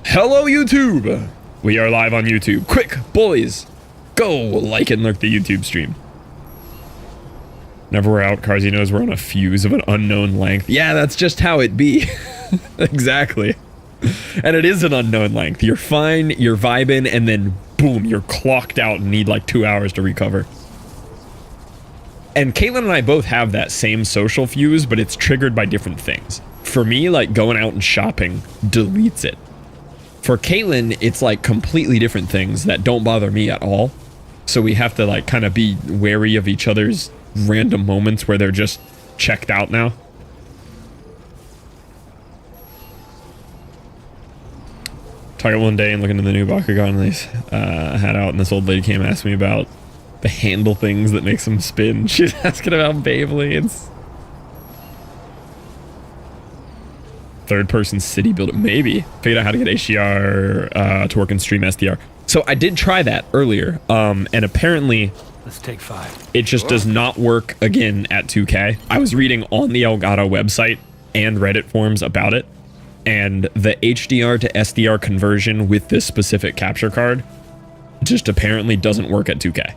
Hello, YouTube! We are live on YouTube. Quick, boys, go like and lurk the YouTube stream. Whenever we're out, Carzy knows we're on a fuse of an unknown length. Yeah, that's just how it be. Exactly. And it is an unknown length. You're fine, you're vibing, and then boom, you're clocked out and need like 2 hours to recover. And Caitlin and I both have that same social fuse, but it's triggered by different things. For me, like going out and shopping deletes it. For Caitlin, it's like completely different things that don't bother me at all. So we have to like kind of be wary of each other's random moments where they're just checked out now. Talking one day and looking at the new Bakugan they had out, and this old lady came and asked me about the handle things that makes them spin. She's asking about Beyblades. Third-person city builder, maybe. Figured out how to get HDR to work in stream SDR. So I did try that earlier, and apparently let's take 5. It just does not work again at 2K. I was reading on the Elgato website and Reddit forums about it, and the HDR to SDR conversion with this specific capture card just apparently doesn't work at 2K.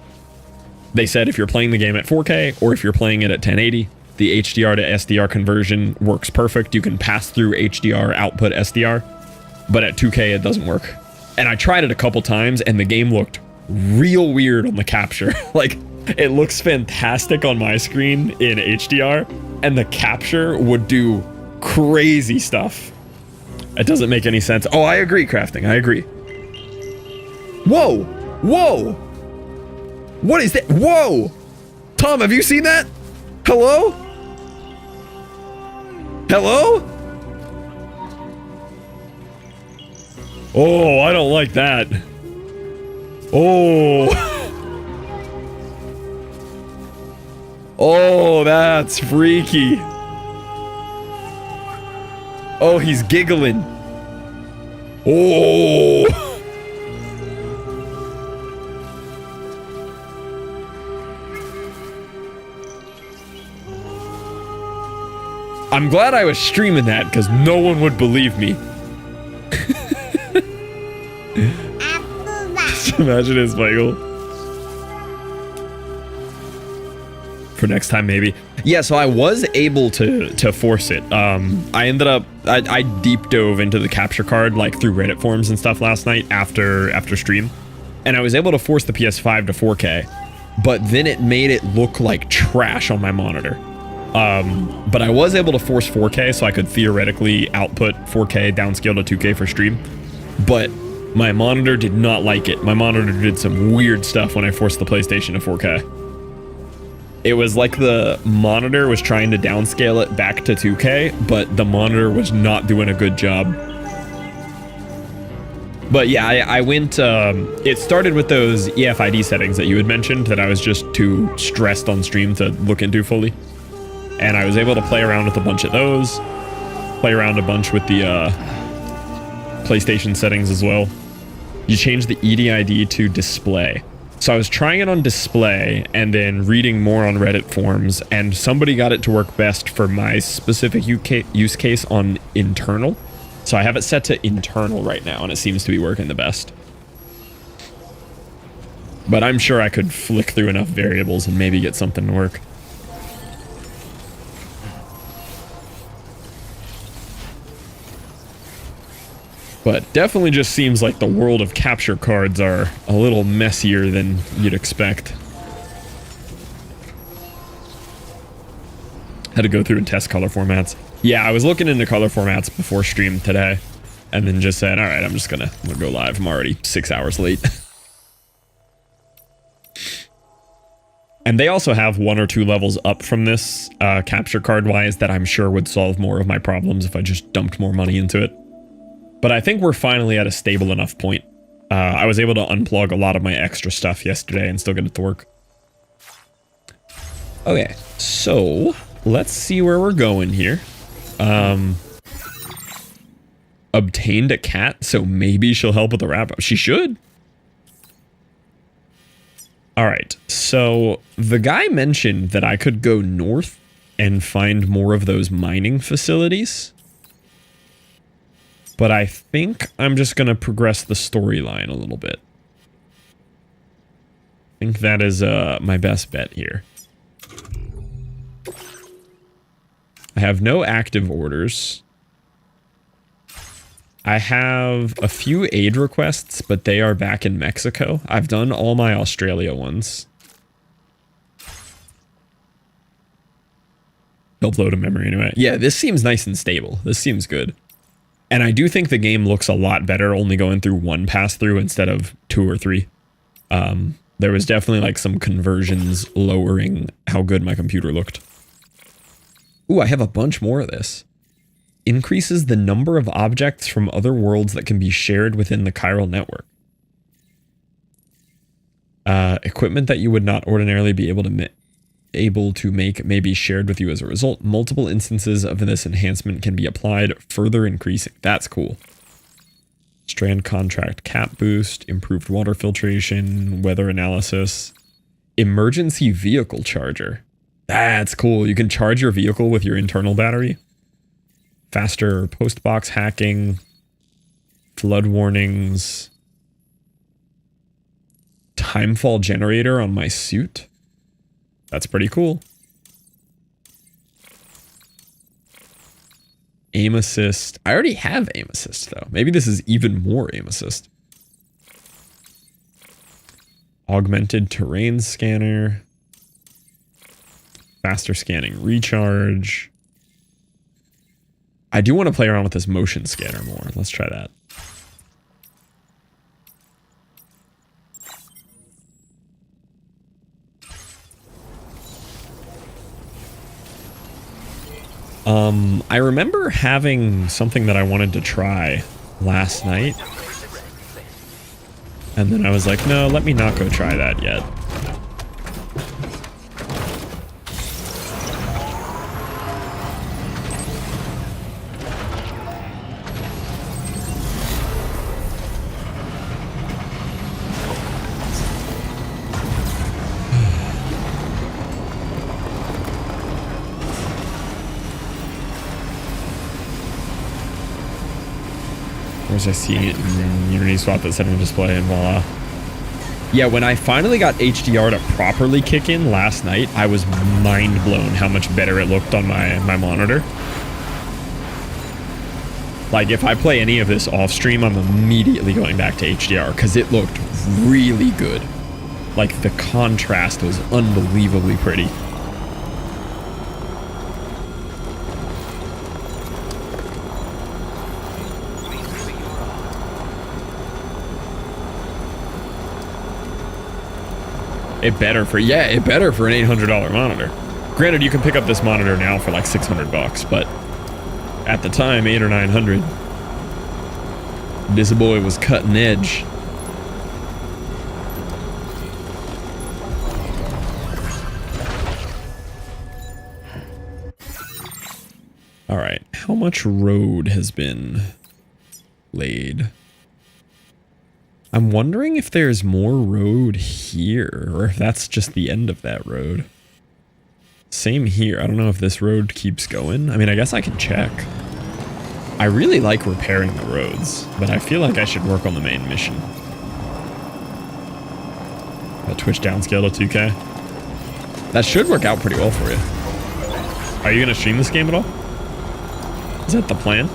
They said if you're playing the game at 4K or if you're playing it at 1080, the HDR to SDR conversion works perfect. You can pass through HDR output SDR, but at 2K it doesn't work. And I tried it a couple times and the game looked real weird on the capture. Like, it looks fantastic on my screen in HDR, and the capture would do crazy stuff. It doesn't make any sense. Oh, I agree, Crafting. I agree. Whoa! Whoa! What is that? Whoa! Tom, have you seen that? Hello? Hello? Oh, I don't like that. Oh. Oh, that's freaky. Oh, he's giggling. Oh. I'm glad I was streaming that because no one would believe me. Just imagine his Michael. For next time, maybe. Yeah, so I was able to force it. I ended up, I deep dove into the capture card like through Reddit forums and stuff last night after stream, and I was able to force the PS5 to 4K, but then it made it look like trash on my monitor. But I was able to force 4K, so I could theoretically output 4K downscale to 2K for stream, but my monitor did not like it. My monitor did some weird stuff when I forced the PlayStation to 4K. It was like the monitor was trying to downscale it back to 2K, but the monitor was not doing a good job. But yeah, I went, it started with those EFID settings that you had mentioned that I was just too stressed on stream to look into fully. And I was able to play around with a bunch of those, play around a bunch with the PlayStation settings as well. You change the EDID to display. So I was trying it on display and then reading more on Reddit forums, and somebody got it to work best for my specific use case on internal. So I have it set to internal right now, and it seems to be working the best. But I'm sure I could flick through enough variables and maybe get something to work. But definitely just seems like the world of capture cards are a little messier than you'd expect. Had to go through and test color formats. Yeah, I was looking into color formats before stream today, and then just said, all right, I'm gonna go live. I'm already 6 hours late. And they also have 1 or 2 levels up from this capture card wise that I'm sure would solve more of my problems if I just dumped more money into it. But I think we're finally at a stable enough point. I was able to unplug a lot of my extra stuff yesterday and still get it to work. Okay, so let's see where we're going here. Obtained a cat, so maybe she'll help with the wrap-up. She should. All right, so the guy mentioned that I could go north and find more of those mining facilities. But I think I'm just going to progress the storyline a little bit. I think that is my best bet here. I have no active orders. I have a few aid requests, but they are back in Mexico. I've done all my Australia ones. They'll blow to memory anyway. Yeah, this seems nice and stable. This seems good. And I do think the game looks a lot better only going through one pass-through instead of 2 or 3. There was definitely like some conversions lowering how good my computer looked. Ooh, I have a bunch more of this. Increases the number of objects from other worlds that can be shared within the chiral network. Equipment that you would not ordinarily be able to make may be shared with you as a result. Multiple instances of this enhancement can be applied, further increasing. That's cool. Strand contract cap boost, improved water filtration, weather analysis, emergency vehicle charger. That's cool. You can charge your vehicle with your internal battery. Faster postbox hacking, flood warnings, timefall generator on my suit. That's pretty cool. Aim assist. I already have aim assist though. Maybe this is even more aim assist. Augmented terrain scanner. Faster scanning recharge. I do want to play around with this motion scanner more. Let's try that. I remember having something that I wanted to try last night. And then I was like, no, let me not go try that yet. I see it in Unity swap that setting display and voila. Yeah, when I finally got HDR to properly kick in last night, I was mind blown how much better it looked on my monitor. Like if I play any of this off stream, I'm immediately going back to HDR because it looked really good. Like the contrast was unbelievably pretty. It better for an $800 monitor. Granted, you can pick up this monitor now for like $600, but at the time, $800 or $900. This boy was cutting edge. All right, how much road has been laid? I'm wondering if there's more road here, or if that's just the end of that road. Same here. I don't know if this road keeps going. I mean, I guess I can check. I really like repairing the roads, but I feel like I should work on the main mission. The Twitch downscale to 2K. That should work out pretty well for you. Are you going to stream this game at all? Is that the plan?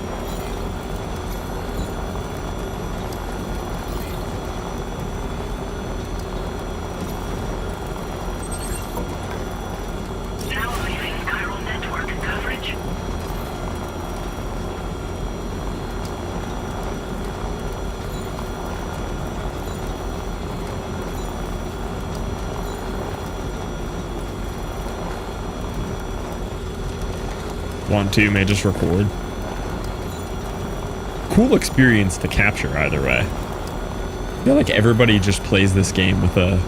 Want to, may just record. Cool experience to capture either way. I feel like everybody just plays this game with a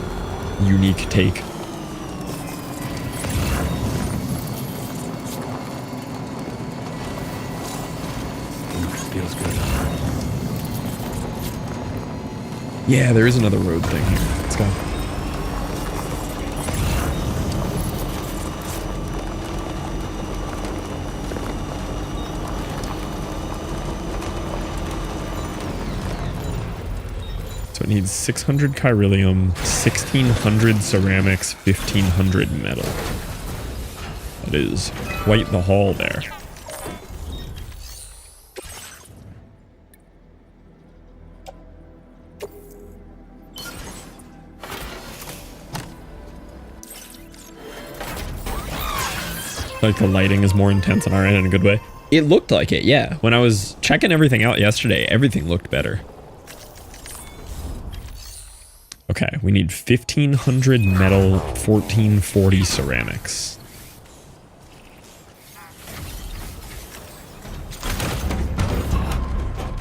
unique take. Feels good. Yeah, there is another road thing here. Let's go. So it needs 600 chiralium, 1600 ceramics, 1500 metal. That is quite the haul there. Like the lighting is more intense on our end in a good way. It looked like it, yeah. When I was checking everything out yesterday, everything looked better. Okay, we need 1500 metal, 1440 ceramics.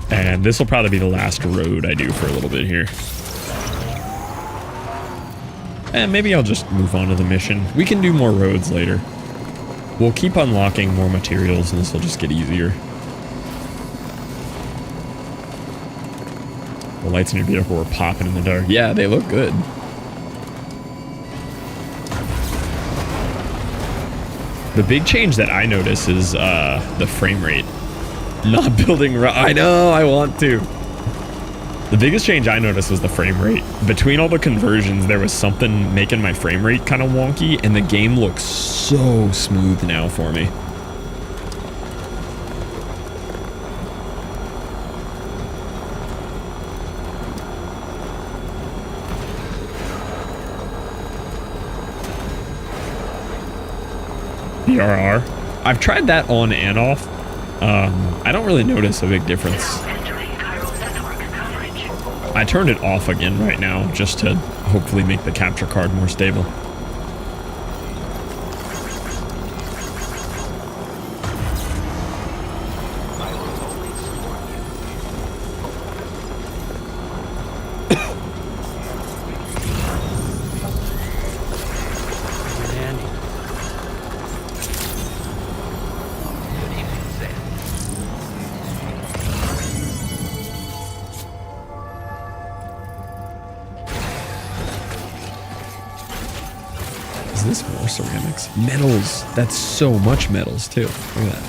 And this will probably be the last road I do for a little bit here. And maybe I'll just move on to the mission. We can do more roads later. We'll keep unlocking more materials and this will just get easier. The lights in your vehicle were popping in the dark. Yeah, they look good. The big change that I notice is the frame rate. Not building... I know, I want to. The biggest change I noticed was the frame rate. Between all the conversions, there was something making my frame rate kind of wonky, and the game looks so smooth now for me. BRR. I've tried that on and off. I don't really notice a big difference. I turned it off again right now just to hopefully make the capture card more stable. Ceramics. Metals. That's so much metals, too. Look at that.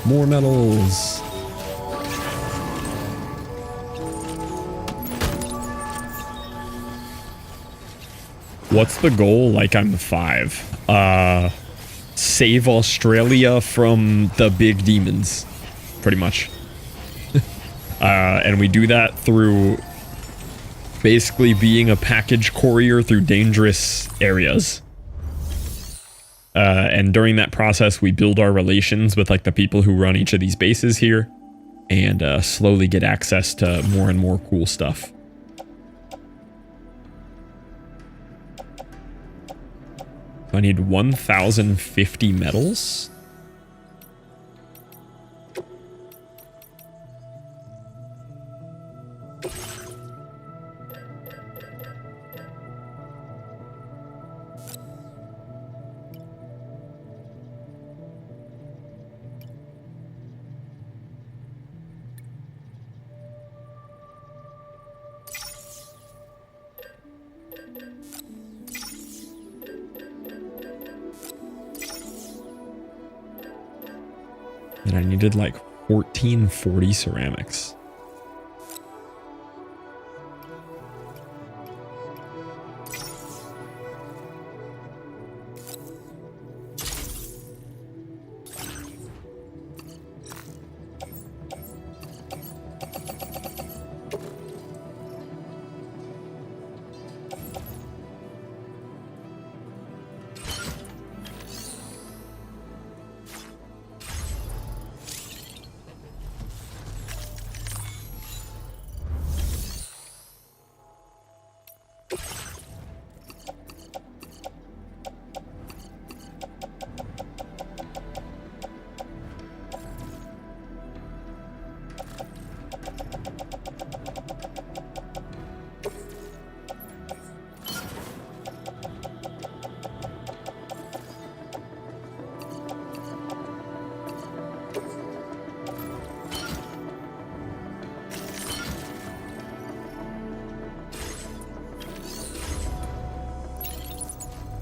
More metals. What's the goal? Like I'm 5. Save Australia from the big demons. Pretty much. And we do that through basically being a package courier through dangerous areas. And during that process, we build our relations with like the people who run each of these bases here and slowly get access to more and more cool stuff. I need 1,050 metals. And I needed like 1440 ceramics.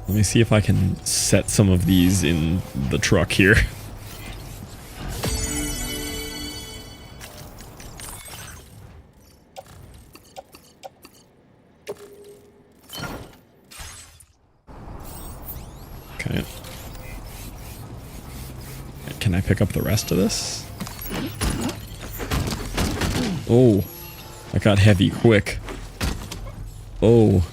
Let me see if I can set some of these in the truck here. Okay. Can I pick up the rest of this? Oh, I got heavy quick. Oh.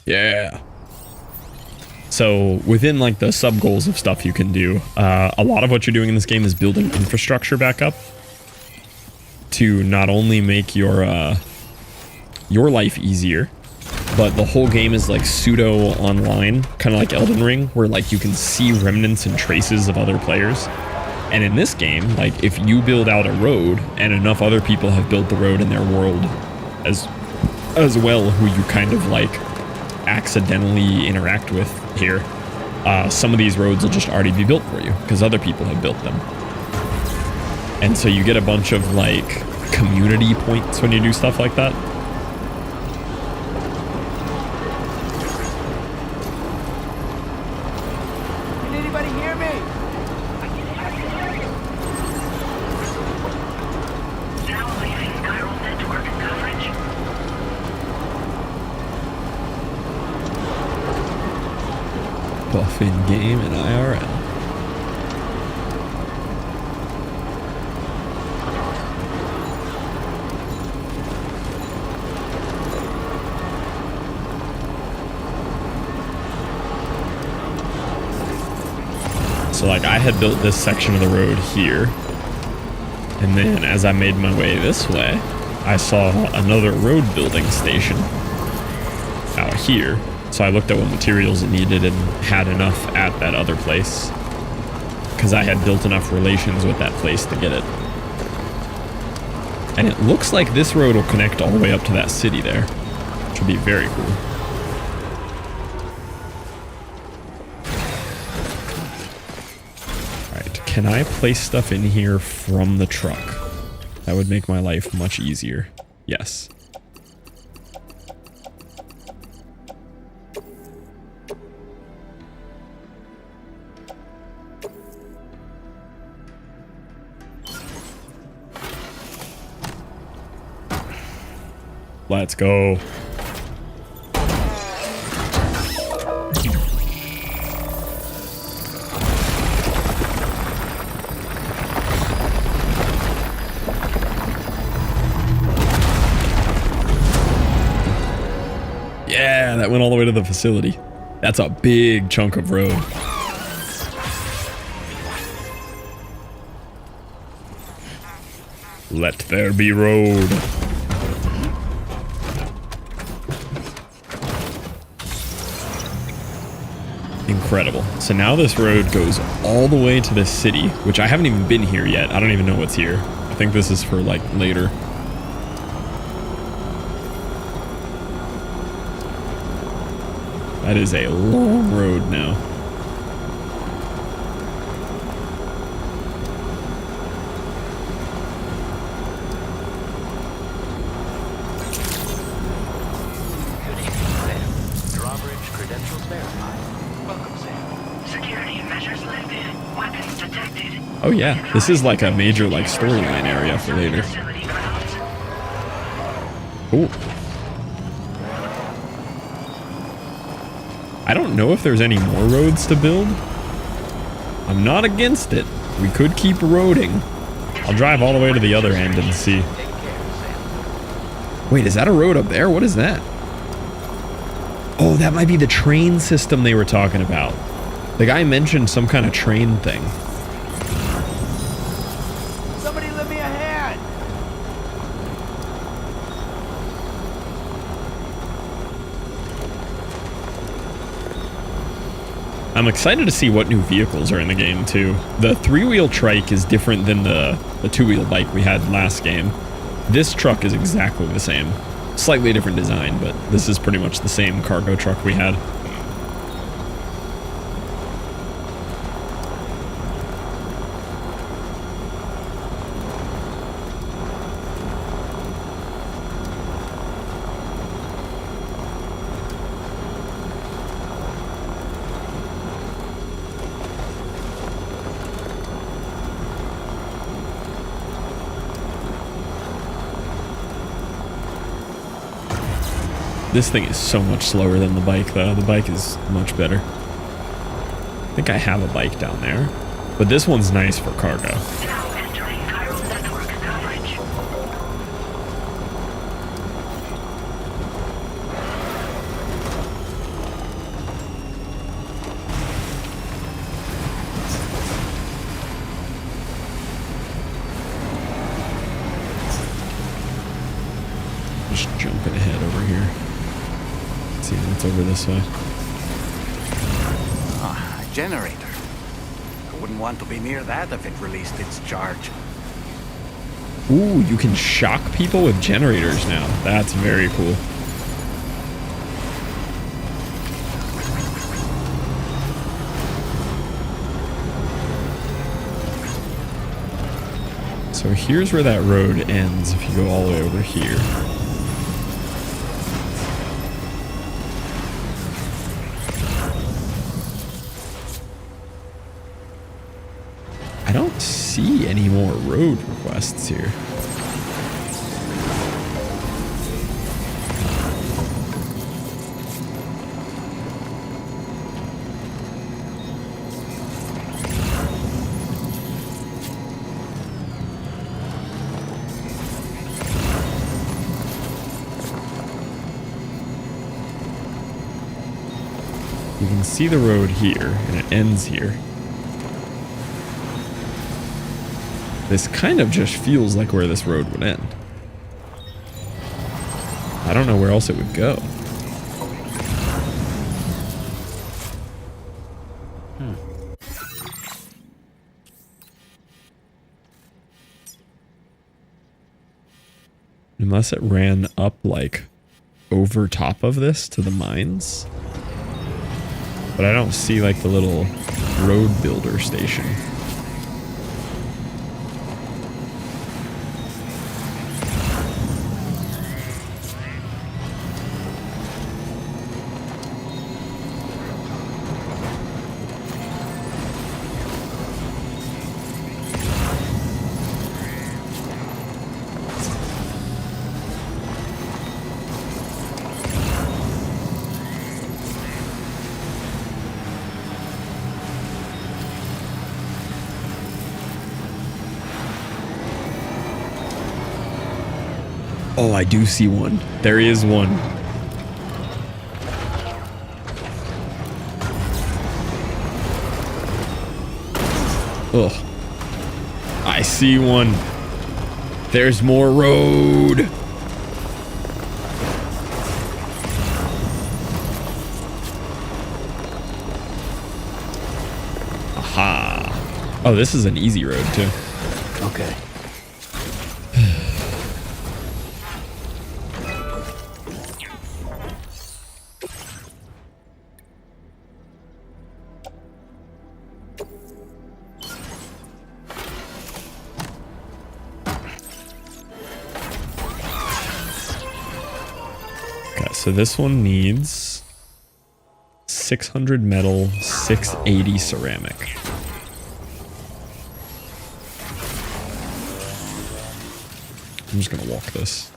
Yeah. So within like the sub goals of stuff you can do, a lot of what you're doing in this game is building infrastructure back up to not only make your life easier, but the whole game is like pseudo online, kind of like Elden Ring, where like you can see remnants and traces of other players. And in this game, like if you build out a road and enough other people have built the road in their world as well, who you kind of like accidentally interact with here, some of these roads will just already be built for you because other people have built them. And so you get a bunch of like community points when you do stuff like that. Can anybody hear me? Now leaving chiral network coverage. Buff in game and IRL. So like I had built this section of the road here, and then as I made my way this way, I saw another road building station out here. So I looked at what materials it needed and had enough at that other place because I had built enough relations with that place to get it. And it looks like this road will connect all the way up to that city there, which would be very cool. Can I place stuff in here from the truck? That would make my life much easier. Yes. Let's go. Yeah, that went all the way to the facility. That's a big chunk of road. Let there be road. Incredible. So now this road goes all the way to this city, which I haven't even been here yet. I don't even know what's here. I think this is for like later. That is a long road now. Good evening, Sam. Drawbridge credentials verified. Welcome, Sam. Security measures lifted. Weapons detected. Oh yeah, this is like a major like storyline area for later. Cool. I don't know if there's any more roads to build. I'm not against it. We could keep roading. I'll drive all the way to the other end and see. Wait, is that a road up there? What is that? Oh, that might be the train system they were talking about. The guy mentioned some kind of train thing. Somebody lend me a hand. I'm excited to see what new vehicles are in the game too. The three-wheel trike is different than the two-wheel bike we had last game. This truck is exactly the same. Slightly different design, but this is pretty much the same cargo truck we had. This thing is so much slower than the bike, though. The bike is much better. I think I have a bike down there. But this one's nice for cargo. Now entering chiral network coverage. Just jumping ahead over here. Let's see what's over this way. Ah, a generator. I wouldn't want to be near that if it released its charge. Ooh, you can shock people with generators now. That's very cool. So here's where that road ends if you go all the way over here. I don't see any more road requests here. You can see the road here, and it ends here. This kind of just feels like where this road would end. I don't know where else it would go. Unless it ran up, like, over top of this to the mines. But I don't see, like, the little road builder station. Oh, I do see one. There is one. Ugh. I see one. There's more road. Aha. Oh, this is an easy road too. Okay. So this one needs 600 metal, 680 ceramic. I'm just gonna walk this.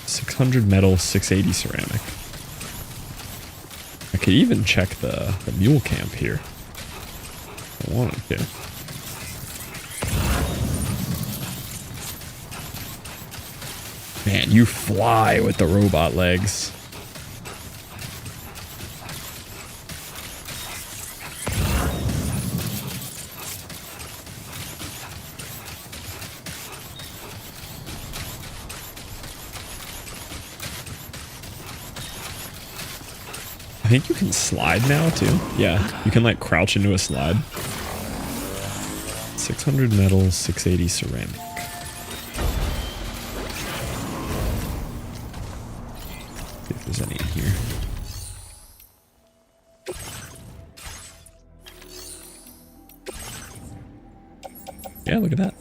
600 metal, 680 ceramic. I could even check the mule camp here if I wanted to. Man, you fly with the robot legs. I think you can slide now too. Yeah, you can like crouch into a slide. 600 metal, 680 ceramic. There's any in here. Yeah, look at that.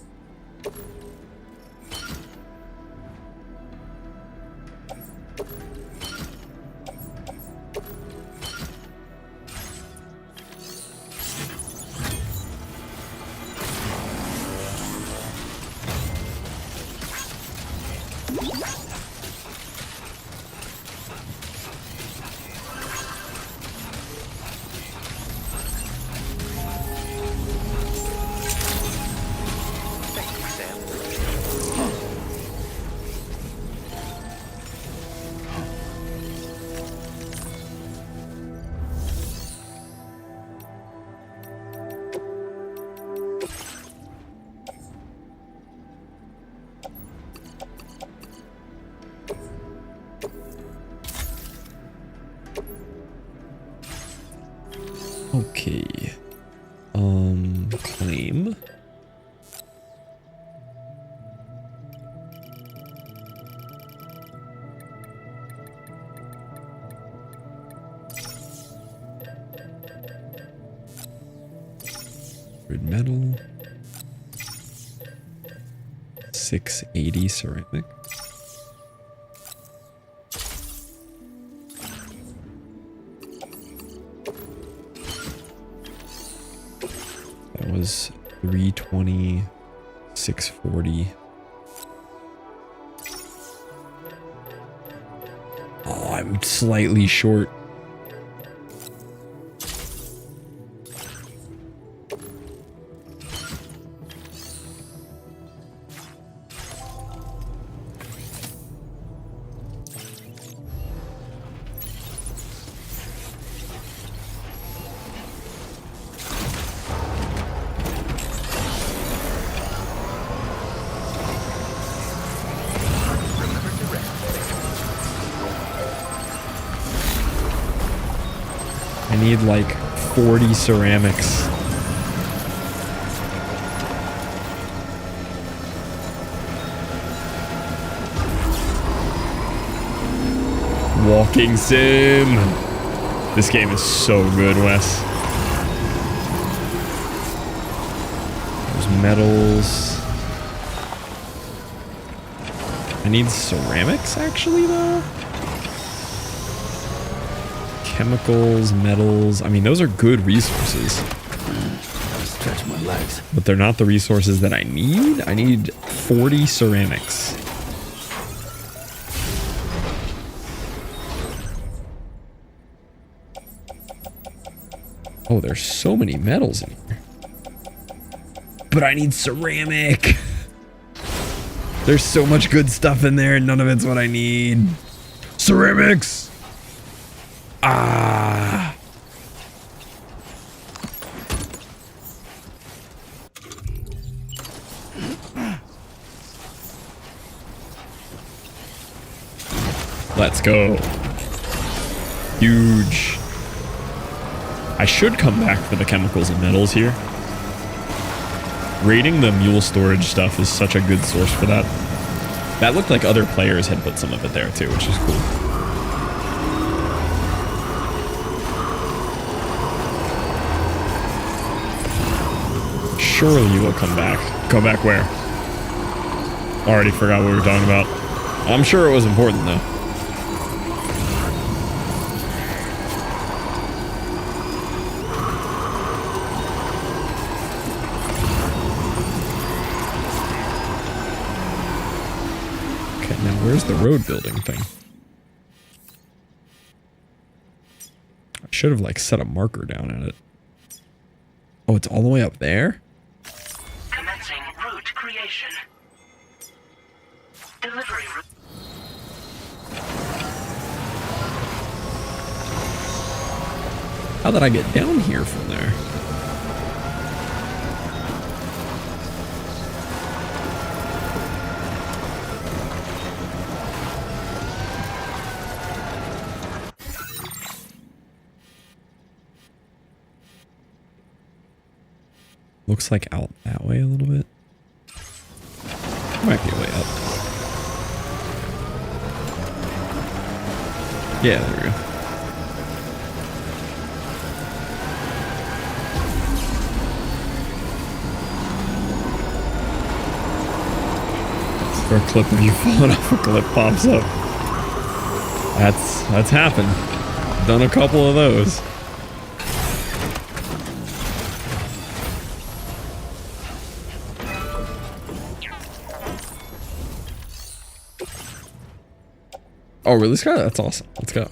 Claim. Red metal. 680 ceramic. That was 320, 640. Oh, I'm slightly short. I need like 40 ceramics. Walking sim. This game is so good, Wes. There's metals. I need ceramics actually though. Chemicals, metals. I mean, those are good resources. Stretch my legs. But they're not the resources that I need. I need 40 ceramics. Oh, there's so many metals in here. But I need ceramic. There's so much good stuff in there and none of it's what I need. Ceramics! Ah. Let's go. Huge. I should come back for the chemicals and metals here. Raiding the mule storage stuff is such a good source for that. That looked like other players had put some of it there too, which is cool. Surely you will come back. Come back where? Already forgot what we were talking about. I'm sure it was important though. Okay, now where's the road building thing? I should have like set a marker down at it. Oh, it's all the way up there? Commencing route creation. Delivery route. How did I get down here from there? Looks like out that way a little bit. Might be a way up. Yeah, there we go. For a clip of you falling off a cliff pops up. That's happened. Done a couple of those. Oh, really, Sky? That's awesome. Let's go.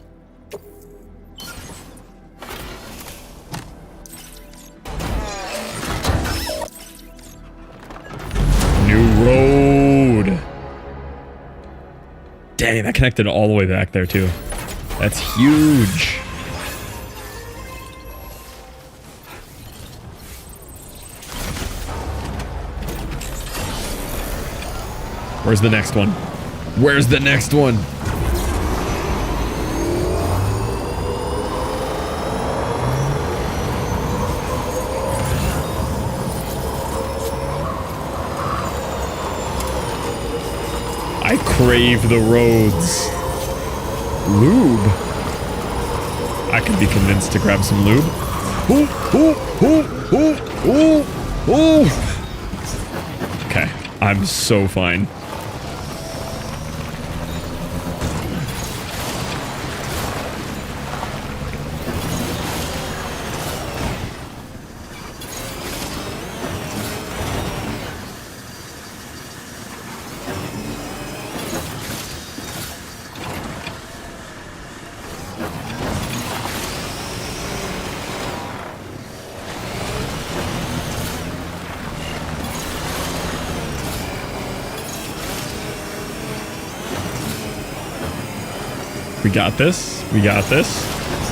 New road. Dang, that connected all the way back there, too. That's huge. Where's the next one? Where's the next one? crave the roads. Lube. I could be convinced to grab some lube. Ooh, ooh, ooh, ooh, ooh, ooh. Okay, I'm so fine. We got this. We got this.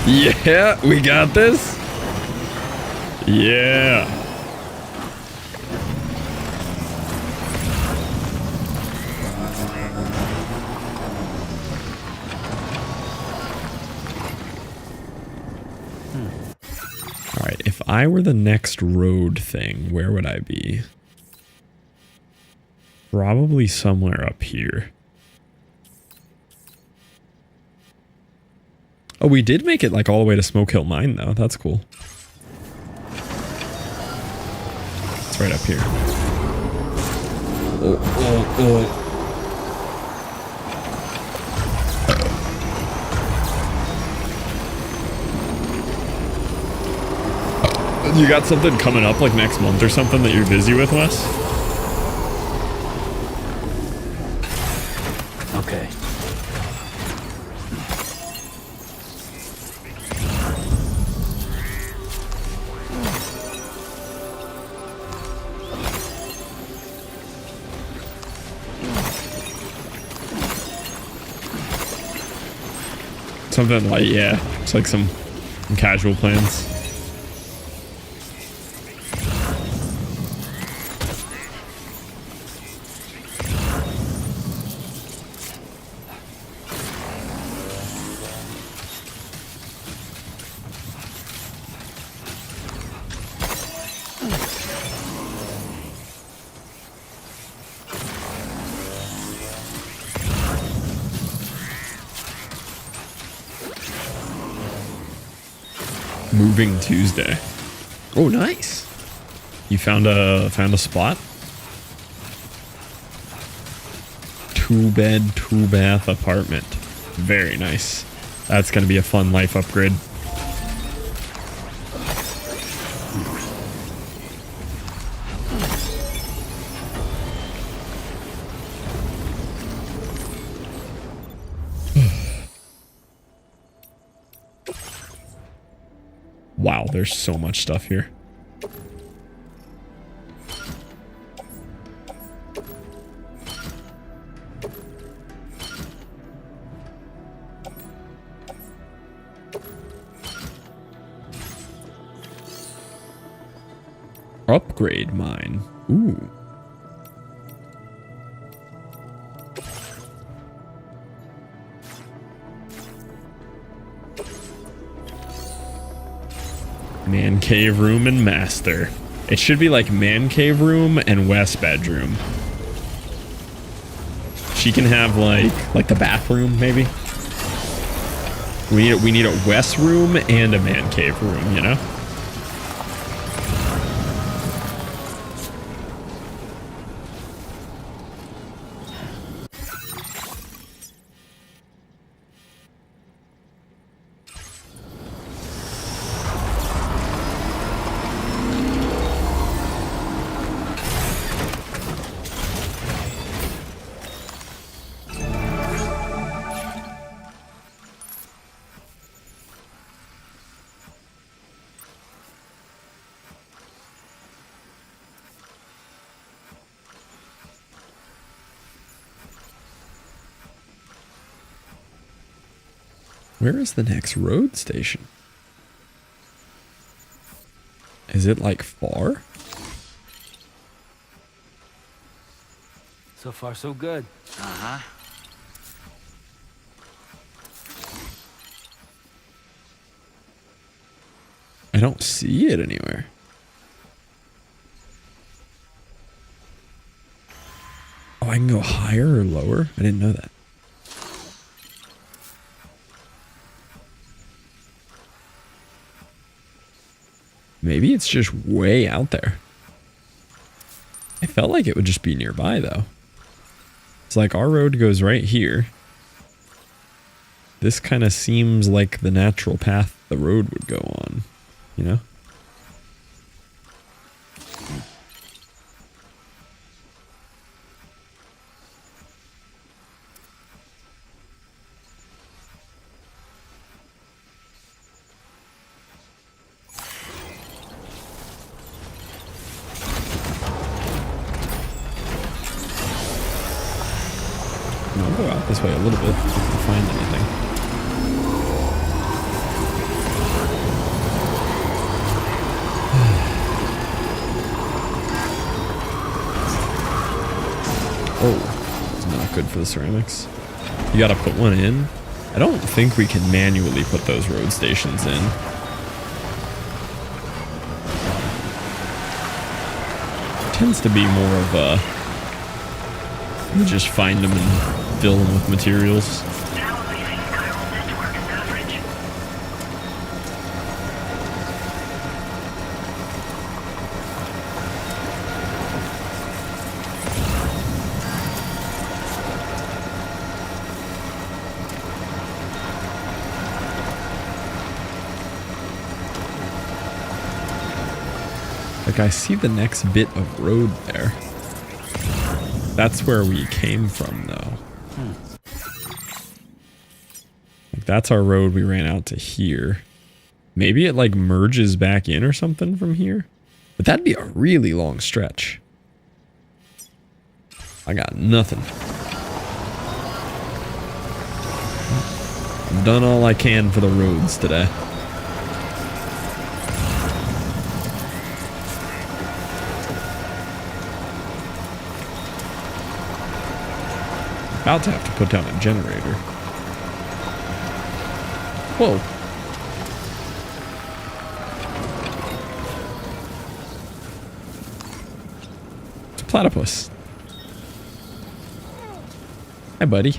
Yeah, we got this. Yeah. All right, if I were the next road thing, where would I be? Probably somewhere up here. Oh, we did make it like all the way to Smoke Hill Mine though. That's cool. It's right up here. Oh, oh, oh. You got something coming up like next month or something that you're busy with, Wes? Okay. Something like, yeah, it's like some casual plans. Moving Tuesday. Oh, nice. You found a spot? 2-bed, 2-bath apartment. Very nice. That's gonna be a fun life upgrade. Wow, there's so much stuff here. Upgrade mine. Ooh. Man cave room and master. It should be like man cave room and west bedroom. She can have like the bathroom maybe. We need a west room and a man cave room, you know? Where is the next road station? Is it like far? So far, so good. Uh-huh. I don't see it anywhere. Oh, I can go higher or lower? I didn't know that. Maybe it's just way out there. I felt like it would just be nearby, though. It's like our road goes right here. This kind of seems like the natural path the road would go on, you know? I'll go out this way a little bit if I can find anything. Oh, it's not good for the ceramics. You gotta put one in. I don't think we can manually put those road stations in. It tends to be more of a... You just find them and fill them with materials. Now leaving chiral network coverage. Like, I see the next bit of road there. That's where we came from, though. Like, that's our road we ran out to here. Maybe it, like, merges back in or something from here? But that'd be a really long stretch. I got nothing. I've done all I can for the roads today. About to have to put down a generator. Whoa. It's a platypus. Hi, buddy.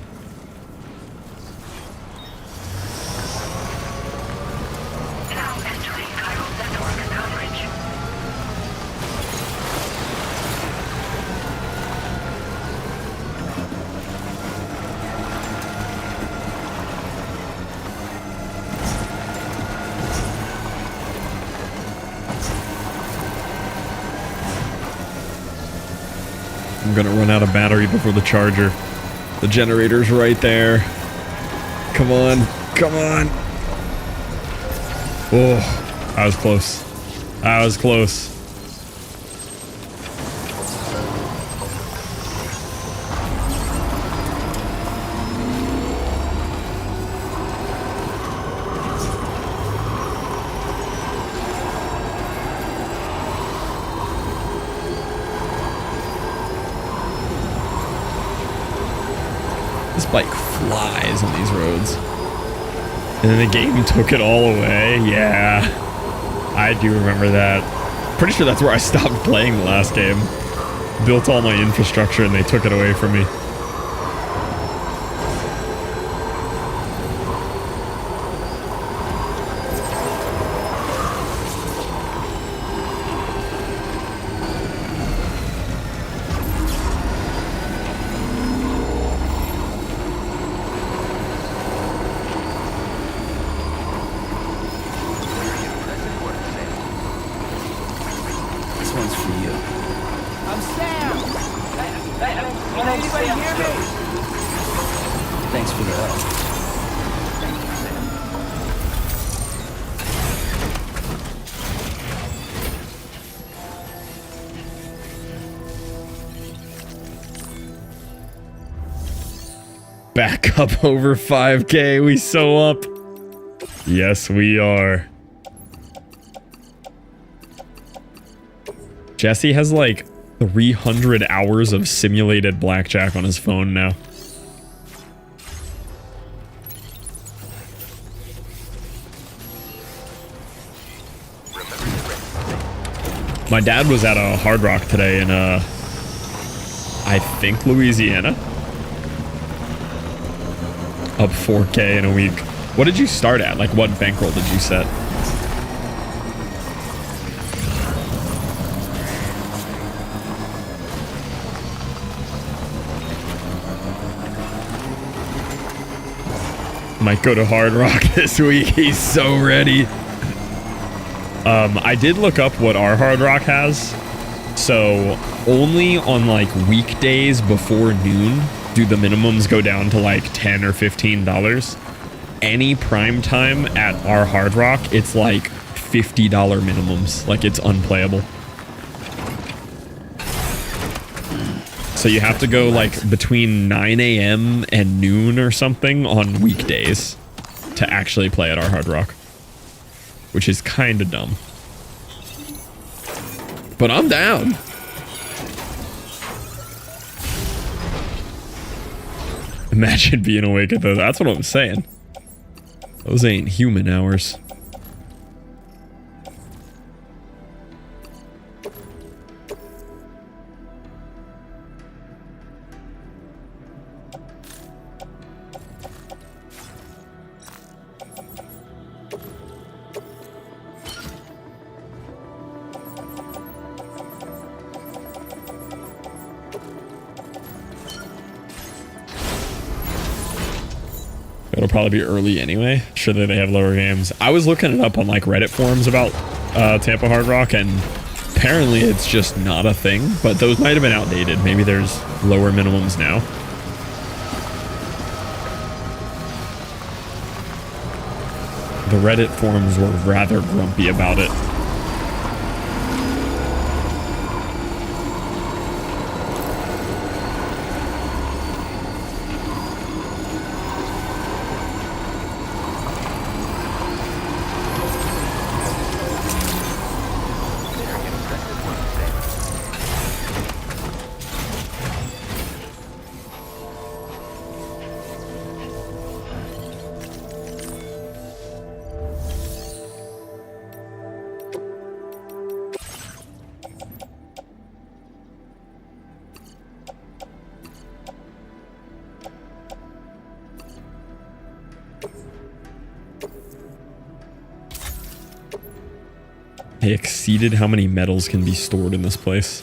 Now entering chiral network coverage. I'm gonna run out of battery before the charger. The generator's right there. Come on. Come on. Oh, I was close. I was close. This bike flies on these roads. And then the game took it all away. Yeah, I do remember that. Pretty sure that's where I stopped playing the last game. Built all my infrastructure and they took it away from me. Back up over 5K. We so up. Yes, we are. Jesse has like 300 hours of simulated blackjack on his phone now. My dad was at a Hard Rock today and I think Louisiana. Up 4K in a week. What did you start at? Like, what bankroll did you set? Might go to Hard Rock this week. He's so ready. I did look up what our Hard Rock has. So only on like weekdays before noon do the minimums go down to like $10 or $15. Any prime time at our Hard Rock, it's like $50 minimums. Like, it's unplayable. So you have to go like between 9 a.m. and noon or something on weekdays to actually play at our Hard Rock, which is kind of dumb. But I'm down. Imagine being awake at those. That's what I'm saying. Those ain't human hours. It'll probably be early anyway. Sure that they have lower games. I was looking it up on like Reddit forums about Tampa Hard Rock, and apparently it's just not a thing, but those might have been outdated. Maybe there's lower minimums now. The Reddit forums were rather grumpy about it. They exceeded how many metals can be stored in this place.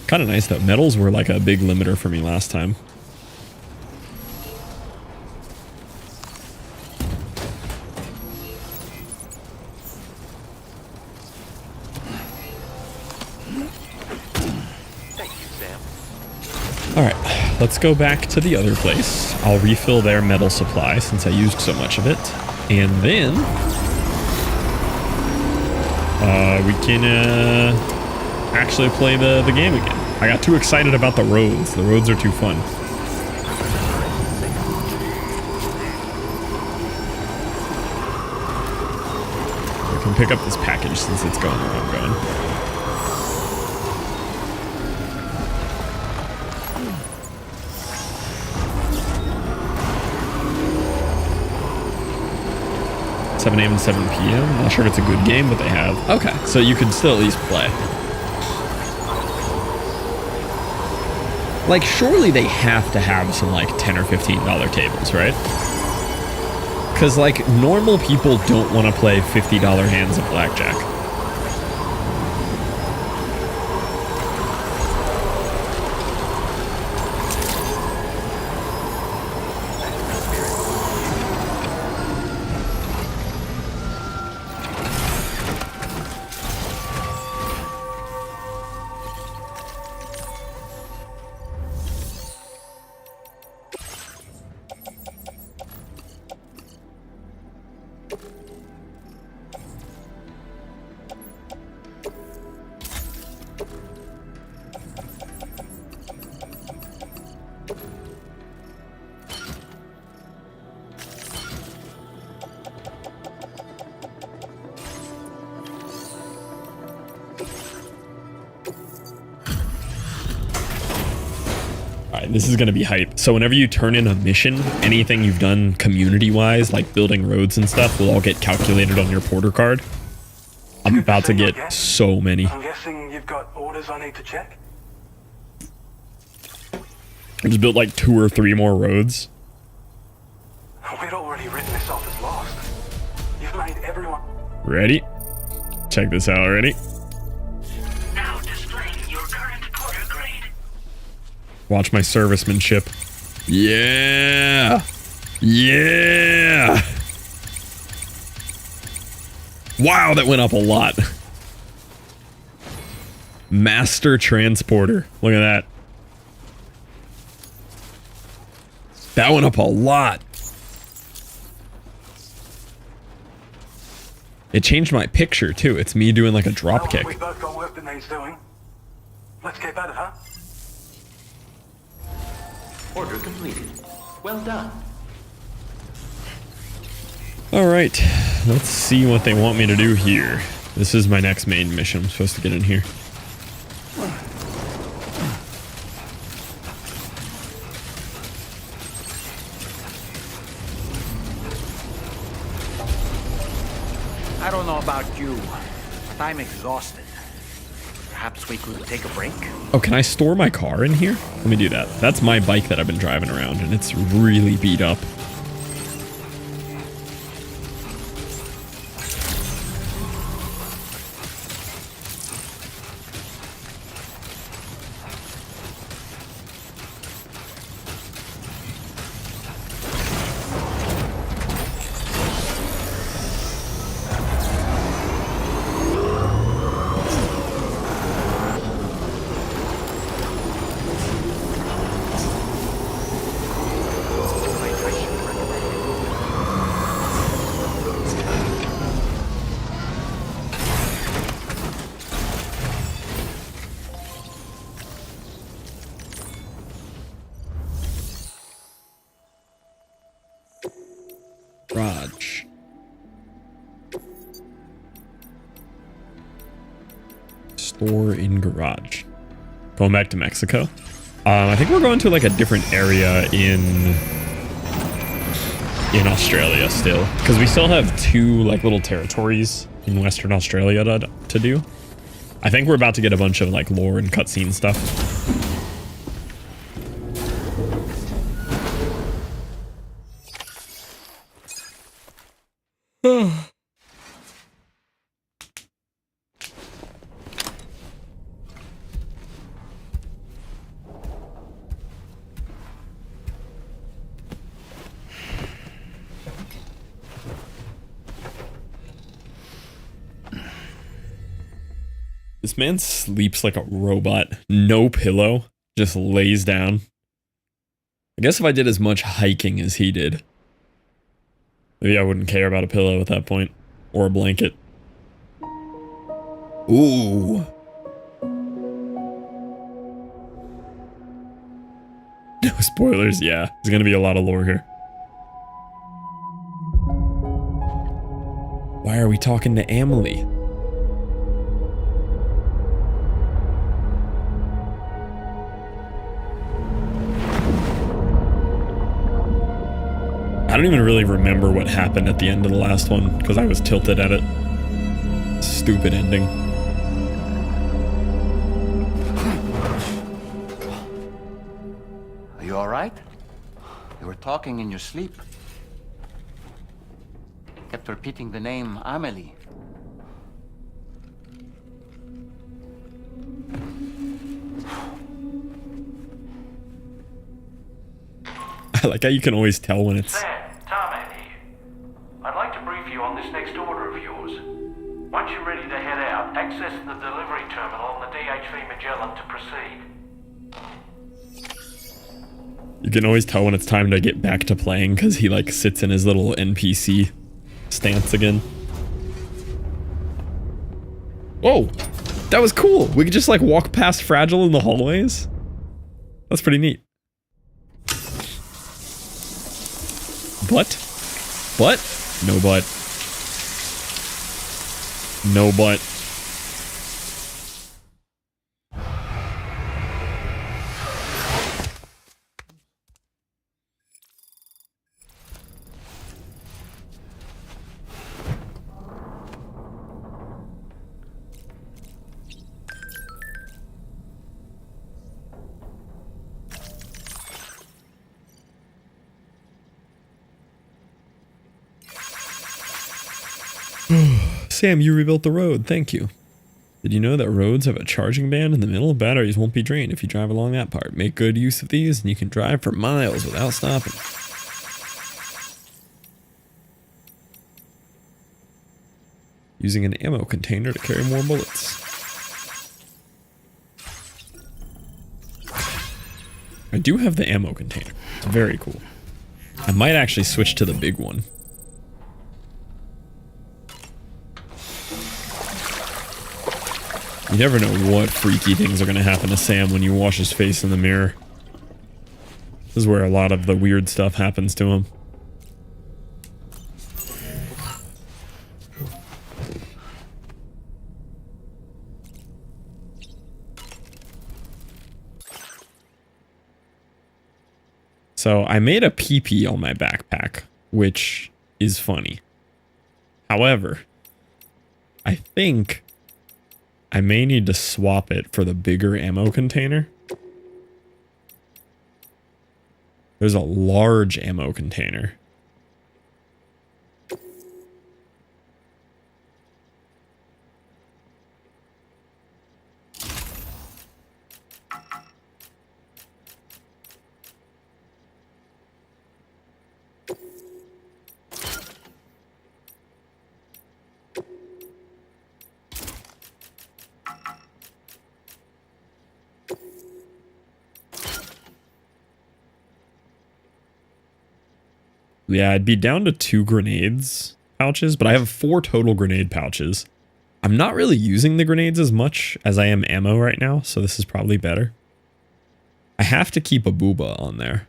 Kind of nice though. Metals were like a big limiter for me last time. Alright, let's go back to the other place. I'll refill their metal supply since I used so much of it. And then we can actually play the game again. I got too excited about the roads. The roads are too fun. I can pick up this package since it's going where I'm going. $7 a.m. to 7 p.m. I'm not sure if it's a good game, but they have. Okay, so you can still at least play. Like, surely they have to have some, like, $10 or $15 tables, right? Because, like, normal people don't want to play $50 hands of blackjack. This is going to be hype. So whenever you turn in a mission, anything you've done community-wise, like building roads and stuff, will all get calculated on your porter card. I'm Good about to see you get again. so many. I'm guessing you've got orders I need to check? I just built like 2 or 3 more roads. We'd already written this off as lost. You've made everyone... Ready? Check this out, ready? Now displaying your current porter grade. Watch my servicemanship. Yeah! Yeah! Wow, that went up a lot. Master Transporter. Look at that. That went up a lot. It changed my picture too. It's me doing like a drop Well, kick. we both got work that needs doing. Let's get at it, huh? Order completed. Well done. Alright, let's see what they want me to do here. This is my next main mission. I'm supposed to get in here. I don't know about you, but I'm exhausted. Perhaps we could take a break? Oh, can I store my car in here? Let me do that. That's my bike that I've been driving around, and it's really beat up. Garage. Store in garage. Going back to Mexico. I think we're going to like a different area in Australia still, because we still have 2 like little territories in Western Australia to do. I think we're about to get a bunch of like lore and cutscene stuff. This man sleeps like a robot. No pillow. Just lays down. I guess if I did as much hiking as he did, maybe I wouldn't care about a pillow at that point. Or a blanket. Ooh. No spoilers, yeah. There's gonna be a lot of lore here. Why are we talking to Amelie? I don't even really remember what happened at the end of the last one, because I was tilted at it. Stupid ending. Are you alright? You were talking in your sleep. Kept repeating the name Amelie. I like how you can always tell when it's... Sam, Tarman here. I'd like to brief you on this next order of yours. Once you're ready to head out, access the delivery terminal on the DHV Magellan to proceed. You can always tell when it's time to get back to playing, because he like sits in his little NPC stance again. Whoa! That was cool! We could just like walk past Fragile in the hallways. That's pretty neat. But? No but. No but. Sam, you rebuilt the road. Thank you. Did you know that roads have a charging band in the middle? Batteries won't be drained if you drive along that part. Make good use of these and you can drive for miles without stopping. Using an ammo container to carry more bullets. I do have the ammo container. It's very cool. I might actually switch to the big one. You never know what freaky things are going to happen to Sam when you wash his face in the mirror. This is where a lot of the weird stuff happens to him. So I made a PP on my backpack, which is funny. However, I think I may need to swap it for the bigger ammo container. There's a large ammo container. Yeah, I'd be down to 2 grenades pouches, but I have 4 total grenade pouches. I'm not really using the grenades as much as I am ammo right now, so this is probably better. I have to keep a booba on there.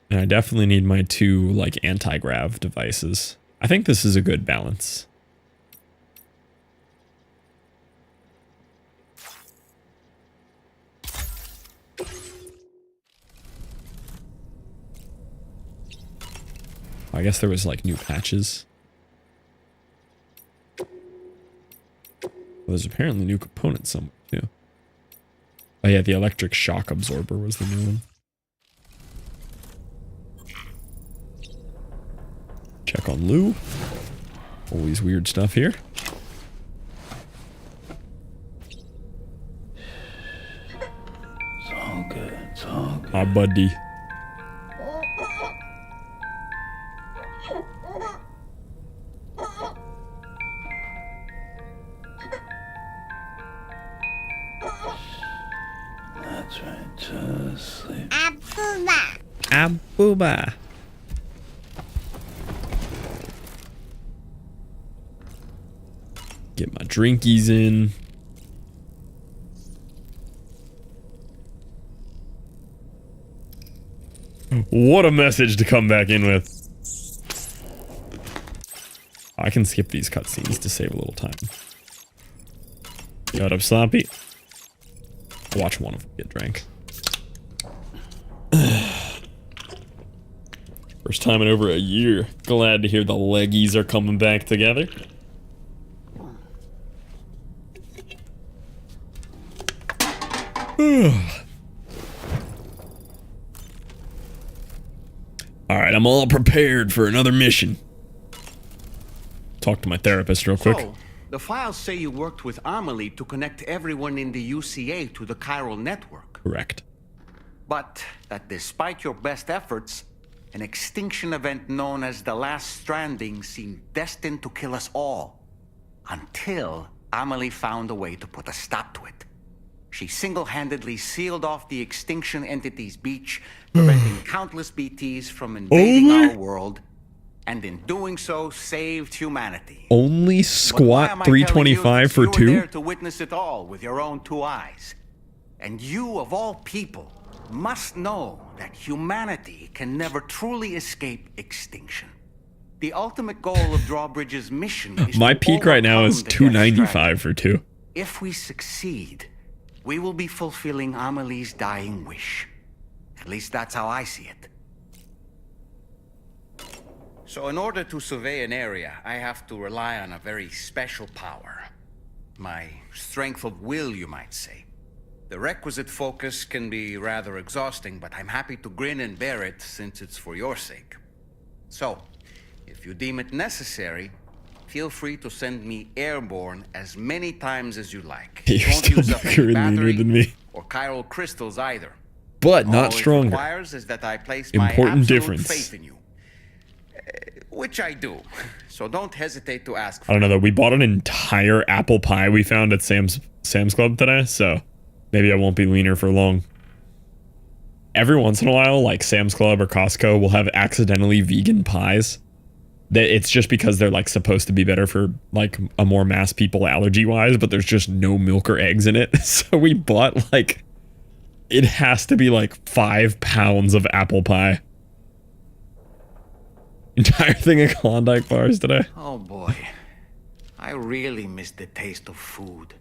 And I definitely need my 2, like, anti-grav devices. I think this is a good balance. I guess there was like new patches. Well, there's apparently new components somewhere too. Oh yeah, the electric shock absorber was the new one. Check on Lou. Always weird stuff here. It's all good, it's all good. Ah, buddy. That's right, just sleep. Abooba. Get my drinkies in. What a message to come back in with. I can skip these cutscenes to save a little time. Got up, Sloppy. I'll watch one of them get drank. First time in over a year. Glad to hear the leggies are coming back together. Alright, I'm all prepared for another mission. Talk to my therapist real quick. So, the files say you worked with Amelie to connect everyone in the UCA to the chiral network. Correct. But that despite your best efforts, an extinction event known as the Last Stranding seemed destined to kill us all. Until Amelie found a way to put a stop to it. She single-handedly sealed off the extinction entity's beach, preventing countless BTs from invading our world, and in doing so, saved humanity. Only squat 325 for 2? You were there to witness it all with your own 2 eyes. And you, of all people, must know that humanity can never truly escape extinction. The ultimate goal of Drawbridge's mission is My to peak right now is overcome the Death 295 for 2. If we succeed, we will be fulfilling Amelie's dying wish. At least that's how I see it. So in order to survey an area, I have to rely on a very special power. My strength of will, you might say. The requisite focus can be rather exhausting, but I'm happy to grin and bear it since it's for your sake. So, If you deem it necessary, feel free to send me airborne as many times as you like. You're Won't still use up any bigger and leaner battery than me. or chiral crystals either. But All not it stronger. requires is that I place my Important absolute difference. faith in you. Which I do. So don't hesitate to ask I for don't know though. We bought an entire apple pie we found at Sam's Club today, so maybe I won't be leaner for long. Every once in a while, like Sam's Club or Costco will have accidentally vegan pies. It's just because they're like supposed to be better for like a more mass people allergy wise, but there's just no milk or eggs in it. So we bought like, it has to be like 5 pounds of apple pie. Entire thing of Klondike bars today. Oh boy. I really miss the taste of food.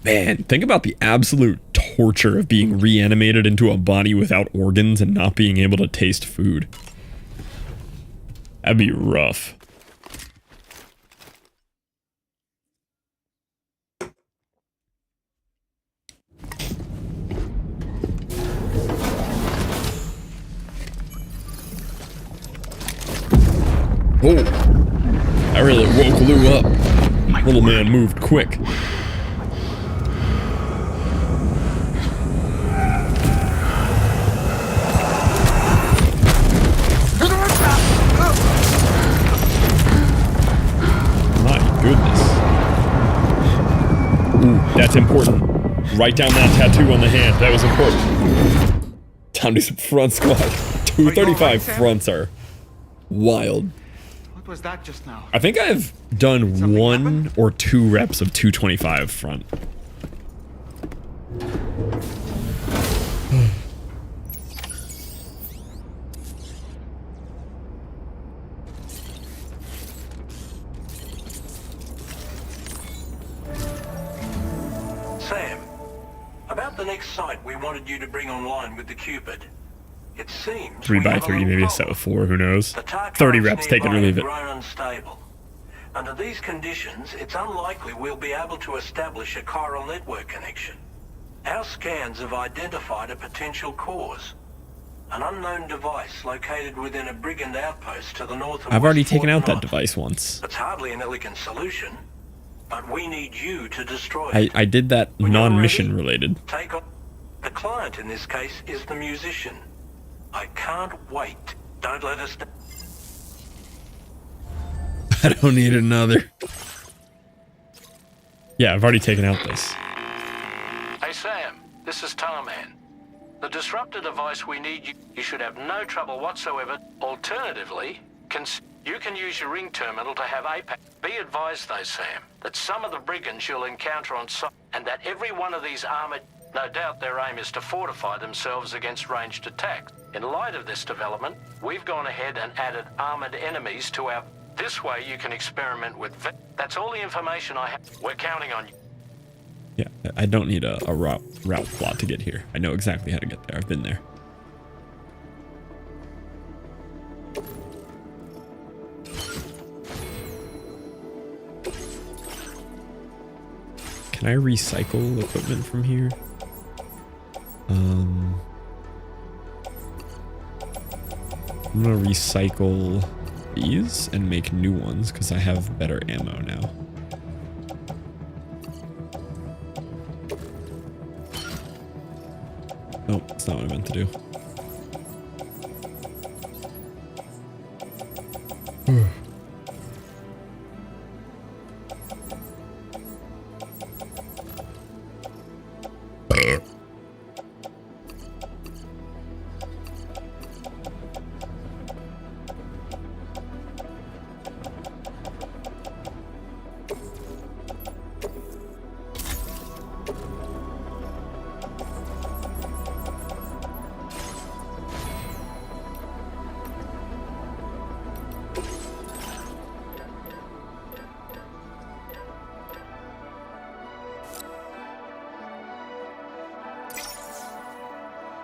Man, think about the absolute torture of being reanimated into a body without organs and not being able to taste food. That'd be rough. Oh, that really woke Lou up. Little man moved quick. Goodness. Ooh, that's important. Write down that tattoo on the hand. That was important. Time to do some front squat. 235 fronts are wild. What was that just now? I think I've done Something 1 happened? or 2 reps of 225 front. Sam, about the next site we wanted you to bring online with the Cupid. It seems 3 we by have a 3, little maybe a problem. set with 4, who knows? The tar 30 currents reps, take it or nearby leave have it. grown unstable. Under these conditions, it's unlikely we'll be able to establish a chiral network connection. Our scans have identified a potential cause. An unknown device located within a brigand outpost to the north of I've already West taken Fort out that Knox. device once. It's hardly an elegant solution, but we need you to destroy it. I did that When you're non-mission ready, related. Take on. The client in this case is the musician. I can't wait. Don't let us. I don't need another. Yeah, I've already taken out this. Hey Sam, this is Tarman. The disruptor device we need, you should have no trouble whatsoever. Alternatively, you can use your ring terminal to have APAC. Be advised though, Sam, that some of the brigands you'll encounter on site, and that every one of these armored, no doubt their aim is to fortify themselves against ranged attacks. In light of this development, we've gone ahead and added armored enemies to our... This way you can experiment with... That's all the information I have. We're counting on you. Yeah, I don't need a route plot to get here. I know exactly how to get there. I've been there. Can I recycle equipment from here? I'm gonna recycle these and make new ones because I have better ammo now. Nope, that's not what I meant to do.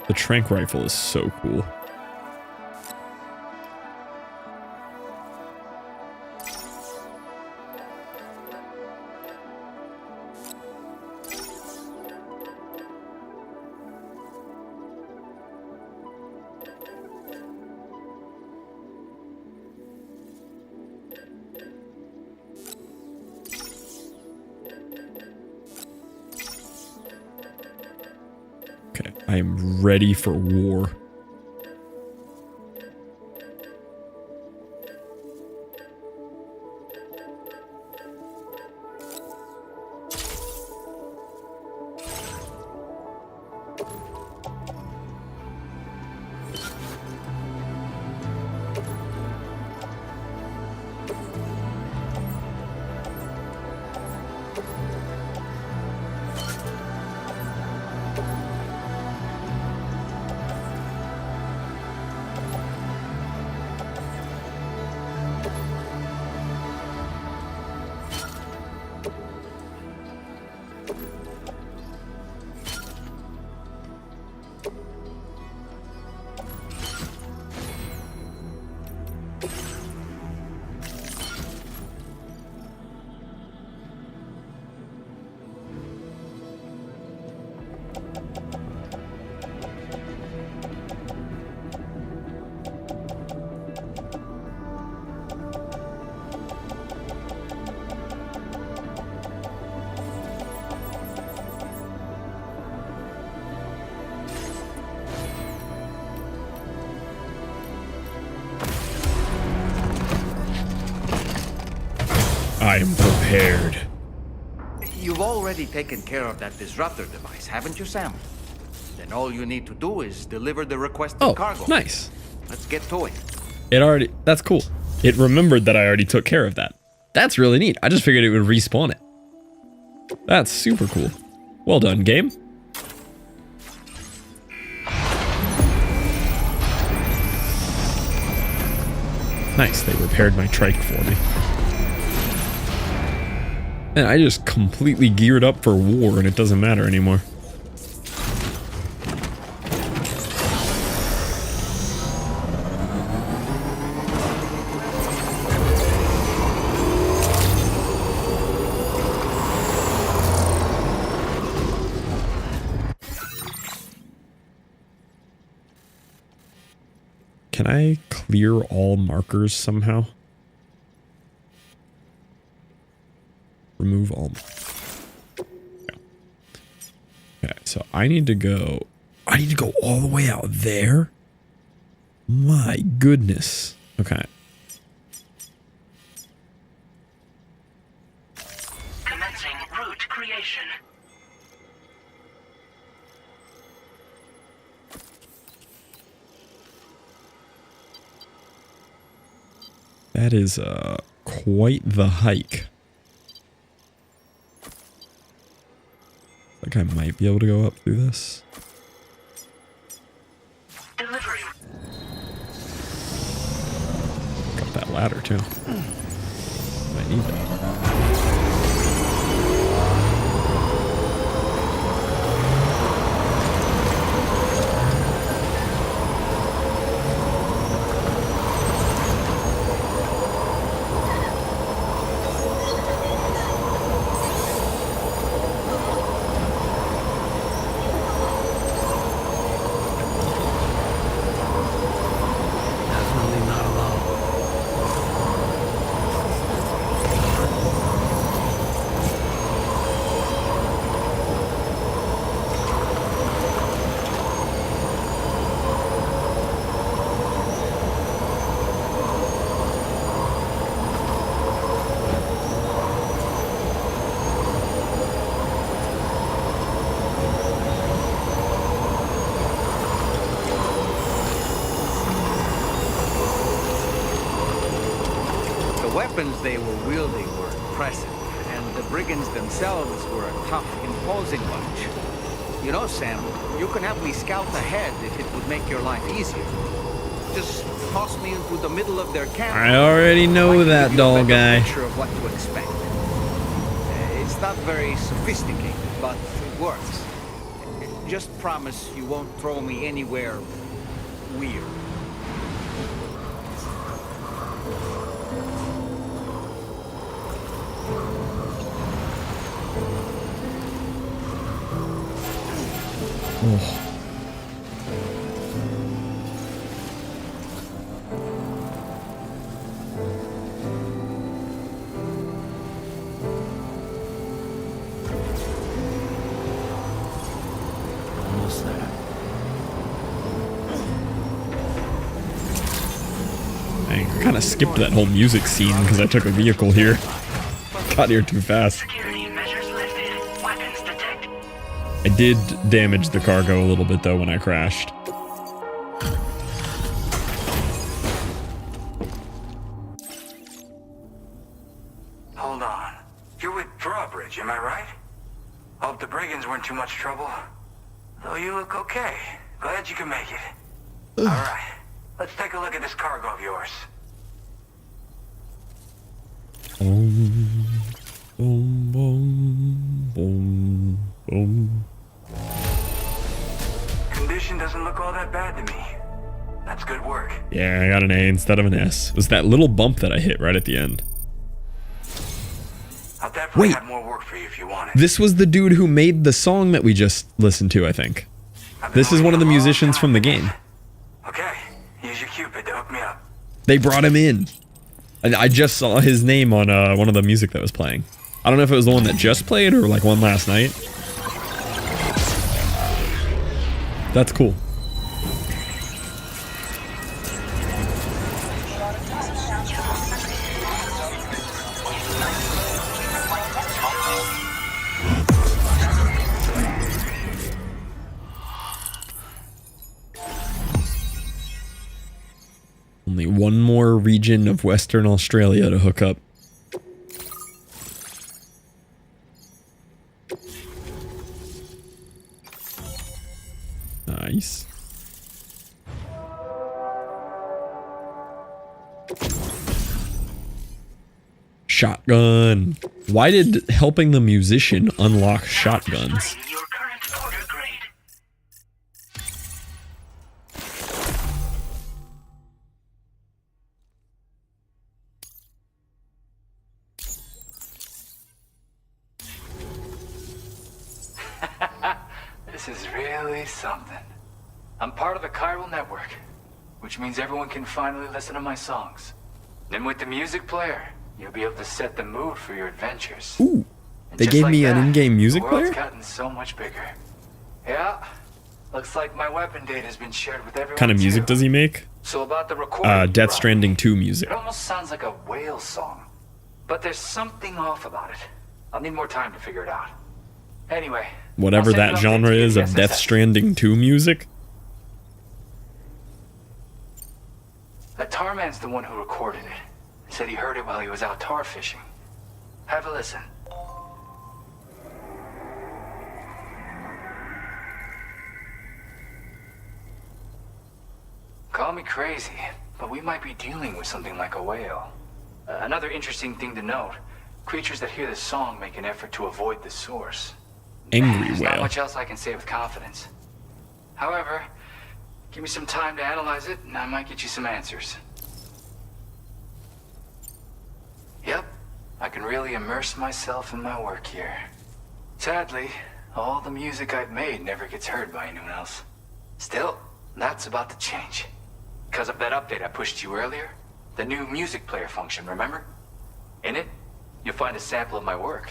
The tranq rifle is so cool. I am ready for war. I am prepared. You've already taken care of that disruptor device, haven't you, Sam? Then all you need to do is deliver the requested cargo. Nice. Let's get to it. That's cool. It remembered that I already took care of that. That's really neat. I just figured it would respawn it. That's super cool. Well done, game. Nice, they repaired my trike for me. And I just completely geared up for war and it doesn't matter anymore. Can I clear all markers somehow? Remove all. Okay, so I need to go all the way out there? My goodness. Okay. Commencing route creation. That is quite the hike. Like I might be able to go up through this. Delivery. Got that ladder too. Might need that. Weapons they were wielding were impressive, and the brigands themselves were a tough, imposing bunch. You know, Sam, you can have me scout ahead if it would make your life easier. Just toss me into the middle of their camp. I already know that doll guy. Picture of what to expect. It's not very sophisticated, but it works. Just promise you won't throw me anywhere weird. Oh. Almost there. of skipped that whole music scene because I took a vehicle here. Got here too fast. Security measures lifted. Weapons detected. I did damage the cargo a little bit though when I crashed. Hold on. You're with Drawbridge, am I right? Hope the brigands weren't too much trouble. Though you look okay. Glad you can make it. Alright, let's take a look at this cargo of yours. Boom, boom, boom, boom, boom. Condition doesn't look all that bad to me. That's good work. Yeah, I got an A instead of an S. It was that little bump that I hit right at the end. I'll definitely Wait. have more work for you if you want it. This was the dude who made the song that we just listened to, I think. I've been This is one of the waiting a long musicians time from the for this. game. Okay, use your Cupid to hook me up. They brought him in. I just saw his name on one of the music that was playing. I don't know if it was the one that just played or like one last night. That's cool. Only one more region of Western Australia to hook up. Nice. Shotgun. Why did helping the musician unlock shotguns? Displaying your current order grade. This is really something. I'm part of the chiral network, which means everyone can finally listen to my songs. Then with the music player, you'll be able to set the mood for your adventures. Ooh, And they just gave like me an that, in-game music the world's player? gotten so much bigger. Yeah, looks like my weapon data has been shared with everyone. What kind of music too. does he make? So about the recording, Death Rob, Stranding 2 music. It almost sounds like a whale song, but there's something off about it. I'll need more time to figure it out. Anyway, Whatever I'll send that you updates genre via is of the Death SSS. Stranding 2 music. That tar man's the one who recorded it. He said he heard it while he was out tar fishing. Have a listen. Call me crazy, but we might be dealing with something like a whale. Another interesting thing to note, creatures that hear the song make an effort to avoid the source. Angry There's not whale. much else I can say with confidence. However, give me some time to analyze it, and I might get you some answers. Yep, I can really immerse myself in my work here. Sadly, all the music I've made never gets heard by anyone else. Still, that's about to change. Because of that update I pushed you earlier, the new music player function, remember? In it, you'll find a sample of my work.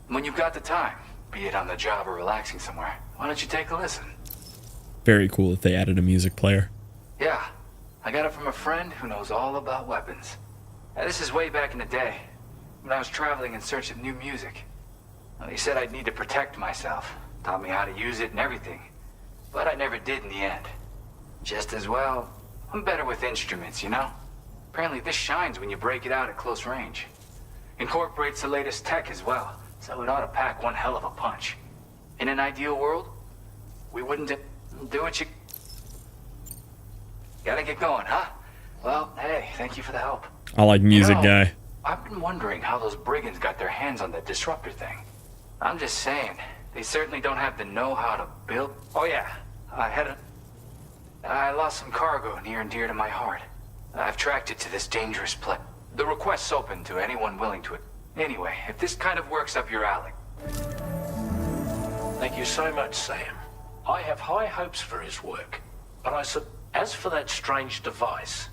When you've got the time, be it on the job or relaxing somewhere, why don't you take a listen? Very cool that they added a music player. Yeah, I got it from a friend who knows all about weapons. This is way back in the day, when I was traveling in search of new music. Well, he said I'd need to protect myself, taught me how to use it and everything. But I never did in the end. Just as well, I'm better with instruments, you know? Apparently this shines when you break it out at close range. Incorporates the latest tech as well, so it ought to pack one hell of a punch. In an ideal world, we wouldn't do what you... Gotta get going, huh? Well, hey, thank you for the help. I like music, You know, guy. I've been wondering how those brigands got their hands on that disruptor thing. I'm just saying, they certainly don't have the know-how to build... Oh yeah, I lost some cargo near and dear to my heart. I've tracked it to this dangerous place. The request's open to anyone willing to it. Anyway, if this kind of works up your alley... Thank you so much, Sam. I have high hopes for his work, but as for that strange device,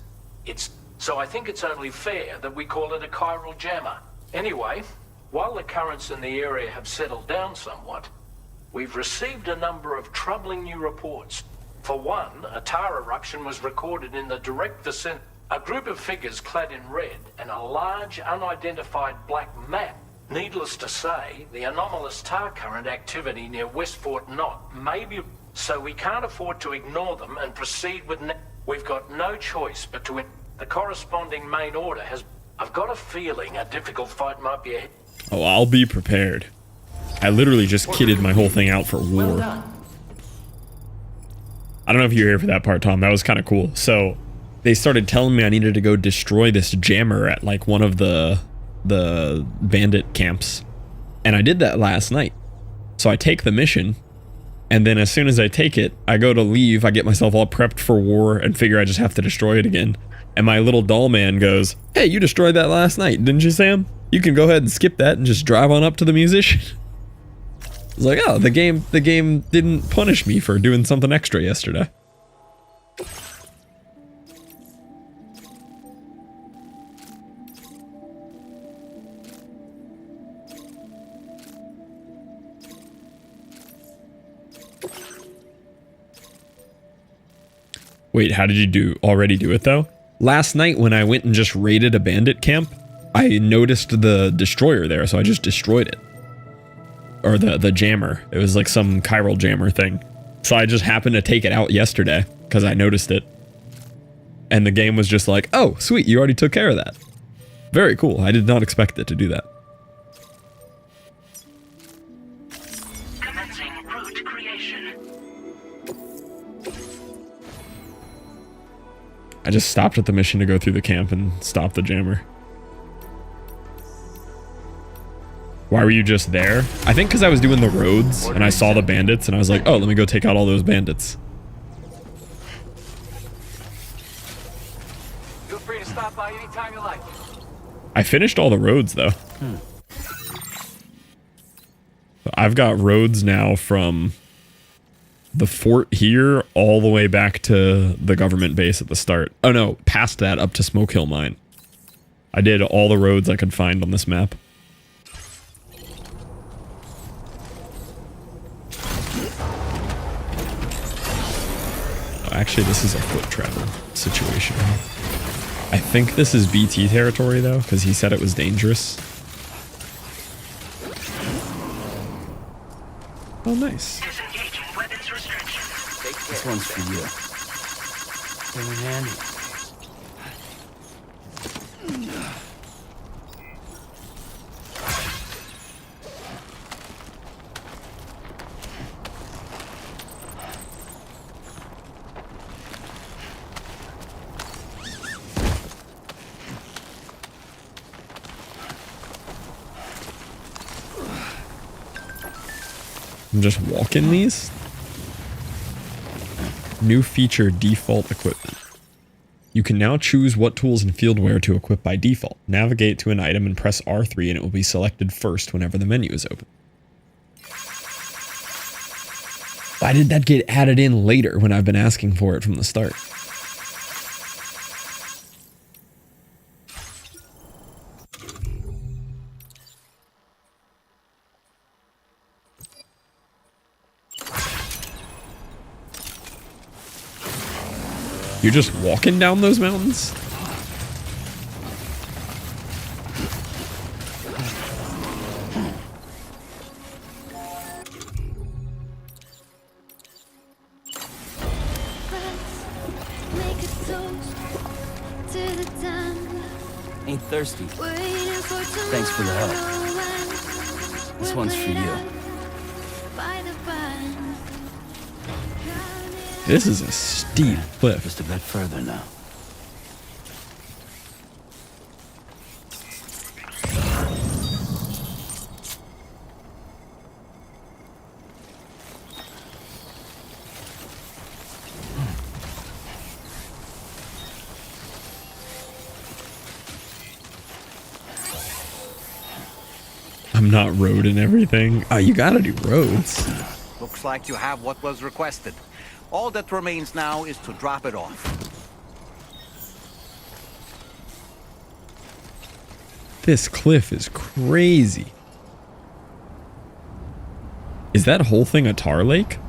so I think it's only fair that we call it a chiral jammer. Anyway, while the currents in the area have settled down somewhat, we've received a number of troubling new reports. For one, a tar eruption was recorded in the direct vicinity. A group of figures clad in red and a large unidentified black map. Needless to say, the anomalous tar current activity near Westport Knot may be... So we can't afford to ignore them and proceed with... We've got no choice but to... The corresponding main order has... I've got a feeling a difficult fight might be ahead. Oh, I'll be prepared. I literally just kitted my whole thing out for war. I don't know if you were here for that part, Tom. That was kind of cool. So they started telling me I needed to go destroy this jammer at like one of the bandit camps. And I did that last night. So I take the mission. And then as soon as I take it, I go to leave. I get myself all prepped for war and figure I just have to destroy it again. And my little doll man goes, "Hey, you destroyed that last night, didn't you, Sam? You can go ahead and skip that and just drive on up to the musician." I was like, oh, the game didn't punish me for doing something extra yesterday. Wait, how did you already do it though? Last night when I went and just raided a bandit camp, I noticed the destroyer there, so I just destroyed it. Or the jammer. It was like some chiral jammer thing. So I just happened to take it out yesterday because I noticed it. And the game was just like, oh, sweet, you already took care of that. Very cool. I did not expect it to do that. Commencing route creation. I just stopped at the mission to go through the camp and stop the jammer. Why were you just there? I think because I was doing the roads and I saw the bandits and I was like, oh, let me go take out all those bandits. Feel free to stop by anytime you like. I finished all the roads though. I've got roads now from the fort here all the way back to the government base at the start. Oh no, past that up to Smoke Hill Mine. I did all the roads I could find on this map. Actually, this is a foot travel situation. I think this is BT territory though, because he said it was dangerous. Oh, nice. Disengaging weapons restrictions. This one's for you. Came in handy. I'm just walking these. New feature, default equipment. You can now choose what tools and field wear to equip by default. Navigate to an item and press R3 and it will be selected first whenever the menu is open. Why did that get added in later when I've been asking for it from the start? You're just walking down those mountains? Ain't thirsty. Thanks for the help. This one's for you. This is a steep cliff. Just a bit further now. I'm not roading everything. Oh, you gotta do roads. Looks like you have what was requested. All that remains now is to drop it off. This cliff is crazy. Is that whole thing a tar lake?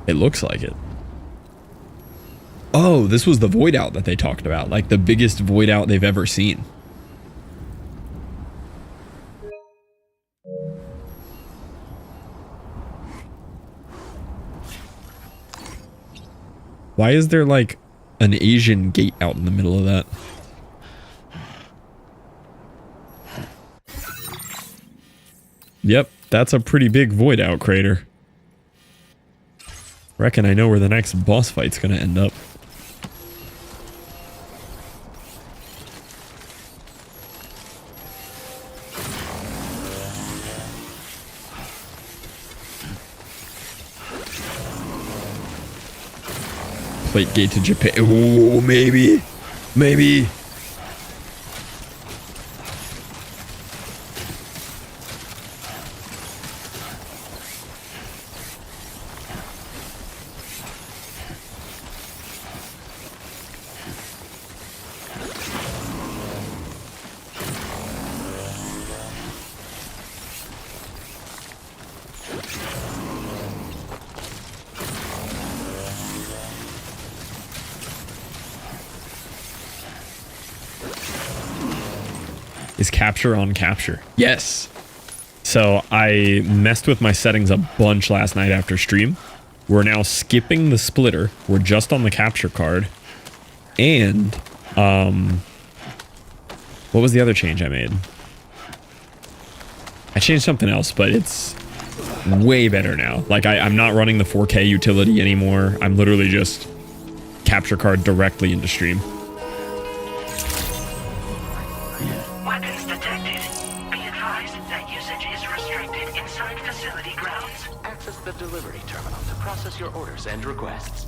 It looks like it. Oh, this was the void out that they talked about. Like the biggest void out they've ever seen. Why is there like an Asian gate out in the middle of that? Yep, that's a pretty big void out crater. Reckon I know where the next boss fight's gonna end up. Plate gate to Japan. Ooh, maybe. Maybe. Is capture on capture? Yes. So I messed with my settings a bunch last night after stream. We're now skipping the splitter. We're just on the capture card. And what was the other change I made? I changed something else, but it's way better now. Like I'm not running the 4K utility anymore. I'm literally just capture card directly into stream. Weapons detected. Be advised that usage is restricted inside facility grounds. Access the delivery terminal to process your orders and requests.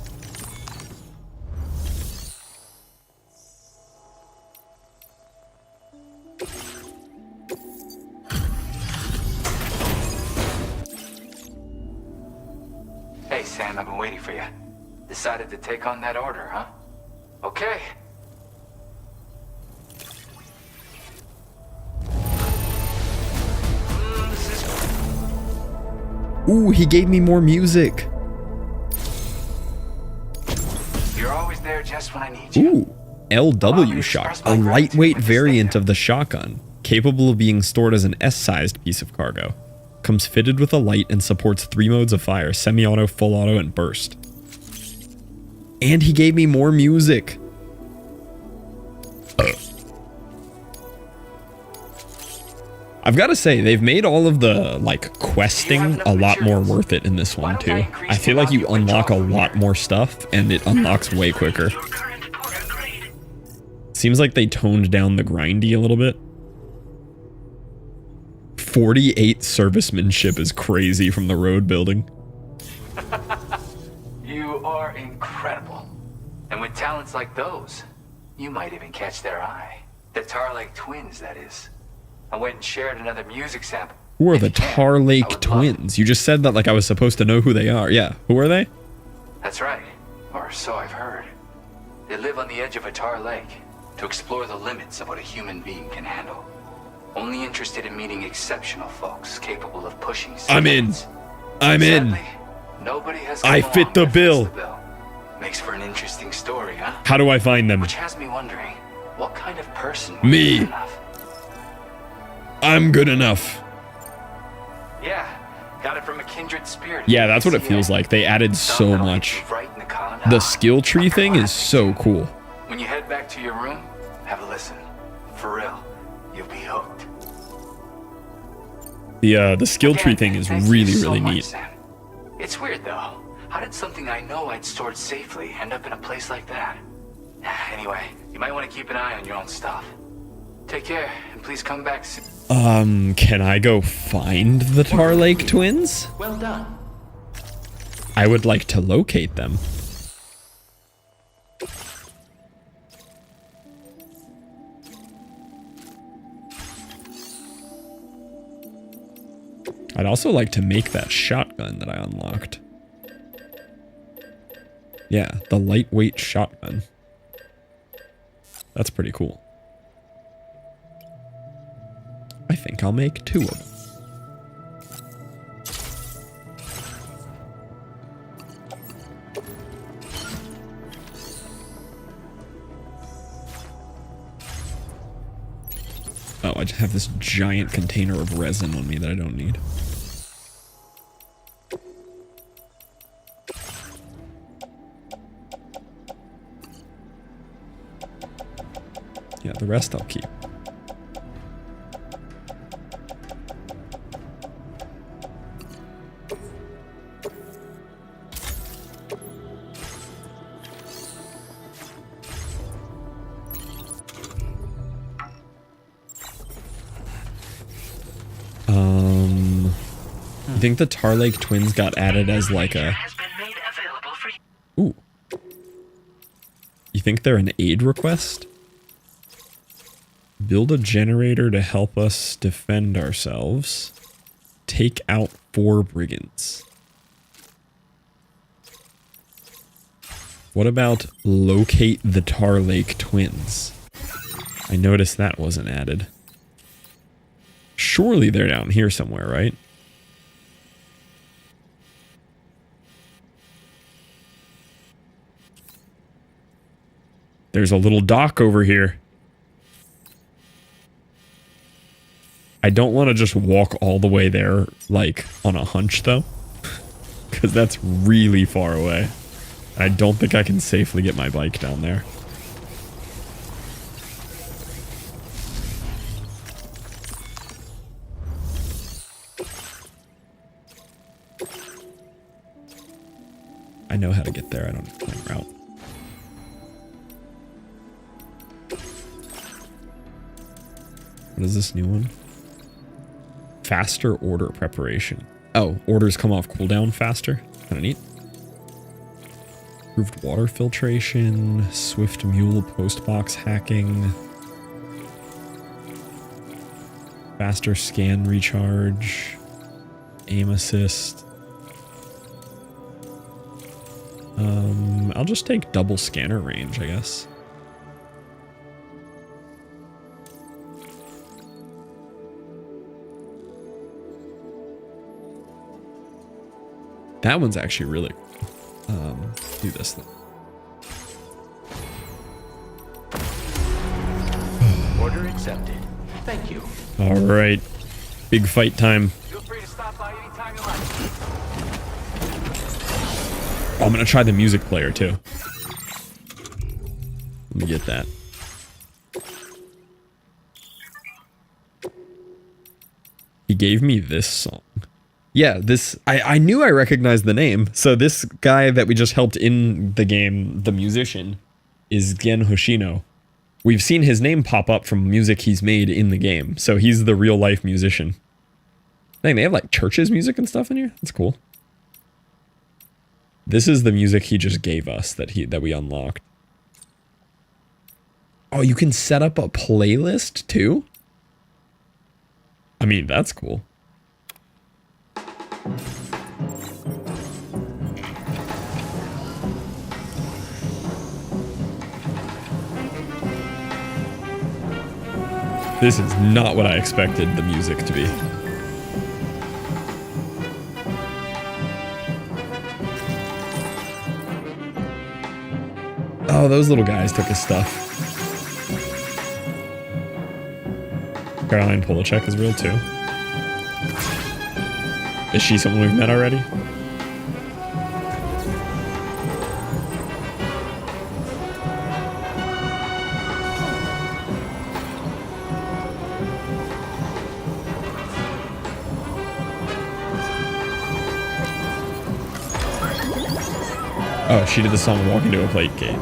Hey, Sam, I've been waiting for you. Decided to take on that order, huh? Okay. Ooh, he gave me more music. You're always there just when I need you. Ooh, LW shot, a lightweight variant of the shotgun, capable of being stored as an S-sized piece of cargo. Comes fitted with a light and supports 3 modes of fire: semi-auto, full auto, and burst. And he gave me more music. I've got to say, they've made all of the, like, questing a lot more worth it in this one, too. I feel like you unlock a lot more stuff, and it unlocks way quicker. Seems like they toned down the grindy a little bit. 48 servicemanship is crazy from the road building. You are incredible. And with talents like those, you might even catch their eye. The Tar Lake twins, that is. I went and shared another music sample. Who are the Tar Lake twins? You just said that like I was supposed to know who they are. Yeah, who are they? That's right, or so I've heard. They live on the edge of a tar lake to explore the limits of what a human being can handle. Only interested in meeting exceptional folks capable of pushing. I'm in. I'm in. Nobody has. I fit the bill. Makes for an interesting story, huh? How do I find them? Which has me wondering, what kind of person? Me. I'm good enough. Yeah, got it from a kindred spirit. Yeah, that's what it feels like. They added so much. The skill tree thing is so cool. When you head back to your room, have a listen. For real, you'll be hooked. The skill tree thing is really neat. Sam. It's weird though. How did something I know I'd stored safely end up in a place like that? Anyway, you might want to keep an eye on your own stuff. Take care, and please come back soon. Can I go find the Tar Lake twins? Well done. I would like to locate them. I'd also like to make that shotgun that I unlocked. Yeah, the lightweight shotgun. That's pretty cool. I think I'll make 2 of them. Oh, I just have this giant container of resin on me that I don't need. Yeah, the rest I'll keep. I think the Tar Lake twins got added as like a... Ooh. You think they're an aid request? Build a generator to help us defend ourselves. Take out 4 brigands. What about locate the Tar Lake twins? I noticed that wasn't added. Surely they're down here somewhere, right? There's a little dock over here. I don't want to just walk all the way there, like, on a hunch, though. Because that's really far away. I don't think I can safely get my bike down there. I know how to get there. I don't have to plan route. What is this new one? Faster order preparation. Oh, orders come off cooldown faster. Kind of neat. Improved water filtration. Swift mule postbox hacking. Faster scan recharge. Aim assist. I'll just take double scanner range, I guess. That one's actually really cool. Do this then. Order accepted. Thank you. All right. Big fight time. Feel free to stop by anytime you like. Oh, I'm going to try the music player too. Let me get that. He gave me this song. Yeah, this... I knew I recognized the name. So this guy that we just helped in the game, the musician, is Gen Hoshino. We've seen his name pop up from music he's made in the game. So he's the real-life musician. Dang, they have like churches music and stuff in here? That's cool. This is the music he just gave us that we unlocked. Oh, you can set up a playlist too? I mean, that's cool. This is not what I expected the music to be. Oh, those little guys took his stuff. Caroline Polachek is real too. Is she someone we've met already? Oh, she did the song Walking to a Plate Gate.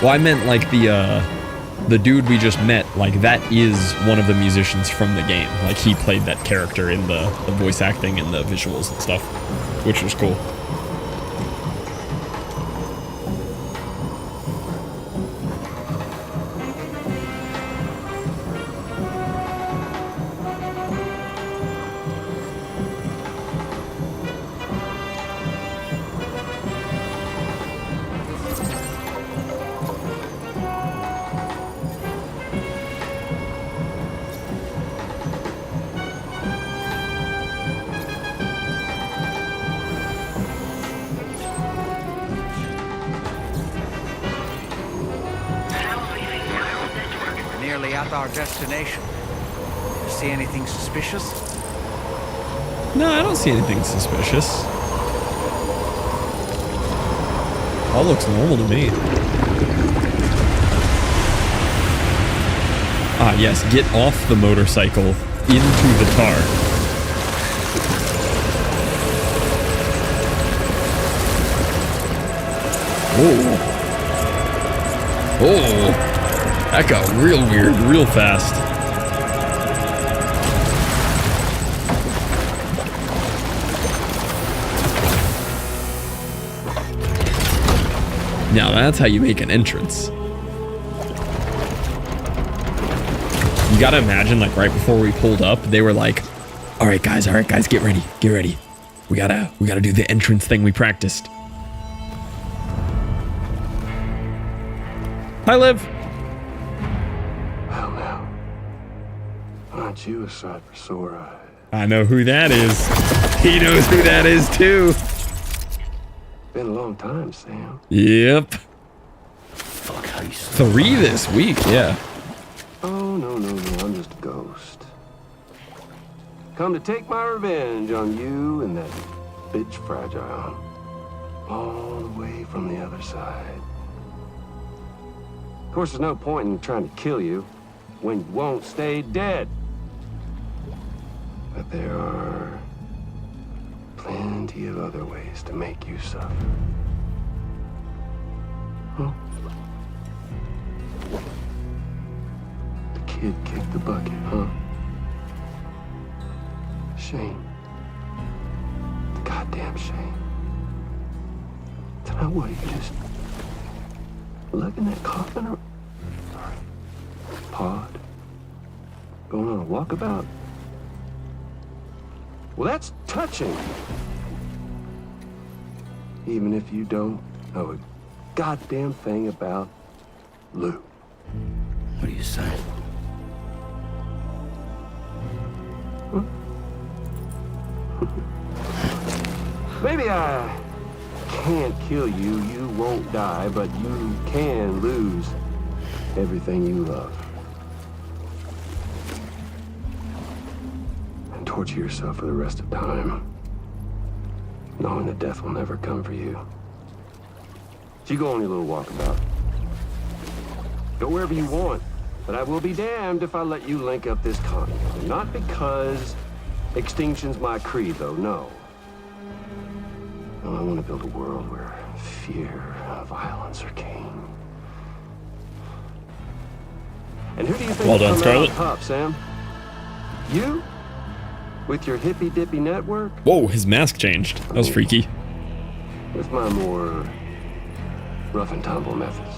Well, I meant like the dude we just met, like that is one of the musicians from the game. Like he played that character in the voice acting and the visuals and stuff, which was cool. nearly at our destination. You see anything suspicious? No, I don't see anything suspicious. All looks normal to me. Ah, yes, get off the motorcycle into the tar. Oh. Oh. That got real weird real fast. Now that's how you make an entrance. You gotta imagine, like, right before we pulled up, they were like, all right guys, get ready. We gotta do the entrance thing we practiced. Hi, Liv. Well now, aren't you a sight for sore eyes? I know who that is. He knows who that is too. Been a long time, Sam. Yep. Fuck, how you 3 this week, yeah. Oh, no, I'm just a ghost. Come to take my revenge on you and that bitch Fragile. All the way from the other side. Of course, there's no point in trying to kill you when you won't stay dead. But there are plenty of other ways to make you suffer. Huh? The kid kicked the bucket, huh? Shame. The goddamn shame. Then what, you just lug in that coffin or... Sorry. Pod? Going on a walkabout? Well, that's touching. Even if you don't know a goddamn thing about Lou. What are you saying? Huh? Maybe I can't kill you, you won't die, but you can lose everything you love. And torture yourself for the rest of time, knowing that death will never come for you. So you go on your little walkabout. Go wherever you want, but I will be damned if I let you link up this continent. Not because extinction's my creed, though, no. No, I want to build a world where fear and violence are king. And who do you think Well done, is coming out Scarlet. on top, Sam? You? With your hippy-dippy network? Whoa, his mask changed. That was freaky. With my more rough and tumble methods.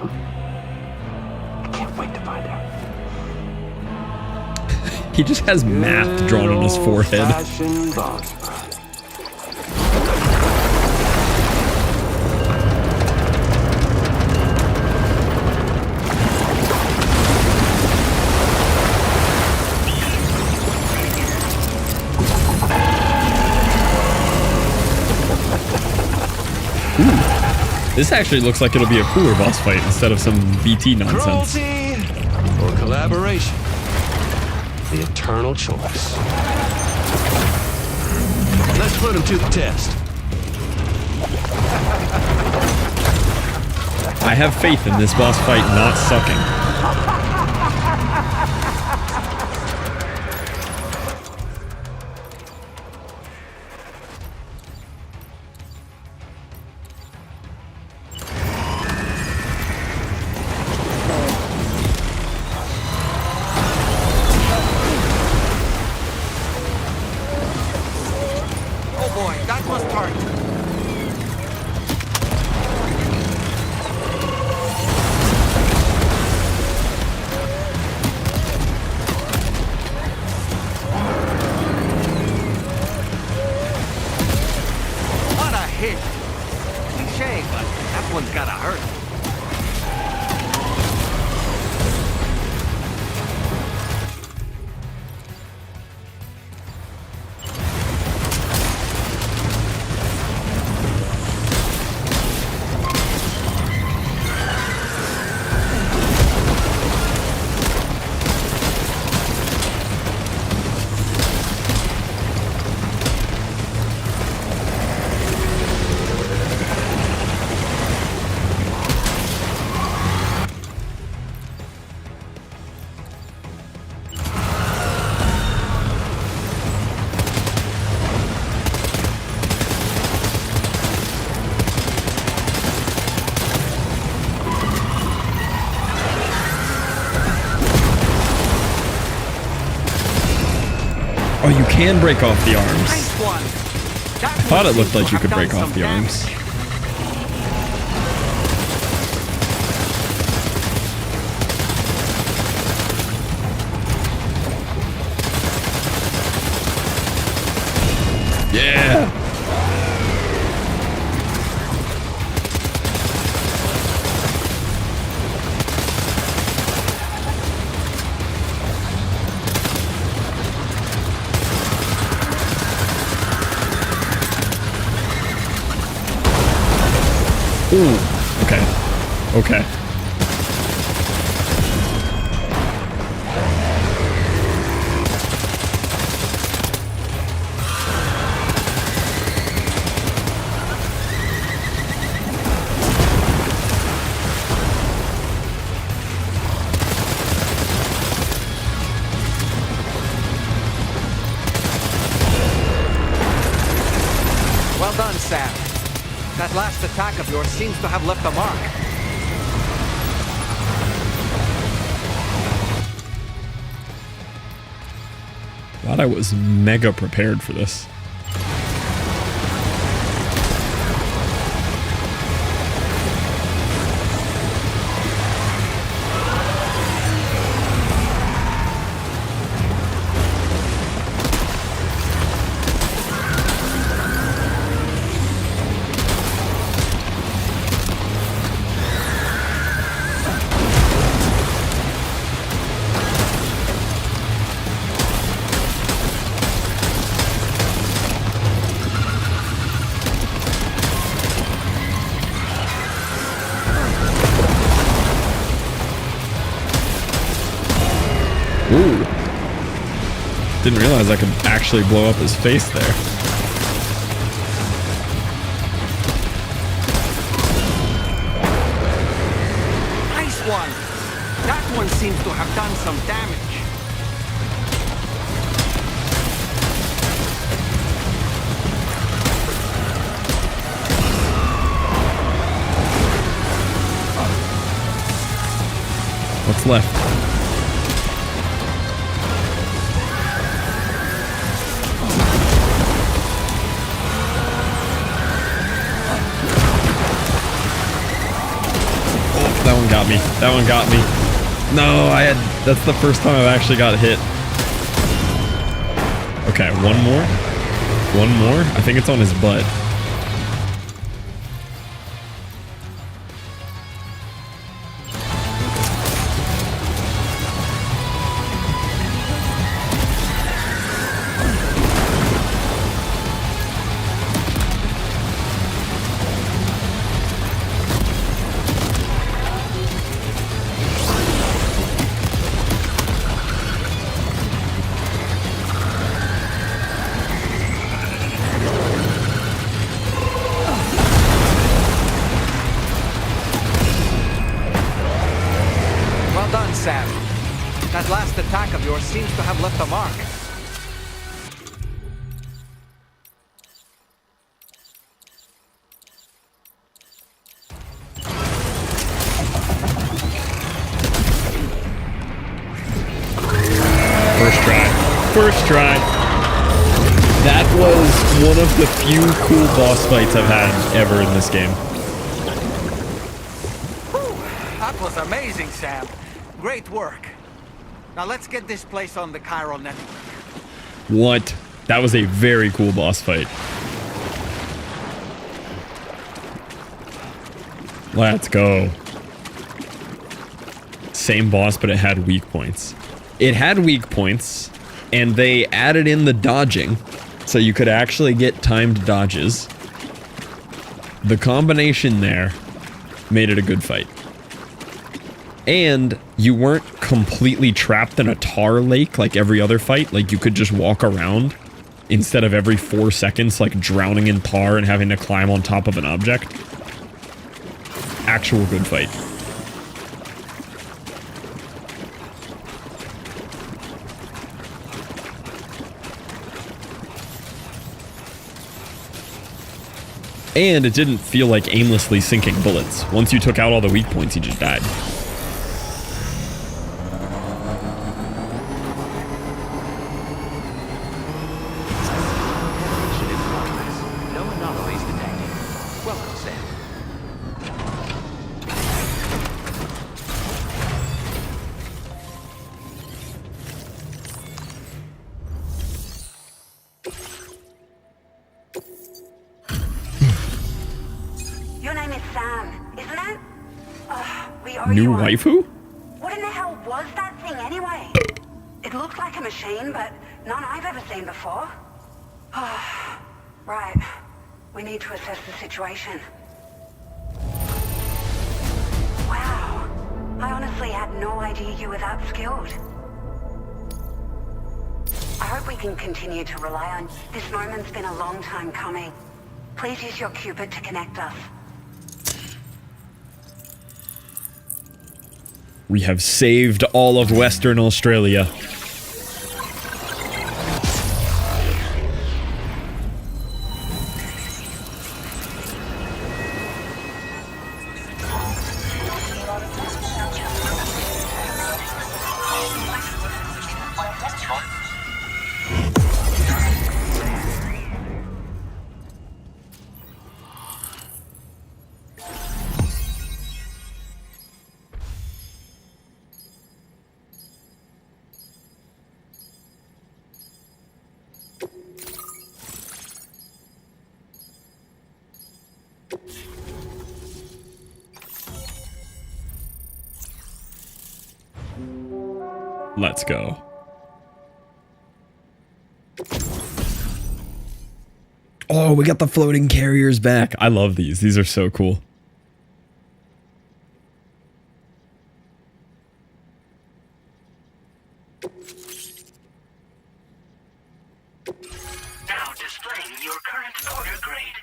I can't wait to find out. He just has math drawn on his forehead. Good old-fashioned boss fight. This actually looks like it'll be a cooler boss fight instead of some BT nonsense. Cruelty or collaboration? The eternal choice. Let's put him to the test. I have faith in this boss fight not sucking. Oh, you can break off the arms. Nice one. I thought it looked like you could break off the arms. Yeah. Ooh. Okay. Okay. Well done, Sam. That last attack of yours seems to have left a mark. Thought I was mega prepared for this. Ooh. Didn't realize I could actually blow up his face there. Nice one. That one seems to have done some damage. What's left? That one got me. That one got me. No, that's the first time I've actually got hit. Okay, one more. One more. I think it's on his butt. Sam. That last attack of yours seems to have left a mark. First try. First try. That was one of the few cool boss fights I've had ever in this game. Whew, that was amazing, Sam. Great work. Now let's get this place on the chiral network. What? That was a very cool boss fight. Let's go. Same boss, but it had weak points. It had weak points, and they added in the dodging, so you could actually get timed dodges. The combination there made it a good fight. And you weren't completely trapped in a tar lake like every other fight. Like, you could just walk around instead of every 4 seconds, like, drowning in tar and having to climb on top of an object. Actual good fight. And it didn't feel like aimlessly sinking bullets. Once you took out all the weak points, you just died. new waifu? What in the hell was that thing anyway? It looked like a machine, but none I've ever seen before. Right. We need to assess the situation. Wow. I honestly had no idea you were that skilled. I hope we can continue to rely on... This moment's been a long time coming. Please use your Cupid to connect us. We have saved all of Western Australia. Let's go. Oh, we got the floating carriers back. I love these. These are so cool. Now displaying your current order grade.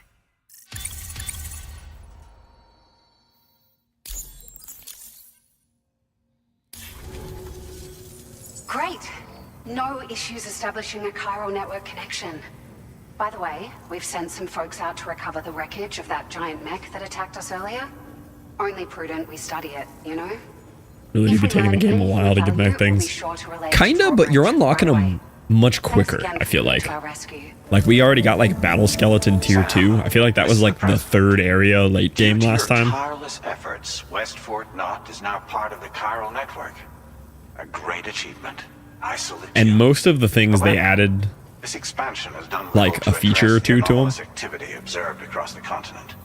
Great. No issues establishing a chiral network connection. By the way, we've sent some folks out to recover the wreckage of that giant mech that attacked us earlier. Only prudent we study it, you know? Really be taking the game a while to get back things. Kinda, but you're unlocking them much quicker, I feel like. Like, we already got, like, Battle Skeleton Tier 2. I feel like that was, like, the third area late game last time. Tireless efforts, West Fort Knot is now part of the chiral network. A great achievement. I salute And you. most of the things they added, This expansion has done like, a feature or two to them. Activity observed across the continent.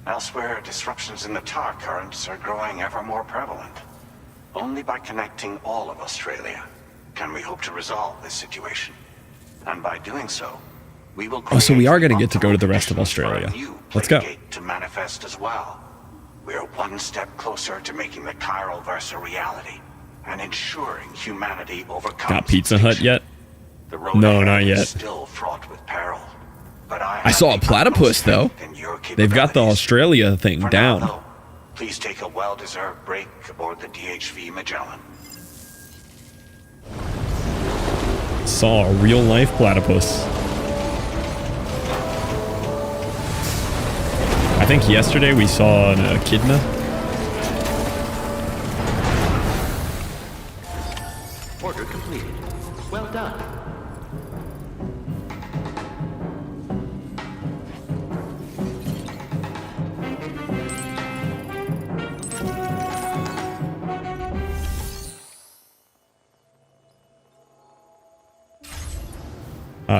Elsewhere, disruptions in the tar currents are growing ever more prevalent. Only by connecting all of Australia can we hope to resolve this situation. And by doing so, we will Oh, so we are going to create get to go to the rest of conditions for a Australia. new Let's go. Plague Gate to manifest as well. We're one step closer to making the chiral verse a reality and ensuring humanity overcomes Got Pizza Hut extinction. yet? The road No, ahead not is yet. Still fraught with peril, but I saw a platypus, though. They've got the Australia thing For down. Now, though, please take a well-deserved break aboard the DHV Magellan. Saw a real-life platypus. I think yesterday we saw an echidna. Order completed. Well done.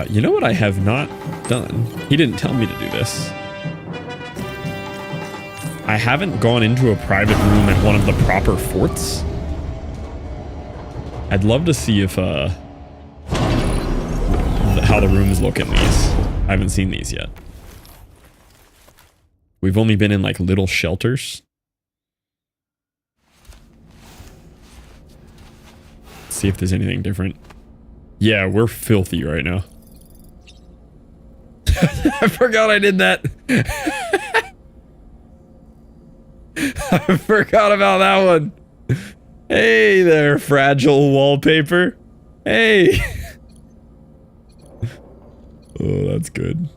You know what I have not done? He didn't tell me to do this. I haven't gone into a private room at one of the proper forts. I'd love to see if, how the rooms look in these. I haven't seen these yet. We've only been in, like, little shelters. Let's see if there's anything different. Yeah, we're filthy right now. I forgot I did that. I forgot about that one. Hey there, fragile wallpaper. Hey. Oh, that's good.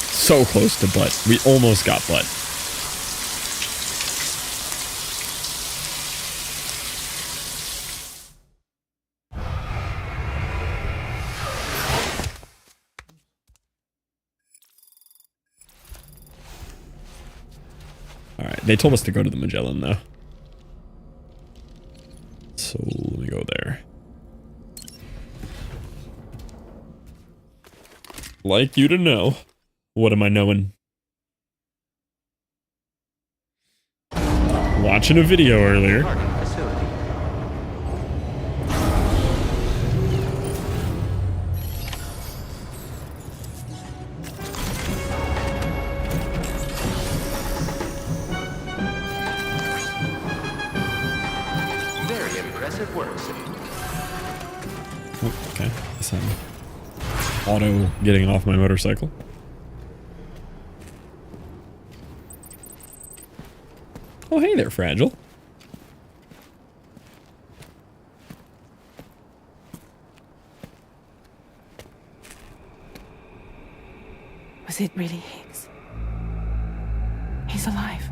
So close to butt. We almost got butt. Alright, they told us to go to the Magellan, though. So, let me go there. like you to know. What am I knowing? Watching a video earlier. Very impressive work, sir. Oh, okay. Guess I'm auto getting off my motorcycle. Oh, hey there, Fragile. Was it really Higgs? He's alive.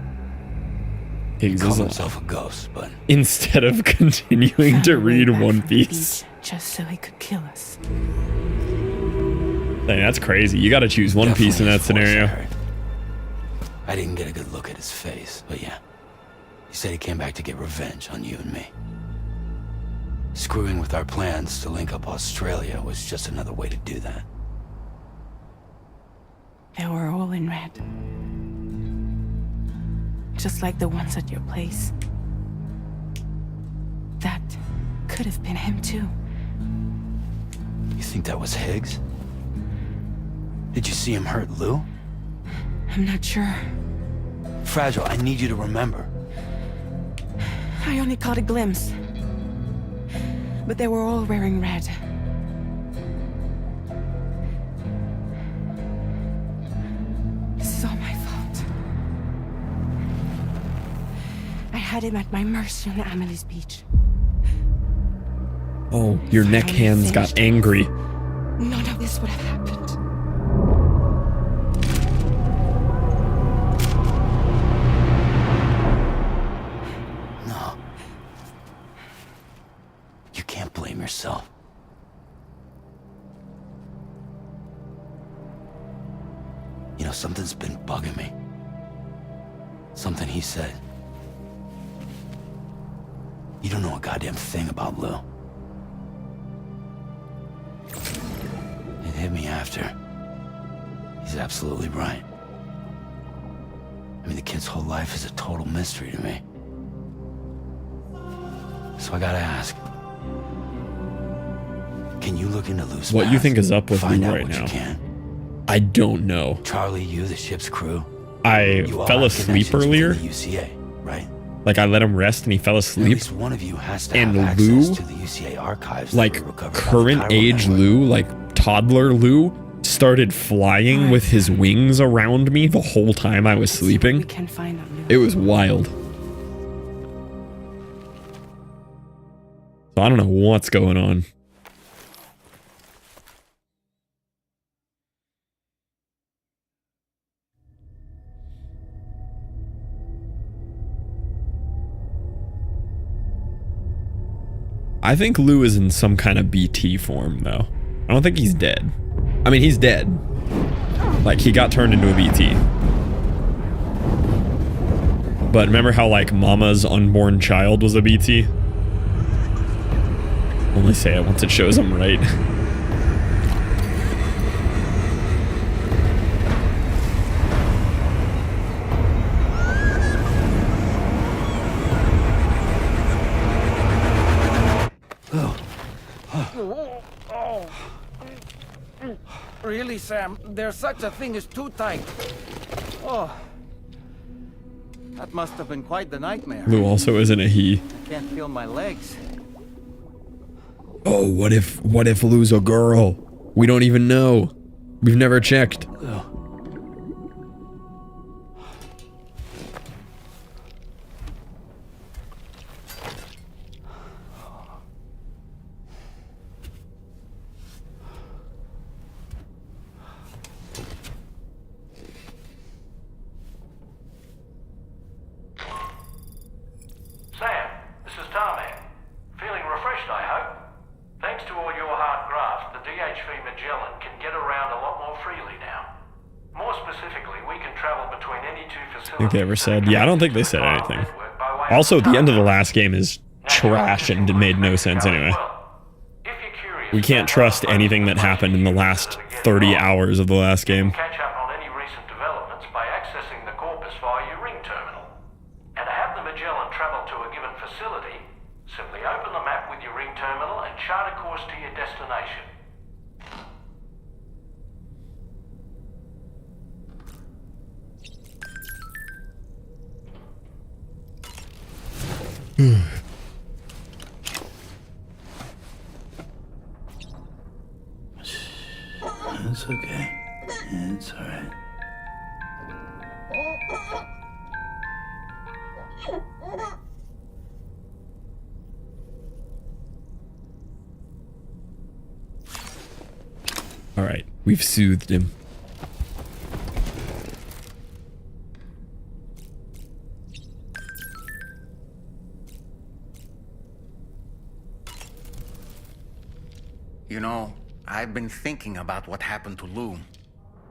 Higgs Call is himself a ghost, but instead of continuing to read One Piece. Just so he could kill us. Dang, that's crazy. You gotta choose One Piece in that scenario. I didn't get a good look at his face, but yeah. He said he came back to get revenge on you and me. Screwing with our plans to link up Australia was just another way to do that. They were all in red. Just like the ones at your place. That could have been him too. You think that was Higgs? Did you see him hurt Lou? I'm not sure. Fragile, I need you to remember. I only caught a glimpse. But they were all wearing red. This is all my fault. I had him at my mercy on Amelie's beach. Oh, your neck hands got angry. None of this would have happened. No. You can't blame yourself. You know, something's been bugging me. Something he said. You don't know a goddamn thing about Lou. It hit me after. He's absolutely right. I mean, the kid's whole life is a total mystery to me. So I gotta ask. Can you look into Lou's What past, you think is up with find Lou out right what now? You can? I don't know. Charlie, you, the ship's crew. I You all fell have asleep connections earlier. within the UCA, right? Like I let him rest and he fell At asleep. least one of you has to And have Lou, access to the UCA archives. like that were recovered by the current Chiral age network. Lou, like toddler Lou, started flying with his wings around me the whole time I was We sleeping. can find out Lou. It was wild. So I don't know what's going on. I think Lou is in some kind of BT form, though. I don't think he's dead. I mean, he's dead. Like, he got turned into a BT. But remember how, like, Mama's unborn child was a BT? Only say it once it shows I'm right. Really, Sam? There's such a thing as too tight. Oh. That must have been quite the nightmare. Lou also isn't a he. I can't feel my legs. Oh, what if Lou's a girl? We don't even know. We've never checked. Sam, this is Tarman. Feeling refreshed, I hope? Thanks to all your hard graft, the DHV Magellan can get around a lot more freely now. More specifically, we can travel between any two facilities. I think they ever said. Yeah, I don't think they said anything. Also, the end of the last game is trash and it made no sense anyway. If you're curious We can't trust anything that happened in the last 30 hours of the last game. Catch up on any recent developments by accessing the corpus via your ring terminal. And to have the Magellan travel to a given facility, simply open the map with your ring terminal and chart a course to your destination. It's okay. It's alright. Alright, we've soothed him. You know, I've been thinking about what happened to Lou.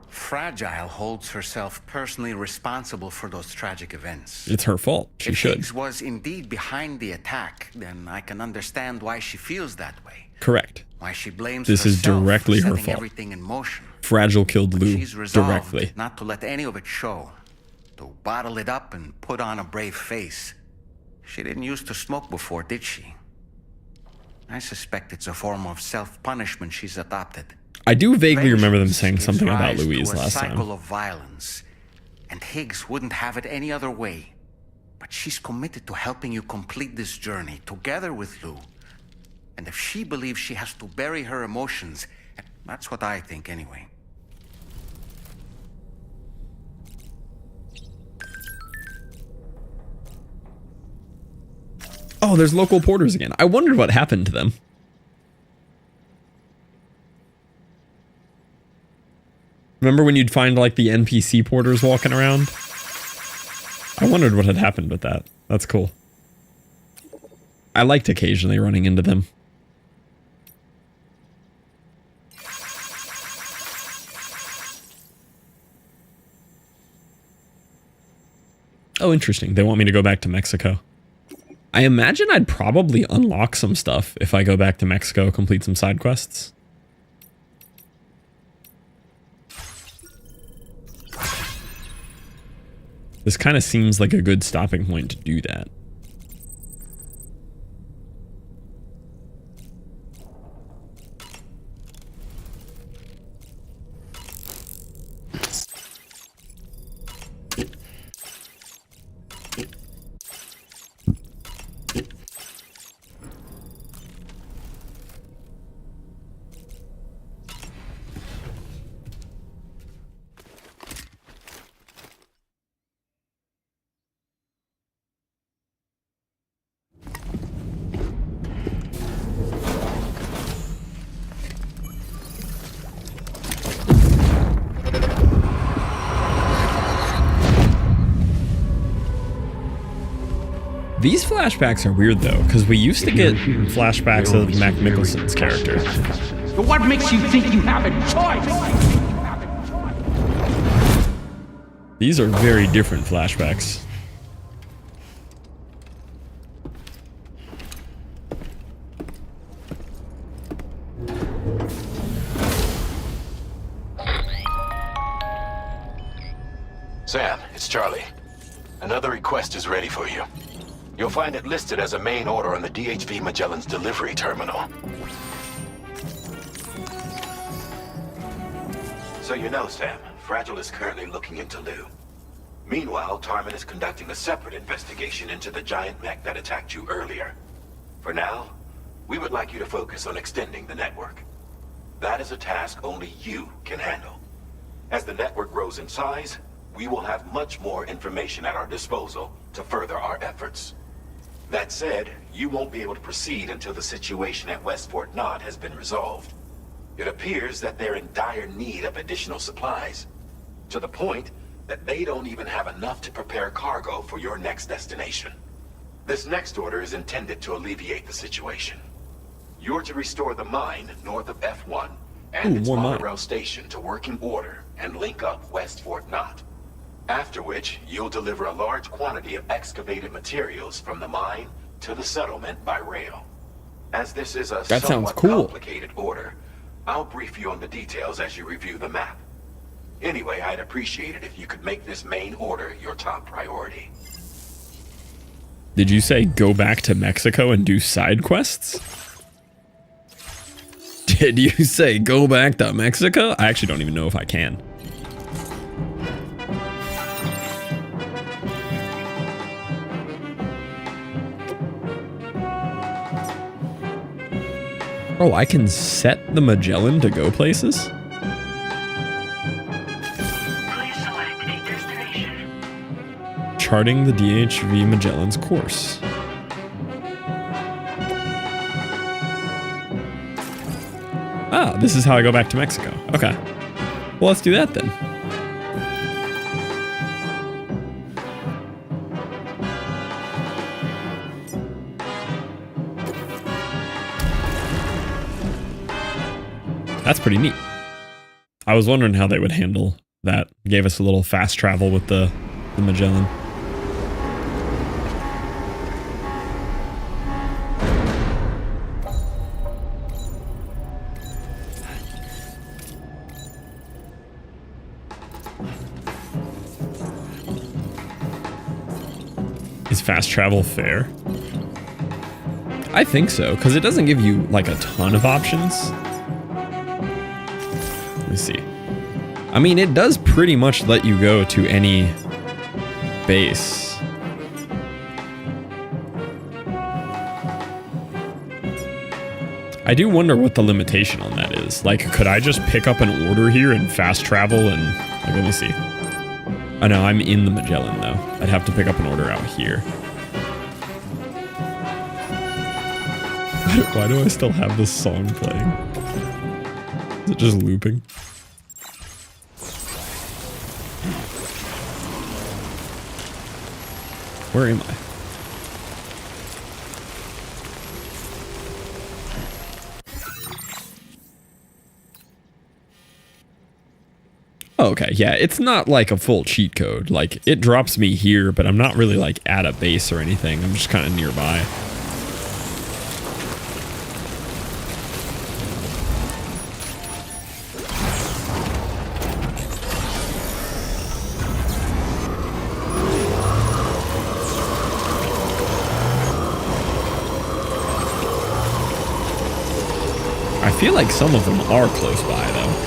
Fragile holds herself personally responsible for those tragic events. It's her fault. She should. If Higgs was indeed behind the attack, then I can understand why she feels that way. Correct. Why she blames This is herself directly for her setting fault. everything in motion. Fragile killed Lou She's resolved directly. not to let any of it show, to bottle it up and put on a brave face. She didn't used to smoke before, did she? I suspect it's a form of self-punishment she's adopted. I do vaguely remember them Vengeance saying gives something about rise Louise to a last cycle time. of violence, and Higgs wouldn't have it any other way. But she's committed to helping you complete this journey together with Lou. And if she believes she has to bury her emotions, that's what I think anyway. Oh, there's local porters again. I wondered what happened to them. Remember when you'd find like the NPC porters walking around? I wondered what had happened with that. That's cool. I liked occasionally running into them. Oh, interesting. They want me to go back to Mexico. I imagine I'd probably unlock some stuff if I go back to Mexico, complete some side quests. This kind of seems like a good stopping point to do that. These flashbacks are weird though, because we used to get flashbacks of Mac Mickelson's character. What makes you think you have a choice? These are very different flashbacks. Sam, it's Charlie. Another request is ready for you. You'll find it listed as a main order on the DHV Magellan's delivery terminal. So you know, Sam, Fragile is currently looking into Lou. Meanwhile, Tarman is conducting a separate investigation into the giant mech that attacked you earlier. For now, we would like you to focus on extending the network. That is a task only you can handle. As the network grows in size, we will have much more information at our disposal to further our efforts. That said, you won't be able to proceed until the situation at West Fort Knott has been resolved. It appears that they're in dire need of additional supplies, to the point that they don't even have enough to prepare cargo for your next destination. This next order is intended to alleviate the situation. You're to restore the mine north of F1 and its monorail station to working order and link up West Fort Knott. After which, you'll deliver a large quantity of excavated materials from the mine to the settlement by rail. As this is a That sounds somewhat cool. complicated order, I'll brief you on the details as you review the map. Anyway, I'd appreciate it if you could make this main order your top priority. Did you say go back to Mexico and do side quests? Did you say go back to Mexico? I actually don't even know if I can. Oh, I can set the Magellan to go places? Please select a destination. Charting the DHV Magellan's course. Ah, this is how I go back to Mexico. Okay. Well, let's do that then. That's pretty neat. I was wondering how they would handle that. Gave us a little fast travel with the Magellan. Is fast travel fair? I think so, because it doesn't give you like a ton of options. Let me see. I mean, it does pretty much let you go to any base. I do wonder what the limitation on that is. Like, could I just pick up an order here and fast travel and... Like, let me see. Oh no, I'm in the Magellan though. I'd have to pick up an order out here. Why do I still have this song playing? Is it just looping? Where am I? Oh, okay, yeah, it's not like a full cheat code. Like, it drops me here, but I'm not really like at a base or anything. I'm just kind of nearby. I feel like some of them are close by, though.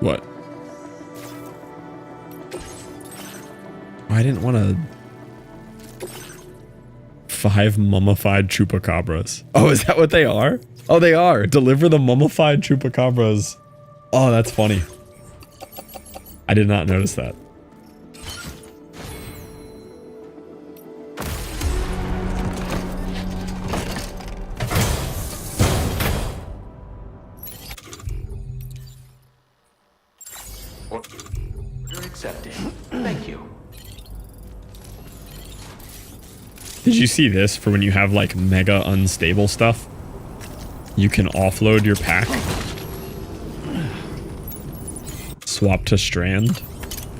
What? I didn't want to... 5 mummified chupacabras. Oh, is that what they are? Oh, they are. Deliver the mummified chupacabras. Oh, that's funny. I did not notice that. Order accepted. Thank you. Did you see this for when you have like mega unstable stuff? You can offload your pack. Swap to strand.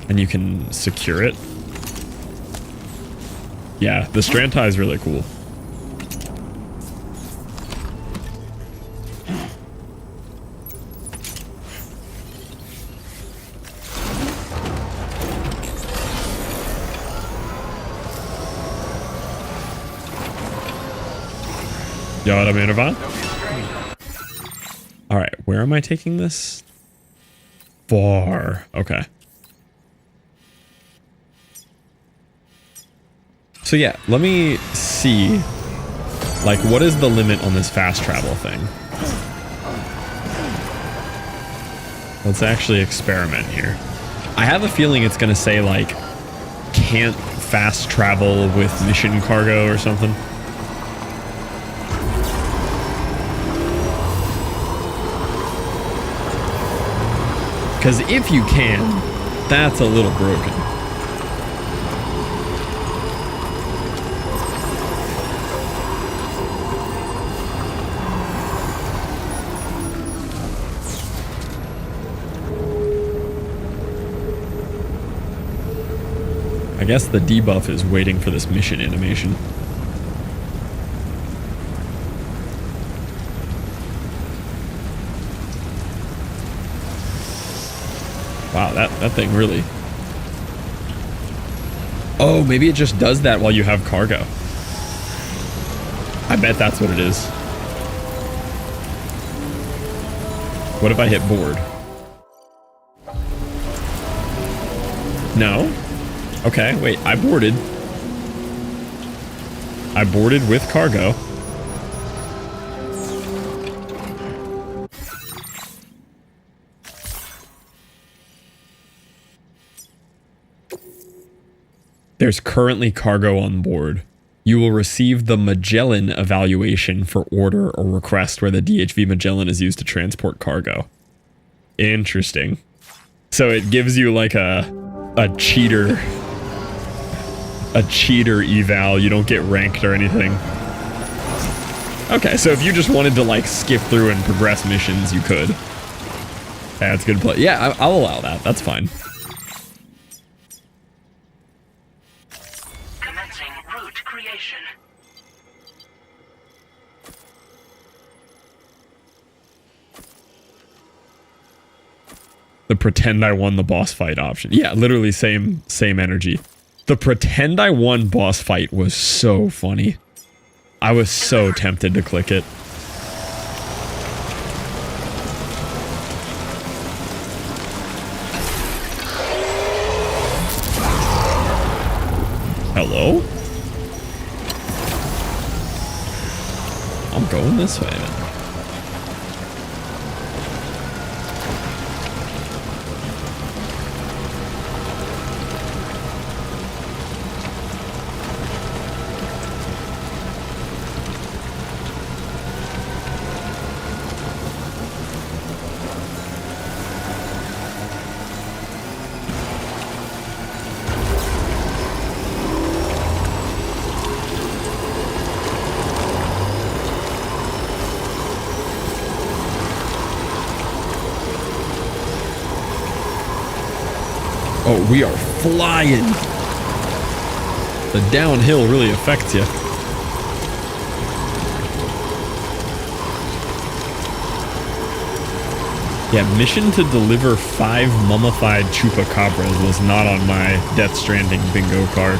And you can secure it. Yeah, the strand tie is really cool. Ja, da menar va? Alright, Where am I taking this? Far. Okay. So yeah, let me see, like, what is the limit on this fast travel thing? Let's actually experiment here. I have a feeling it's gonna say, like, can't fast travel with mission cargo or something. Because if you can, that's a little broken. I guess the debuff is waiting for this mission animation. Wow, that thing really... Oh, maybe it just does that while you have cargo. I bet that's what it is. What if I hit board? No? Okay, wait, I boarded. I boarded with cargo. There's currently cargo on board. You will receive the Magellan evaluation for order or request where the DHV Magellan is used to transport cargo. Interesting. So it gives you like a cheater eval. You don't get ranked or anything. Okay, so if you just wanted to like skip through and progress missions, you could. That's good play. Yeah, I'll allow that. That's fine. Commencing route creation. The pretend I won the boss fight option. Yeah, literally same energy. The pretend I won boss fight was so funny. I was so tempted to click it. Hello? I'm going this way then. Oh, we are flying. The downhill really affects you. Yeah, mission to deliver 5 mummified chupacabras was not on my Death Stranding bingo card.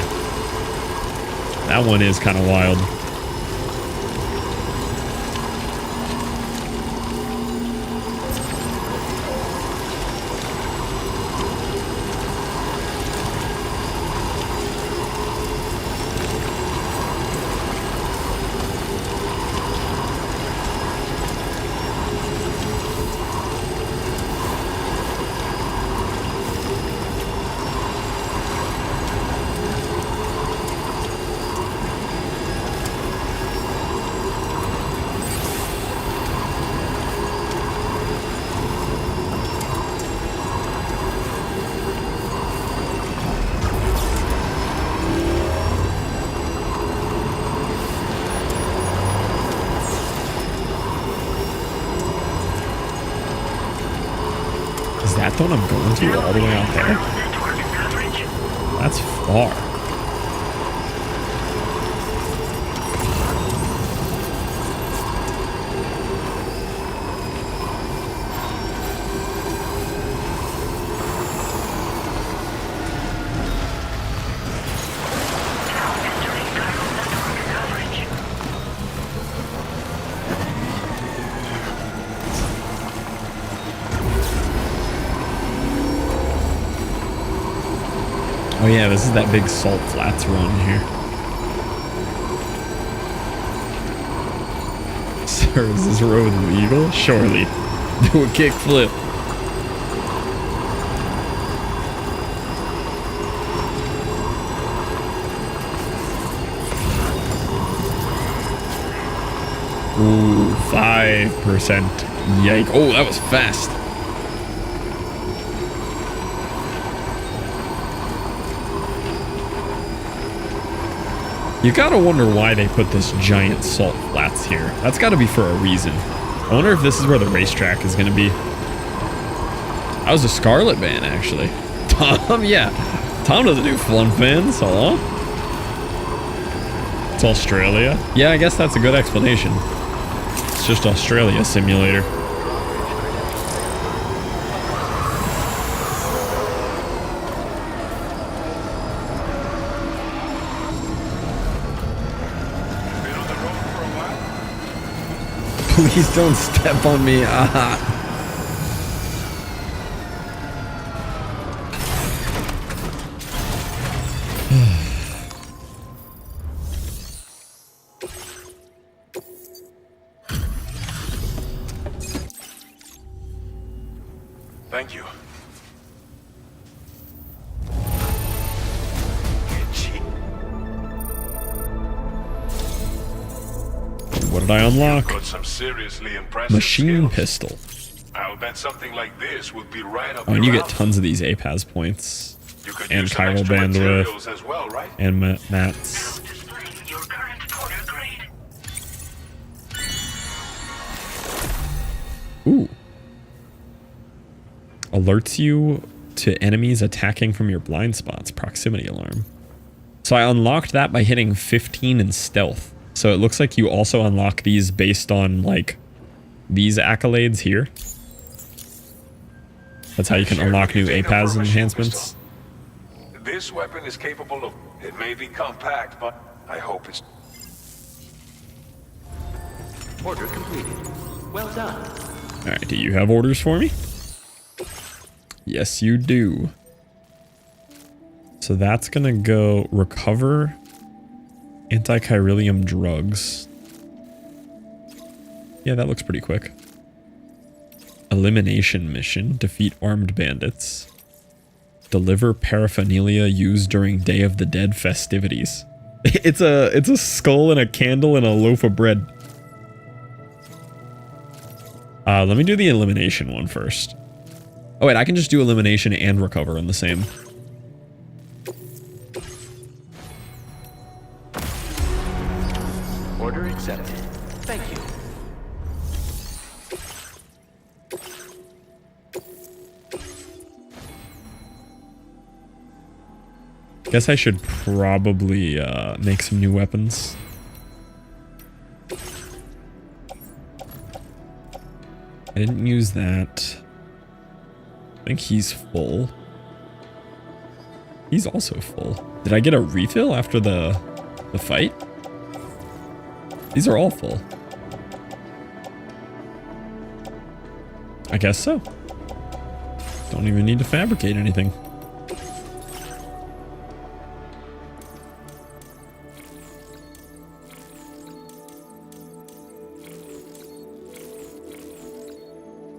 That one is kind of wild. Is that the one I'm going to all the way out there? That's far. yeah, this is that big salt flats run here. Sir, is this road legal? Surely. Do a kickflip. Ooh, 5%. Yike. Oh, that was fast. You gotta wonder why they put this giant salt flats here. That's gotta be for a reason. I wonder if this is where the racetrack is gonna be. That was a Scarlet van, actually. Tom, yeah. Tom doesn't do fun fans. Hello? It's Australia. Yeah, I guess that's a good explanation. It's just Australia simulator. Please don't step on me. Thank you. What did I unlock? Got some seriously impressive Machine skills. pistol. I'll bet something like this would be right up Oh, and your you get alley. tons of these APAS points. You could And use some chiral extra bandwidth. materials as well, right? And mats. Ooh. Alerts you to enemies attacking from your blind spots. Proximity alarm. So I unlocked that by hitting 15 in stealth. So it looks like you also unlock these based on, like, these accolades here. That's how you can unlock new APAS enhancements. This weapon is capable of... It may be compact, but I hope it's... Order completed. Well done. Alright, do you have orders for me? Yes, you do. So that's gonna go recover anti-chiralium drugs. Yeah, that looks pretty quick. Elimination mission. Defeat armed bandits. Deliver paraphernalia used during Day of the Dead festivities. It's a skull and a candle and a loaf of bread. Let me do the elimination one first. Oh wait, I can just do elimination and recover in the same. Order accepted. Thank you. Guess I should probably make some new weapons. I didn't use that. I think he's full. He's also full. Did I get a refill after the fight? These are all full. I guess so. Don't even need to fabricate anything.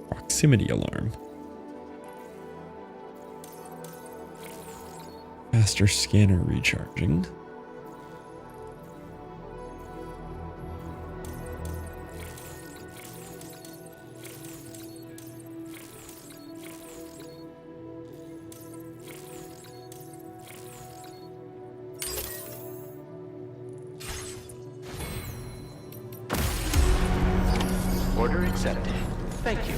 Proximity alarm. Faster scanner recharging. Order accepted. Thank you.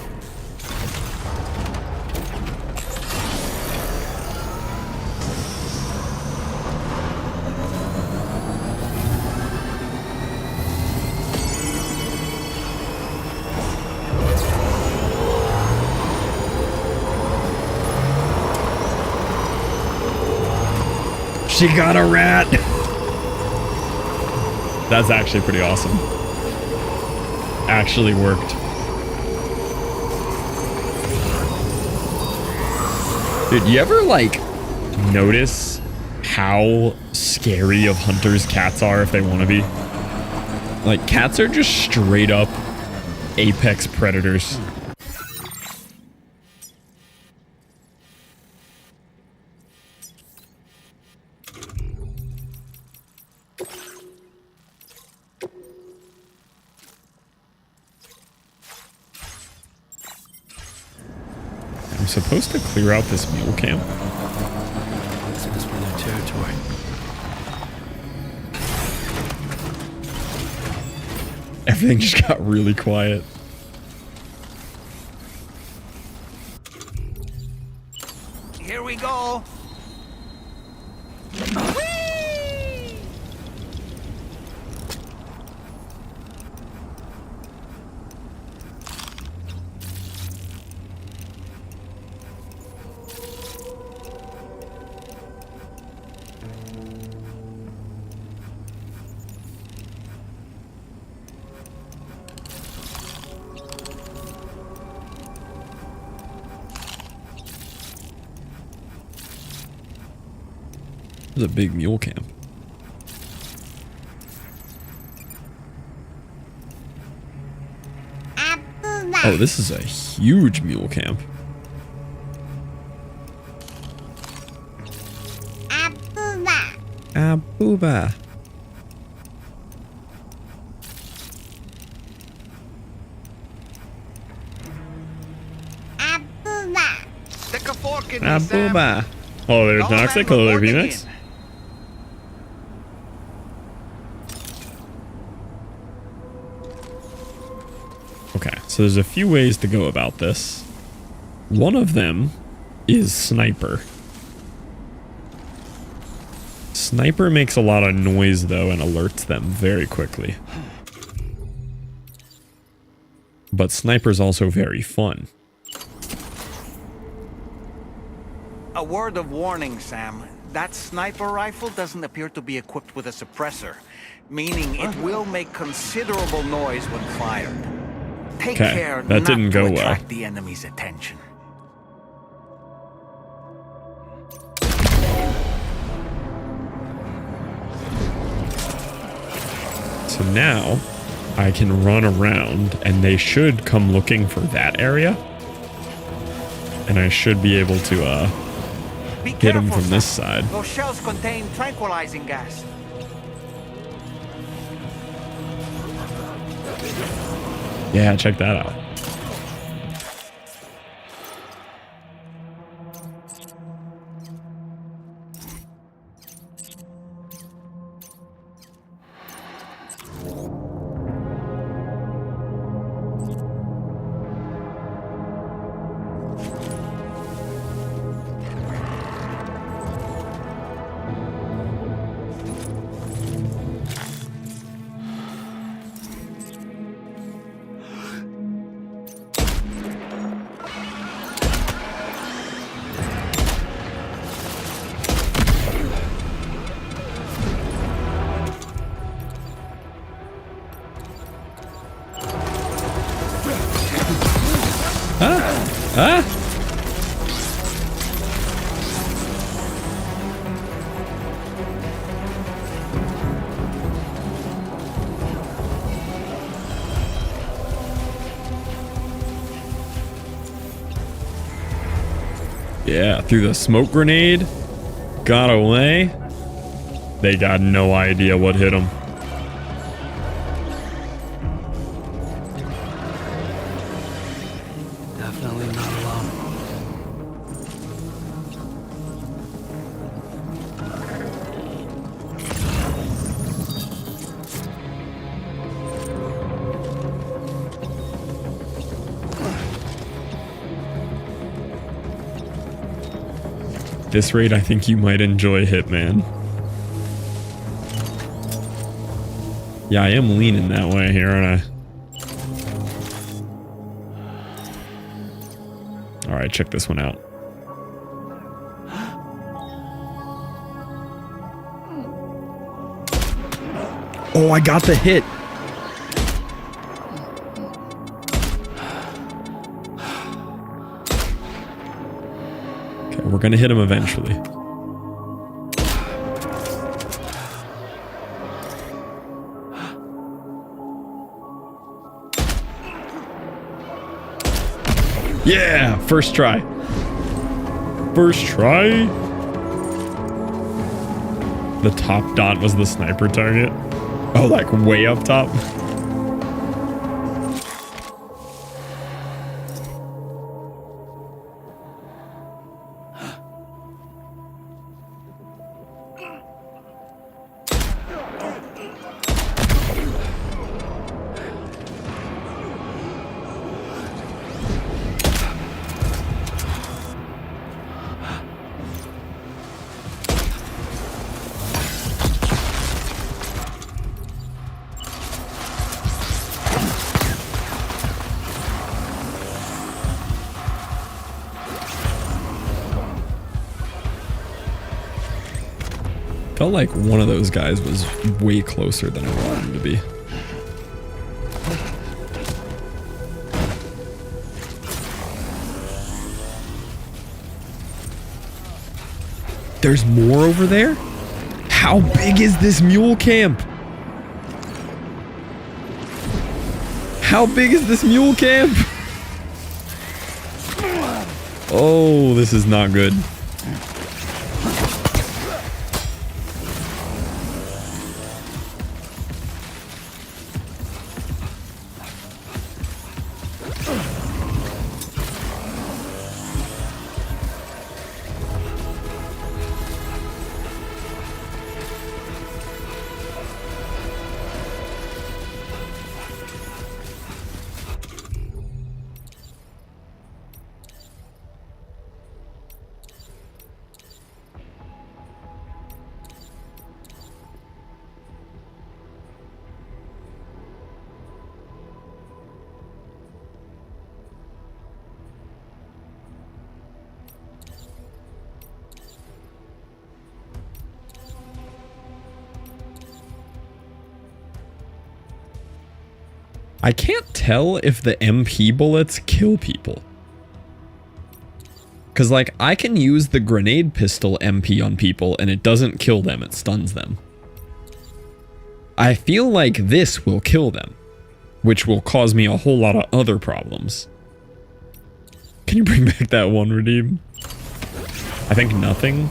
She got a rat. That's actually pretty awesome. Actually worked. Dude, you ever like notice how scary of hunters cats are if they want to be. Like, cats are just straight up apex predators. I'm supposed to clear out this mule camp. This must be their territory. Everything just got really quiet. Here we go. There's a big mule camp. Oh, this is a huge mule camp. Abuba. Stick a fork in me, Sam. Abuba. Oh, there's Noxic. Hello there, Phoenix. Okay, so there's a few ways to go about this. One of them is Sniper. Sniper makes a lot of noise, though, and alerts them very quickly. But Sniper's also very fun. A word of warning, Sam. That sniper rifle doesn't appear to be equipped with a suppressor, meaning it will make considerable noise when fired. Take care that didn't go well. Attract the enemy's attention. So now I can run around and they should come looking for that area. And I should be able to hit them from this side. Those shells contain tranquilizing gas. Yeah, check that out. Yeah, through the smoke grenade, got away. They got no idea what hit them. Definitely not alone. This raid, I think you might enjoy, Hitman. Yeah, I am leaning that way here, aren't I? Alright, check this one out. Oh, I got the hit. Okay, we're gonna hit him eventually. Yeah, first try. First try. The top dot was the sniper target. Oh, like way up top. Felt like one of those guys was way closer than I wanted him to be. There's more over there? How big is this mule camp? How big is this mule camp? Oh, this is not good. I can't tell if the MP bullets kill people. Because, like, I can use the grenade pistol MP on people and it doesn't kill them, it stuns them. I feel like this will kill them, which will cause me a whole lot of other problems. Can you bring back that one, Redeem? I think nothing.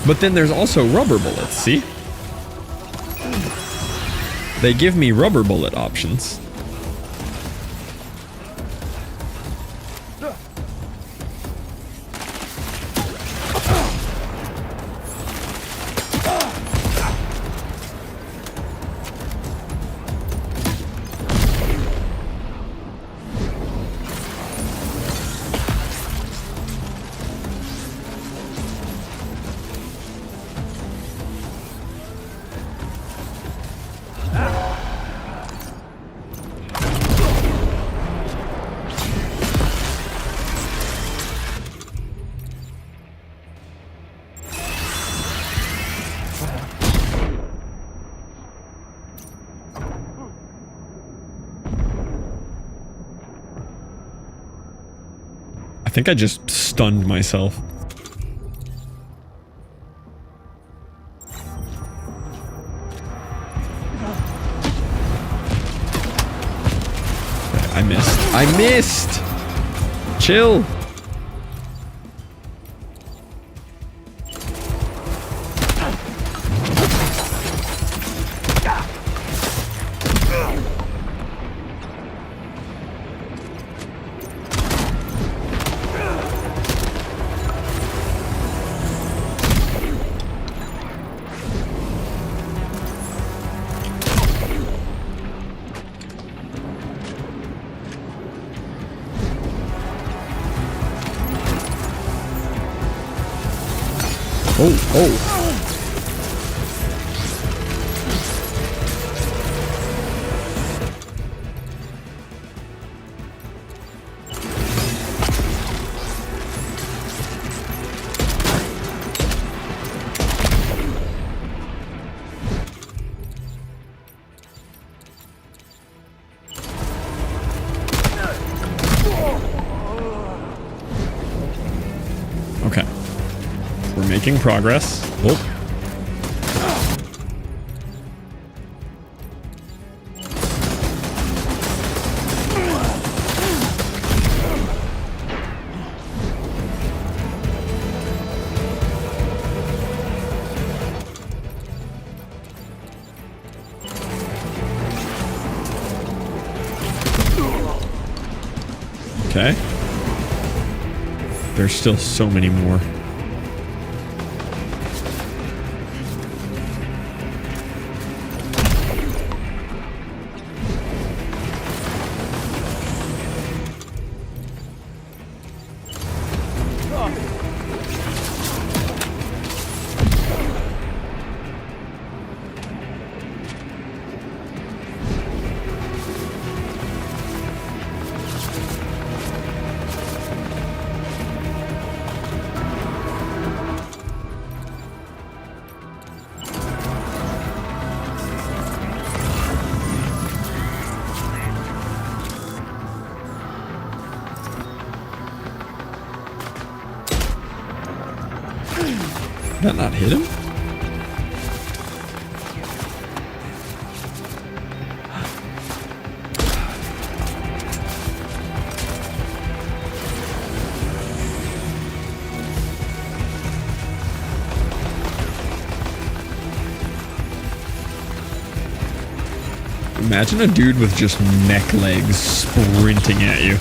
But then there's also rubber bullets, see? They give me rubber bullet options. I think I just stunned myself. I missed. I missed! Chill. Oh. Making progress. Oh. Okay. There's still so many more. Did that not hit him? Imagine a dude with just mech legs sprinting at you.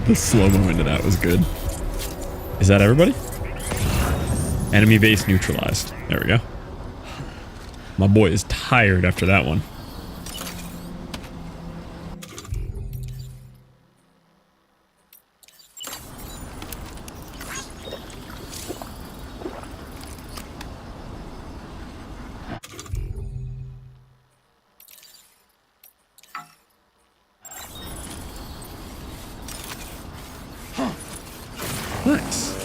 The slow-mo into that was good. Is that everybody? Enemy base neutralized. There we go. My boy is tired after that one. Nice.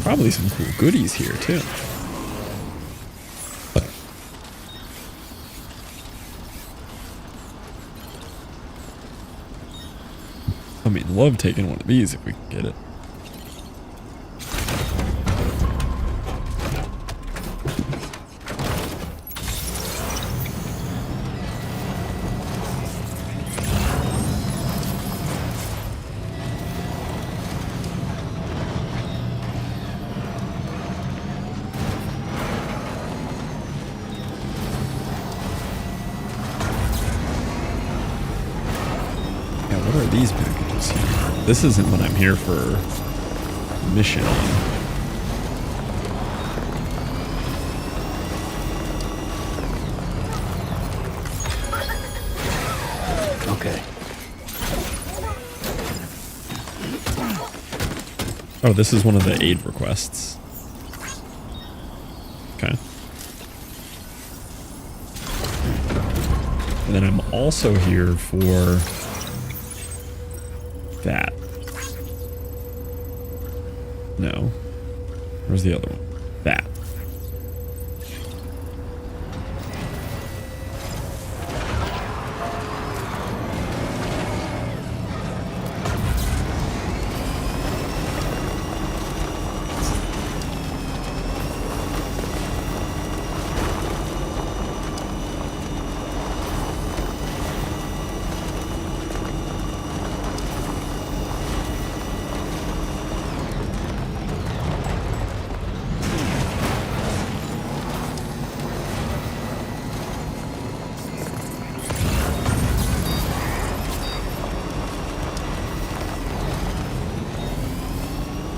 Probably some cool goodies here too. I mean, love taking one of these if we can get it. What are these packages here? This isn't what I'm here for mission on. Okay. Oh, this is one of the aid requests. Okay. And then I'm also here for that. No. Where's the other one? That.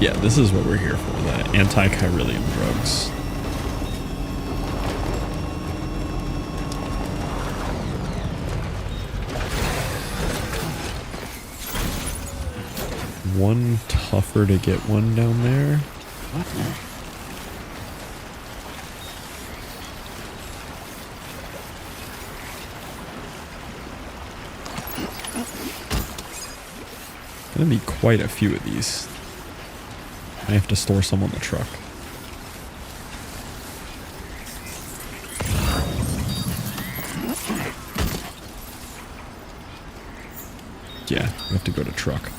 Yeah, this is what we're here for, the anti-chiralium drugs. One tougher to get one down there. What? Gonna be quite a few of these. I have to store some on the truck. Yeah, we have to go to truck.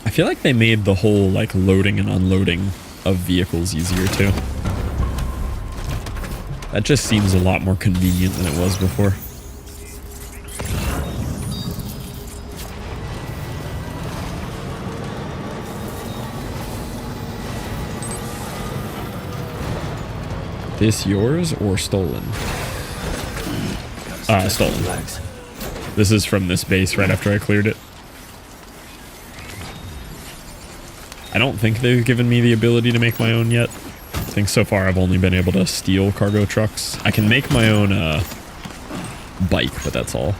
I feel like they made the whole like loading and unloading of vehicles easier too. That just seems a lot more convenient than it was before. This yours or stolen? Stolen. This is from this base right after I cleared it. I don't think they've given me the ability to make my own yet. I think so far I've only been able to steal cargo trucks. I can make my own bike, but that's all.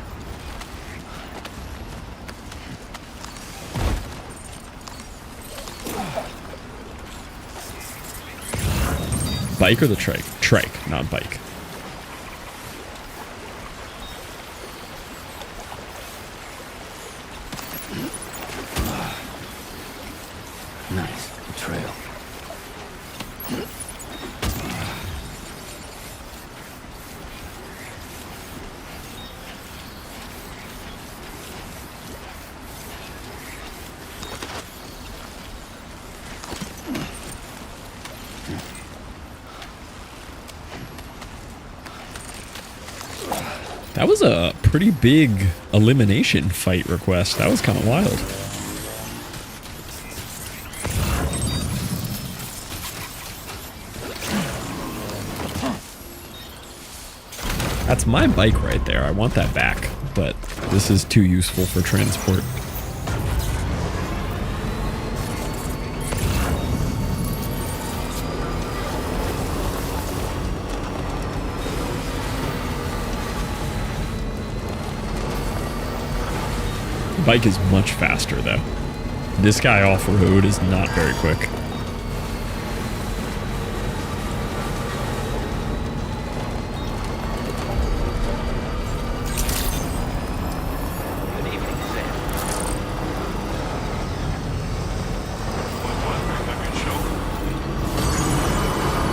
Bike or the trike? Trike, not bike. Nice. A trail. That was a pretty big elimination fight request. That was kind of wild. That's my bike right there. I want that back, but this is too useful for transport. The bike is much faster though. This guy off-road is not very quick.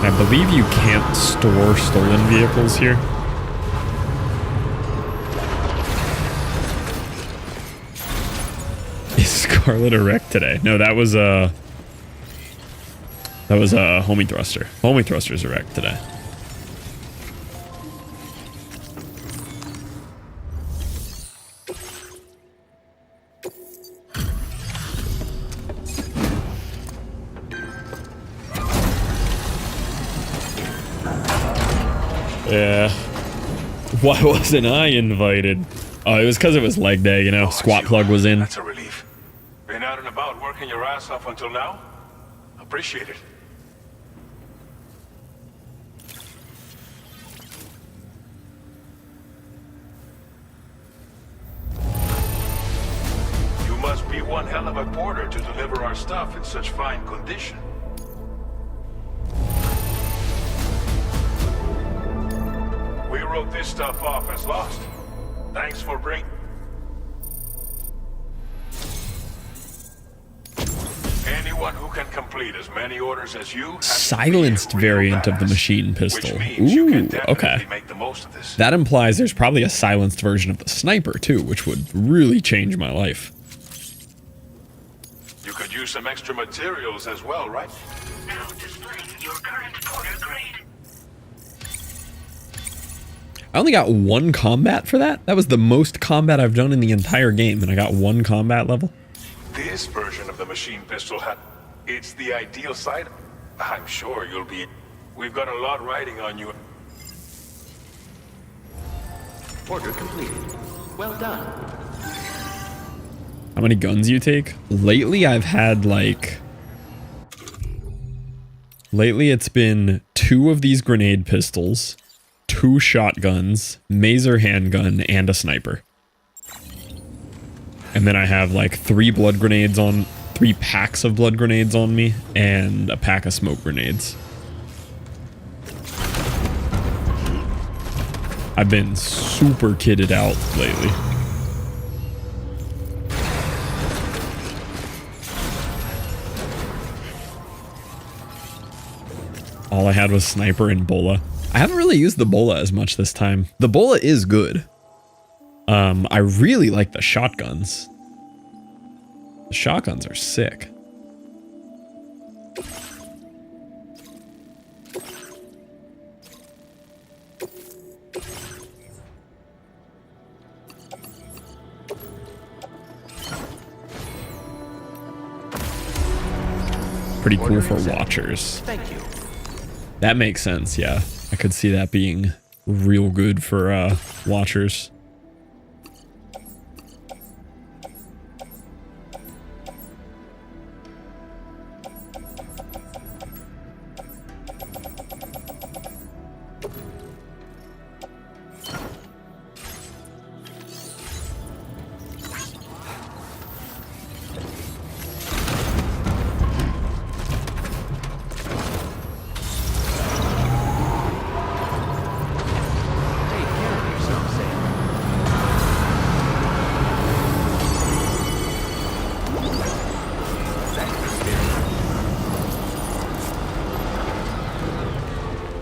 I believe you can't store stolen vehicles here. Is Scarlet erect today? No, that was a homie thruster. Homie thruster's erect today. Yeah. Why wasn't I invited? Oh, it was because it was leg day, you know. Squat plug was in. That's a relief. Been out and about working your ass off until now? Appreciate it. You must be one hell of a porter to deliver our stuff in such fine condition. We wrote this stuff off as lost. Thanks for bringing... Anyone who can complete as many orders as you... Silenced variant of the machine pistol. Ooh, okay. That implies there's probably a silenced version of the sniper too, which would really change my life. Could use some extra materials as well, right? Now displaying your current Porter grade. I only got 1 combat for that. That was the most combat I've done in the entire game, and I got 1 combat level. This version of the machine pistol it's the ideal side. I'm sure you'll be. We've got a lot riding on you. Order completed. Well done. How many guns you take? Lately, I've had like... Lately, it's been 2 of these grenade pistols, 2 shotguns, maser handgun, and a sniper. And then I have like 3 blood grenades on... 3 packs of blood grenades on me, and a pack of smoke grenades. I've been super kitted out lately. All I had was sniper and bola. I haven't really used the bola as much this time. The bola is good. I really like the shotguns. The shotguns are sick. Pretty cool for watchers. Thank you. That makes sense, yeah. I could see that being real good for watchers.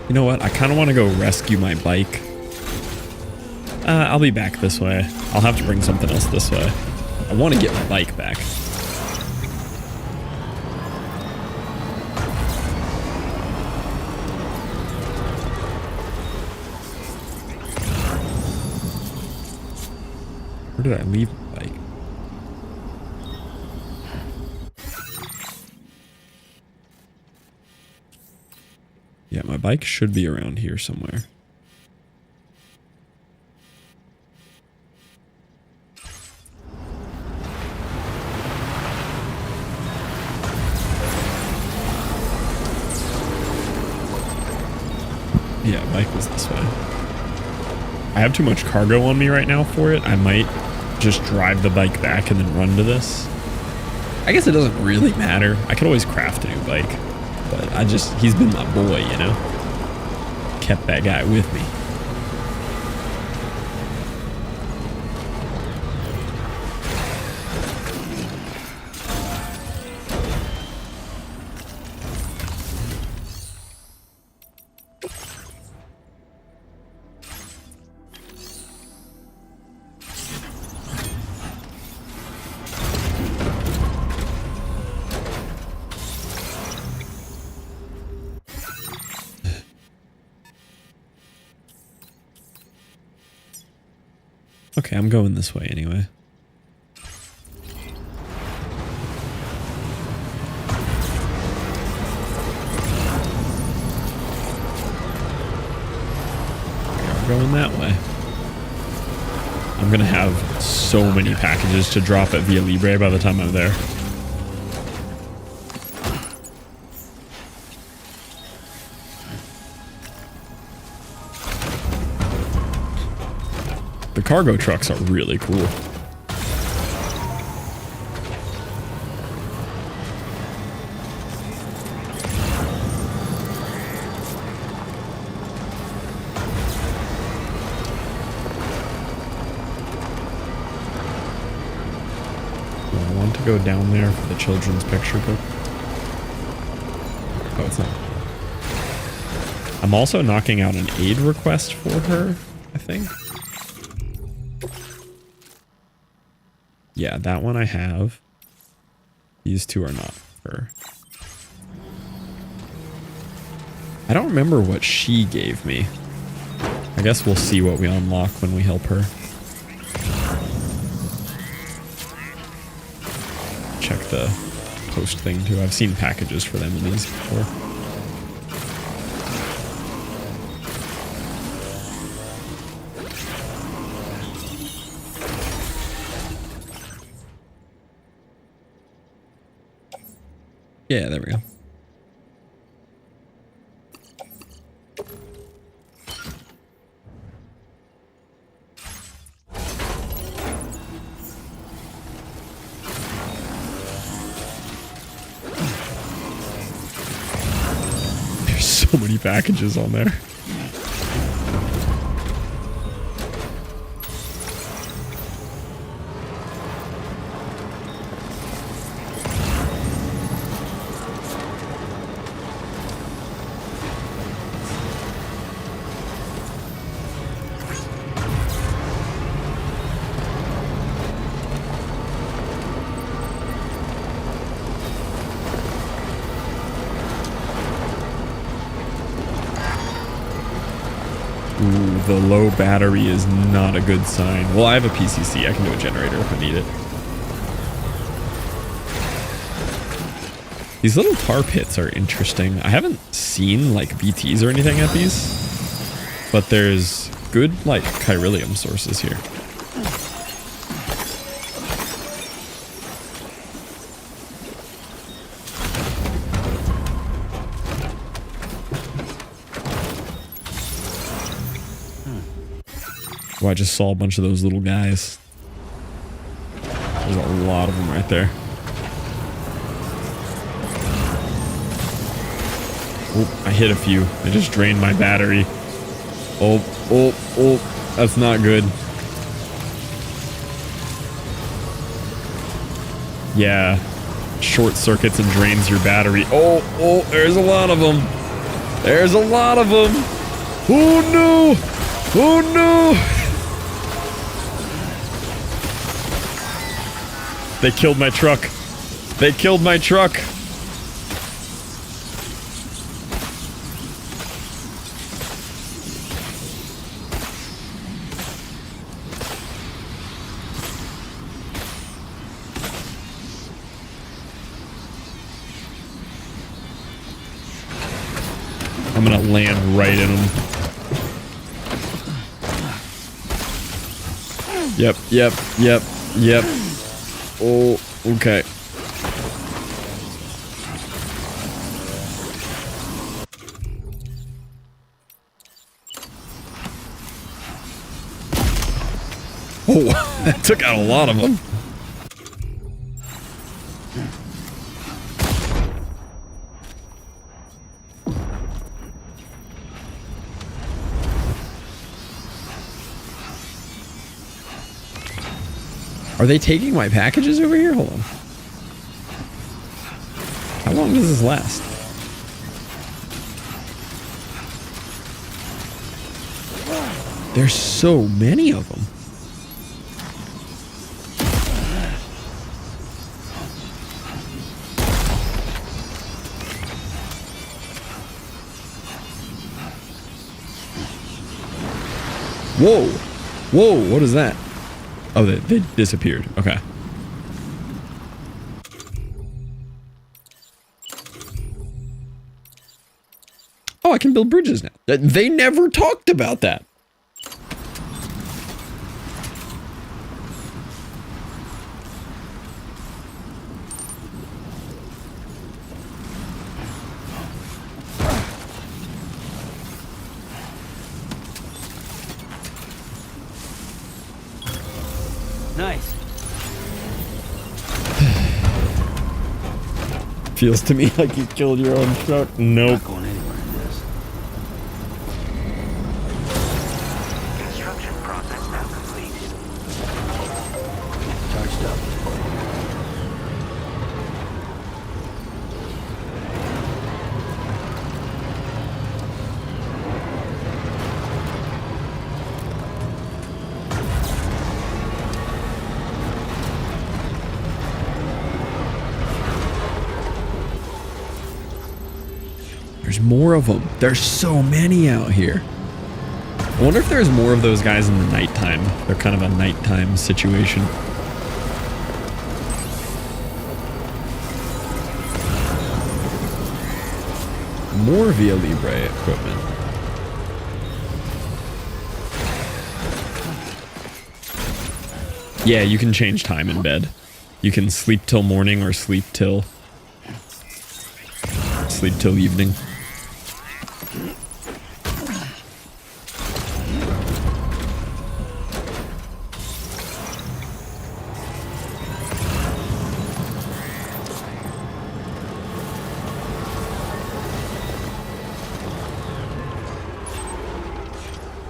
You know what? I kind of want to go rescue my bike. I'll be back this way. I'll have to bring something else this way. I want to get my bike back. Where did I leave my bike? Yeah, my bike should be around here somewhere. Yeah, bike was this way. I have too much cargo on me right now for it. I might just drive the bike back and then run to this. I guess it doesn't really matter. I could always craft a new bike. But he's been my boy, you know? Kept that guy with me. Okay, I'm going this way anyway. We are going that way. I'm gonna have so many packages to drop at Via Libre by the time I'm there. The cargo trucks are really cool. I want to go down there for the children's picture book. Oh, it's not. I'm also knocking out an aid request for her, I think. Yeah, that one I have. These two are not her. I don't remember what she gave me. I guess we'll see what we unlock when we help her. Check the post thing too. I've seen packages for them in these before. Yeah, there we go. There's so many packages on there. Ooh, the low battery is not a good sign. Well, I have a PCC. I can do a generator if I need it. These little tar pits are interesting. I haven't seen like BTs or anything at these, but there's good like chiralium sources here. Oh, I just saw a bunch of those little guys. There's a lot of them right there. Oh, I hit a few. I just drained my battery. Oh, oh, oh. That's not good. Yeah. Short circuits and drains your battery. Oh, oh, there's a lot of them. There's a lot of them. Oh, no. Oh, no. They killed my truck. They killed my truck. I'm gonna land right in them. Yep, yep, yep, yep. Oh, okay. Oh, that took out a lot of them. Are they taking my packages over here? Hold on. How long does this last? There's so many of them. Whoa. Whoa, what is that? Oh, they disappeared. Okay. Oh, I can build bridges now. They never talked about that. Nice. Feels to me like you killed your own truck. Nope. Not going anywhere in this. Construction process now complete. Charged up. There's more of them. There's so many out here. I wonder if there's more of those guys in the nighttime. They're kind of a nighttime situation. More Via Libre equipment. Yeah, you can change time in bed. You can sleep till morning or sleep till evening.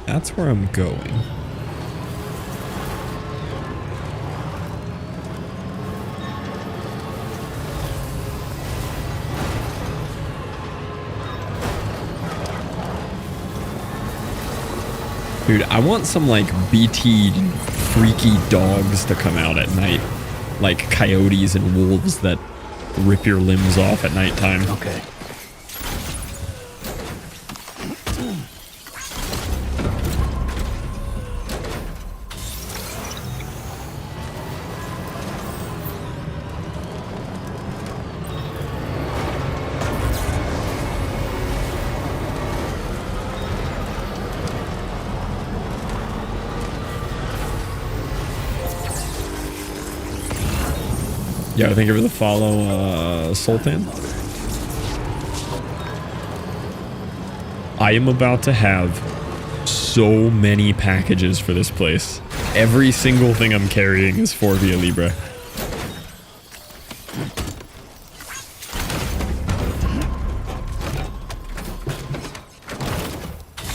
That's where I'm going. Dude, I want some like BT freaky dogs to come out at night. Like coyotes and wolves that rip your limbs off at nighttime. Okay. Yeah, I think of the follow Sultan. I am about to have so many packages for this place. Every single thing I'm carrying is for Via Libre.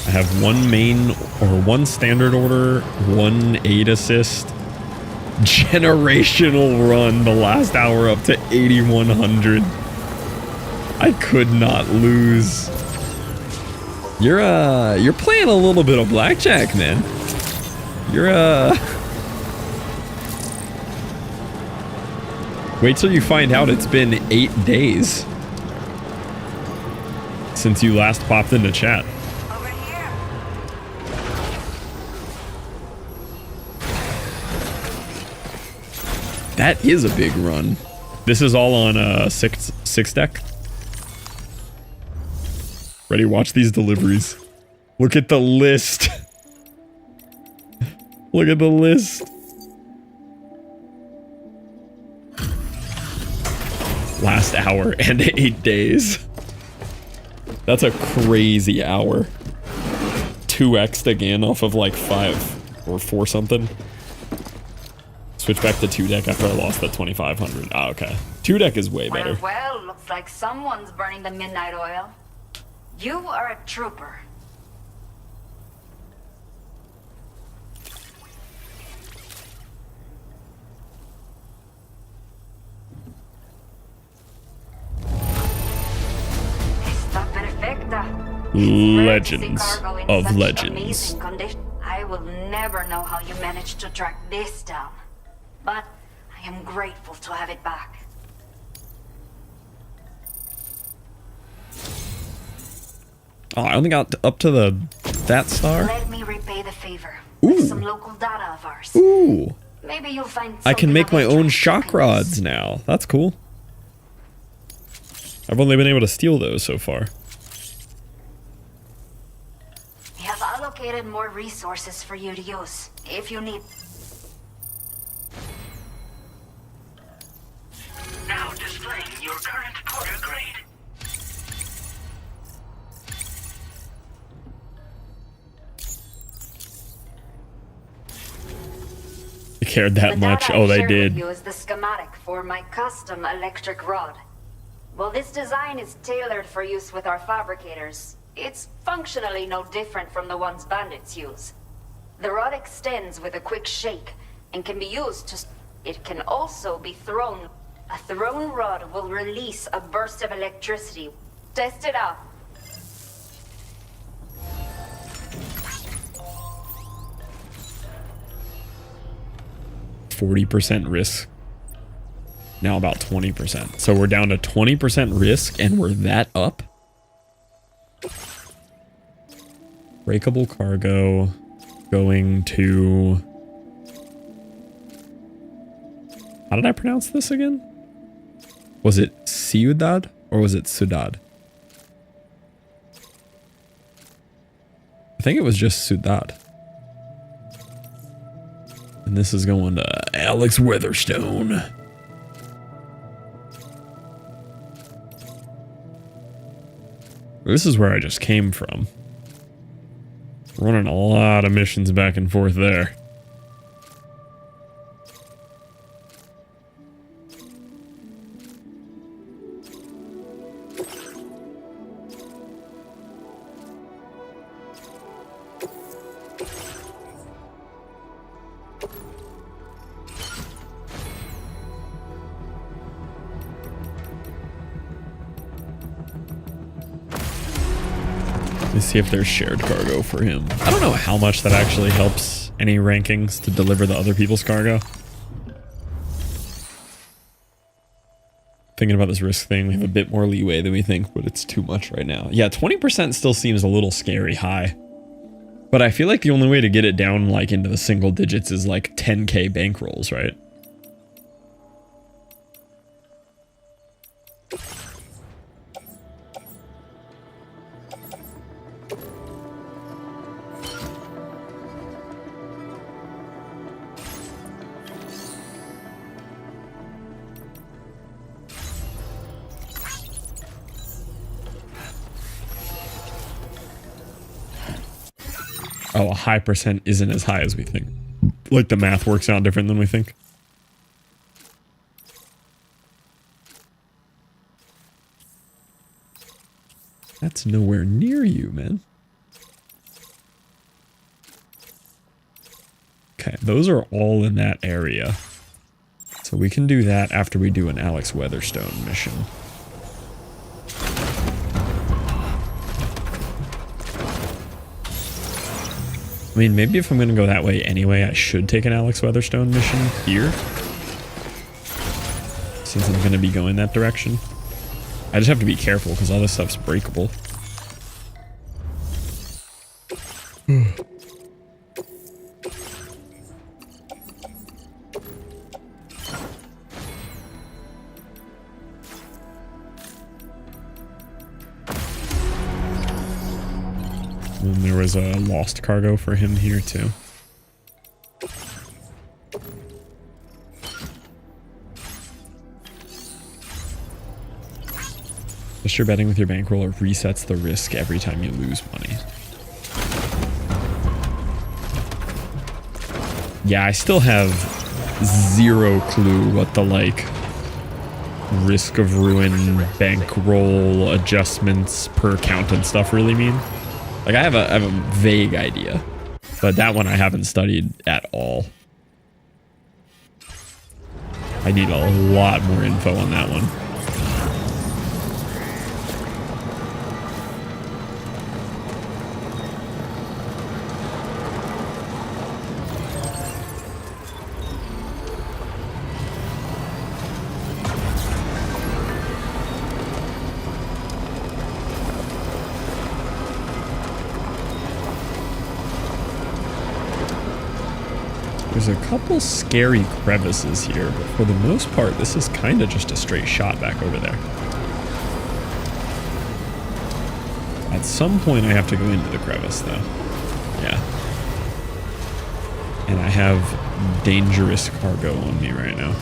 I have one main or one standard order, one aid assist. Generational run the last hour up to 8100. I could not lose. You're playing a little bit of blackjack, man. Wait till you find out it's been 8 days since you last popped into chat. That is a big run. This is all on six deck. Ready? Watch these deliveries. Look at the list. Look at the list. Last hour and 8 days. That's a crazy hour. 2x'd again off of like 5 or 4 something. Switch back to 2 deck after I lost that 2500. Ah, okay. 2 deck is way better. Well, looks like someone's burning the midnight oil. You are a trooper. Está perfecta. Legends of Legends. Amazing condition. I will never know how you managed to track this down. But I am grateful to have it back. Oh, I only got up to that star. Let me repay the favor with some local data of ours. Ooh. Maybe you'll find I can make my own interest shock rods now. That's cool. I've only been able to steal those so far. We have allocated more resources for you to use if you need. Now displaying your current Porter grade. They cared that much. Oh, they did. You is the schematic for my custom electric rod. Well, this design is tailored for use with our fabricators. It's functionally no different from the ones bandits use. The rod extends with a quick shake and can be used to... It can also be thrown. A thrown rod will release a burst of electricity. Test it out. %40 risk. Now about 20%. So we're down to 20% risk and we're that up. Breakable cargo going to... How did I pronounce this again? Was it Ciudad or was it Ciudad? I think it was just Ciudad. And this is going to Alex Weatherstone. This is where I just came from. Running a lot of missions back and forth there. Let's see if there's shared cargo for him. I don't know how much that actually helps any rankings to deliver the other people's cargo. Thinking about this risk thing, we have a bit more leeway than we think, but it's too much right now. Yeah, 20% still seems a little scary high. But I feel like the only way to get it down like into the single digits is like 10k bankrolls, right? Oh, a high percent isn't as high as we think. Like the math works out different than we think. That's nowhere near you, man. Okay, those are all in that area. So we can do that after we do an Alex Weatherstone mission. I mean, maybe if I'm going to go that way anyway, I should take an Alex Weatherstone mission here. Since I'm going to be going that direction. I just have to be careful because all this stuff's breakable. And there was a lost cargo for him here too. Just your betting with your bankroll resets the risk every time you lose money. Yeah, I still have zero clue what the like risk of ruin bankroll adjustments per count and stuff really mean. Like I have a vague idea, but that one I haven't studied at all. I need a lot more info on that one. There's a couple scary crevices here, but for the most part, this is kind of just a straight shot back over there. At some point, I have to go into the crevice, though. Yeah. And I have dangerous cargo on me right now.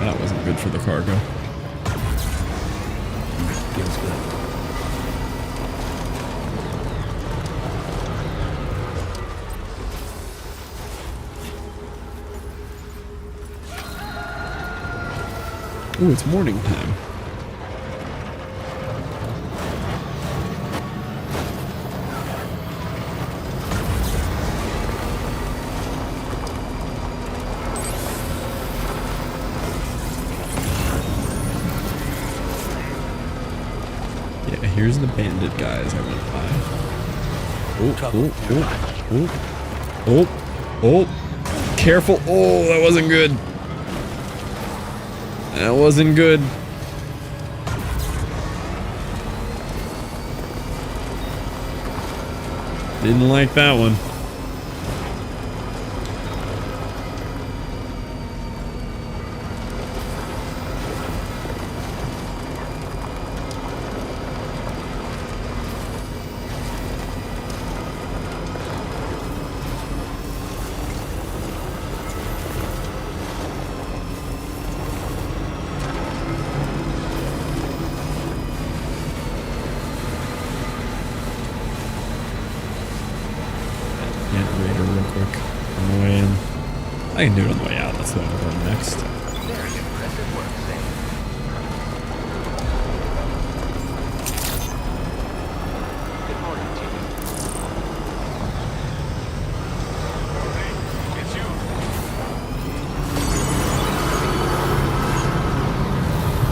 That wasn't good for the cargo. Feels good. Ooh, it's morning time. Here's the bandit guys I went by. Oh. Careful. Oh, that wasn't good. That wasn't good. Didn't like that one. I can do it on the way out. That's the one we're going next. Very impressive work, Sam. Good morning to you. It's you.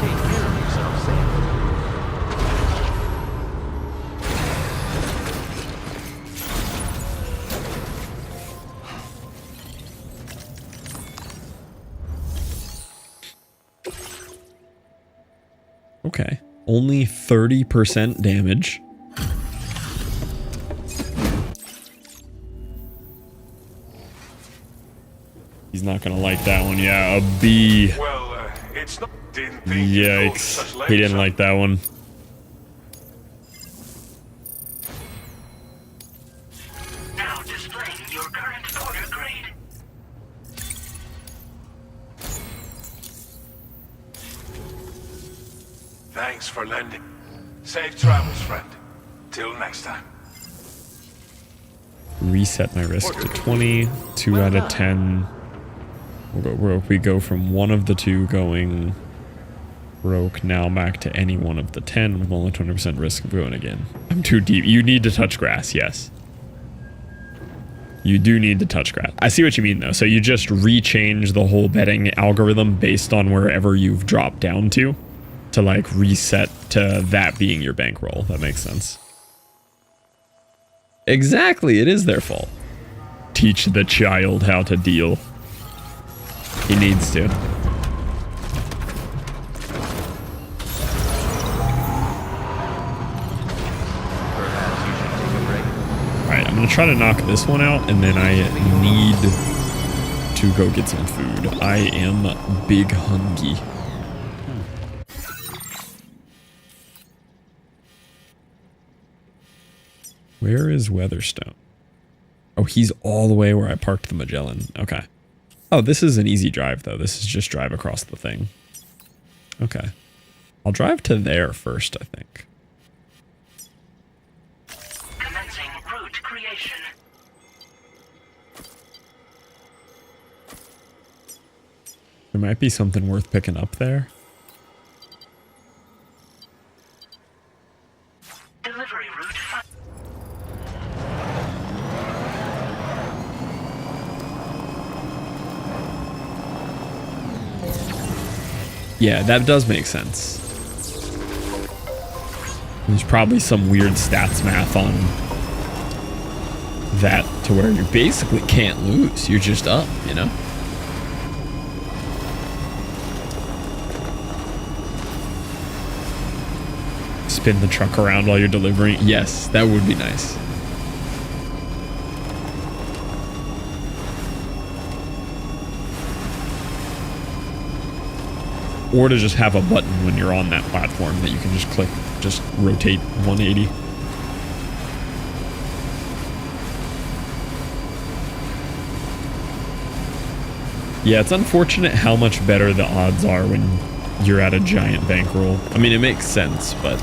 Take care of yourself, Sam. Okay. Only 30% damage. He's not gonna like that one. Yeah, a B. Well, it's not. Yikes. He didn't like that one. Now displaying your current order grade. Thanks for lending. Safe travels, friend. Till next time. Reset my risk to 20. 2 out of 10. We'll go rogue. We go from one of the two going rogue now back to any one of the 10 with only 20% risk of going again. I'm too deep. You need to touch grass, yes. You do need to touch grass. I see what you mean though. So you just rechange the whole betting algorithm based on wherever you've dropped down to like reset to that being your bankroll. That makes sense. Exactly, it is their fault. Teach the child how to deal. He needs to. Alright, I'm gonna try to knock this one out, and then I need to go get some food. I am big hungry. Where is Weatherstone? Oh, he's all the way where I parked the Magellan. Okay. Oh, this is an easy drive, though. This is just drive across the thing. Okay. I'll drive to there first, I think. Commencing route creation. There might be something worth picking up there. Delivery route. Yeah, that does make sense. There's probably some weird stats math on that to where you basically can't lose. You're just up, you know? Spin the truck around while you're delivering. Yes, that would be nice. Or to just have a button when you're on that platform that you can just click, just rotate 180. Yeah, it's unfortunate how much better the odds are when you're at a giant bankroll. I mean, it makes sense, but...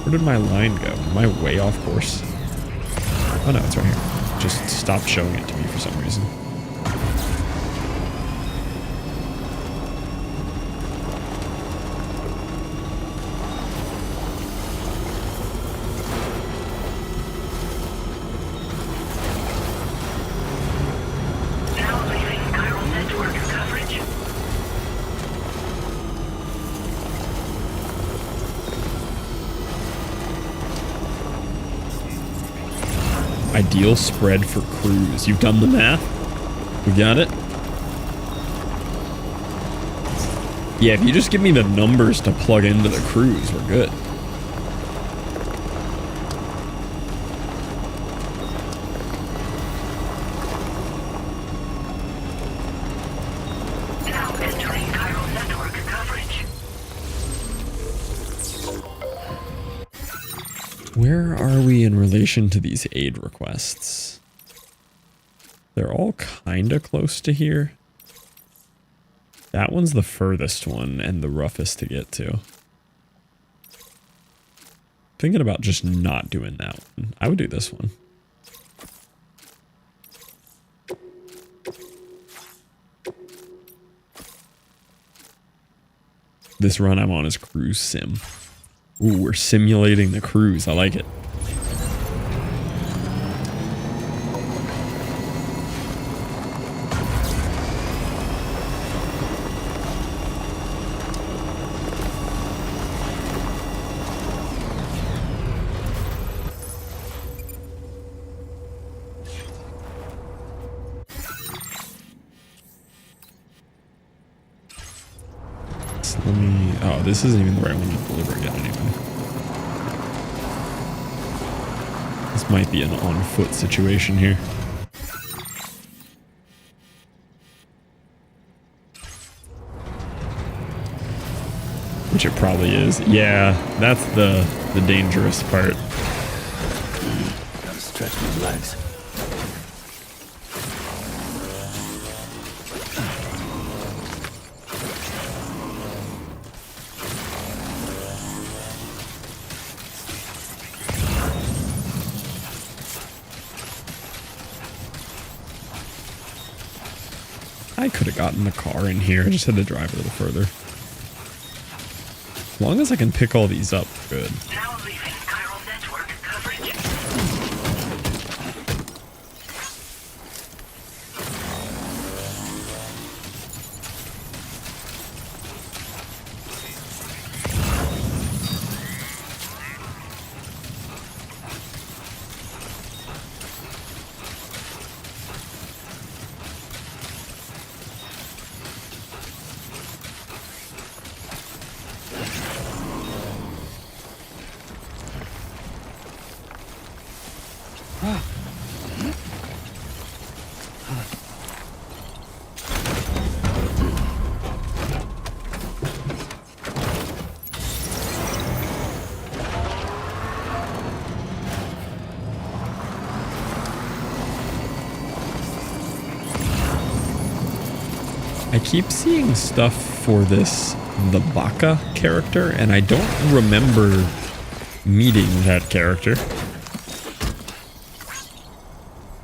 Where did my line go? Am I way off course? Oh no, it's right here. Just stopped showing it to me for some reason. Now leaving chiral network. Ideal spread for crews. You've done the math? We got it? Yeah, if you just give me the numbers to plug into the crews, we're good. Now entering chiral network coverage. Where are we in relation to these aid requests? They're all kind of close to here. That one's the furthest one and the roughest to get to. Thinking about just not doing that one. I would do this one. This run I'm on is cruise sim. Ooh, we're simulating the cruise. I like it. Let me... Oh, this isn't even the right one to deliver yet anyway. This might be an on-foot situation here. Which it probably is. Yeah, that's the dangerous part. Gotta stretch my legs. I could have gotten the car in here. I just had to drive a little further. As long as I can pick all these up, good. Now leaving chiral network coverage. I keep seeing stuff for this, the Baka character, and I don't remember meeting that character.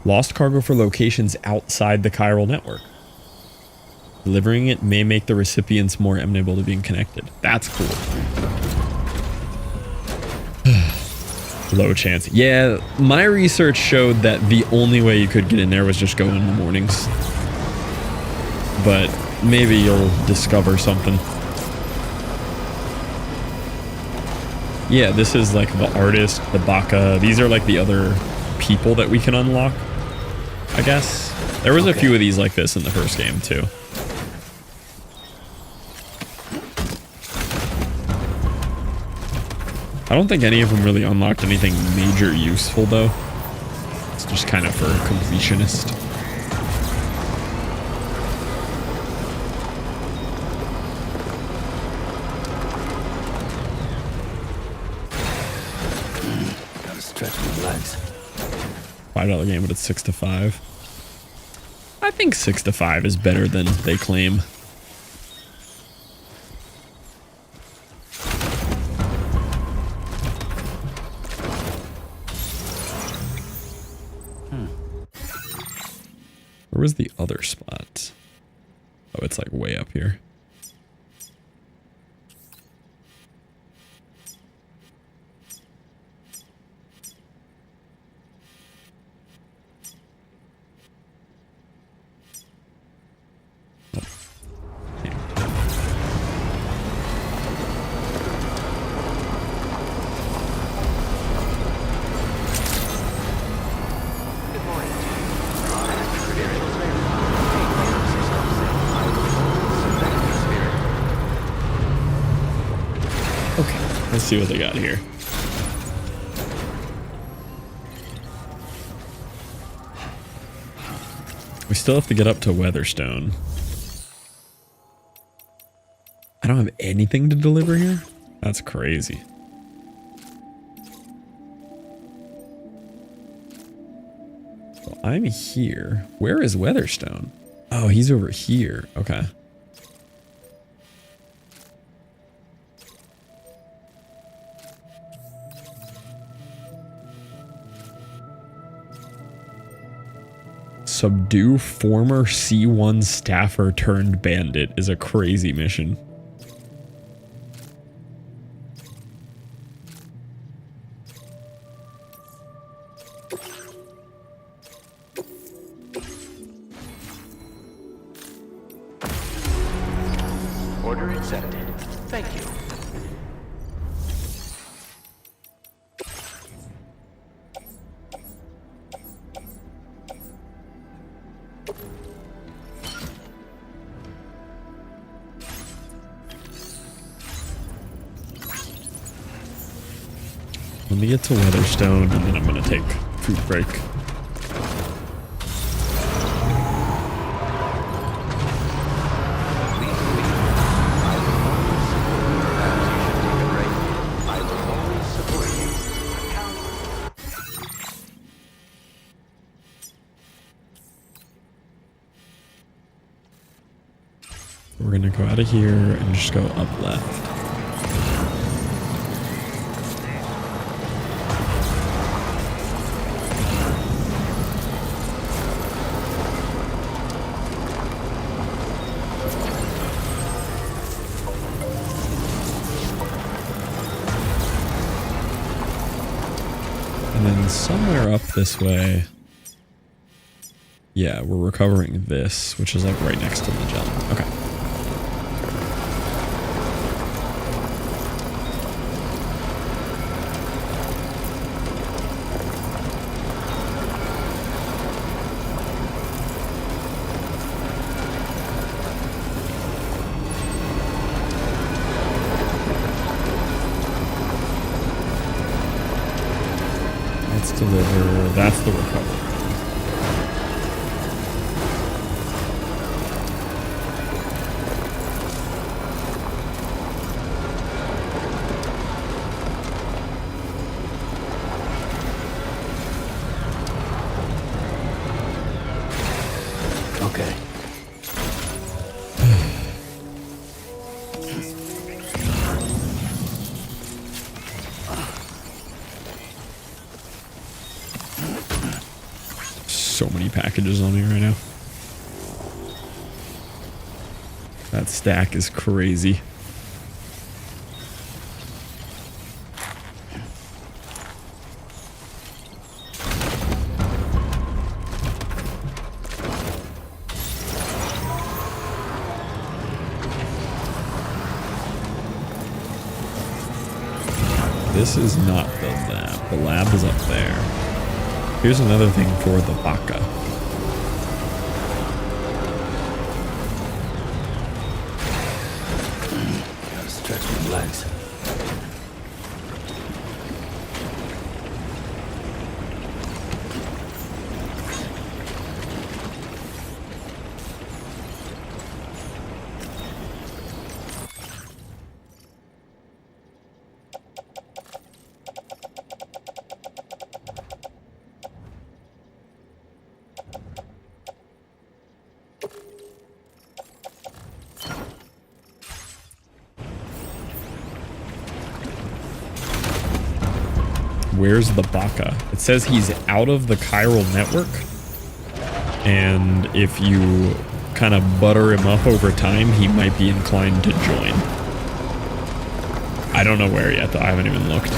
Lost cargo for locations outside the chiral network. Delivering it may make the recipients more amenable to being connected. That's cool. Low chance. Yeah, my research showed that the only way you could get in there was just go in the mornings. But maybe you'll discover something. Yeah, this is like the artist, the Baka. These are like the other people that we can unlock, I guess. There was a few of these like this in the first game too. I don't think any of them really unlocked anything major useful though. It's just kind of for a completionist. Stretch my legs. $5 game, but it's 6 to 5. I think 6 to 5 is better than they claim. Where was the other spot? Oh, it's like way up here. Let's see what they got here. We still have to get up to Weatherstone. I don't have anything to deliver here? That's crazy. Well, I'm here. Where is Weatherstone? Oh, he's over here. Okay. Subdue former C1 staffer turned bandit is a crazy mission. Order accepted. Thank you. Let me get to Weatherstone and then I'm gonna take food break. We're gonna go out of here and just go up left. And then somewhere up this way, yeah, we're recovering this, which is like right next to the gem. Okay. Deliver. That's the recovery. Okay. So many packages on me right now. That stack is crazy. This is not the lab. The lab is up there. Here's another thing for the baka. Gotta stretch my legs. Where's the baka? It says he's out of the chiral network, and if you kind of butter him up over time, he might be inclined to join. I don't know where yet, though. I haven't even looked.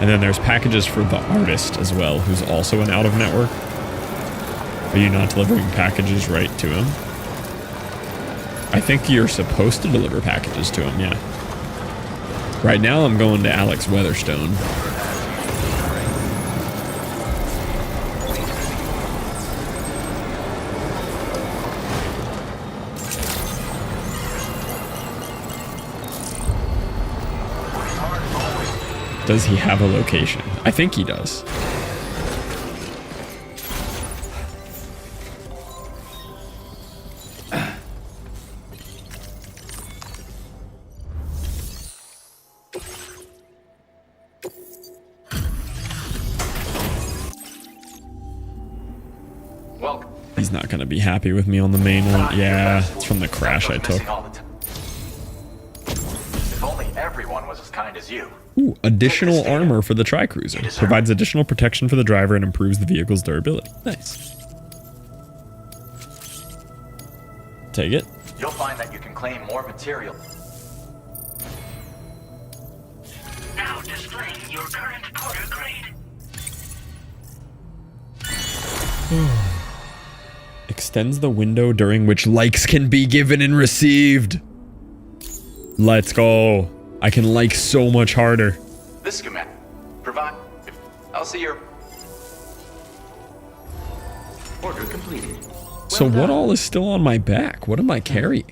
And then there's packages for the artist as well, who's also an out-of-network. Are you not delivering packages right to him? I think you're supposed to deliver packages to him, yeah. Right now I'm going to Alex Weatherstone. Does he have a location? I think he does. Welcome. He's not going to be happy with me on the main one. Yeah, it's from the crash I took. If only everyone was as kind as you. Ooh, additional armor for the Tri-Cruiser. Provides additional protection for the driver and improves the vehicle's durability. Nice. Take it. You'll find that you can claim more material. Now displaying your current Porter grade. Extends the window during which likes can be given and received. Let's go. I can like so much harder. This schematic. Provide. I'll see your order completed. So what all is still on my back? What am I carrying?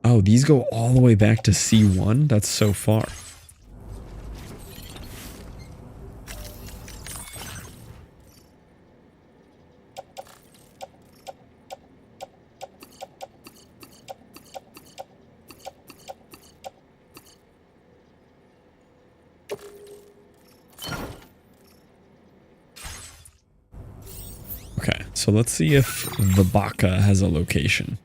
Oh, these go all the way back to C1? That's so far. Okay, so let's see if the Baka has a location.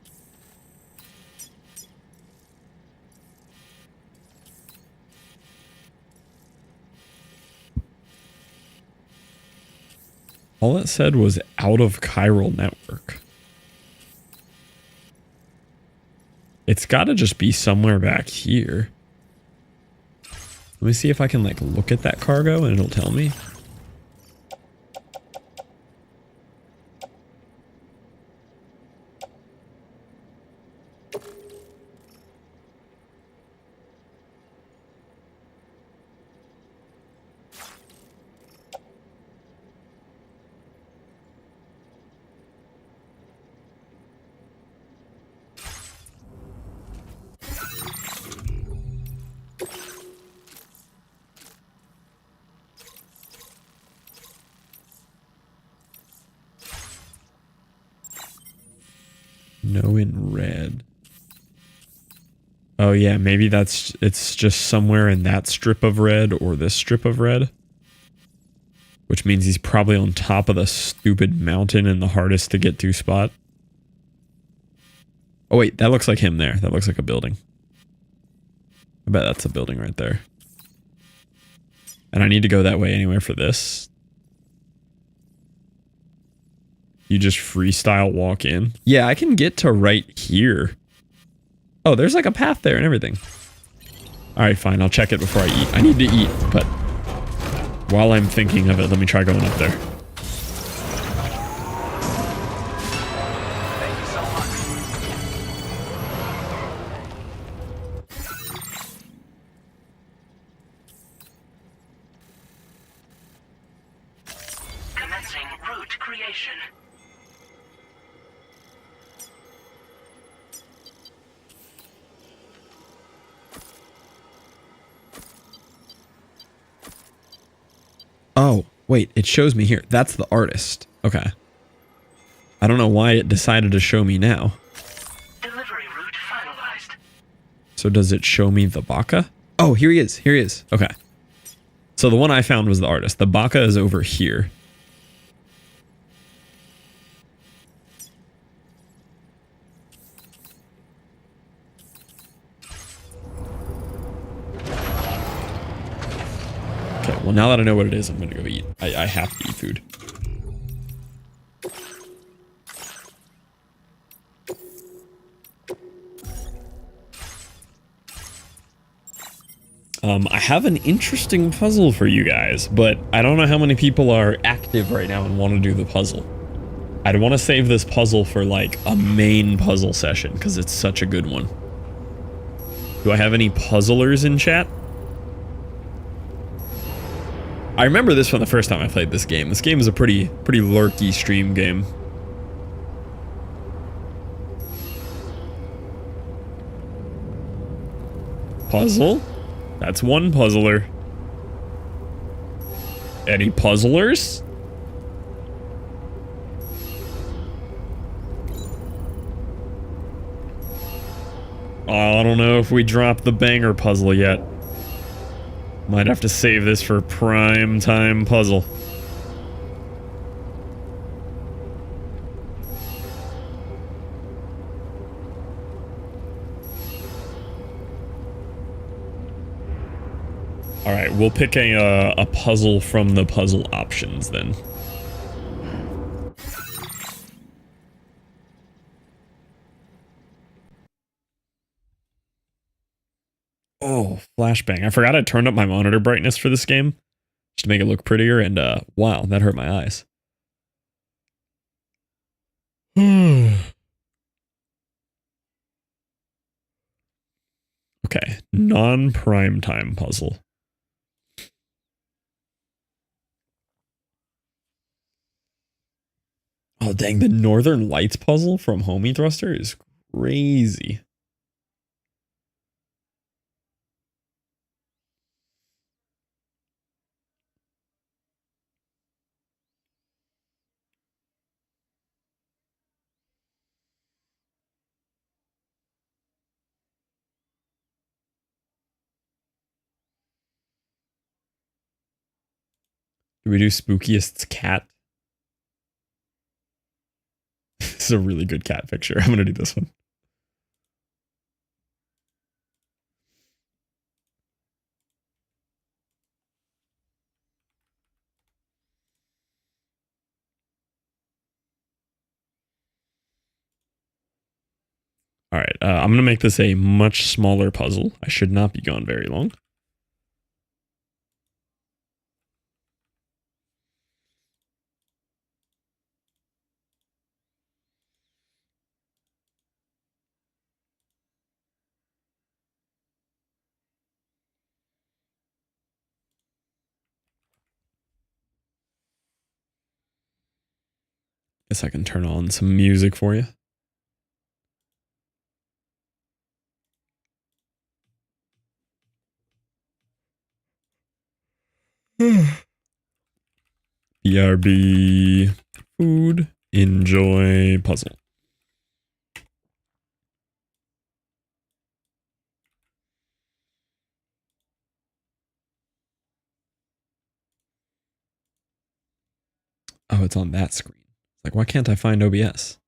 All it said was out of chiral network. It's got to just be somewhere back here. Let me see if I can like look at that cargo and it'll tell me. No in red. Oh yeah, maybe it's just somewhere in that strip of red or this strip of red. Which means he's probably on top of the stupid mountain in the hardest to get to spot. Oh wait, that looks like him there. That looks like a building. I bet that's a building right there. And I need to go that way anyway for this. You just freestyle walk in. Yeah, I can get to right here. Oh, there's like a path there and everything. All right, fine. I'll check it before I eat. I need to eat, but while I'm thinking of it, let me try going up there. Thank you so much. Commencing route creation. Oh, wait, it shows me here. That's the artist. Okay. I don't know why it decided to show me now. Delivery route finalized. So does it show me the Baka? Oh, here he is. Here he is. Okay. So the one I found was the artist. The Baka is over here. Okay, well now that I know what it is, I'm gonna go eat. I have to eat food. I have an interesting puzzle for you guys, but I don't know how many people are active right now and want to do the puzzle. I'd want to save this puzzle for like a main puzzle session because it's such a good one. Do I have any puzzlers in chat? I remember this from the first time I played this game. This game is a pretty lurky stream game. Puzzle? That's one puzzler. Any puzzlers? Oh, I don't know if we dropped the banger puzzle yet. Might have to save this for prime time puzzle. Alright, we'll pick a puzzle from the puzzle options then. Oh, flashbang. I forgot I turned up my monitor brightness for this game just to make it look prettier, and wow, that hurt my eyes. Okay, non-prime time puzzle. Oh, dang, the Northern Lights puzzle from Homie Thruster is crazy. Do we do spookiest cat? This is a really good cat picture. I'm gonna do this one. All right, I'm gonna make this a much smaller puzzle. I should not be gone very long. Guess I can turn on some music for you. BRB food enjoy puzzle. Oh, it's on that screen. Like, why can't I find OBS?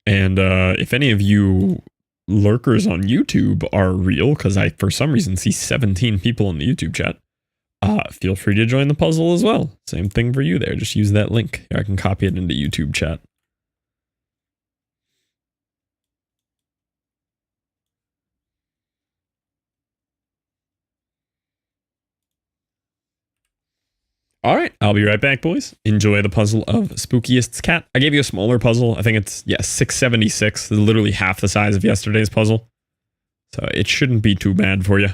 And if any of you lurkers on YouTube are real, because I, for some reason, see 17 people in the YouTube chat, feel free to join the puzzle as well. Same thing for you there. Just use that link. I can copy it into YouTube chat. All right, I'll be right back, boys. Enjoy the puzzle of Spookiest's Cat. I gave you a smaller puzzle. I think it's, yeah, 676. Literally half the size of yesterday's puzzle. So it shouldn't be too bad for you.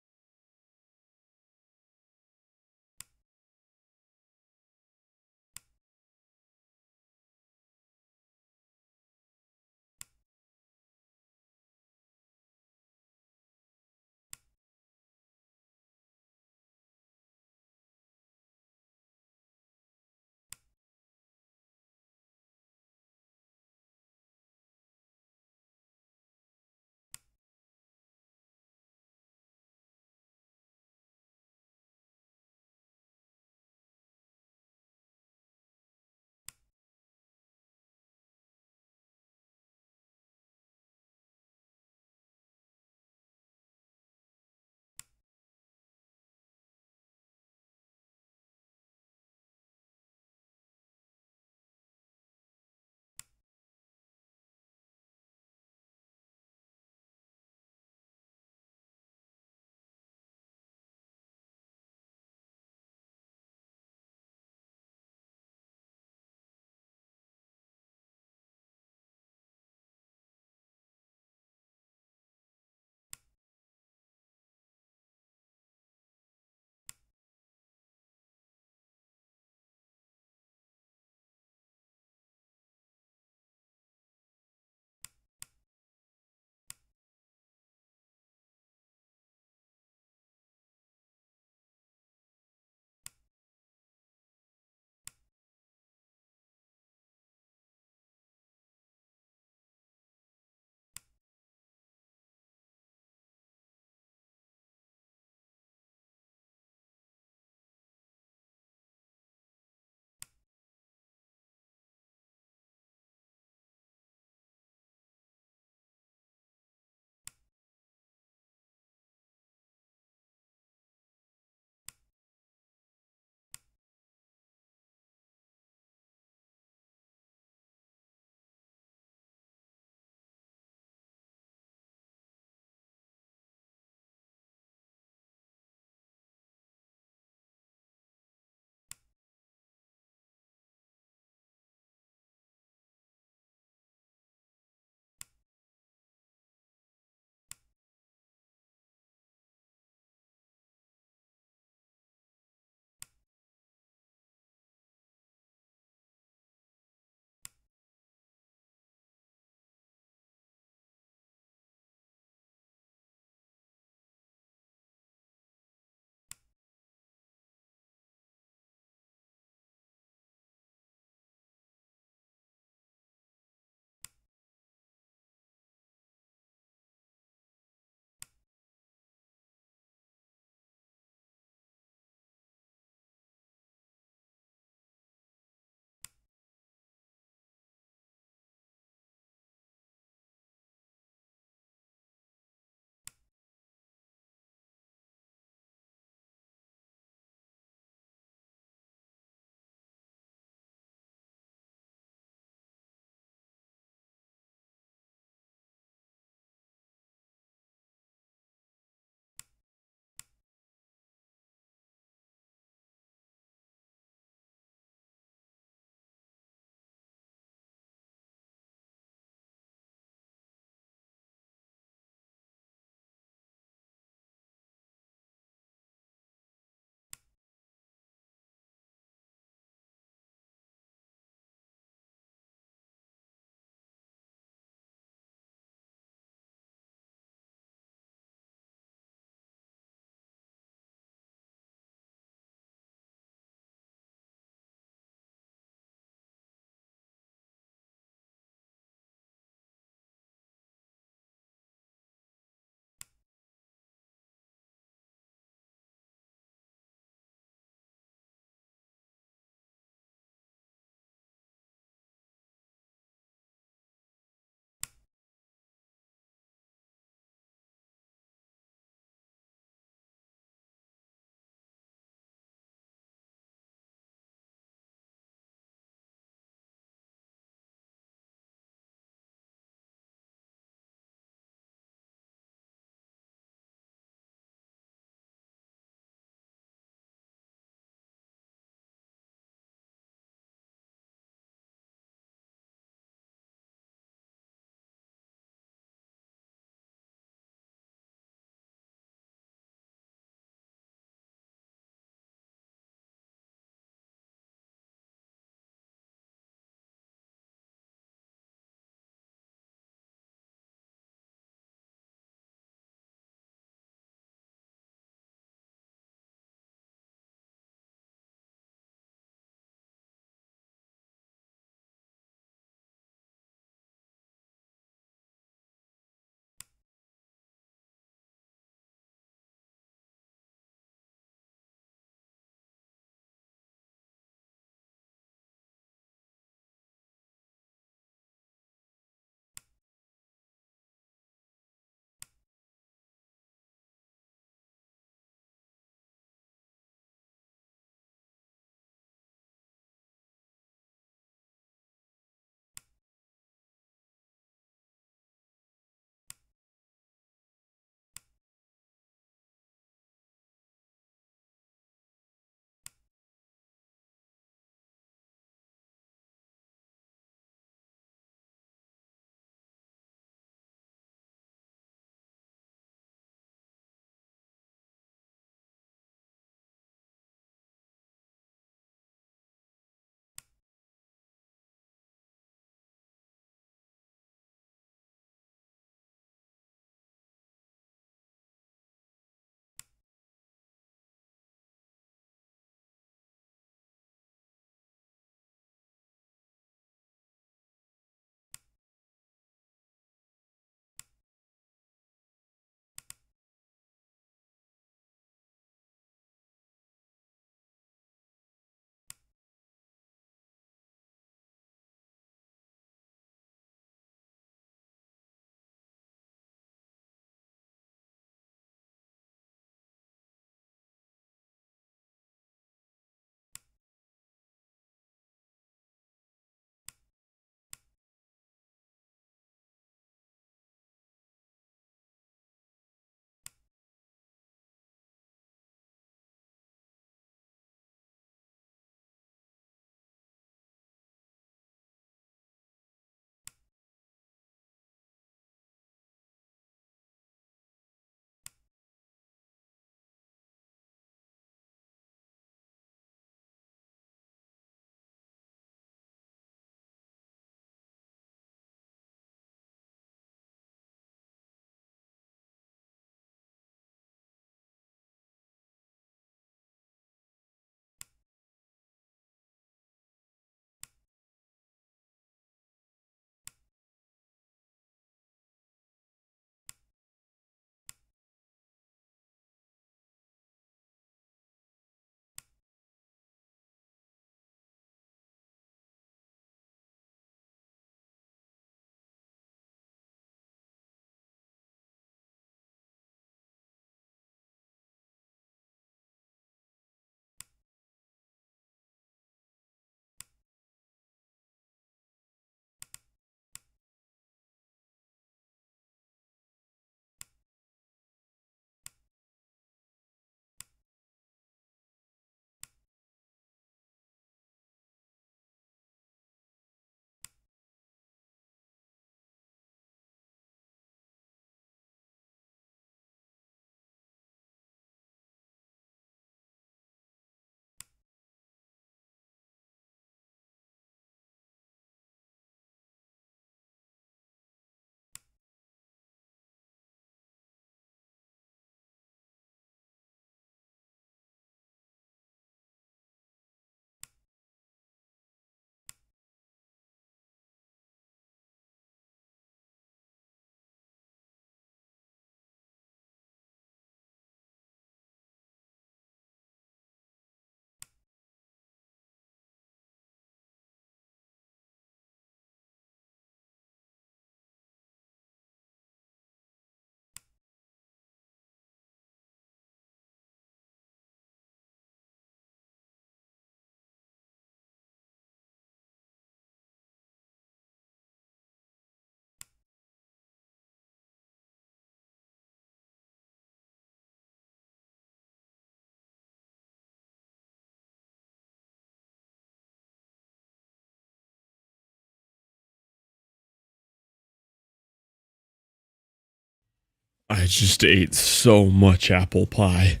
I just ate so much apple pie.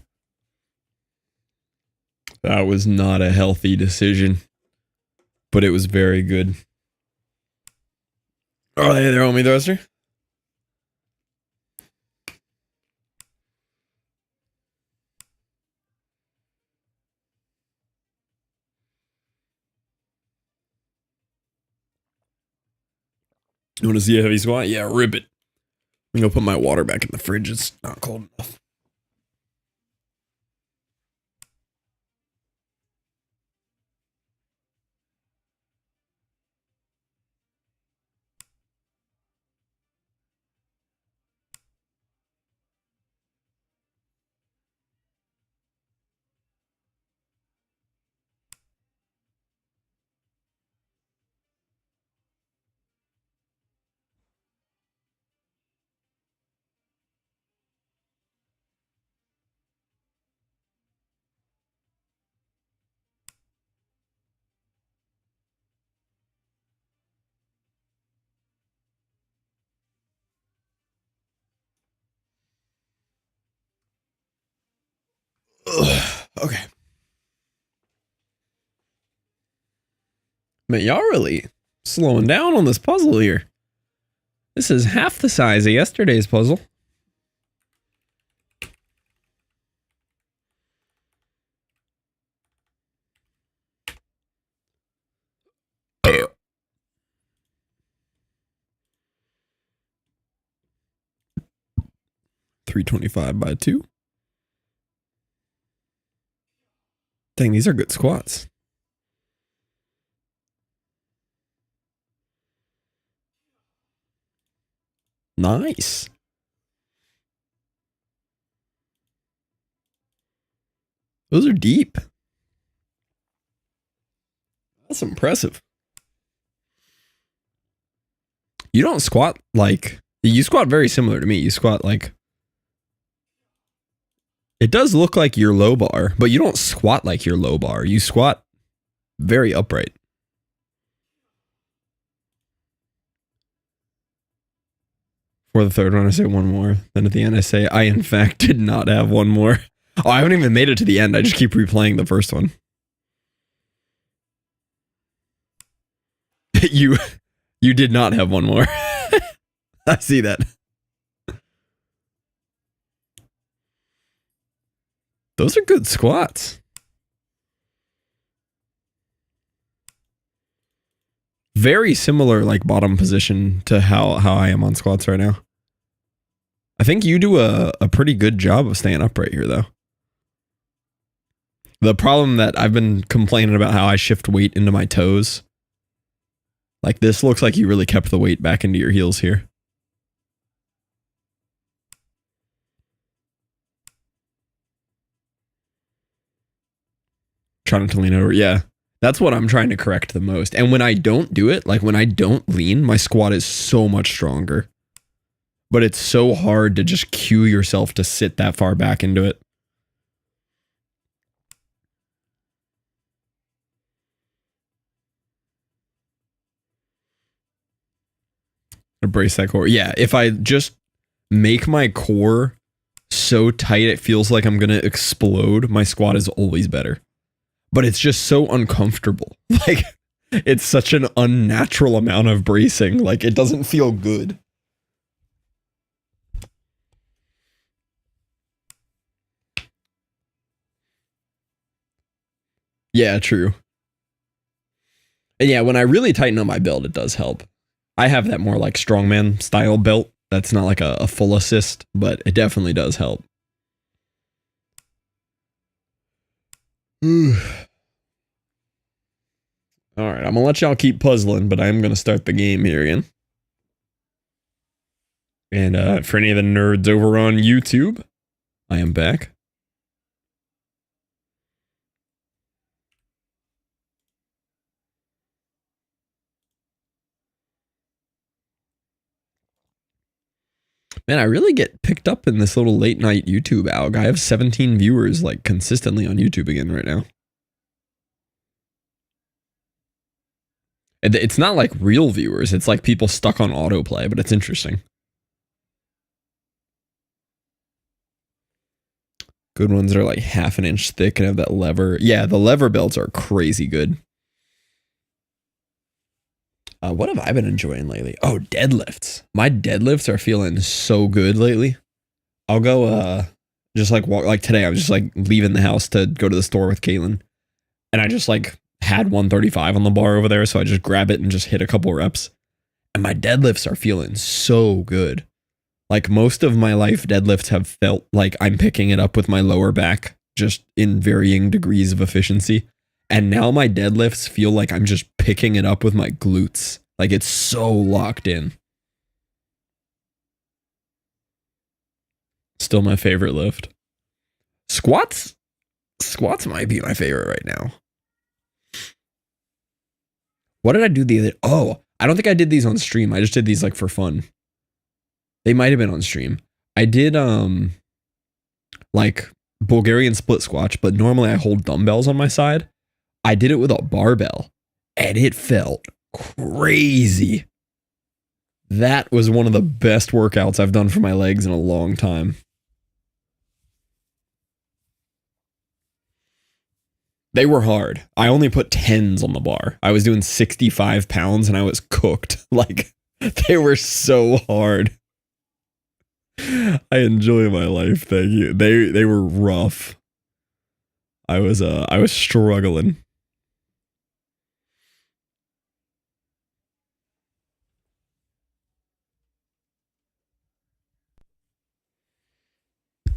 That was not a healthy decision, but it was very good. Oh, hey there, homie thruster. You want to see a heavy squat? Yeah, rip it. I'm going to put my water back in the fridge. It's not cold enough. Ugh, okay. Man, y'all really slowing down on this puzzle here. This is half the size of yesterday's puzzle. $325 by 2. Dang, these are good squats. Nice. Those are deep. That's impressive. You don't squat like... You squat very similar to me. You squat like... It does look like your low bar, but you don't squat like your low bar. You squat very upright. For the third one, I say one more. Then at the end, I say, I in fact did not have one more. Oh, I haven't even made it to the end. I just keep replaying the first one. You did not have one more. I see that. Those are good squats. Very similar, like, bottom position to how I am on squats right now. I think you do a pretty good job of staying upright here, though. The problem that I've been complaining about how I shift weight into my toes. Like, this looks like you really kept the weight back into your heels here. Trying to lean over. Yeah. That's what I'm trying to correct the most. And when I don't do it, like when I don't lean, my squat is so much stronger. But it's so hard to just cue yourself to sit that far back into it. Brace that core. Yeah, if I just make my core so tight it feels like I'm gonna explode, my squat is always better. But it's just so uncomfortable. Like, it's such an unnatural amount of bracing. Like, it doesn't feel good. Yeah, true. And yeah, when I really tighten up my belt, it does help. I have that more like strongman style belt. That's not like a full assist, but it definitely does help. All right, I'm gonna let y'all keep puzzling, but I'm gonna start the game here again. And for any of the nerds over on YouTube, I am back. Man, I really get picked up in this little late night YouTube alg. I have 17 viewers like consistently on YouTube again right now. It's not like real viewers. It's like people stuck on autoplay, but it's interesting. Good ones are like half an inch thick and have that lever. Yeah, the lever belts are crazy good. What have I been enjoying lately? Oh, deadlifts. My deadlifts are feeling so good lately. I'll go just like walk, like today I was just like leaving the house to go to the store with Caitlin, and I just like had 135 on the bar over there, so I just grab it and just hit a couple reps, and my deadlifts are feeling so good. Like most of my life, deadlifts have felt like I'm picking it up with my lower back, just in varying degrees of efficiency. And now my deadlifts feel like I'm just picking it up with my glutes. Like it's so locked in. Still my favorite lift. Squats might be my favorite right now. What did I do the other? Oh, I don't think I did these on stream. I just did these like for fun. They might have been on stream. I did like Bulgarian split squats, but normally I hold dumbbells on my side. I did it with a barbell and it felt crazy. That was one of the best workouts I've done for my legs in a long time. They were hard. I only put 10s on the bar. I was doing 65 pounds and I was cooked. Like they were so hard. I enjoy my life. Thank you. They were rough. I was struggling.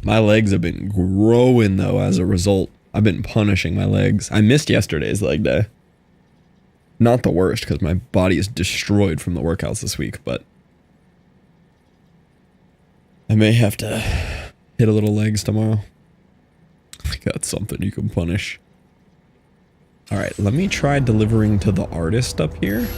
My legs have been growing though as a result. I've been punishing my legs. I missed yesterday's leg day. Not the worst because my body is destroyed from the workouts this week, but I may have to hit a little legs tomorrow. That's something you can punish. All right, let me try delivering to the artist up here.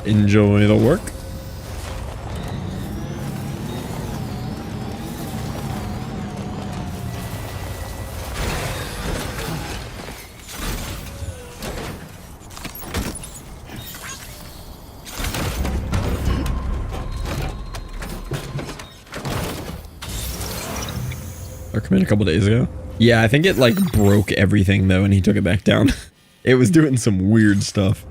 Enjoy the work. Or come in a couple days ago. Yeah, I think it like broke everything though, and he took it back down. It was doing some weird stuff.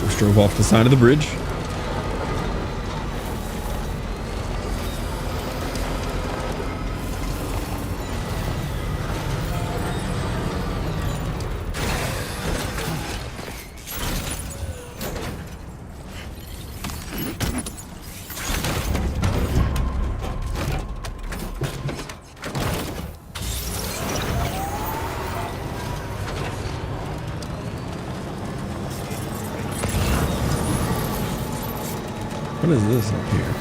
Just drove off the side of the bridge. What is this up here?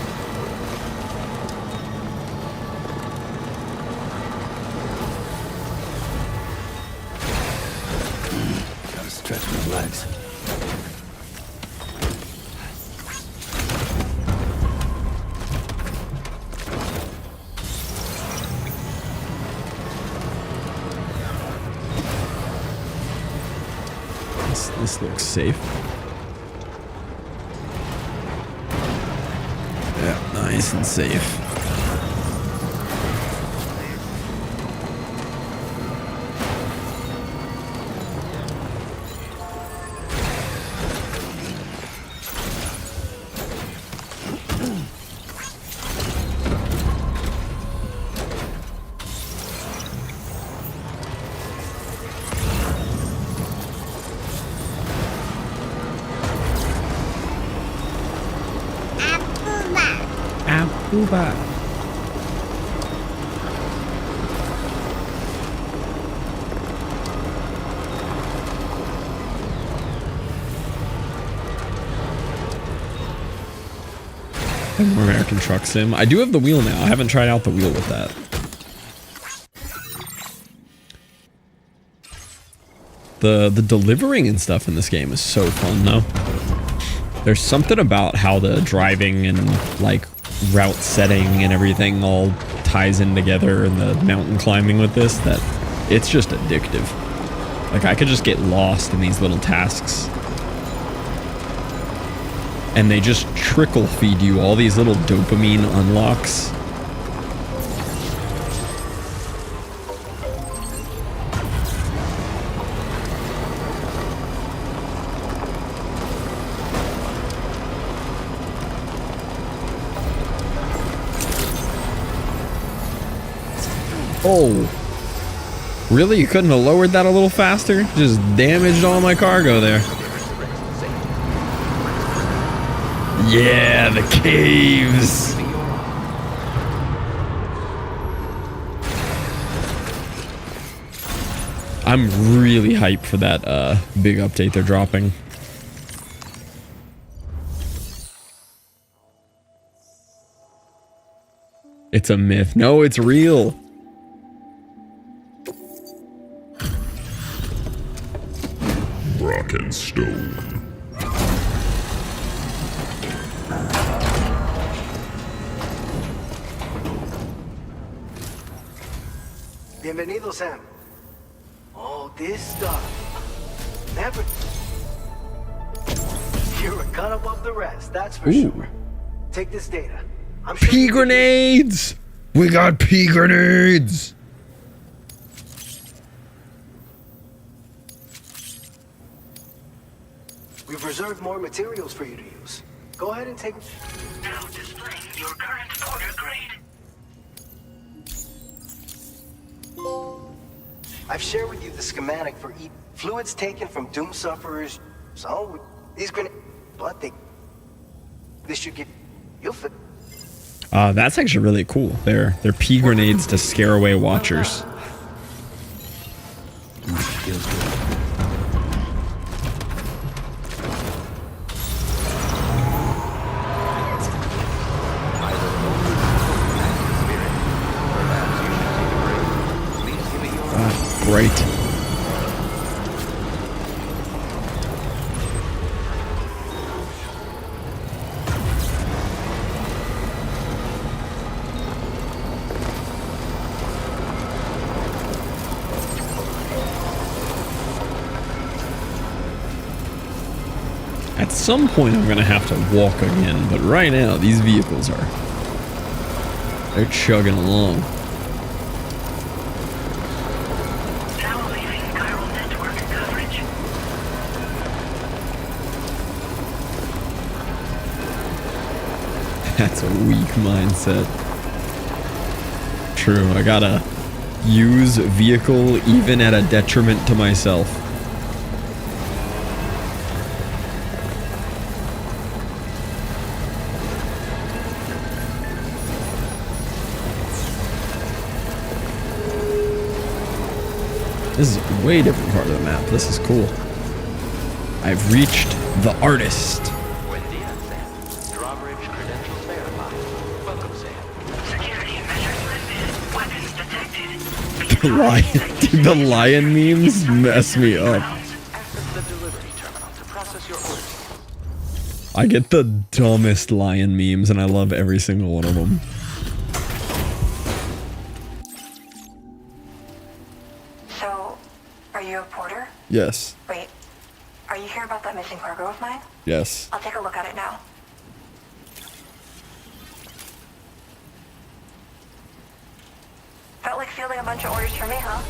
Gotta stretch my legs. This looks safe. Yeah, nice and safe. Uba. More American Truck Sim. I do have the wheel now. I haven't tried out the wheel with that. The delivering and stuff in this game is so fun though. There's something about how the driving and like route setting and everything all ties in together, and the mountain climbing with this, that it's just addictive. Like I could just get lost in these little tasks. And they just trickle feed you all these little dopamine unlocks. Oh, really? You couldn't have lowered that a little faster? Just damaged all my cargo there. Yeah, the caves. I'm really hyped for that big update they're dropping. It's a myth. No, it's real. Rock and stone. Bienvenido, Sam. Oh, this stuff. Never. You're a cut above the rest, that's for sure. Take this data. I'm sure pea grenades! We got pea grenades! We've reserved more materials for you to use. Go ahead and take... Now displaying your current order grade. I've shared with you the schematic for fluids taken from doom sufferers. So, these grenades... But this should get... You'll fit... That's actually really cool. They're pea grenades to scare away watchers. Feels good. Great. At some point I'm gonna have to walk again, but right now these vehicles they're chugging along. That's a weak mindset. True, I gotta use vehicle even at a detriment to myself. This is a way different part of the map. This is cool. I've reached the artist. The lion, dude, the lion memes mess me up. I get the dumbest lion memes and I love every single one of them. So, are you a porter? Yes. Wait, Are you here about that missing cargo of mine? Yes. I'll take a look at it now. Felt like fielding a bunch of orders for me, huh?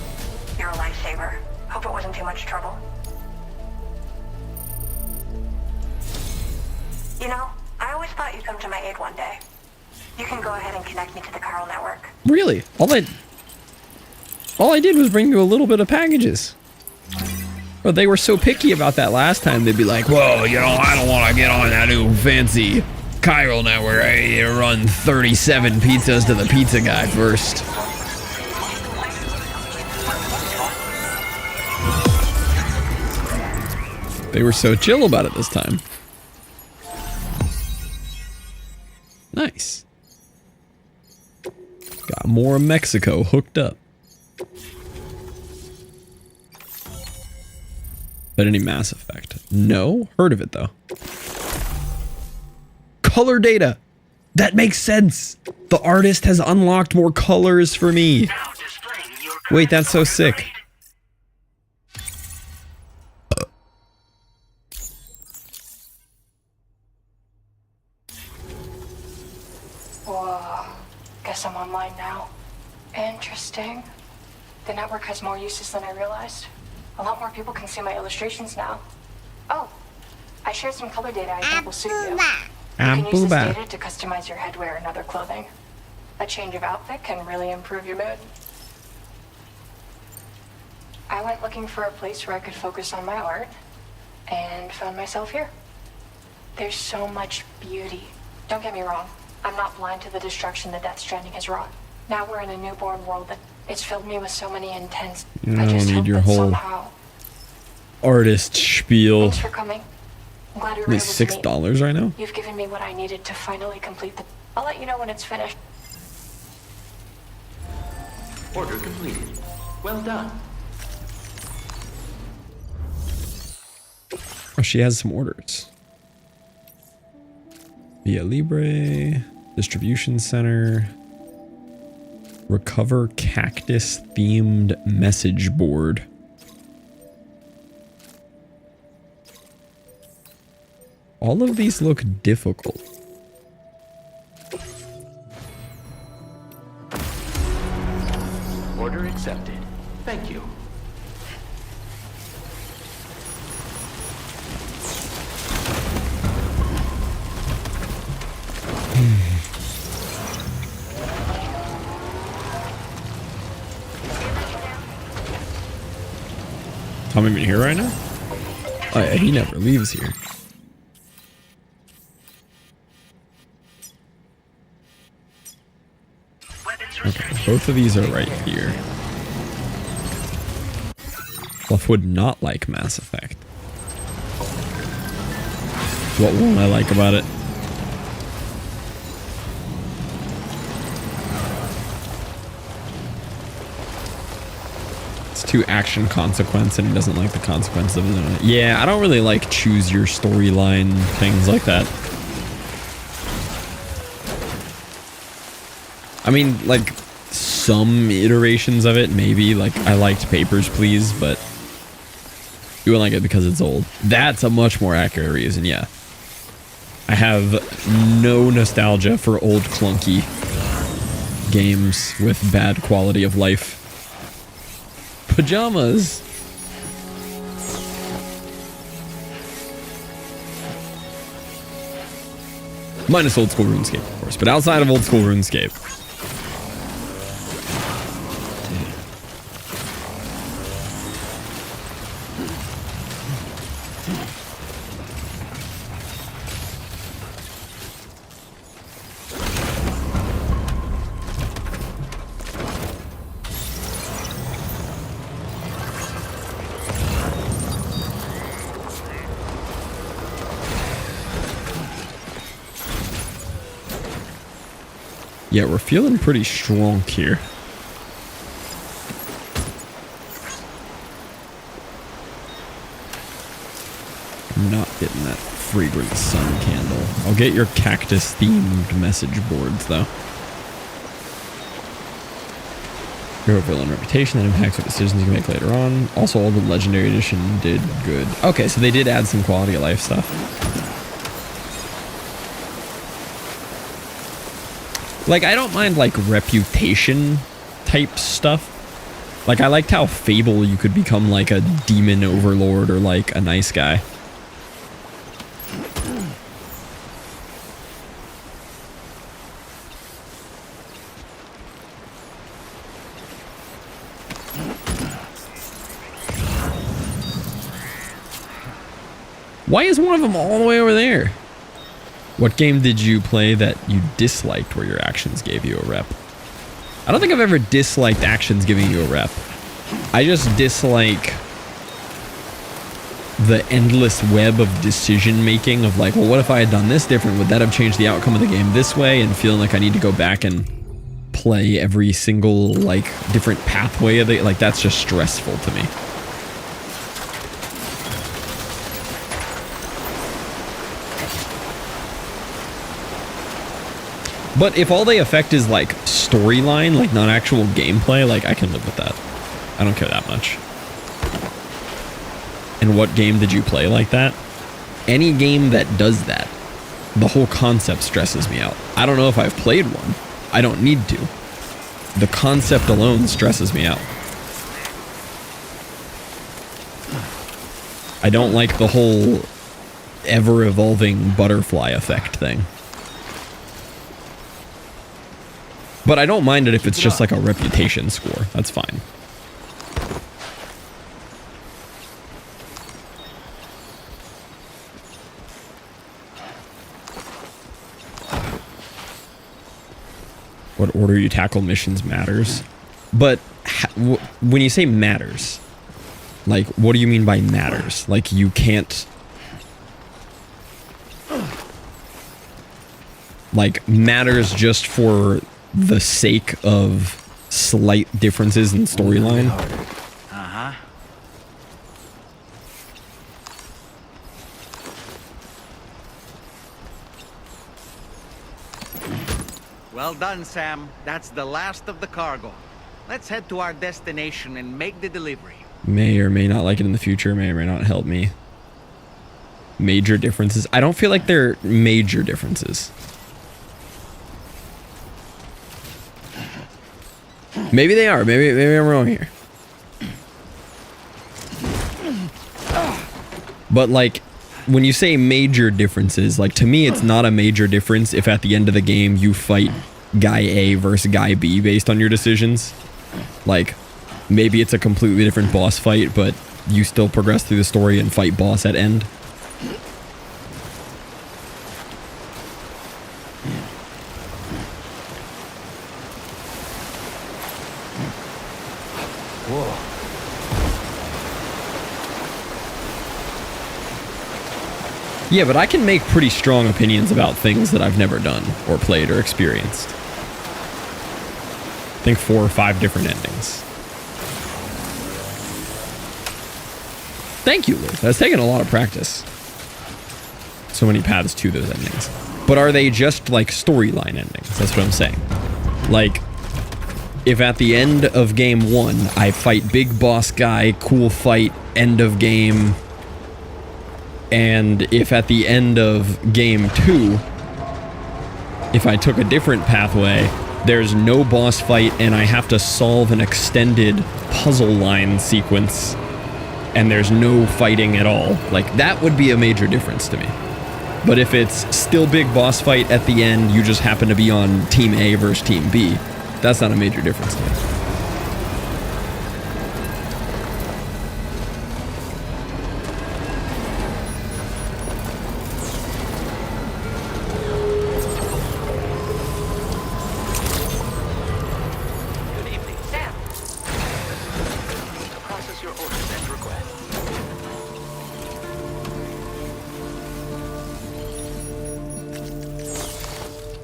You're a lifesaver. Hope it wasn't too much trouble. You know, I always thought you'd come to my aid one day. You can go ahead and connect me to the chiral network. Really? All I did was bring you a little bit of packages. But they were so picky about that last time. They'd be like, whoa, you know, I don't want to get on that new fancy chiral network. I need to run 37 pizzas to the pizza guy first. They were so chill about it this time. Nice. Got more Mexico hooked up. But any Mass Effect? No? Heard of it though. Color data! That makes sense! The artist has unlocked more colors for me. Wait, that's so sick. Whoa. Guess I'm online now. Interesting. The network has more uses than I realized. A lot more people can see my illustrations now. Oh, I shared some color data I think will suit you. You can use this data to customize your headwear and other clothing. A change of outfit can really improve your mood. I went looking for a place where I could focus on my art and found myself here. There's so much beauty. Don't get me wrong, I'm not blind to the destruction that Death Stranding has wrought. Now we're in a newborn world that it's filled me with so many intense. I don't need your whole artist spiel. Thanks for coming. I'm glad we were able to meet. $6 right now? You've given me what I needed to finally complete the. I'll let you know when it's finished. Order completed. Well done. Oh, she has some orders. Via Libre, distribution center, recover cactus themed message board. All of these look difficult. Order accepted. Thank you. Tom even here right now? Oh yeah, he never leaves here. Okay, both of these are right here. Fluff would not like Mass Effect. What won't I like about it? It's too action consequence and he doesn't like the consequence of his own. Yeah, I don't really like choose your storyline things like that. I mean, like, some iterations of it, maybe. Like, I liked Papers, Please, but you wouldn't like it because it's old. That's a much more accurate reason, yeah. I have no nostalgia for old clunky games with bad quality of life. Pajamas. Minus old school RuneScape, of course, but outside of old school RuneScape. Yeah, we're feeling pretty strong here. I'm not getting that fragrant sun candle. I'll get your cactus themed message boards though. Your villain reputation that impacts what decisions you can make later on. Also, all the Legendary Edition did good. Okay, so they did add some quality of life stuff. Like, I don't mind, like, reputation type stuff. Like, I liked how Fable you could become, like, a demon overlord or, like, a nice guy. Why is one of them all the way over there? What game did you play that you disliked where your actions gave you a rep? I don't think I've ever disliked actions giving you a rep. I just dislike the endless web of decision making of like, well, what if I had done this different? Would that have changed the outcome of the game this way? And feeling like I need to go back and play every single like different pathway of it. Like that's just stressful to me. But if all they affect is like storyline, like not actual gameplay, like I can live with that. I don't care that much. And what game did you play like that? Any game that does that, the whole concept stresses me out. I don't know if I've played one. I don't need to. The concept alone stresses me out. I don't like the whole ever-evolving butterfly effect thing. But I don't mind it if it's just like a reputation score. That's fine. What order you tackle missions matters. But when you say matters, like, what do you mean by matters? Like, you can't... Like, matters just for the sake of slight differences in storyline. Uh-huh. Well done, Sam. That's the last of the cargo. Let's head to our destination and make the delivery. May or may not like it in the future, may or may not help me. Major differences. I don't feel like they're major differences. Maybe they are. Maybe I'm wrong here. But like, when you say major differences, like to me, it's not a major difference if at the end of the game you fight guy A versus guy B based on your decisions. Like, maybe it's a completely different boss fight, but you still progress through the story and fight boss at end. Yeah, but I can make pretty strong opinions about things that I've never done or played or experienced. I think 4 or 5 different endings. Thank you, Luke. That's taken a lot of practice. So many paths to those endings. But are they just like storyline endings? That's what I'm saying. Like, if at the end of game 1, I fight big boss guy, cool fight, end of game... And if at the end of game 2, if I took a different pathway, there's no boss fight and I have to solve an extended puzzle line sequence and there's no fighting at all, like that would be a major difference to me. But if it's still big boss fight at the end, you just happen to be on team A versus team B, that's not a major difference to me.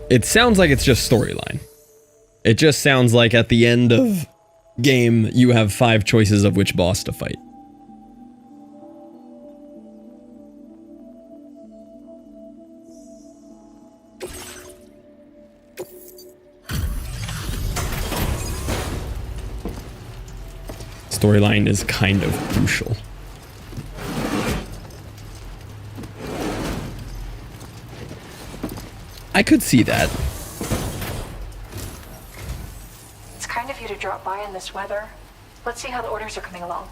It sounds like it's just storyline. It just sounds like at the end of game, you have 5 choices of which boss to fight. storyline is kind of crucial. I could see that. It's kind of you to drop by in this weather. Let's see how the orders are coming along.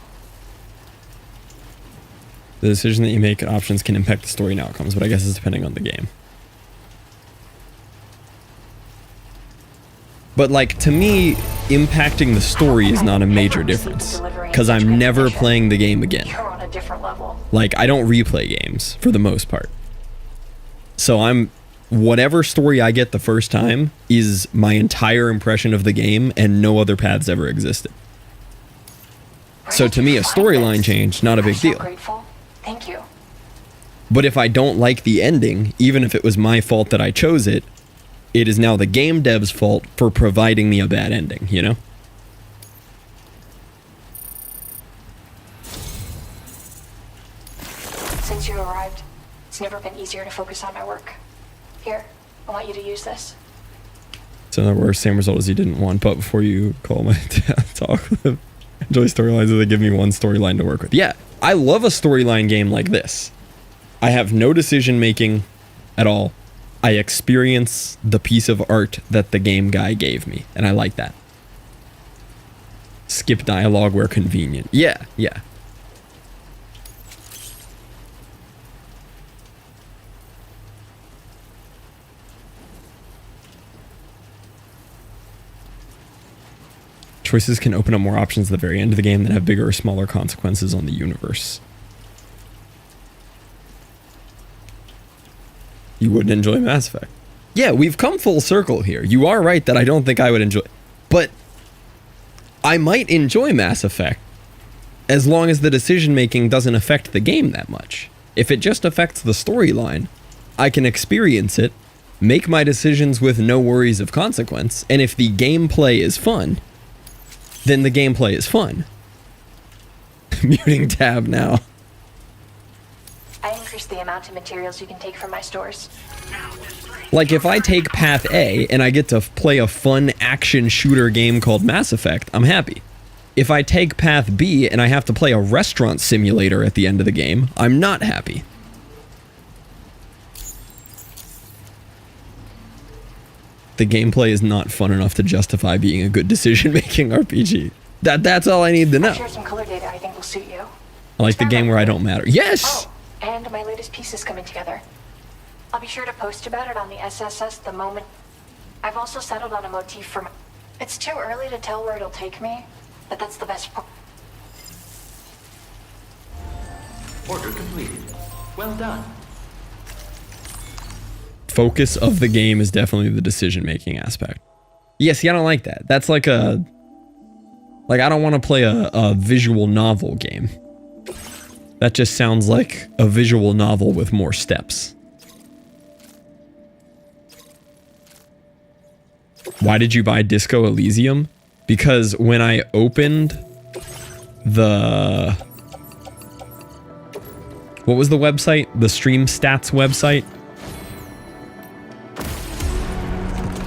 The decision that you make options can impact the story and outcomes, but I guess it's depending on the game. But like, to me, impacting the story is not a major difference, because I'm never playing the game again. You're on a different level. Like, I don't replay games for the most part. So whatever story I get the first time is my entire impression of the game, and no other paths ever existed. So to me, a storyline change, not a big deal. Grateful. Thank you. But if I don't like the ending, even if it was my fault that I chose it, it is now the game dev's fault for providing me a bad ending, you know? Since you arrived, it's never been easier to focus on my work. Here, I want you to use this. So in other words, same result as you didn't want, but before you call my talk, enjoy storylines that they give me one storyline to work with. Yeah, I love a storyline game like this. I have no decision making at all. I experience the piece of art that the game guy gave me, and I like that. Skip dialogue where convenient. Yeah, yeah. Choices can open up more options at the very end of the game that have bigger or smaller consequences on the universe. You wouldn't enjoy Mass Effect. Yeah, we've come full circle here. You are right that I don't think I would enjoy... But I might enjoy Mass Effect as long as the decision-making doesn't affect the game that much. If it just affects the storyline, I can experience it, make my decisions with no worries of consequence, and if the gameplay is fun, then the gameplay is fun. Muting tab now. I increased the amount of materials you can take from my stores. Like, if I take Path A and I get to play a fun action shooter game called Mass Effect, I'm happy. If I take Path B and I have to play a restaurant simulator at the end of the game, I'm not happy. The gameplay is not fun enough to justify being a good decision-making RPG. That's all I need to know. I'll share some color data I think will suit you. I like the game where I don't matter. Yes! Oh, and my latest piece is coming together. I'll be sure to post about it on the SSS the moment. I've also settled on a motif for my... It's too early to tell where it'll take me, but that's the best part. Order completed. Well done. Focus of the game is definitely the decision-making aspect. Yeah, see, I don't like that. That's like a... Like, I don't want to play a visual novel game. That just sounds like a visual novel with more steps. Why did you buy Disco Elysium? Because when I opened the... What was the website? The Stream Stats website?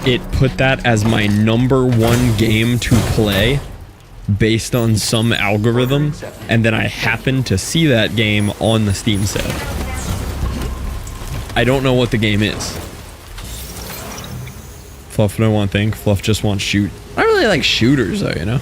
It put that as my #1 game to play based on some algorithm, and then I happened to see that game on the Steam sale. I don't know what the game is. Fluff don't want think. Fluff just wants shoot. I really like shooters though, you know?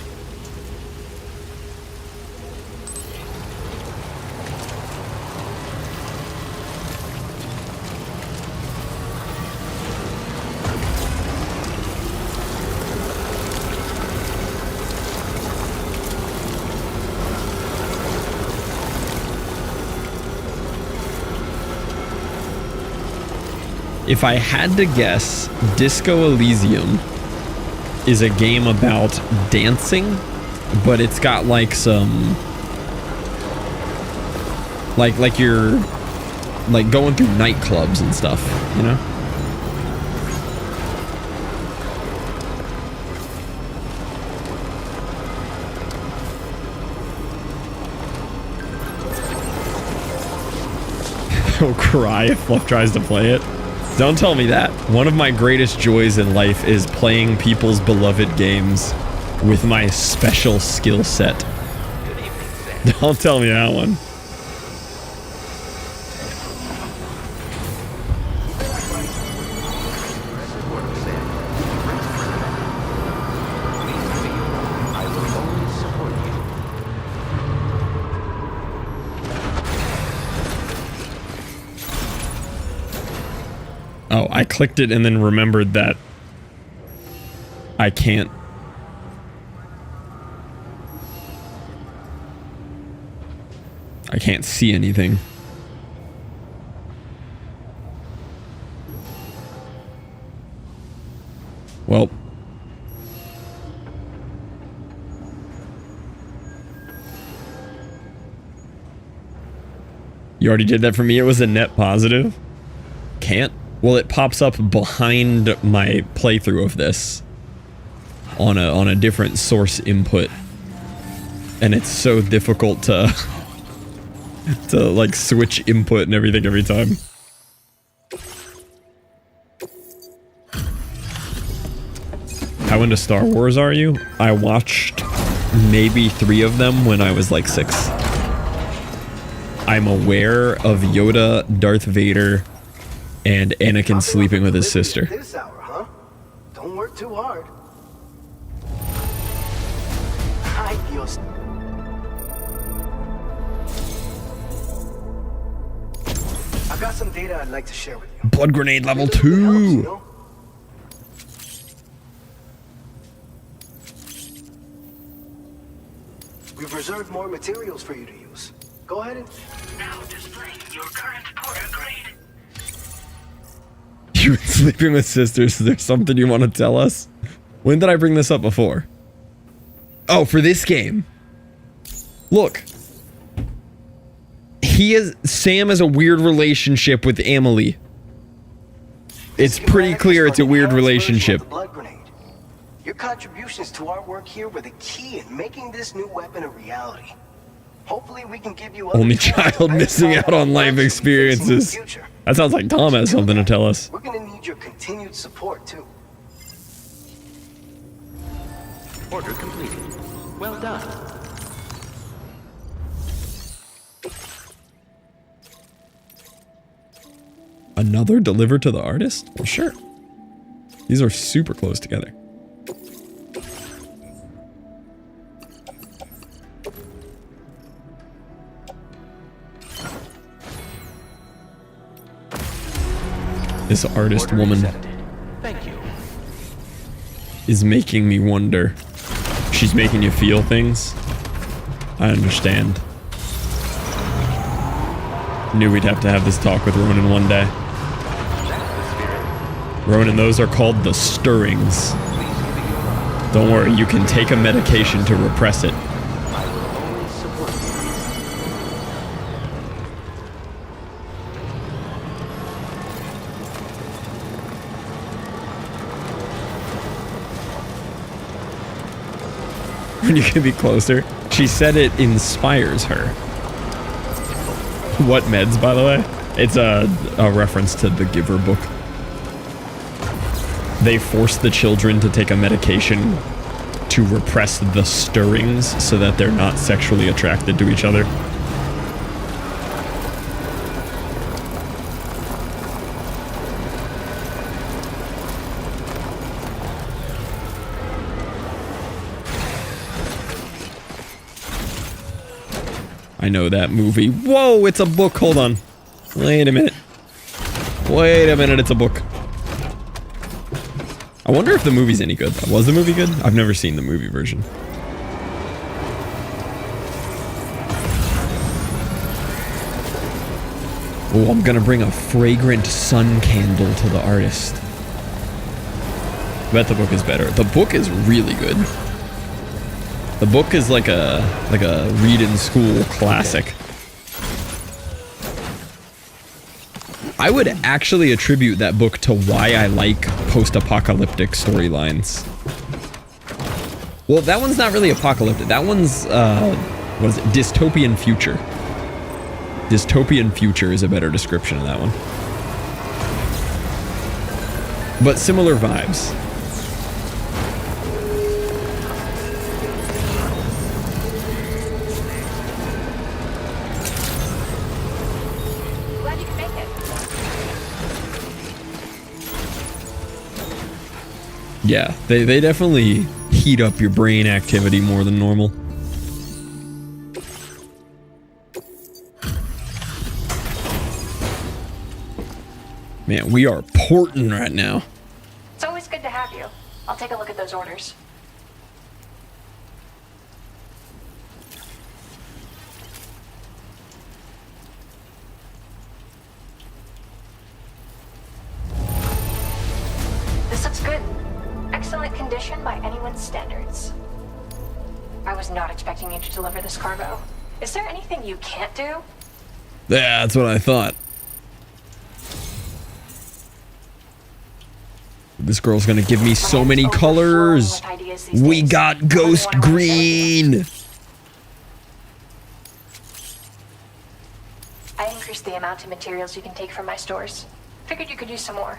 If I had to guess, Disco Elysium is a game about dancing, but it's got like some... Like you're like going through nightclubs and stuff, you know? He'll cry if Fluff tries to play it. Don't tell me that. One of my greatest joys in life is playing people's beloved games with my special skill set Don't tell me that one. Oh, I clicked it and then remembered that I can't. I can't see anything. Well. You already did that for me. It was a net positive. Can't. Well, it pops up behind my playthrough of this on a different source input, and it's so difficult to like switch input and everything every time. How into Star Wars are you? I watched maybe 3 of them when I was like 6. I'm aware of Yoda, Darth Vader, and Anakin sleeping with his sister. This hour, huh? Don't work too hard. Ay, Dios. I've got some data I'd like to share with you. Blood grenade level 2. We've reserved more materials for you to use. Go ahead and... Now displaying your current Porter grade. You've been sleeping with sisters. Is there something you want to tell us? When did I bring this up before? Oh, for this game. Look. Sam has a weird relationship with Emily. It's pretty clear it's a weird relationship. Your contributions to our work here were the key in making this new weapon a reality. Hopefully we can give you only child missing out on life experiences. That sounds like Tom has something to tell us. We're gonna need your continued support too. Order completed. Well done. Another delivered to the artist? Well, sure. These are super close together. This artist woman is making me wonder. She's making you feel things. I understand. Knew we'd have to have this talk with Ronan one day. Ronan, those are called the stirrings. Don't worry, you can take a medication to repress it. When you can be closer. She said it inspires her. What meds, by the way? It's a reference to the Giver book. They force the children to take a medication to repress the stirrings so that they're not sexually attracted to each other. I know that movie. Whoa, it's a book. Hold on. Wait a minute. Wait a minute, it's a book. I wonder if the movie's any good. Was the movie good? I've never seen the movie version. Oh, I'm gonna bring a fragrant sun candle to the artist. I bet the book is better. The book is really good. The book is like a read in school classic. I would actually attribute that book to why I like post-apocalyptic storylines. Well, that one's not really apocalyptic. That one's what is it? Dystopian future. Dystopian future is a better description of that one. But similar vibes. Yeah, they definitely heat up your brain activity more than normal. Man, we are porting right now. It's always good to have you. I'll take a look at those orders. This looks good. Excellent condition by anyone's standards. I was not expecting you to deliver this cargo. Is there anything you can't do? Yeah, that's what I thought. This girl's gonna give me so many colors. We got ghost green. I increased the amount of materials you can take from my stores. Figured you could use some more.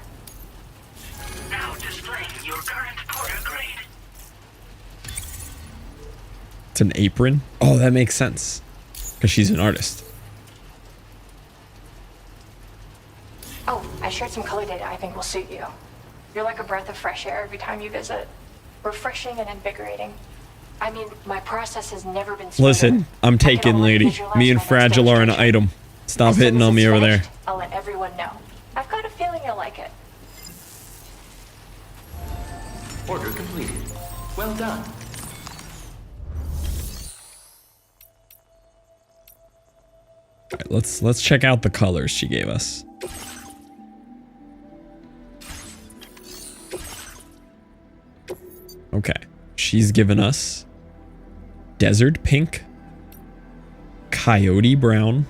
Now displaying your current porter grade. It's an apron. Oh, that makes sense. Because she's an artist. Oh, I shared some color data I think will suit you. You're like a breath of fresh air every time you visit. Refreshing and invigorating. I mean, my process has never been smoother. Listen, I'm taken, lady. Me and Fragile are an item. Stop hitting on me over there. I'll let everyone know. I've got a feeling you'll like it. Order completed. Well done. Alright, let's check out the colors she gave us. Okay, she's given us desert pink, coyote brown,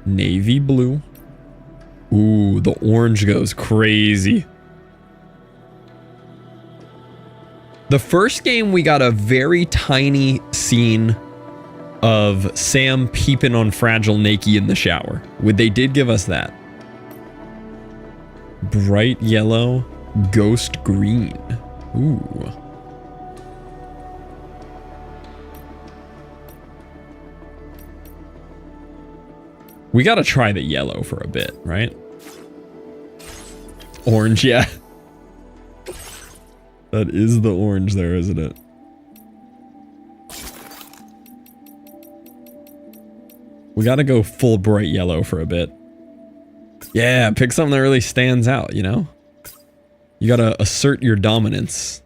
navy blue. Ooh, the orange goes crazy. The first game, we got a very tiny scene of Sam peeping on Fragile naked in the shower. They did give us that. Bright yellow, ghost green. Ooh. We gotta try the yellow for a bit, right? Orange, yeah. That is the orange there, isn't it? We gotta go full bright yellow for a bit. Yeah, pick something that really stands out, you know? You gotta assert your dominance.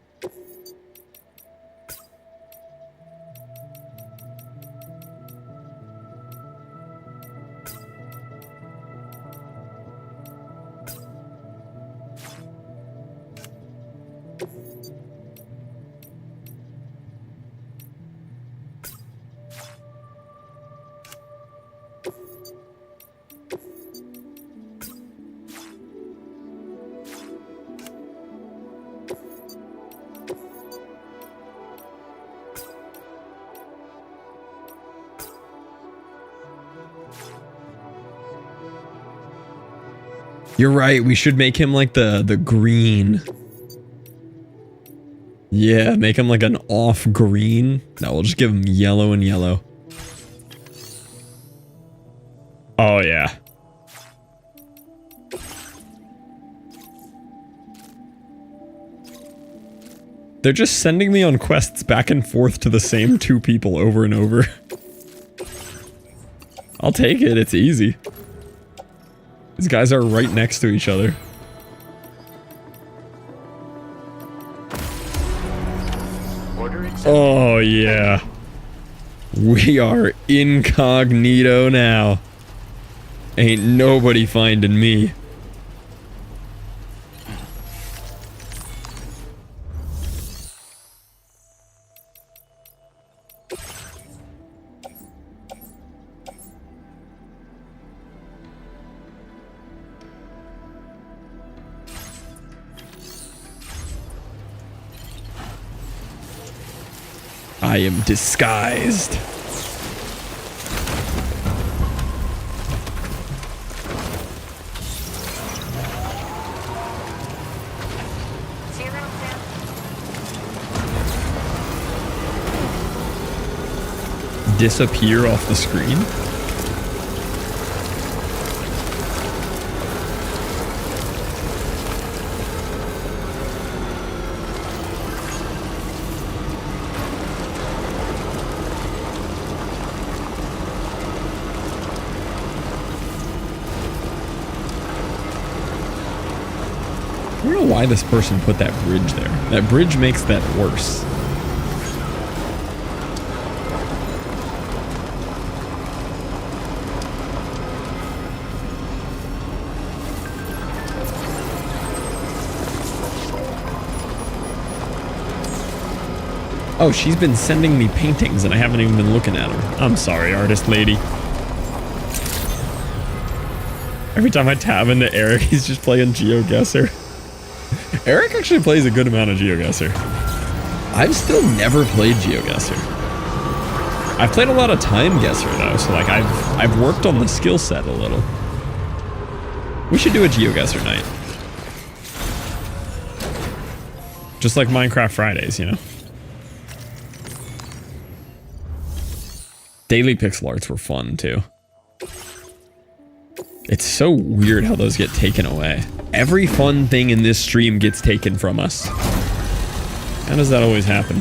You're right, we should make him like the green. Yeah, make him like an off green. No, we'll just give him yellow and yellow. Oh yeah. They're just sending me on quests back and forth to the same two people over and over. I'll take it, it's easy. These guys are right next to each other. Oh yeah. We are incognito now. Ain't nobody finding me. I am disguised. See you around, Sam. Disappear off the screen? why this person put that bridge there. That bridge makes that worse. Oh, she's been sending me paintings and I haven't even been looking at them. I'm sorry, artist lady. Every time I tab into Eric, he's just playing GeoGuessr. Eric actually plays a good amount of GeoGuessr. I've still never played GeoGuessr. I've played a lot of Time Guesser though, so like I've worked on the skill set a little. We should do a GeoGuessr night. Just like Minecraft Fridays, you know? Daily pixel arts were fun too. It's so weird how those get taken away. Every fun thing in this stream gets taken from us. How does that always happen?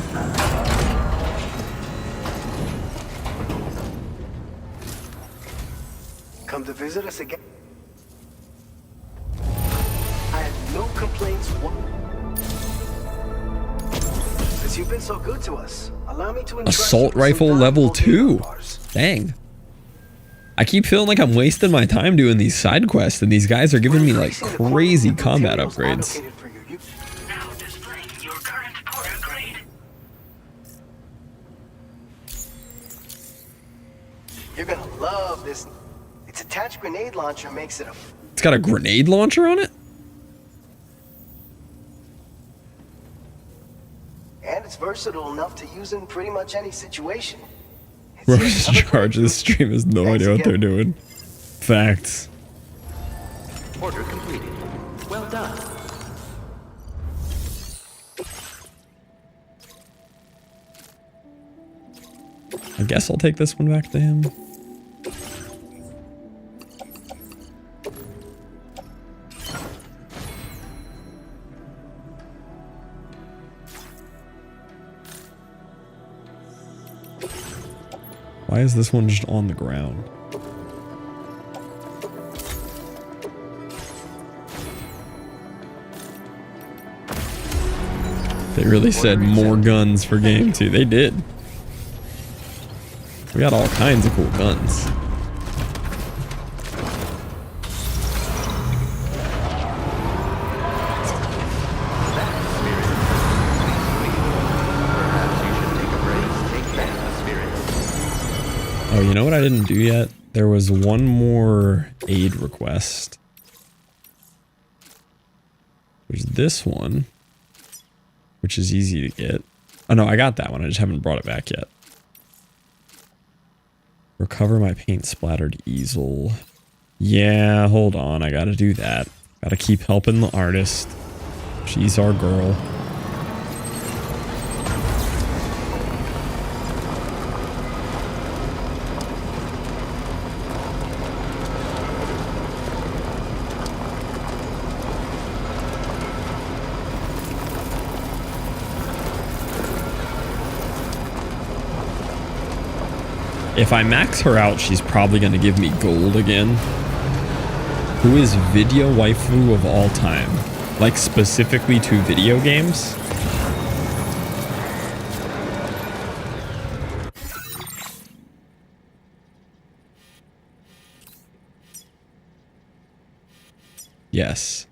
Come to visit us again. I have no complaints. Since you've been so good to us, allow me to Assault rifle level 2. Dang. I keep feeling like I'm wasting my time doing these side quests, and these guys are giving me like crazy combat upgrades. You're gonna love this. Its attached grenade launcher makes it a... It's got a grenade launcher on it? And it's versatile enough to use in pretty much any situation. Whoever's in charge of this stream has no idea what they're doing. Facts. Order completed. Well done. I guess I'll take this one back to him. Why is this one just on the ground? They really said more guns for game 2. They did. We got all kinds of cool guns. Oh, you know what I didn't do yet? There was one more aid request. There's this one, which is easy to get. Oh no, I got that one. I just haven't brought it back yet. Recover my paint splattered easel. Yeah, hold on. I gotta do that. Gotta keep helping the artist. She's our girl. If I max her out, she's probably going to give me gold again. Who is video waifu of all time? Like specifically to video games? Yes.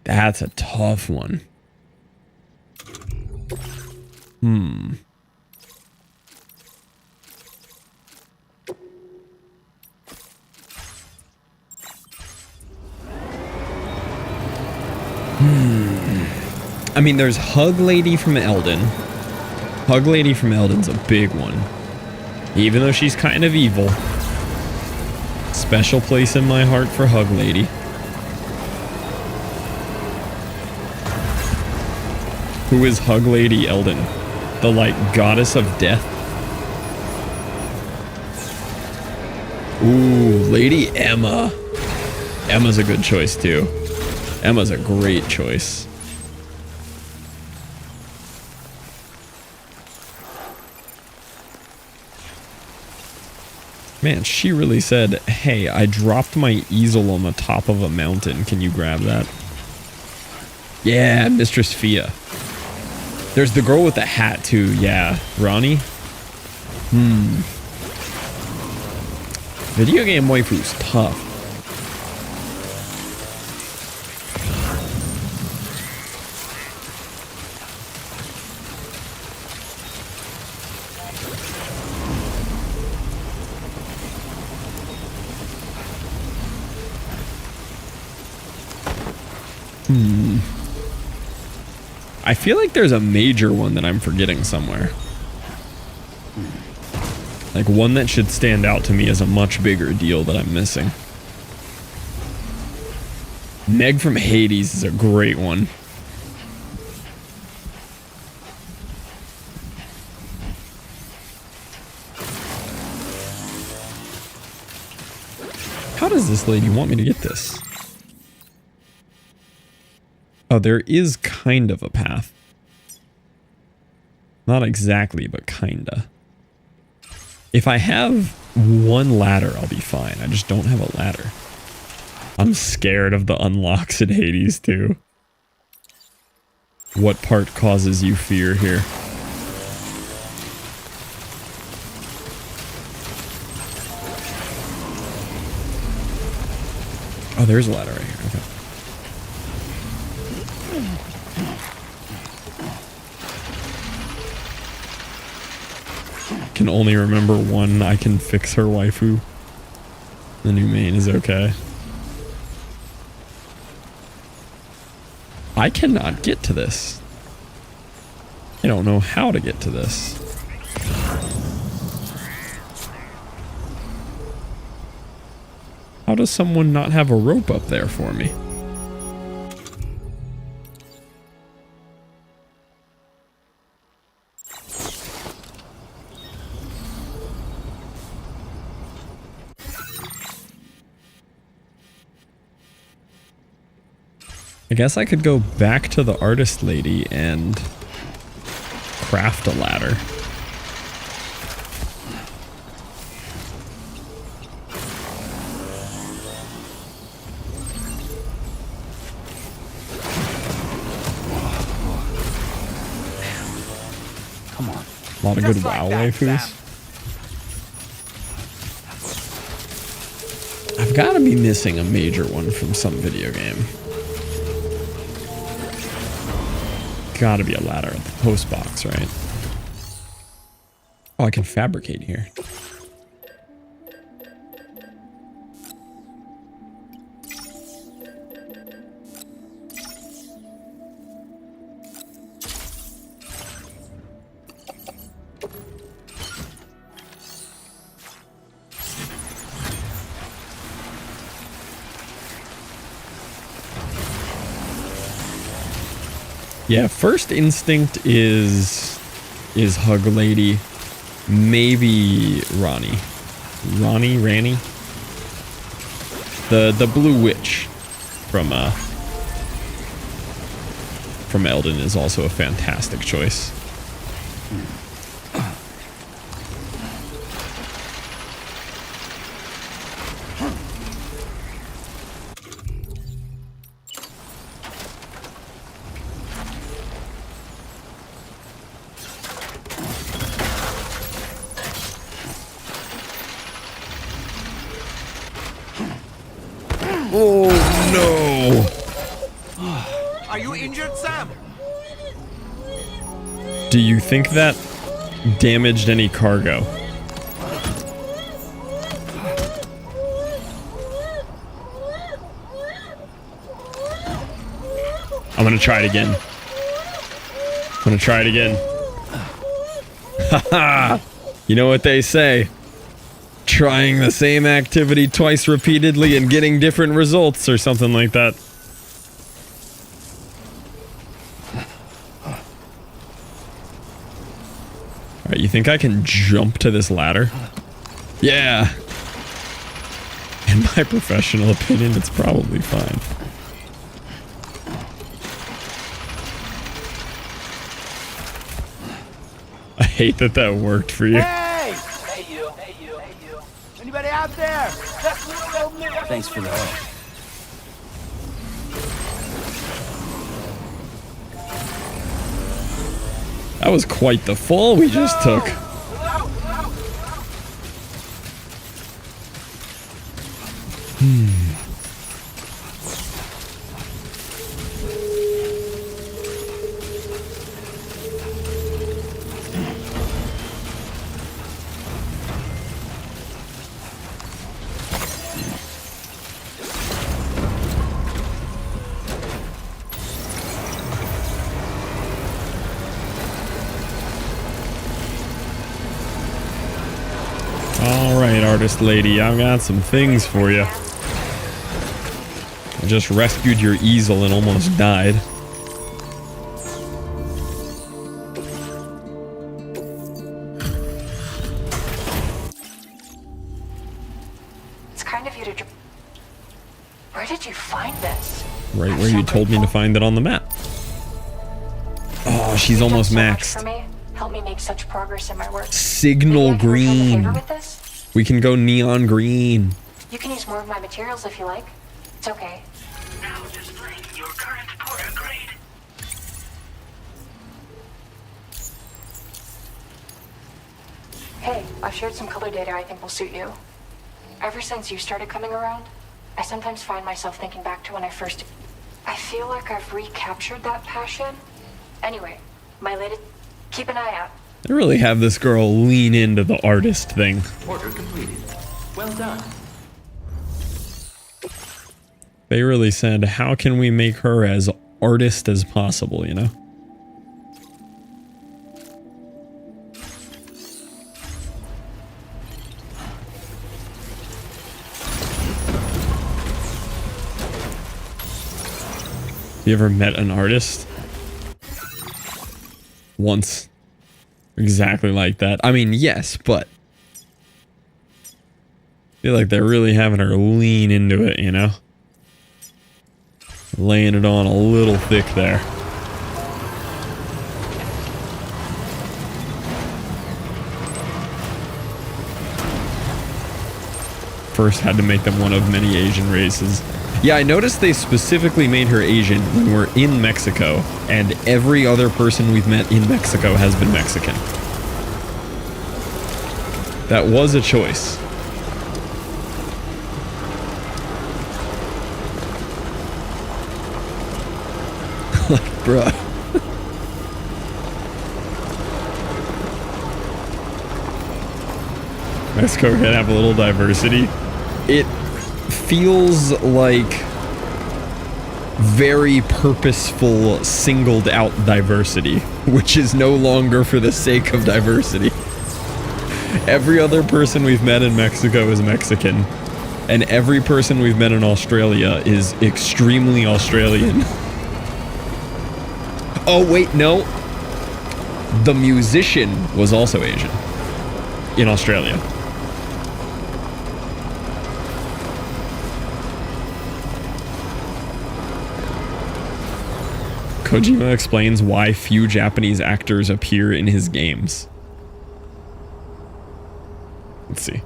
That's a tough one. I mean, there's Hug Lady from Elden. Hug Lady from Elden's a big one. Even though she's kind of evil. Special place in my heart for Hug Lady. Who is Hug Lady Elden? The, like, goddess of death? Ooh, Lady Emma. Emma's a good choice, too. Emma's a great choice. Man, she really said, hey, I dropped my easel on the top of a mountain. Can you grab that? Yeah, Mistress Fia. There's the girl with the hat too. Yeah, Ronnie. Video game waifu's tough. I feel like there's a major one that I'm forgetting somewhere. Like one that should stand out to me as a much bigger deal that I'm missing. Meg from Hades is a great one. How does this lady want me to get this? Oh, there is kind of a path. Not exactly, but kinda. If I have one ladder, I'll be fine. I just don't have a ladder. I'm scared of the unlocks in Hades too. What part causes you fear here? Oh, there's a ladder right here. Okay. Can only remember one. I can fix her waifu. The new main is okay. I cannot get to this. I don't know how to get to this. How does someone not have a rope up there for me? I guess I could go back to the artist lady and craft a ladder. Come on. A lot of good WoW waifus. I've got to be missing a major one from some video game. Gotta be a ladder at the post box, right? Oh, I can fabricate here. Yeah, first instinct is Hug Lady, maybe Ranni, the Blue Witch from Elden is also a fantastic choice. Are you injured, Sam? Do you think that damaged any cargo? I'm gonna try it again. Haha! You know what they say. Trying the same activity twice repeatedly and getting different results or something like that. Alright, you think I can jump to this ladder? Yeah! In my professional opinion, it's probably fine. I hate that that worked for you. Hey! Hey you. Anybody out there? Thanks for the help. That was quite the fall we just took. Alright, artist lady, I've got some things for you. I just rescued your easel and almost died. It's kind of you to... Where did you find this? Right where you told me to find it on the map. Oh, she's almost maxed. For me. Help me make such progress in my work. Signal green. With this? We can go neon green. You can use more of my materials if you like. It's okay. Now displaying your current porter grade. Hey, I've shared some color data I think will suit you. Ever since you started coming around, I sometimes find myself thinking back to when I first... I feel like I've recaptured that passion. Anyway, my latest... Keep an eye out. They really have this girl lean into the artist thing. Order completed. Well done. They really said, how can we make her as artist as possible, you know? You ever met an artist? Once. Exactly like that. I mean, yes, but I feel like they're really having her lean into it, you know? Laying it on a little thick there. First had to make them one of many Asian races. Yeah, I noticed they specifically made her Asian when we're in Mexico, and every other person we've met in Mexico has been Mexican. That was a choice. Like, bruh. Mexico can have a little diversity. It feels like very purposeful, singled out diversity, which is no longer for the sake of diversity. Every other person we've met in Mexico is Mexican, and every person we've met in Australia is extremely Australian. Oh, wait, no. The musician was also Asian in Australia. Kojima explains why few Japanese actors appear in his games. Let's see.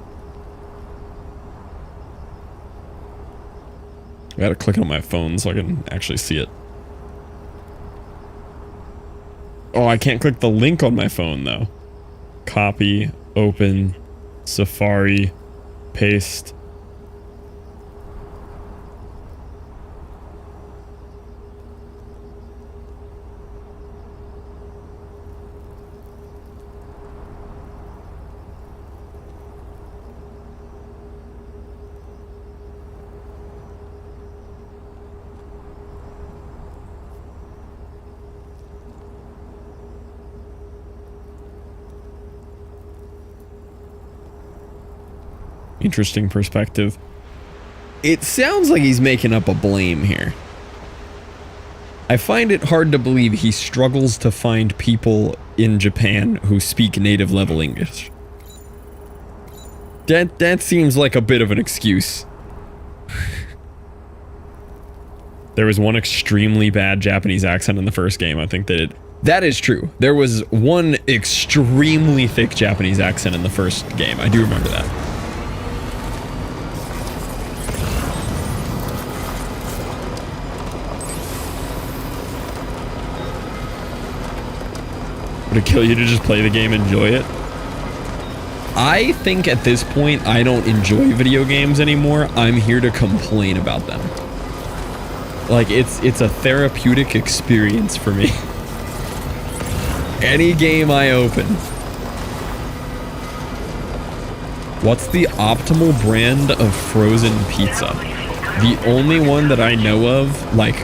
I gotta click on my phone so I can actually see it. Oh, I can't click the link on my phone though. Copy, open, Safari, paste. Interesting perspective. It sounds like he's making up a blame here. I find it hard to believe he struggles to find people in Japan who speak native level English. That seems like a bit of an excuse. There was one extremely bad Japanese accent in the first game, I think they did. That is true. There was one extremely thick Japanese accent in the first game. I do remember that. But Would it kill you to just play the game and enjoy it? I think at this point, I don't enjoy video games anymore. I'm here to complain about them. Like, it's a therapeutic experience for me. Any game I open. What's the optimal brand of frozen pizza? The only one that I know of, like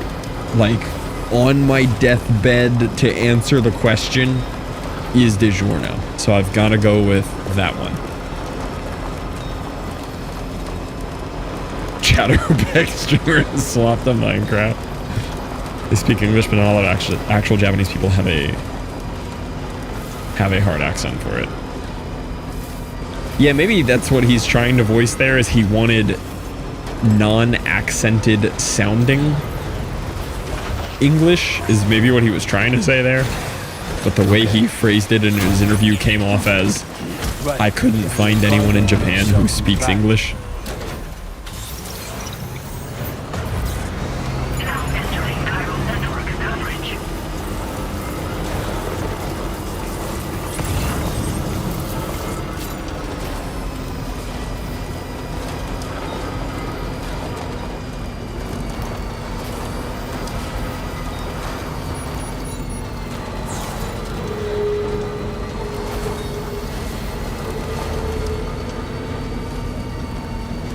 on my deathbed to answer the question, is DiGiorno. So I've got to go with that one. Chatterbait streamer and slopped on Minecraft. They speak English, but not a lot of actual Japanese people have a hard accent for it. Yeah, maybe that's what he's trying to voice there, is he wanted non-accented sounding English is maybe what he was trying to say there. But the way he phrased it in his interview came off as, I couldn't find anyone in Japan who speaks English.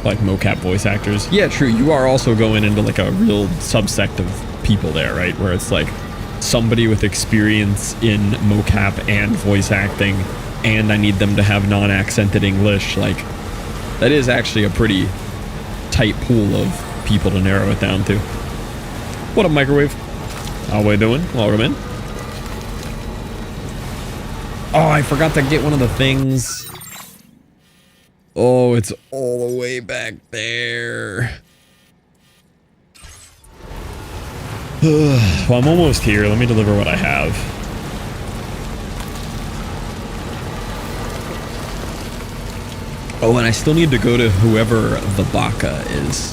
Like mocap voice actors. Yeah, true. You are also going into like a real subsect of people there, right? Where it's like somebody with experience in mocap and voice acting, and I need them to have non-accented English. Like, that is actually a pretty tight pool of people to narrow it down to. What up, Microwave? How we doing? Welcome in. Oh, I forgot to get one of the things. Oh, it's all the way back there. Well, I'm almost here. Let me deliver what I have. Oh, and I still need to go to whoever the Baka is.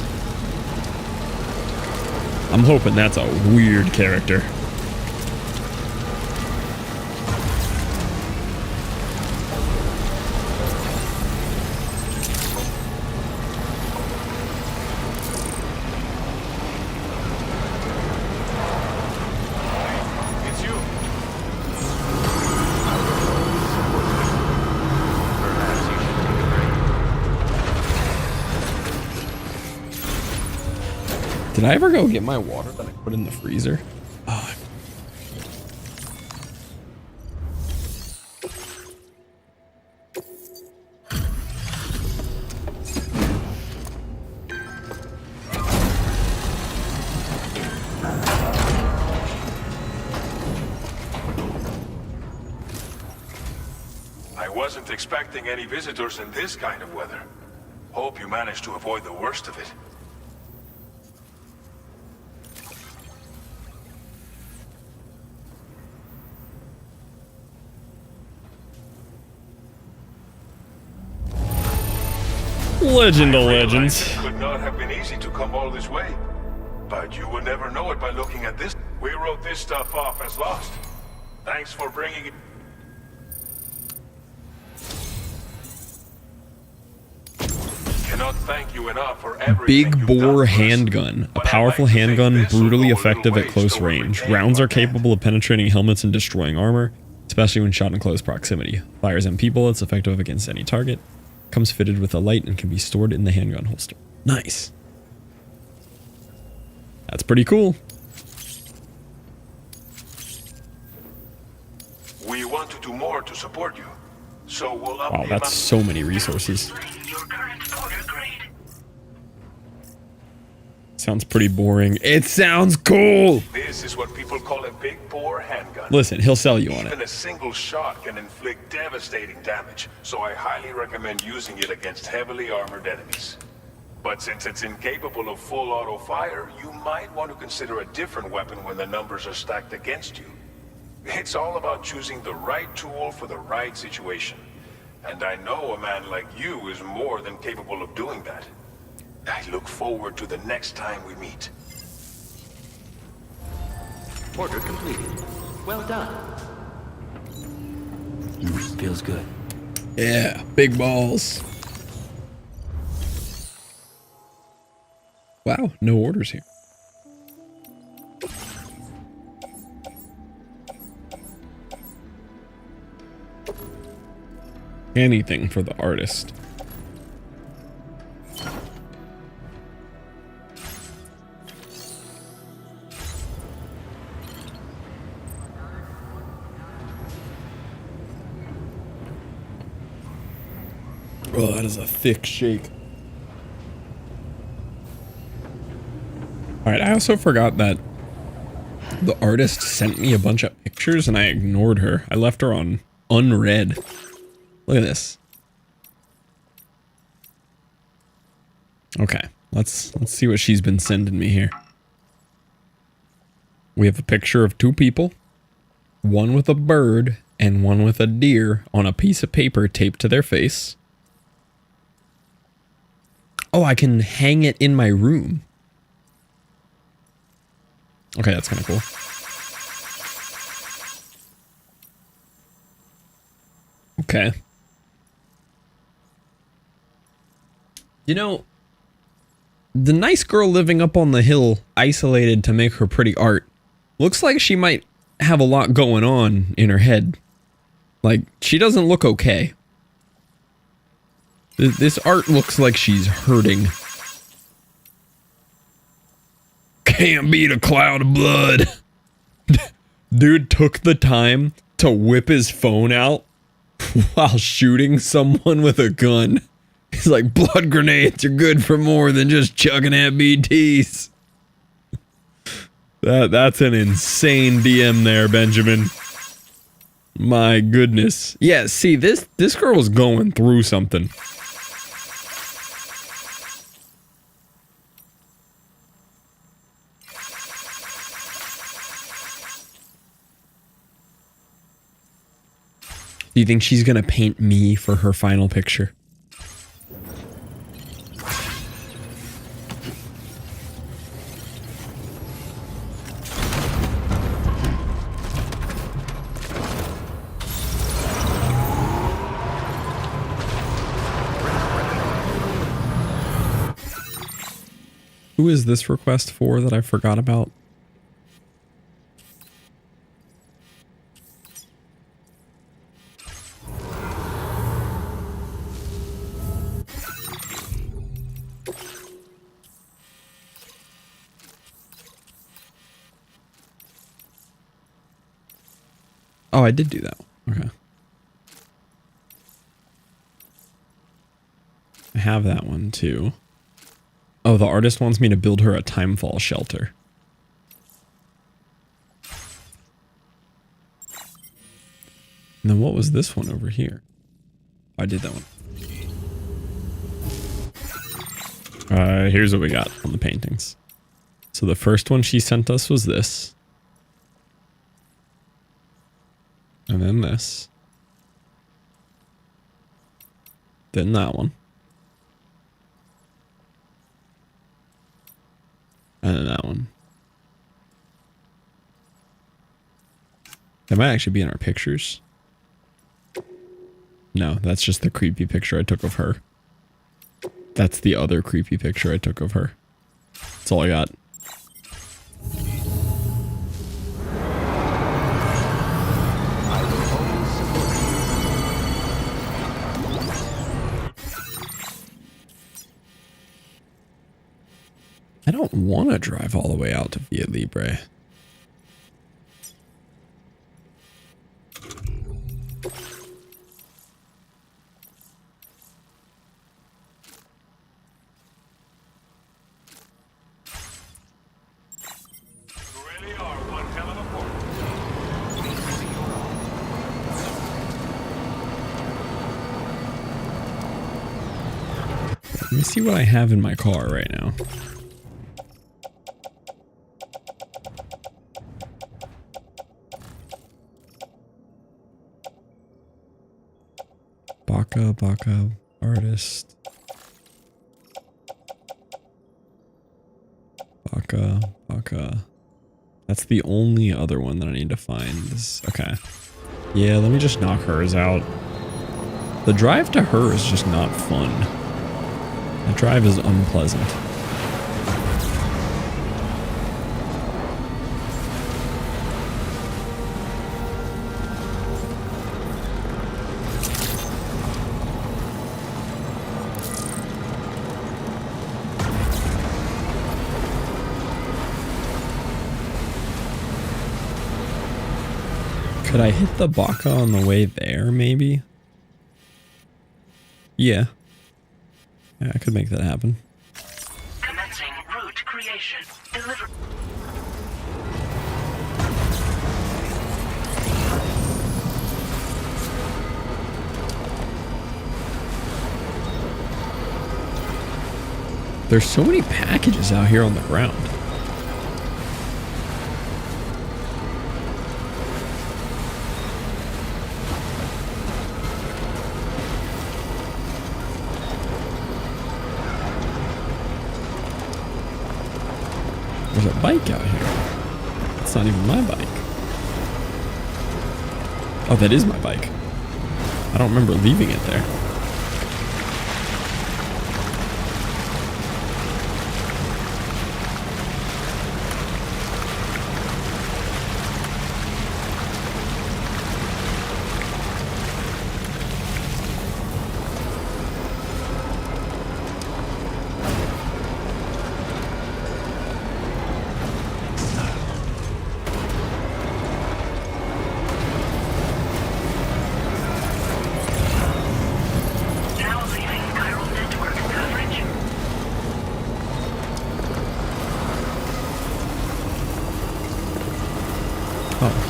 I'm hoping that's a weird character. Did I ever go get my water that I put in the freezer? Oh. I wasn't expecting any visitors in this kind of weather. Hope you managed to avoid the worst of it. Legend of legends. It could not have been easy to come all this way. But you would never know it by looking at this. We wrote this stuff off as lost. Thanks for bringing it. Cannot thank you enough for everything. Big bore handgun. A powerful handgun, brutally effective at close range. Rounds are capable of penetrating helmets and destroying armor, especially when shot in close proximity. Fires MP bullets, effective against any target. Comes fitted with a light and can be stored in the handgun holster. Nice. That's pretty cool. We want to do more to support you. So we'll up Wow, that's so many resources. Sounds pretty boring. It sounds cool. This is what people call a big bore handgun. Listen, he'll sell you on it. Even a single shot can inflict devastating damage, so I highly recommend using it against heavily armored enemies. But since it's incapable of full auto fire, you might want to consider a different weapon when the numbers are stacked against you. It's all about choosing the right tool for the right situation. And I know a man like you is more than capable of doing that. I look forward to the next time we meet. Order completed. Well done. Feels good. Yeah, big balls. Wow, no orders here. Anything for the artist. Oh, that is a thick shake. Alright, I also forgot that the artist sent me a bunch of pictures and I ignored her. I left her on unread. Look at this. Okay, let's see what she's been sending me here. We have a picture of two people. One with a bird and one with a deer on a piece of paper taped to their face. Oh, I can hang it in my room. Okay, that's kind of cool. Okay. You know, the nice girl living up on the hill, isolated to make her pretty art, looks like she might have a lot going on in her head. Like, she doesn't look okay. This art looks like she's hurting. Can't beat a cloud of blood. Dude took the time to whip his phone out while shooting someone with a gun. He's like, blood grenades are good for more than just chugging at BTs. That's an insane DM there, Benjamin. My goodness. Yeah, see, this girl was going through something. Do you think she's gonna paint me for her final picture? Who is this request for that I forgot about? Oh, I did do that one. Okay. I have that one too. Oh, the artist wants me to build her a timefall shelter. And then what was this one over here? Oh, I did that one. Here's what we got on the paintings. So the first one she sent us was this. And then this. Then that one. And then that one. That might actually be in our pictures. No, that's just the creepy picture I took of her. That's the other creepy picture I took of her. That's all I got. I don't want to drive all the way out to Via Libre. Let me see what I have in my car right now. Baka, artist. Baka. That's the only other one that I need to find. Okay. Yeah, let me just knock hers out. The drive to her is just not fun. The drive is unpleasant. Could I hit the Baka on the way there, maybe? Yeah. Yeah, I could make that happen. Commencing route creation. Deliver. There's so many packages out here on the ground. There's a bike out here. It's not even my bike. Oh, that is my bike. I don't remember leaving it there.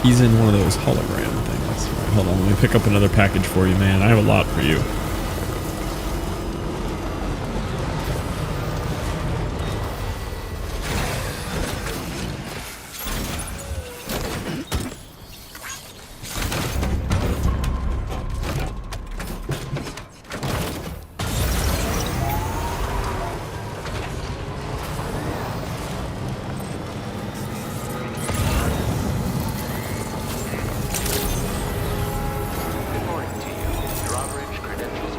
He's in one of those hologram things. Right, hold on, let me pick up another package for you, man. I have a lot for you.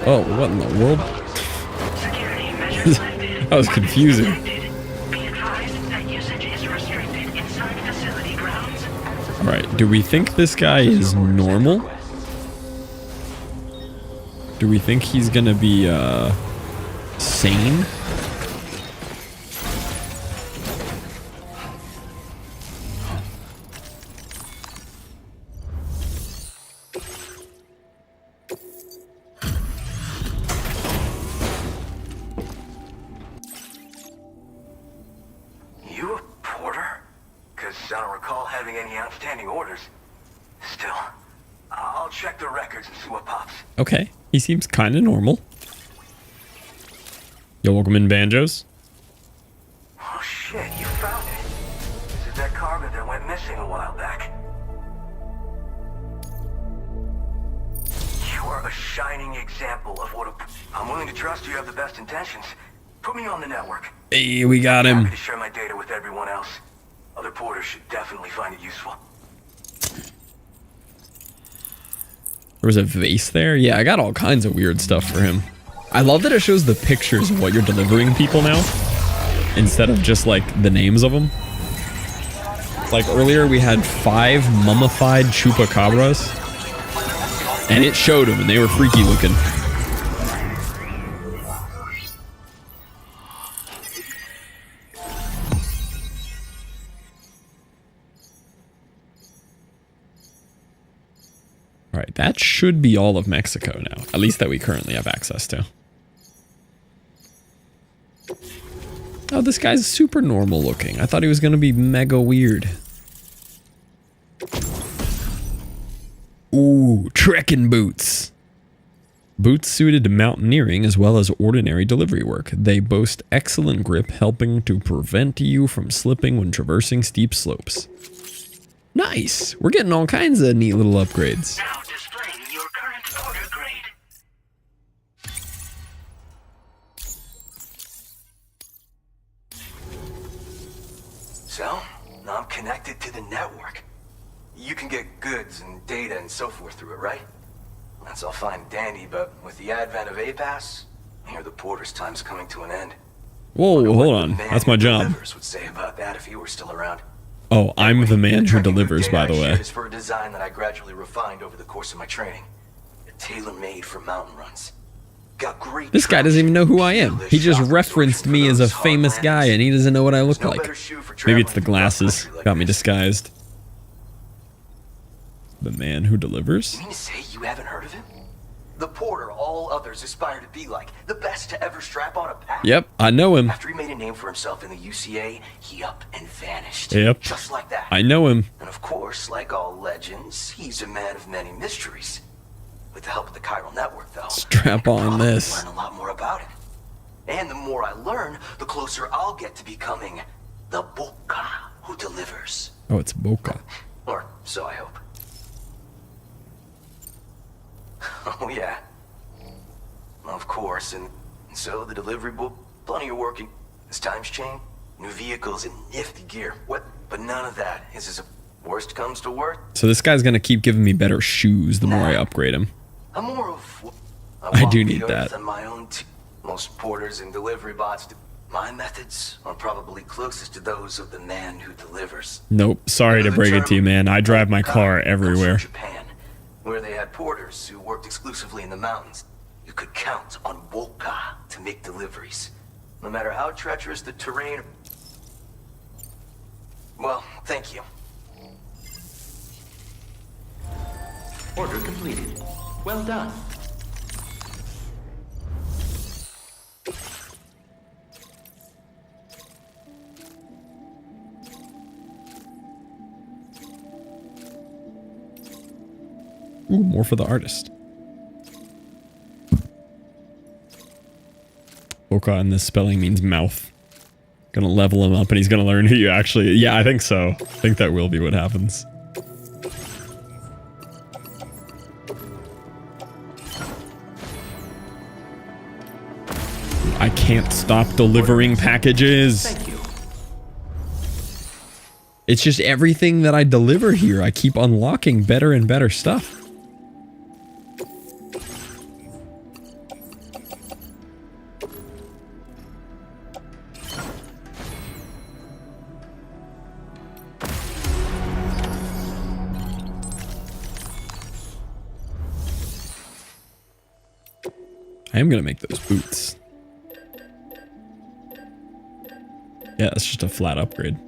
Oh, what in the world? That was confusing. Alright, do we think this guy is normal? Do we think he's gonna be, sane? Okay, he seems kind of normal. Yo, welcome in, Banjos. Oh shit, you found it. This is that cargo that went missing a while back. You are a shining example of what I'm willing to trust you have the best intentions. Put me on the network. Hey, we got him. I'm happy to share my data with everyone else. Other porters should definitely find it useful. There was a vase there? Yeah, I got all kinds of weird stuff for him. I love that it shows the pictures of what you're delivering people now, instead of just like the names of them. Like earlier we had 5 mummified chupacabras, and it showed them and they were freaky looking. Alright, that should be all of Mexico now. At least that we currently have access to. Oh, this guy's super normal looking. I thought he was going to be mega weird. Ooh, trekking boots. Boots suited to mountaineering as well as ordinary delivery work. They boast excellent grip, helping to prevent you from slipping when traversing steep slopes. Nice! We're getting all kinds of neat little upgrades. Now displaying your current order grade. So, now I'm connected to the network. You can get goods and data and so forth through it, right? That's all fine and dandy, but with the advent of A-Pass, I hear the porter's time's coming to an end. Whoa, hold on. That's my job. Would say about that if he were still around. Oh, I'm the man who delivers, by the way. It's for a design that I gradually refined over the course of my training. Tailor-made for mountain runs. Got great. This guy doesn't even know who I am. He just referenced me as a famous guy, and he doesn't know what I look like. Maybe it's the glasses got me disguised. The man who delivers? You mean to say you haven't heard of him? The porter all others aspire to be like, the best to ever strap on a pack. Yep, I know him. After he made a name for himself in the UCA, he up and vanished. Yep. Just like that. I know him. And of course, like all legends, he's a man of many mysteries. With the help of the chiral network, though. Strap on this. Learn a lot more about it. And the more I learn, the closer I'll get to becoming the Boca who delivers. Oh, it's Boca. Or so I hope. Oh, yeah. Of course, and so the delivery book, plenty of working. As times change, new vehicles and nifty gear. What? But none of that is as worst comes to worst. So this guy's gonna keep giving me better shoes the more I upgrade him. I'm more of I do need that. Than my own most porters and delivery bots. My methods are probably closest to those of the man who delivers. Nope. Sorry to break it to you, man. I drive my car everywhere. Japan, where they had porters who worked exclusively in the mountains. You could count on Boca to make deliveries, no matter how treacherous the terrain. Well, thank you. Order completed. Well done. Ooh, more for the artist. Boca in this spelling means mouth. Gonna level him up and he's gonna learn who you actually... Yeah, I think so. I think that will be what happens. I can't stop delivering packages. Thank you. It's just everything that I deliver here. I keep unlocking better and better stuff. I am gonna make those boots. Yeah, it's just a flat upgrade.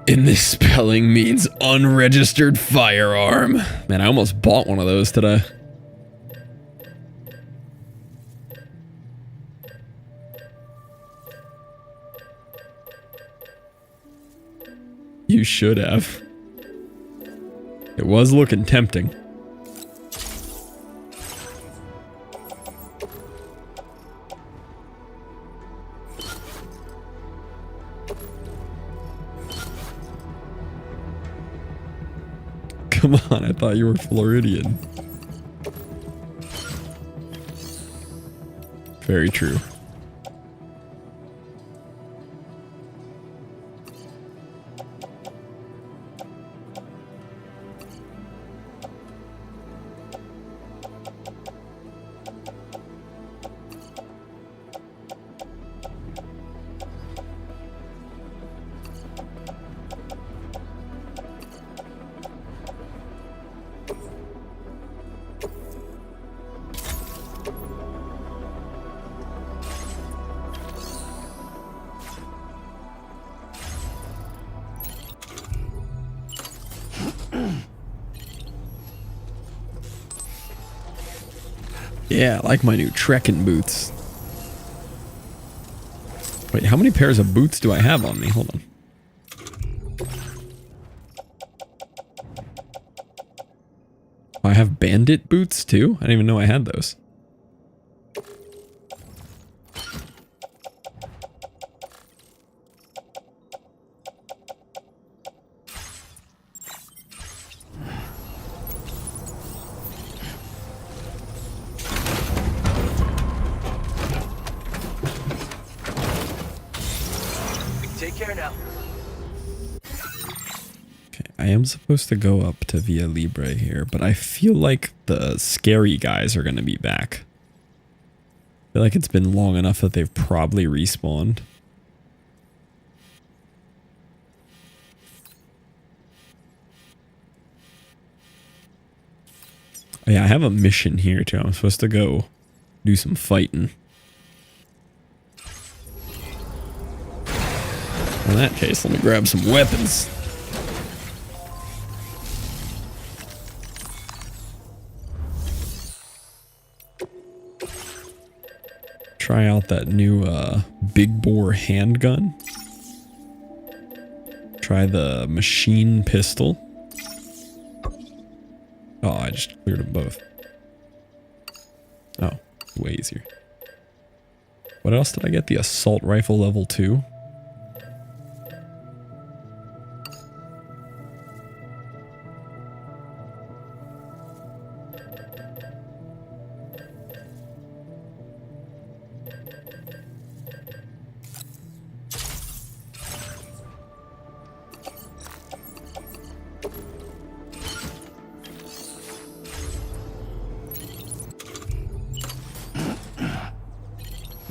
And this spelling means unregistered firearm. Man, I almost bought one of those today. You should have. It was looking tempting. Come on, I thought you were Floridian. Very true. Yeah, I like my new trekking boots. Wait, how many pairs of boots do I have on me? Hold on. I have bandit boots too? I didn't even know I had those. care now. Okay, I am supposed to go up to Via Libre here, but I feel like the scary guys are going to be back. I feel like it's been long enough that they've probably respawned. Oh yeah, I have a mission here too. I'm supposed to go do some fighting. In that case, let me grab some weapons. Try out that new big bore handgun. Try the machine pistol. Oh, I just cleared them both. Oh, way easier. What else did I get? The assault rifle level 2.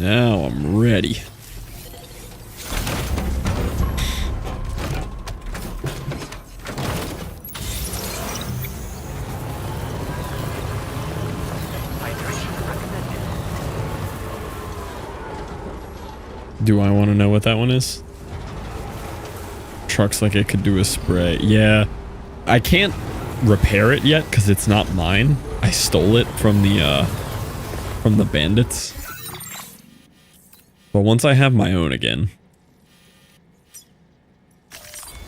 Now I'm ready. Do I want to know what that one is? Trucks like it could do a spray. Yeah. I can't repair it yet because it's not mine. I stole it from the bandits. But once I have my own again.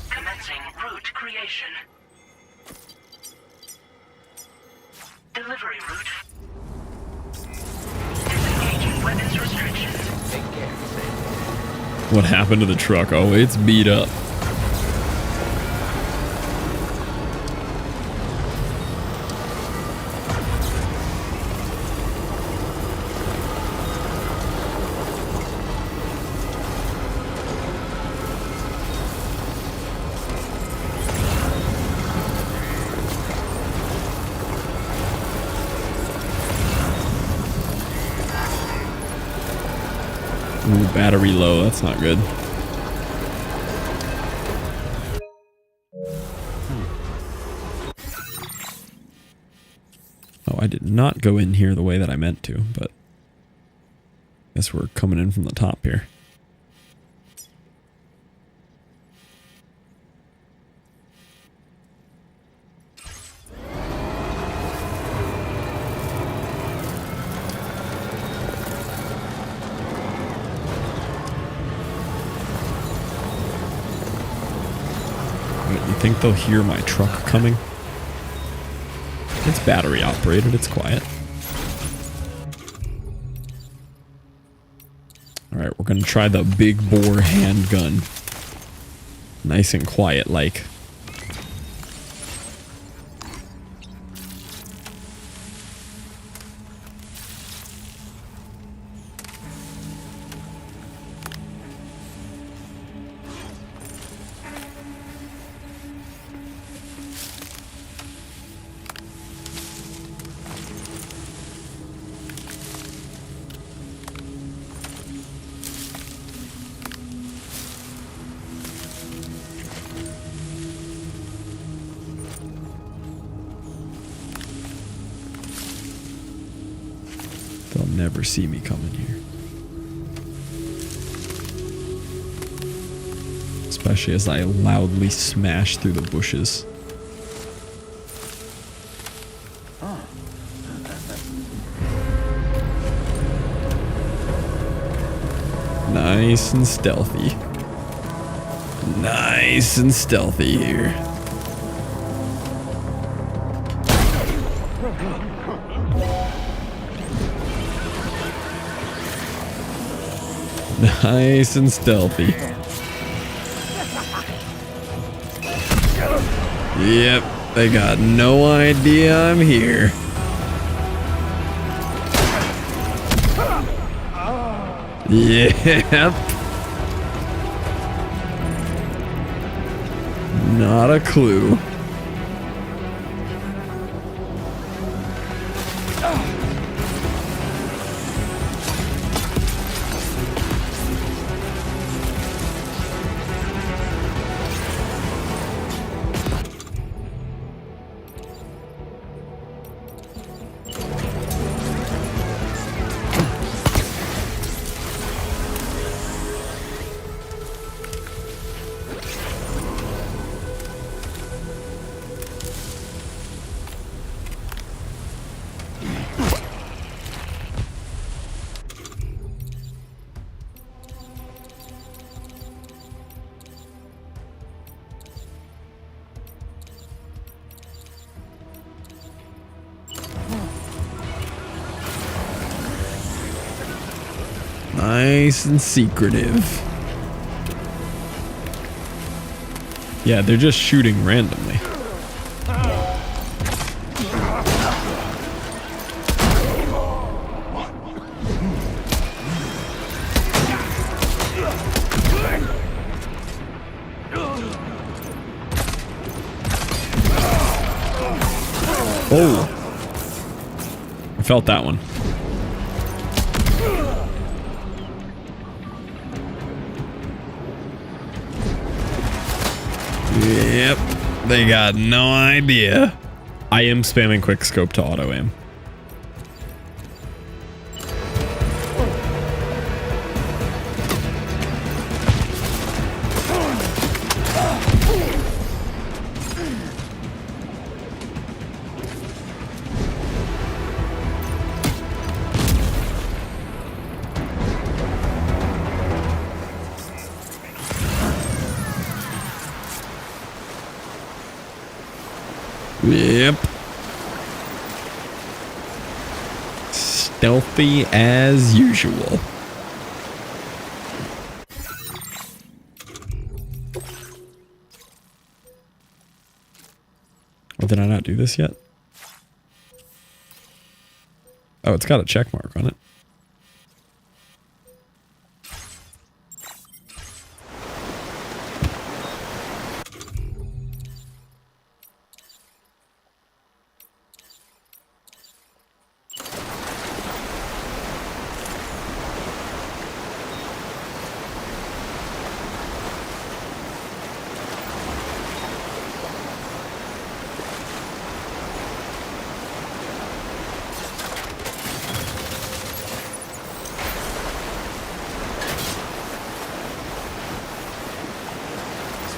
Commencing route creation. Delivery route. Disengaging weapons restrictions. Take care. What happened to the truck? Oh, it's beat up. Ooh, battery low, that's not good. Oh, I did not go in here the way that I meant to, but I guess we're coming in from the top here. Think they'll hear my truck coming? It's battery operated, it's quiet. Alright, we're gonna try the big bore handgun. Nice and quiet like. They'll never see me coming here. Especially as I loudly smash through the bushes. Nice and stealthy. Nice and stealthy here. Nice and stealthy. Yep, they got no idea I'm here. Yep. Not a clue. Nice and secretive. Yeah, they're just shooting randomly. Oh, I felt that one. Yep, they got no idea. I am spamming quick scope to auto aim. Yep. Stealthy as usual. Oh, did I not do this yet? Oh, it's got a check mark on it.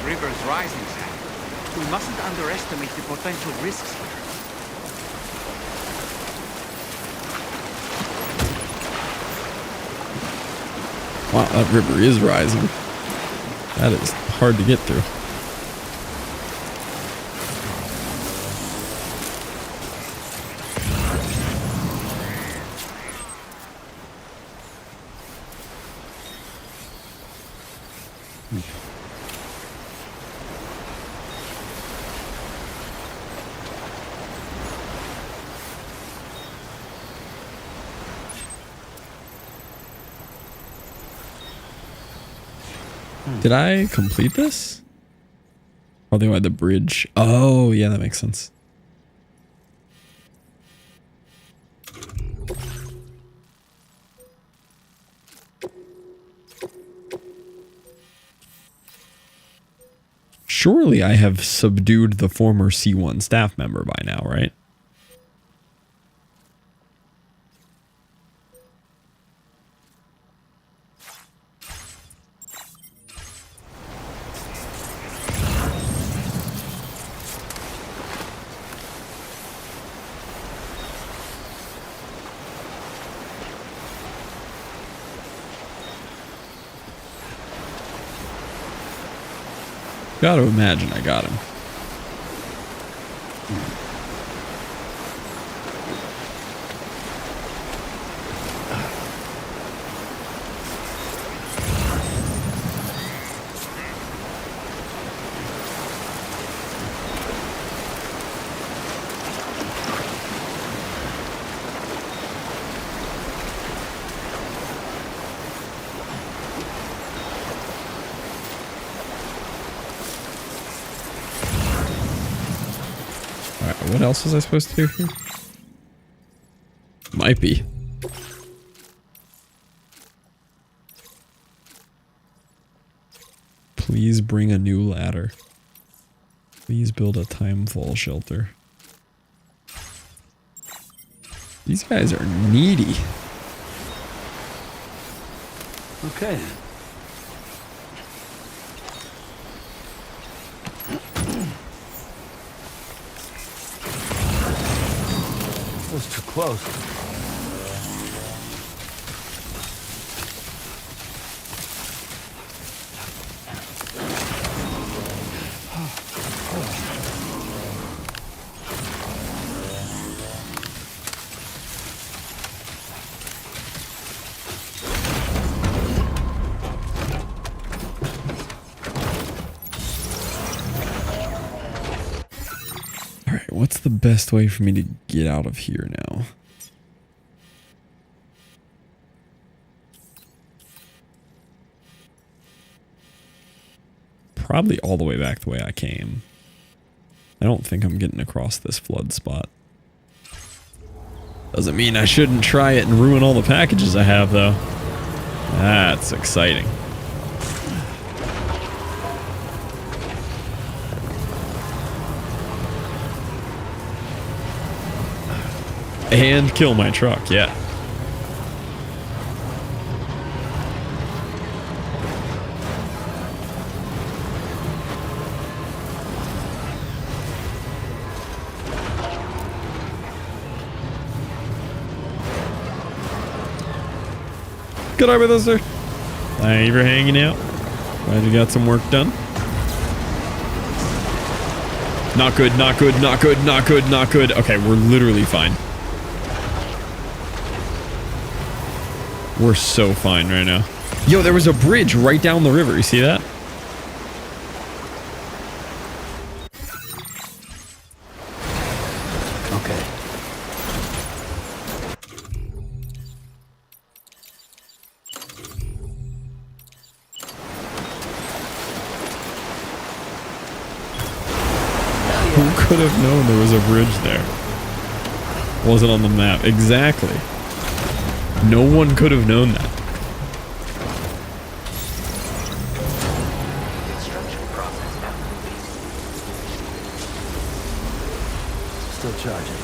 River's rising, Sam. We mustn't underestimate the potential risks here. Wow, that river is rising. That is hard to get through. Did I complete this? Oh, they had the bridge. Oh, yeah, that makes sense. Surely I have subdued the former C1 staff member by now, right? Gotta imagine I got him. what else was I supposed to do here? Might be. Please bring a new ladder. Please build a timefall shelter. These guys are needy. Okay. That was too close. What's the best way for me to get out of here now? Probably all the way back the way I came. I don't think I'm getting across this flood spot. Doesn't mean I shouldn't try it and ruin all the packages I have, though. That's exciting. And kill my truck, yeah. Good eye with us, sir. Thank you for hanging out. Glad you got some work done. Not good, not good, not good, not good, not good. Okay, we're literally fine. We're so fine right now. Yo, there was a bridge right down the river. You see that? Okay. Who could have known there was a bridge there? Wasn't on the map. Exactly. No one could have known that. Still charging.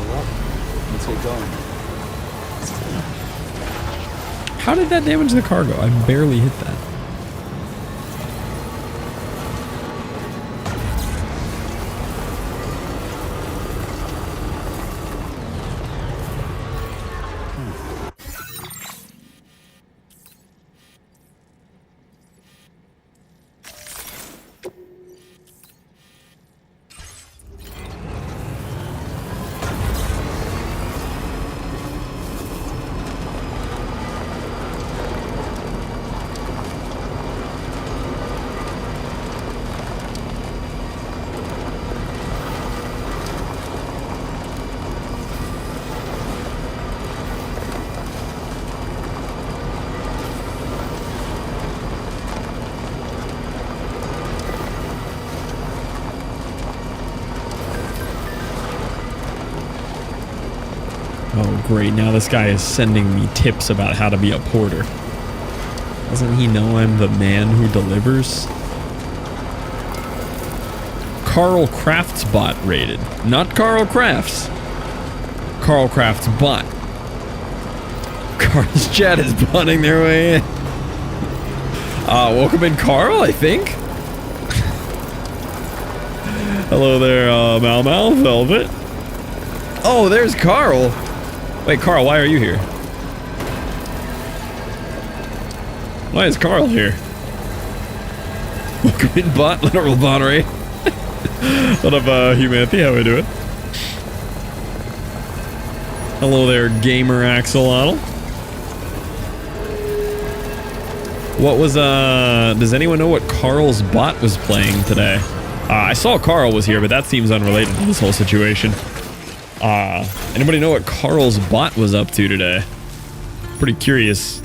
Well, let's get going. How did that damage the cargo? I barely hit that. Oh, great. Now this guy is sending me tips about how to be a porter. Doesn't he know I'm the man who delivers? Carl Craft's bot rated. Not Carl Craft's. Carl Craft's bot. Carl's chat is botting their way in. Welcome in, Carl, I think. Hello there, Mal Mal Velvet. Oh, there's Carl. Wait, Carl, why are you here? Why is Carl here? Welcome in, bot, literal bot rate. What up, humanity? How we doing? Hello there, gamer axolotl. What was, does anyone know what Carl's bot was playing today? I saw Carl was here, but that seems unrelated to this whole situation. Anybody know what Carl's bot was up to today? Pretty curious.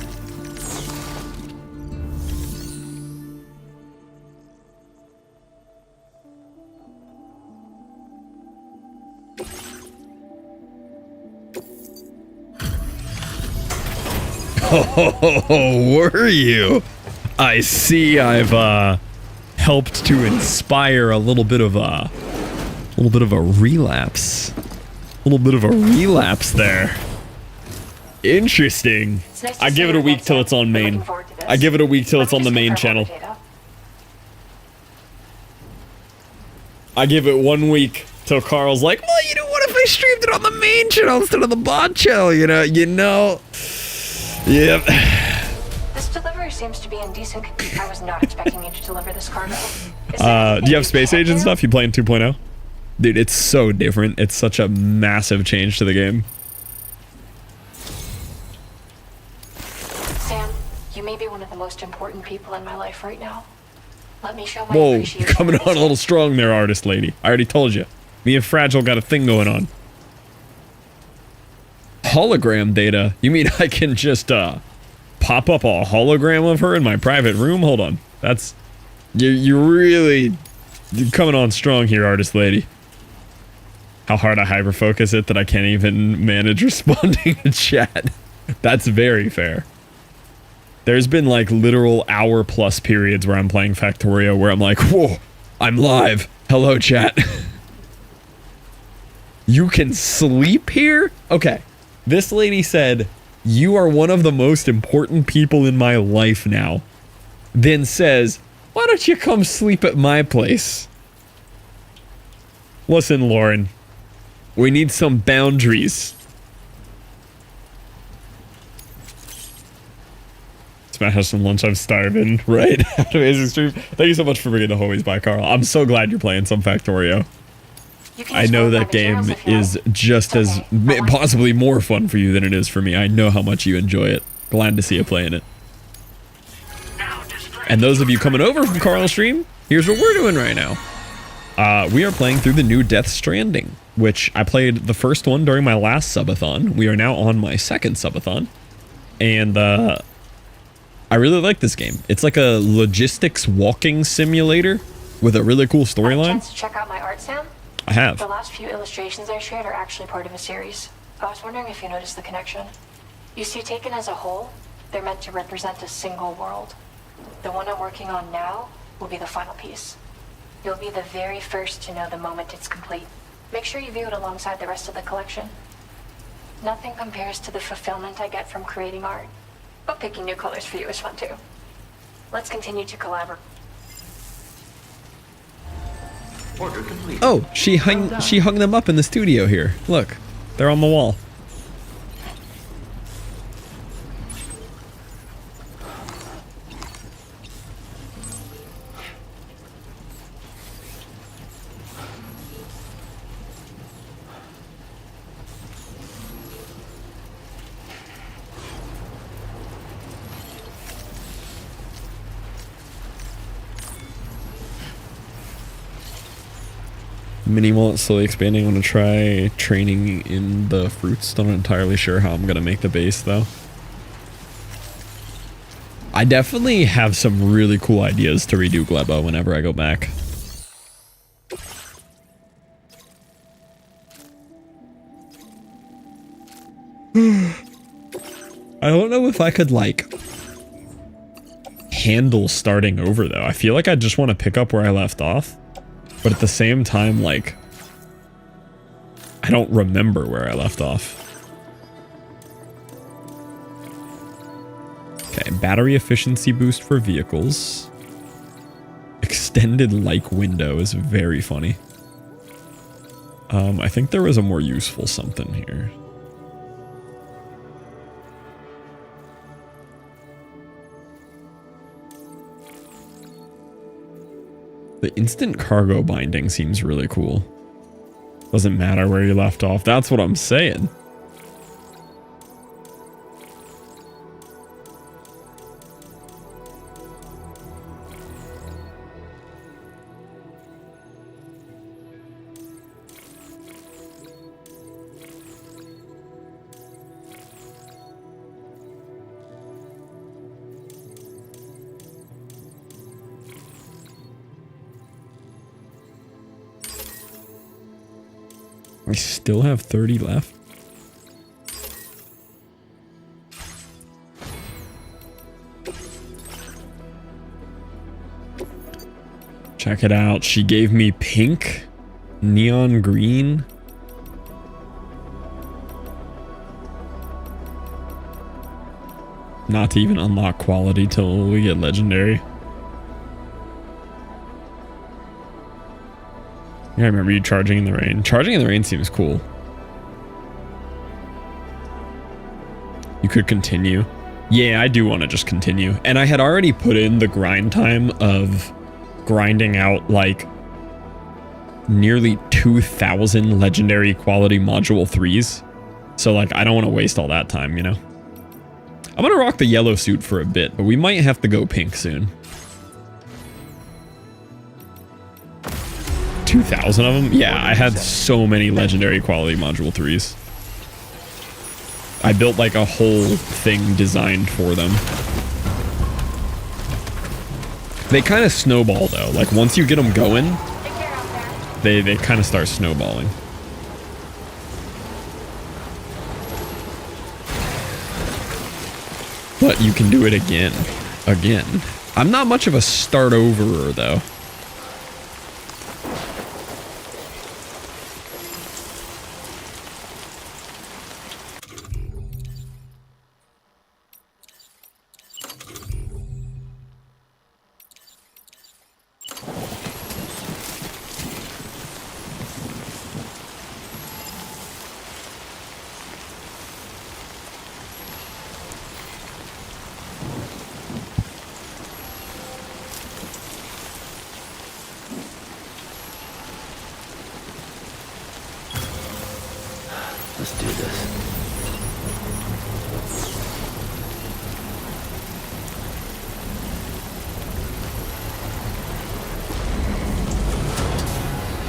Oh, were you? I see I've helped to inspire a little bit of a relapse. A little bit of a relapse there. Interesting. Nice I give it a week till it's on main. I give it a week till it's on the main channel. I give it 1 week till Carl's like, well, you know what if I streamed it on the main channel instead of the bot channel, you know. Yep. This delivery seems to be indecent. I was not expecting you to deliver this cargo. Do you have Space Age and stuff? You playing 2.0? Dude, it's so different. It's such a massive change to the game. Sam, you may be one of the most important people in my life right now. Let me show my Whoa, appreciation. coming on a little strong there, artist lady. I already told you. Me and Fragile got a thing going on. Hologram data? You mean I can just pop up a hologram of her in my private room? Hold on. That's... You're really coming on strong here, artist lady. How hard I hyperfocus it that I can't even manage responding to chat. That's very fair. There's been like literal hour-plus periods where I'm playing Factorio where I'm like, whoa, I'm live. Hello, chat. You can sleep here? Okay. This lady said, you are one of the most important people in my life now. Then says, why don't you come sleep at my place? Listen, Lauren. We need some boundaries. Smash has some lunch, I'm starving. Right? Amazing stream. Thank you so much for bringing the homies by, Carl. I'm so glad you're playing some Factorio. I know that game is just as possibly more fun for you than it is for me. I know how much you enjoy it. Glad to see you playing it. And those of you coming over from Carl's stream, here's what we're doing right now. We are playing through the new Death Stranding, which I played the first one during my last subathon. We are now on my second subathon. And I really like this game. It's like a logistics walking simulator with a really cool storyline. Check out my art, Sam? I have. The last few illustrations I shared are actually part of a series. I was wondering if you noticed the connection. You see, taken as a whole, they're meant to represent a single world. The one I'm working on now will be the final piece. You'll be the very first to know the moment it's complete. Make sure you view it alongside the rest of the collection. Nothing compares to the fulfillment I get from creating art. But picking new colors for you is fun too. Let's continue to collaborate. Order complete. Oh, she hung them up in the studio here. Look, they're on the wall. Mini wallet slowly expanding. I'm gonna try training in the fruits. Not entirely sure how I'm gonna make the base though. I definitely have some really cool ideas to redo Gleba whenever I go back. I don't know if I could like handle starting over though. I feel like I just want to pick up where I left off. But at the same time, like, I don't remember where I left off. Okay, battery efficiency boost for vehicles. Extended like window is very funny. I think there was a more useful something here. The instant cargo binding seems really cool. Doesn't matter where you left off. That's what I'm saying. We still have 30 left. Check it out. She gave me pink, neon green. Not to even unlock quality till we get legendary. Yeah, I remember you charging in the rain. Charging in the rain seems cool. You could continue. Yeah, I do want to just continue. And I had already put in the grind time of grinding out like nearly 2,000 legendary quality module 3s. So like, I don't want to waste all that time, you know? I'm going to rock the yellow suit for a bit, but we might have to go pink soon. 2,000 of them? Yeah, I had so many legendary quality module 3s. I built like a whole thing designed for them. They kind of snowball though. Like once you get them going, they kind of start snowballing. But you can do it again. I'm not much of a start overer though. Let's do this.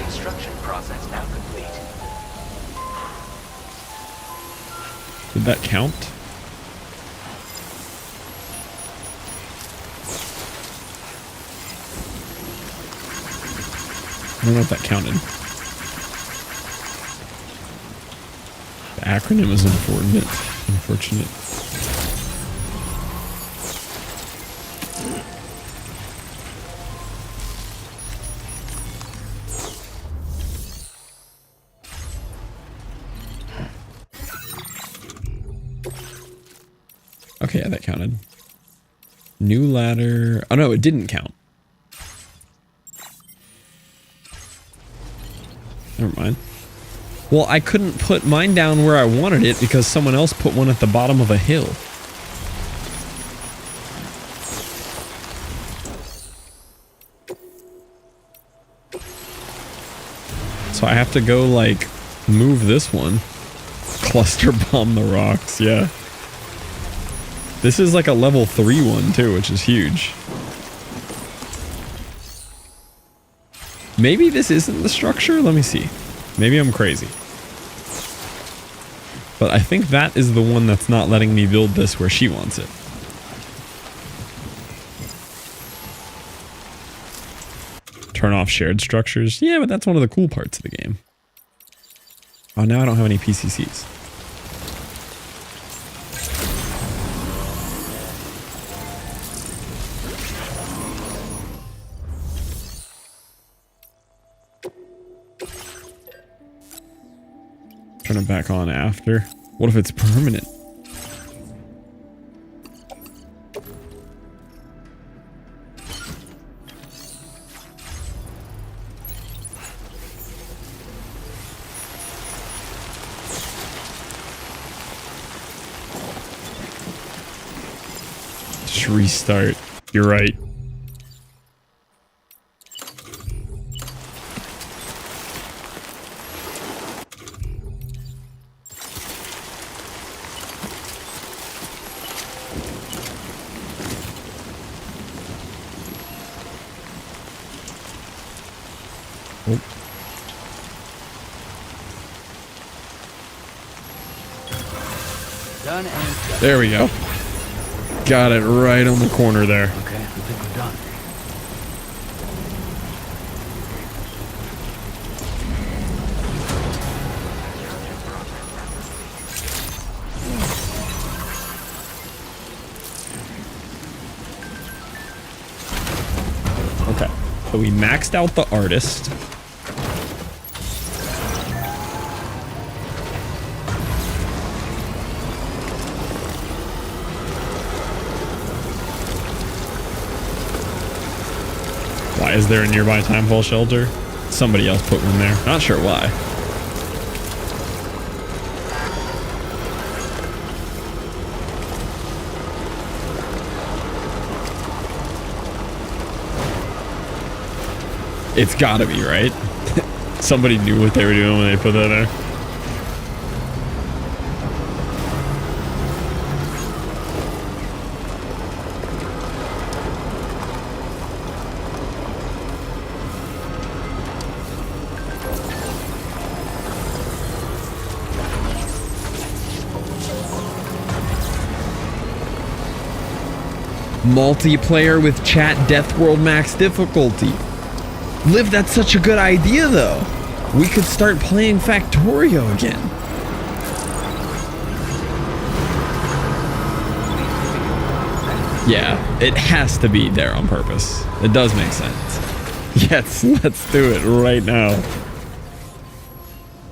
Construction process now complete. Did that count? I don't know if that counted. The acronym is unfortunate. Okay, yeah, that counted. New ladder. Oh no, it didn't count. Never mind. Well, I couldn't put mine down where I wanted it because someone else put one at the bottom of a hill. So I have to go, like, move this one. Cluster bomb the rocks, yeah. This is like a level 3 one, too, which is huge. Maybe this isn't the structure? Let me see. Maybe I'm crazy. But I think that is the one that's not letting me build this where she wants it. Turn off shared structures. Yeah, but that's one of the cool parts of the game. Oh, now I don't have any PCCs. Turn it back on after. What if it's permanent? Just restart. You're right. Done and done. There we go. Got it right on the corner there. Okay, I think we're done. Okay. So we maxed out the artist. Why is there a nearby timefall shelter? Somebody else put one there. Not sure why. It's gotta be, right? Somebody knew what they were doing when they put that there. Multiplayer with chat Death World max difficulty. Liv, that's such a good idea though. We could start playing Factorio again. Yeah, it has to be there on purpose. It does make sense. Yes, let's do it right now.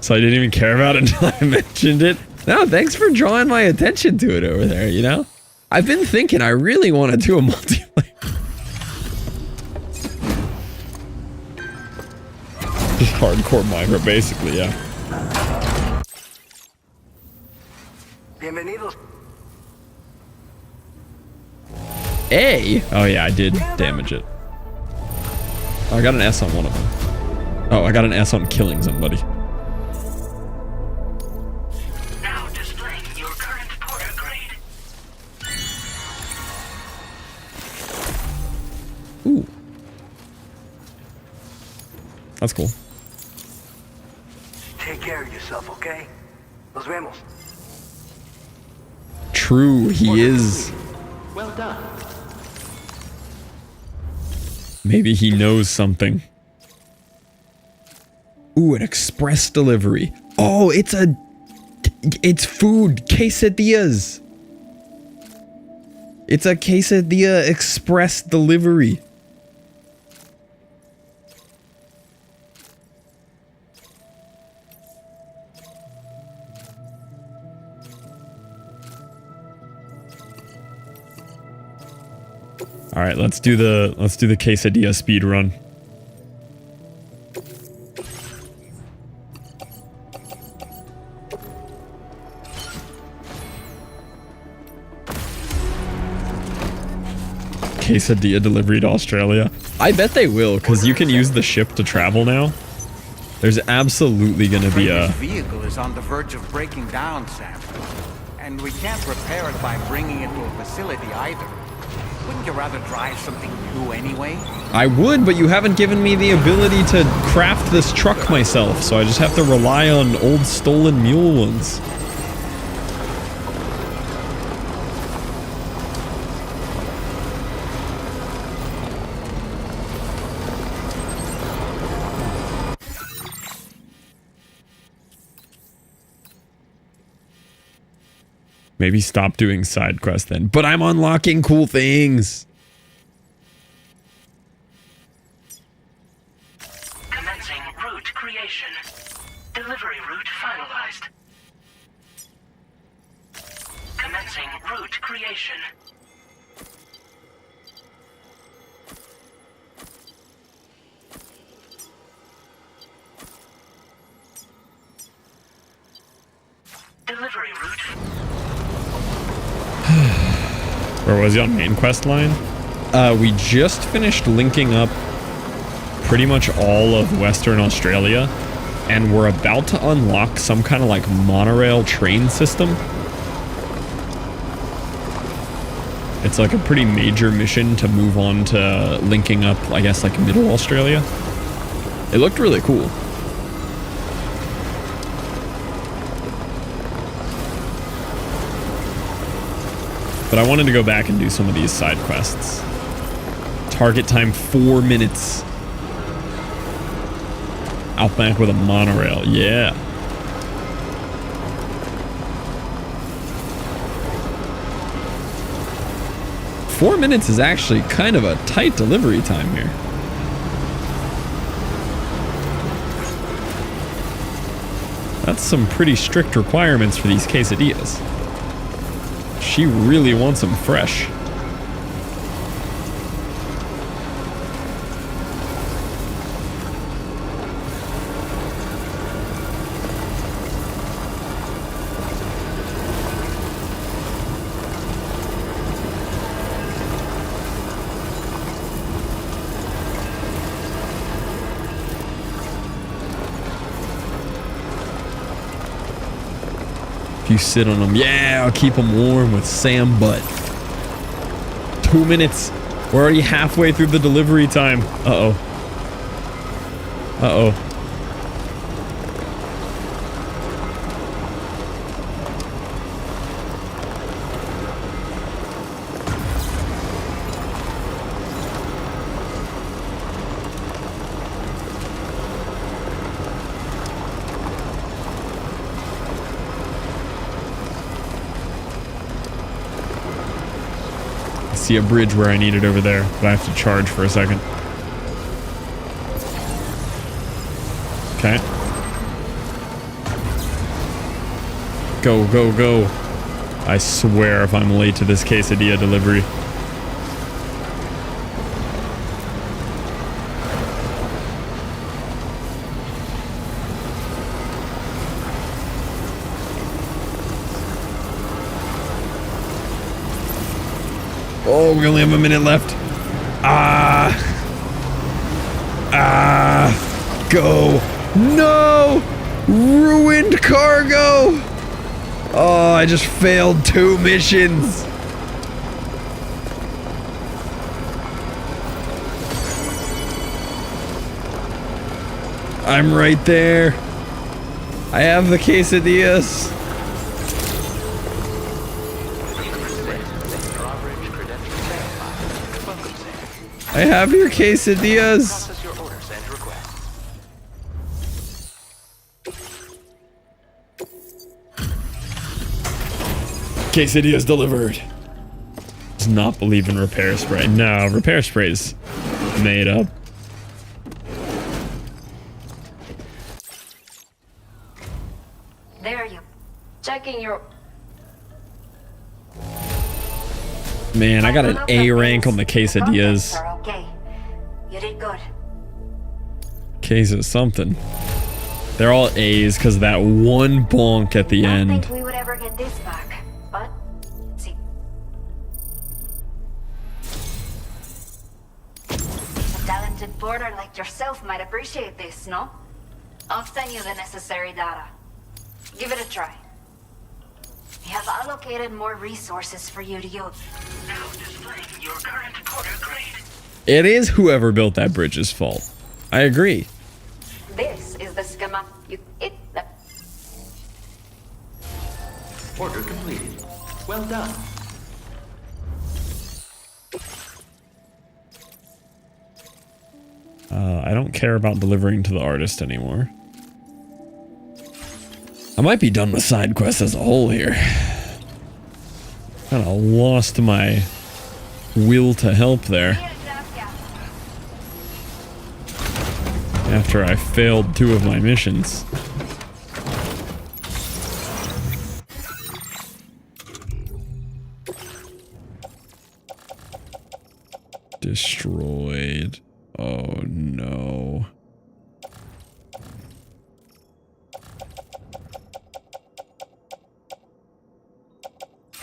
So I didn't even care about it until I mentioned it. No, thanks for drawing my attention to it over there, you know? I've been thinking I really want to do a multiplayer. Just hardcore Minecraft, basically, yeah. Bienvenidos. A? Oh yeah, I did damage it. Oh, I got an S on one of them. Oh, I got an S on killing somebody. Now displaying your current porter grade. Ooh. That's cool. Take care of yourself, okay? Nos vemos. True, he is. Well done. Maybe he knows something. Ooh, an express delivery. Oh, it's food. Quesadillas. It's a quesadilla express delivery. All right, let's do the quesadilla speed run. Quesadilla delivery to Australia. I bet they will, because you can use the ship to travel now. There's absolutely going to be a... This vehicle is on the verge of breaking down, Sam. And we can't repair it by bringing it to a facility either. Wouldn't you rather drive something new anyway? I would, but you haven't given me the ability to craft this truck myself, so I just have to rely on old stolen mule ones. Maybe stop doing side quests then. But I'm unlocking cool things. Commencing route creation. Delivery route finalized. Commencing route creation. Delivery route. Where was he on main quest line? We just finished linking up pretty much all of Western Australia, and we're about to unlock some kind of like monorail train system. It's like a pretty major mission to move on to linking up, I guess, like Middle Australia. It looked really cool. But I wanted to go back and do some of these side quests. Target time 4 minutes. Outback with a monorail, yeah. "4 minutes is actually kind of a tight delivery time here. That's some pretty strict requirements for these quesadillas. She really wants them fresh. If you sit on them, yeah, I'll keep them warm with Sam Butt. 2 minutes. We're already halfway through the delivery time. Uh-oh. Uh-oh. See a bridge where I need it over there, but I have to charge for a second. Okay. Go, go, go. I swear if I'm late to this quesadilla delivery. Oh, we only have a minute left. Go. No! Ruined cargo! Oh, I just failed 2 missions. I'm right there. I have the quesadillas. I have your quesadillas. Quesadillas delivered. Does not believe in repair spray. No, repair spray is made up. There you. Checking your. Man, I got an A rank on the quesadillas. Okay. You did good. Case is something. They're all A's because of that one bonk at the end. I think we would ever get this back, but see. A talented porter like yourself might appreciate this, no? I'll send you the necessary data. Give it a try. We have allocated more resources for you to use. Now displaying your current porter grade. It is whoever built that bridge's fault. I agree. This is the schema. You hit the. Order completed. Well done. I don't care about delivering to the artist anymore. I might be done with side quests as a whole here. Kinda lost my will to help there. After I failed 2 of my missions. Destroyed. Oh no.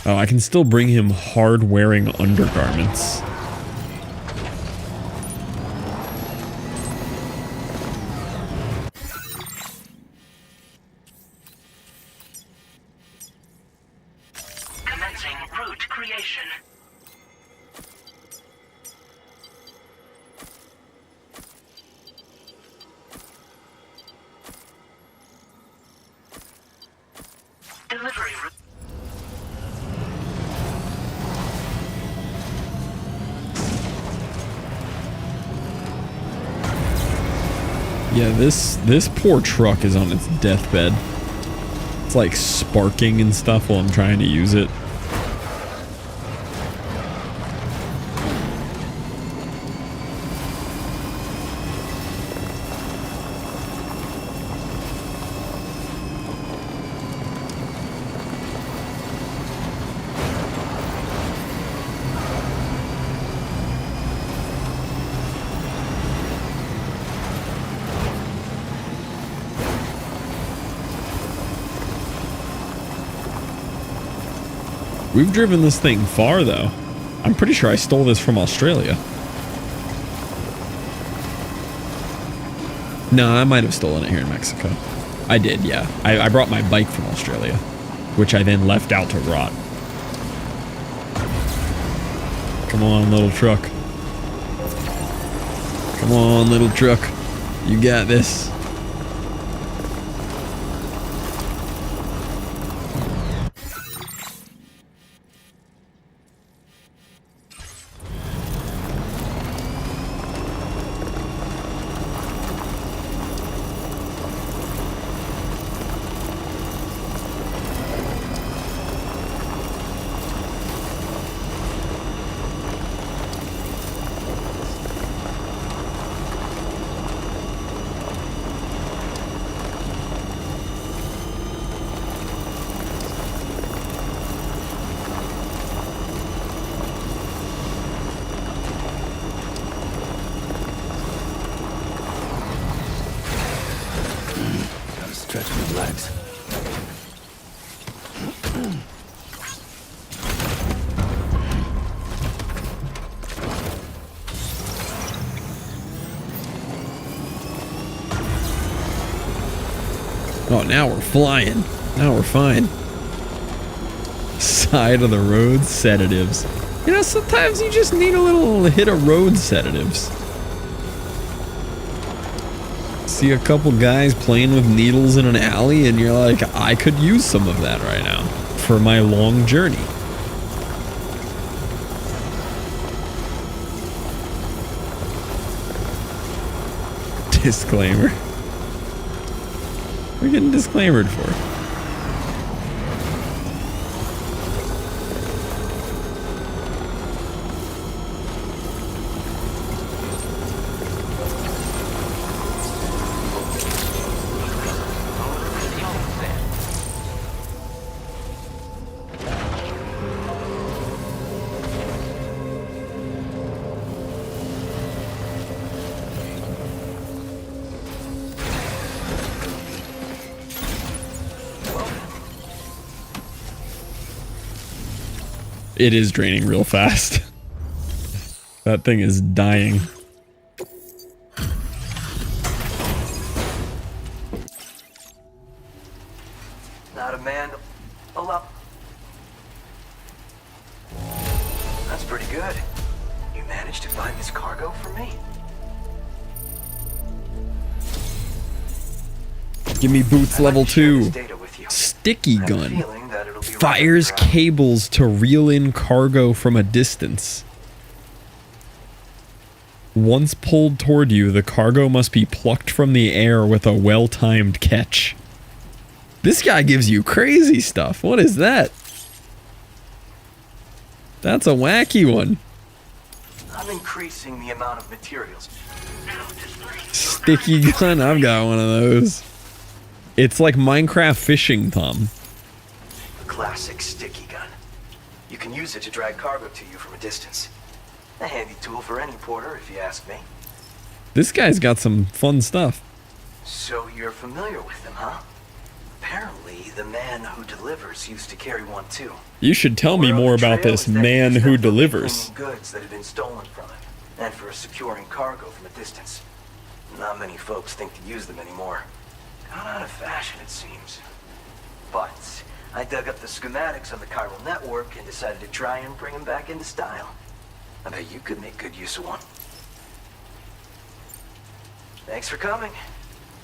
Oh, I can still bring him hard-wearing undergarments. Commencing route creation. Delivery route. Yeah, this poor truck is on its deathbed. It's like sparking and stuff while I'm trying to use it. We've driven this thing far, though. I'm pretty sure I stole this from Australia. No, I might have stolen it here in Mexico. I did, yeah. I brought my bike from Australia, which I then left out to rot. Come on, little truck. Come on, little truck. You got this. Stretch my legs. Oh, now we're flying. Now we're fine. Side of the road sedatives. You know, sometimes you just need a little hit of road sedatives. See a couple guys playing with needles in an alley and you're like, I could use some of that right now for my long journey. Disclaimer. We're getting disclaimered for. It is draining real fast. That thing is dying. Not a man to up. That's pretty good. You managed to find this cargo for me. Give me boots level 2. Sticky gun. Fires cables to reel in cargo from a distance. Once pulled toward you, the cargo must be plucked from the air with a well-timed catch. This guy gives you crazy stuff. What is that? That's a wacky one. I'm increasing the amount of materials. Sticky gun, I've got one of those. It's like Minecraft fishing thumb. A classic sticky gun. You can use it to drag cargo to you from a distance. A handy tool for any porter, if you ask me. This guy's got some fun stuff. So you're familiar with them, huh? Apparently, the man who delivers used to carry one too. You should tell me more about this man who delivers. Goods that have been stolen from him, and for securing cargo from a distance. Not many folks think to use them anymore. Gone out of fashion, it seems. But I dug up the schematics on the chiral network and decided to try and bring them back into style. I bet you could make good use of one. Thanks for coming.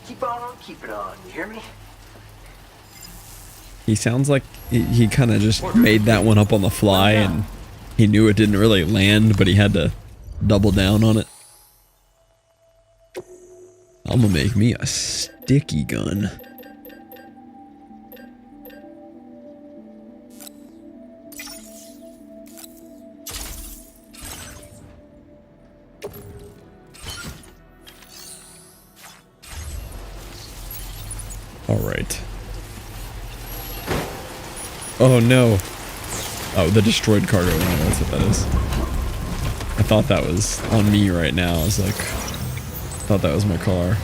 Keep on keeping on, you hear me? He sounds like he kind of just made that one up on the fly and he knew it didn't really land, but he had to double down on it. I'm gonna make me a sticky gun. All right. Oh no. Oh, the destroyed cargo. I don't know what that is. I thought that was on me right now. I was like, thought that was my car.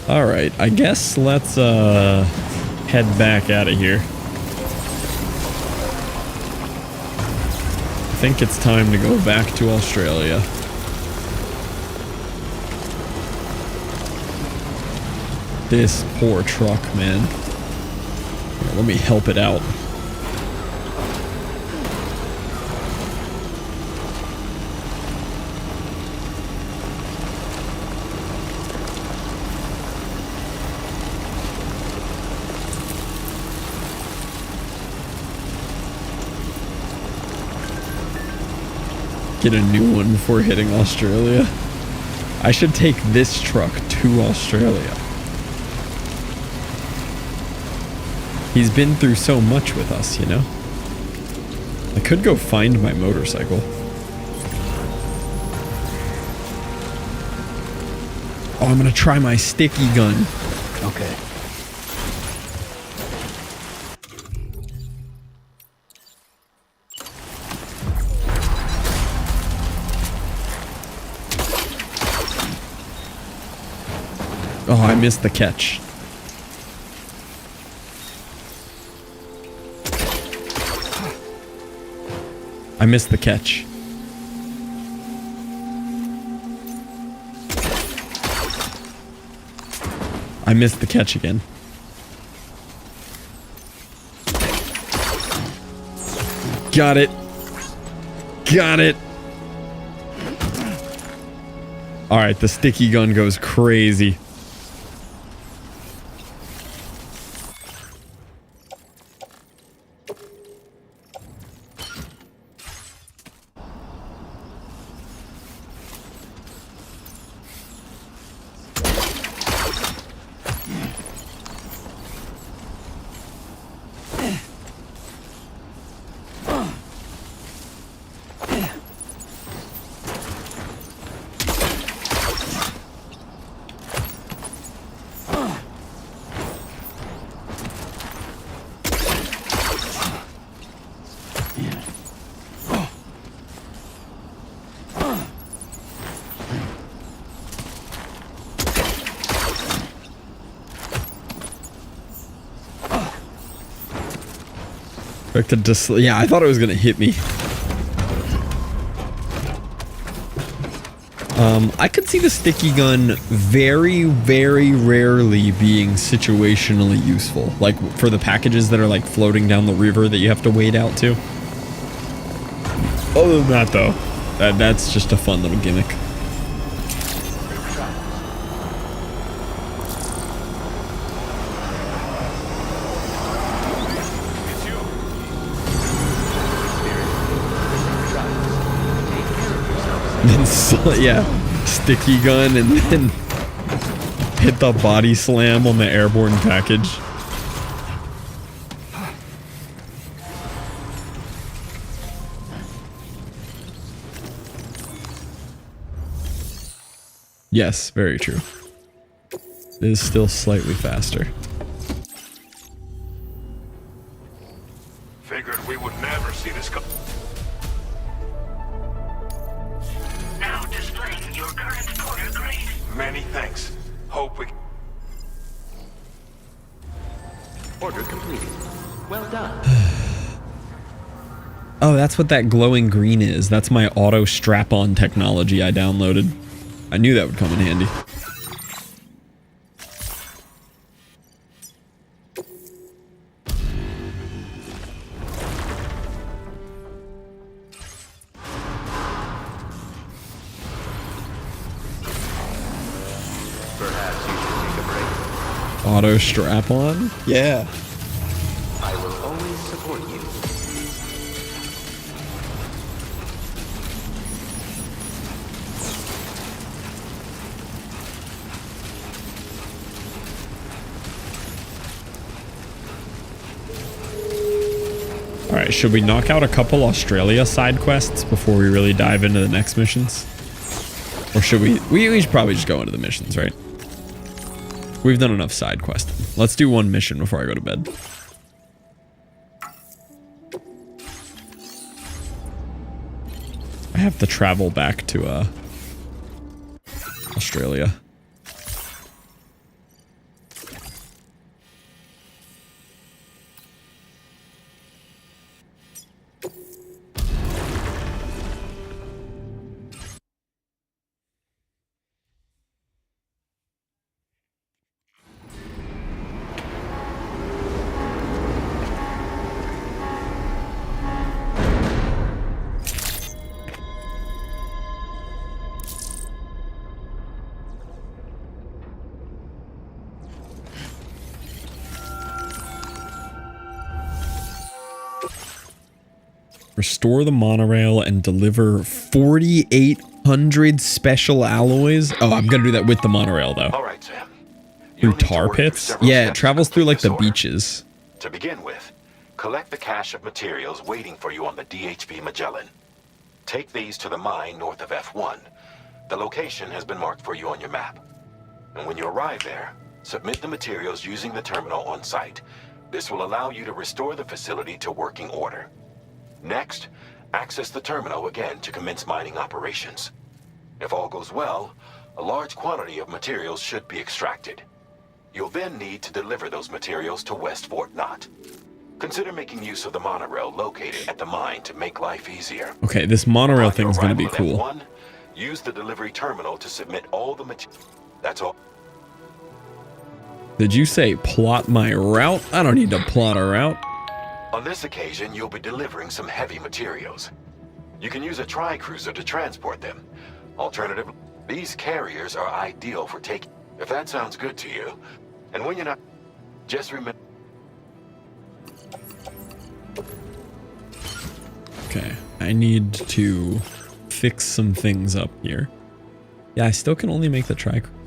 All right, I guess let's head back out of here. think it's time to go back to Australia. This poor truck, man. Here, let me help it out. Get a new one before hitting Australia. I should take this truck to Australia. He's been through so much with us, you know? I could go find my motorcycle. Oh, I'm gonna try my sticky gun. Okay. Oh, I missed the catch. I missed the catch. I missed the catch again. Got it. Got it. All right, the sticky gun goes crazy. Yeah, I thought it was gonna hit me. I could see the sticky gun very, very rarely being situationally useful. Like for the packages that are like floating down the river that you have to wade out to. Other than that though, that's just a fun little gimmick. Yeah, sticky gun and then hit the body slam on the airborne package. Yes, very true. It is still slightly faster. Figured we would never see this come. Now displaying your current porter grade. Many thanks. Hope we... Order completed. Well done. Oh, that's what that glowing green is. That's my auto strap-on technology I downloaded. I knew that would come in handy. Perhaps you should take a break. Auto strap-on? Yeah. I will always support you. Alright, should we knock out a couple Australia side quests before we really dive into the next missions? Or should we should probably just go into the missions, right? We've done enough side questing. Let's do one mission before I go to bed. I have to travel back to Australia. Restore the monorail and deliver 4,800 special alloys. Oh, I'm gonna do that with the monorail though. All right, Sam. Through tar pits? Yeah, it travels through like the beaches. To begin with, collect the cache of materials waiting for you on the DHV Magellan. Take these to the mine north of F1. The location has been marked for you on your map. And when you arrive there, submit the materials using the terminal on site. This will allow you to restore the facility to working order. Next, access the terminal again to commence mining operations. If all goes well, a large quantity of materials should be extracted. You'll then need to deliver those materials to West Fort Knott. Consider making use of the monorail located at the mine to make life easier. Okay, this monorail thing is going to be cool. F1, use the delivery terminal to submit all the materials. That's all. Did you say plot my route? I don't need to plot a route. On this occasion, you'll be delivering some heavy materials. You can use a tri-cruiser to transport them. Alternatively, these carriers are ideal for taking... If that sounds good to you, and when you're not... Just remember... Okay, I need to fix some things up here. Yeah, I still can only make the tri-cruiser.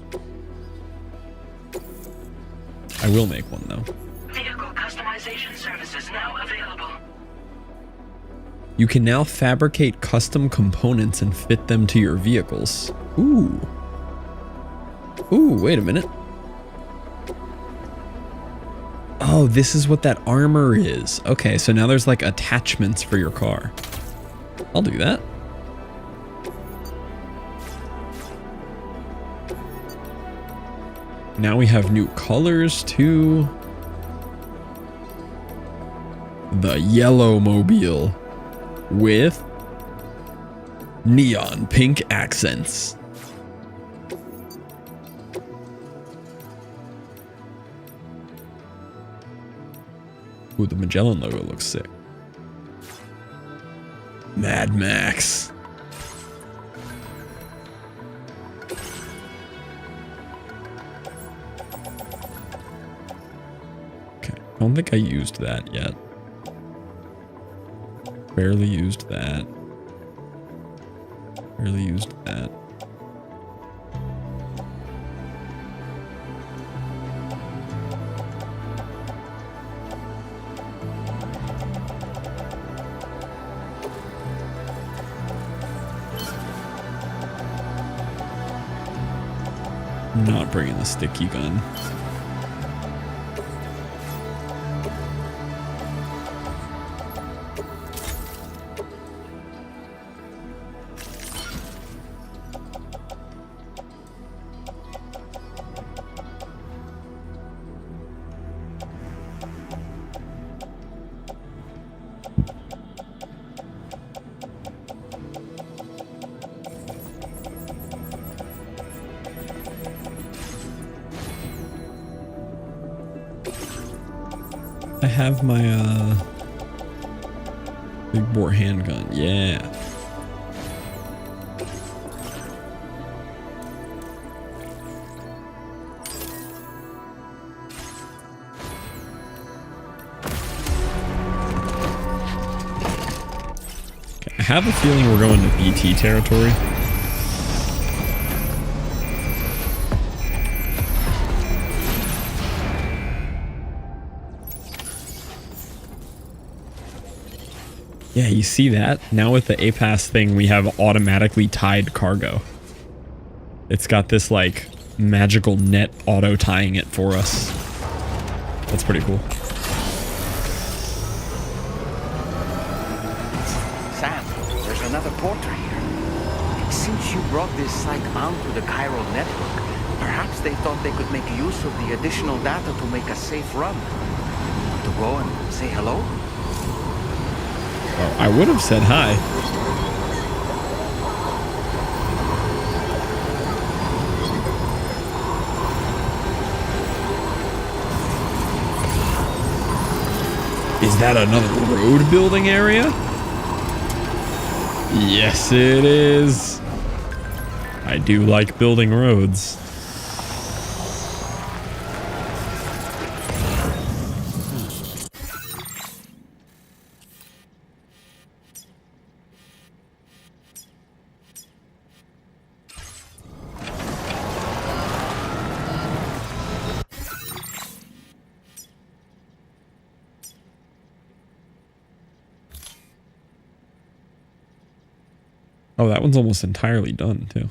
I will make one though. Vehicle customization services now available. You can now fabricate custom components and fit them to your vehicles. Ooh. Ooh, wait a minute. Oh, this is what that armor is. Okay, so now there's like attachments for your car. I'll do that. Now we have new colors too. The yellow mobile with neon pink accents. Ooh, the Magellan logo looks sick. Mad Max. I don't think I used that yet. Barely used that. Barely used that. Not bringing the sticky gun. I have my big bore handgun. Yeah. Okay, I have a feeling we're going to BT territory. Yeah, you see that? Now with the APAS thing, we have automatically tied cargo. It's got this like magical net auto tying it for us. That's pretty cool. Sam, there's another porter here. Since you brought this site onto the chiral network, perhaps they thought they could make use of the additional data to make a safe run. Want to go and say hello? Oh, I would have said hi. Is that another road building area? Yes, it is. I do like building roads. Oh, that one's almost entirely done, too.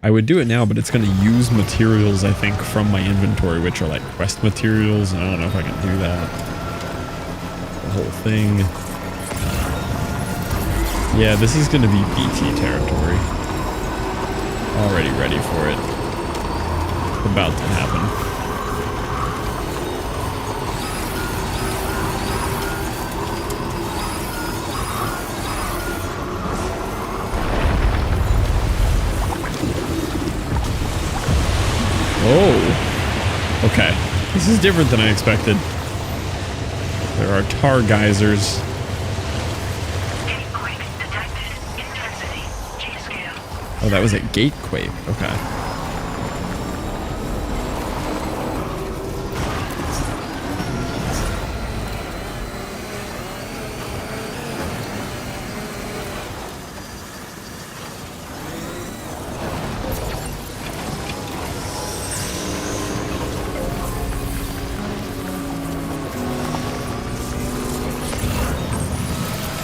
I would do it now, but it's going to use materials, I think, from my inventory, which are like quest materials, and I don't know if I can do that. The whole thing. Yeah, this is going to be BT territory. Already ready for it. About to happen. Oh, okay. This is different than I expected. There are tar geysers. Oh, that was a gatequake. Okay.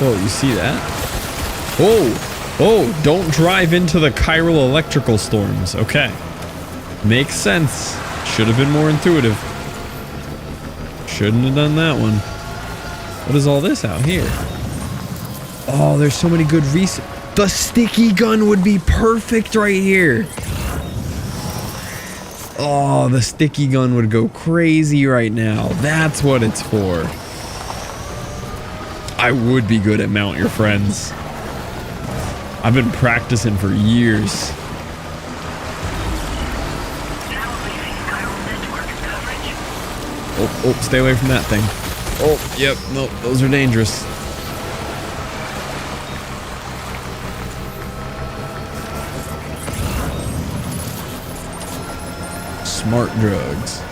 Oh, you see that? Oh, don't drive into the chiral electrical storms. Okay. Makes sense. Should have been more intuitive. Shouldn't have done that one. What is all this out here? Oh, there's so many good reasons. The sticky gun would be perfect right here. Oh, the sticky gun would go crazy right now. That's what it's for. I would be good at Mount Your Friends. I've been practicing for years. Oh, stay away from that thing. Oh, yep, no, those are dangerous. Smart drugs.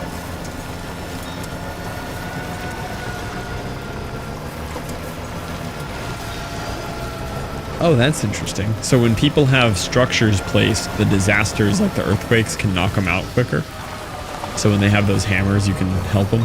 Oh, that's interesting. So when people have structures placed, the disasters like the earthquakes can knock them out quicker. So when they have those hammers, you can help them.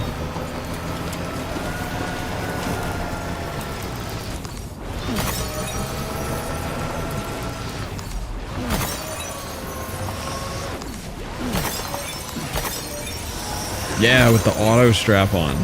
Yeah, with the auto strap on.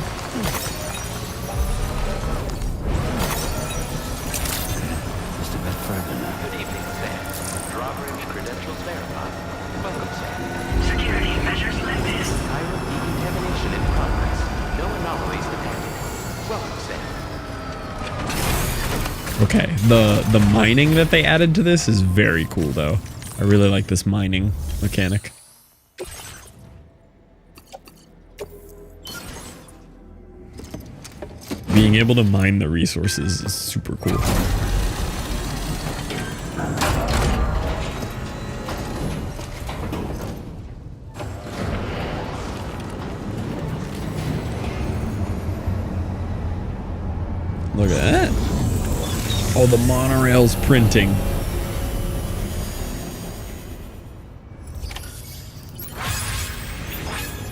Okay, the mining that they added to this is very cool though. I really like this mining mechanic. Being able to mine the resources is super cool. Look at that. Oh, the monorail's printing.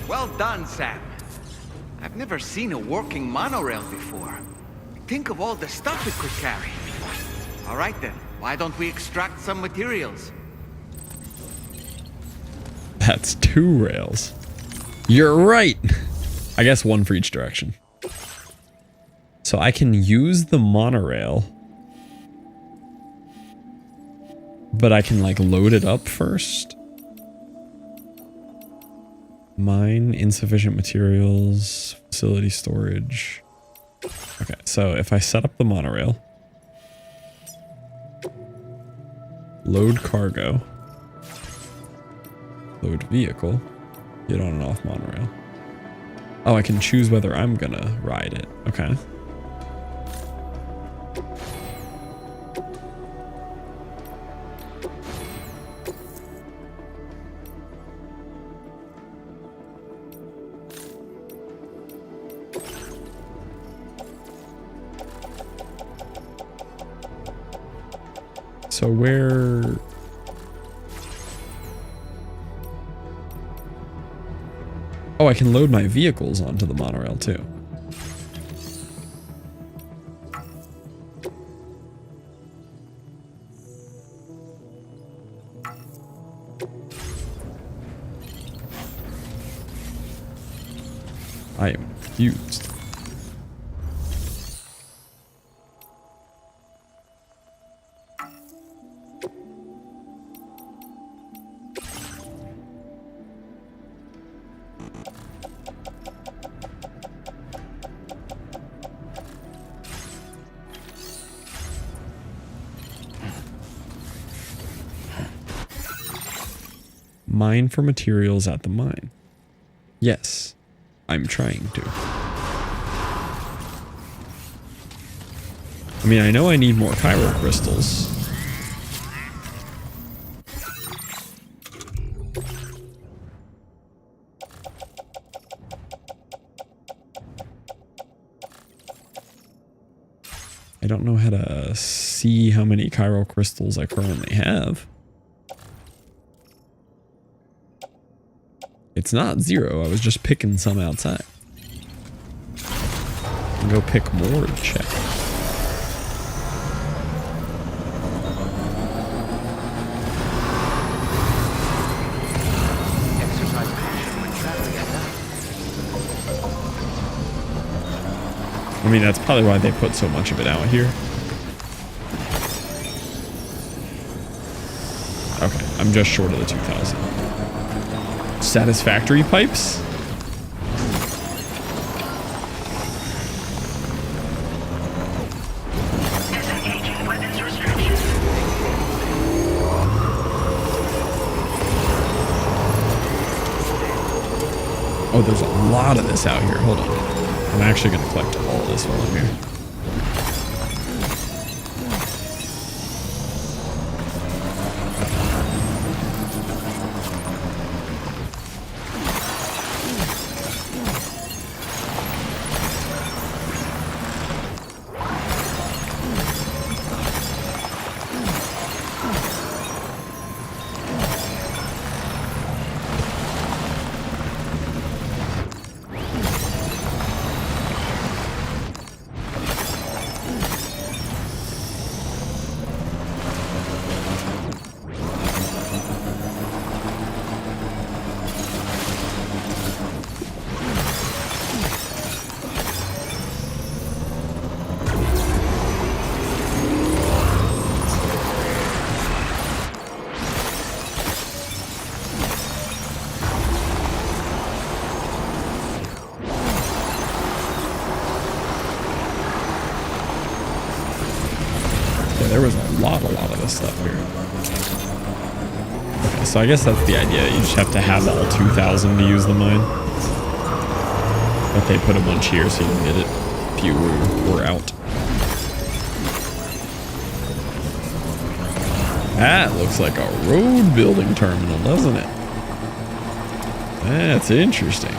Well done, Sam. I've never seen a working monorail before. Think of all the stuff it could carry. All right then, why don't we extract some materials? That's 2 rails. You're right. I guess 1 for each direction. So I can use the monorail, but I can like load it up first. Mine, insufficient materials, facility storage. Okay, so if I set up the monorail, load cargo, load vehicle, get on and off monorail. Oh, I can choose whether I'm gonna ride it. Okay. So where... Oh, I can load my vehicles onto the monorail too. I am confused. Mine for materials at the mine. Yes, I'm trying to. I mean, I know I need more chiral crystals. I don't know how to see how many chiral crystals I currently have. It's not 0. I was just picking some outside. I'll go pick more to check. I mean, that's probably why they put so much of it out here. Okay, I'm just short of the 2,000. Satisfactory pipes? Oh, there's a lot of this out here. Hold on. I'm actually going to collect all this while I'm here. There was a lot of this stuff here. Okay, so I guess that's the idea. You just have to have all 2,000 to use the mine. But they put a bunch here so you can get it if you were out. That looks like a road building terminal, doesn't it? That's interesting.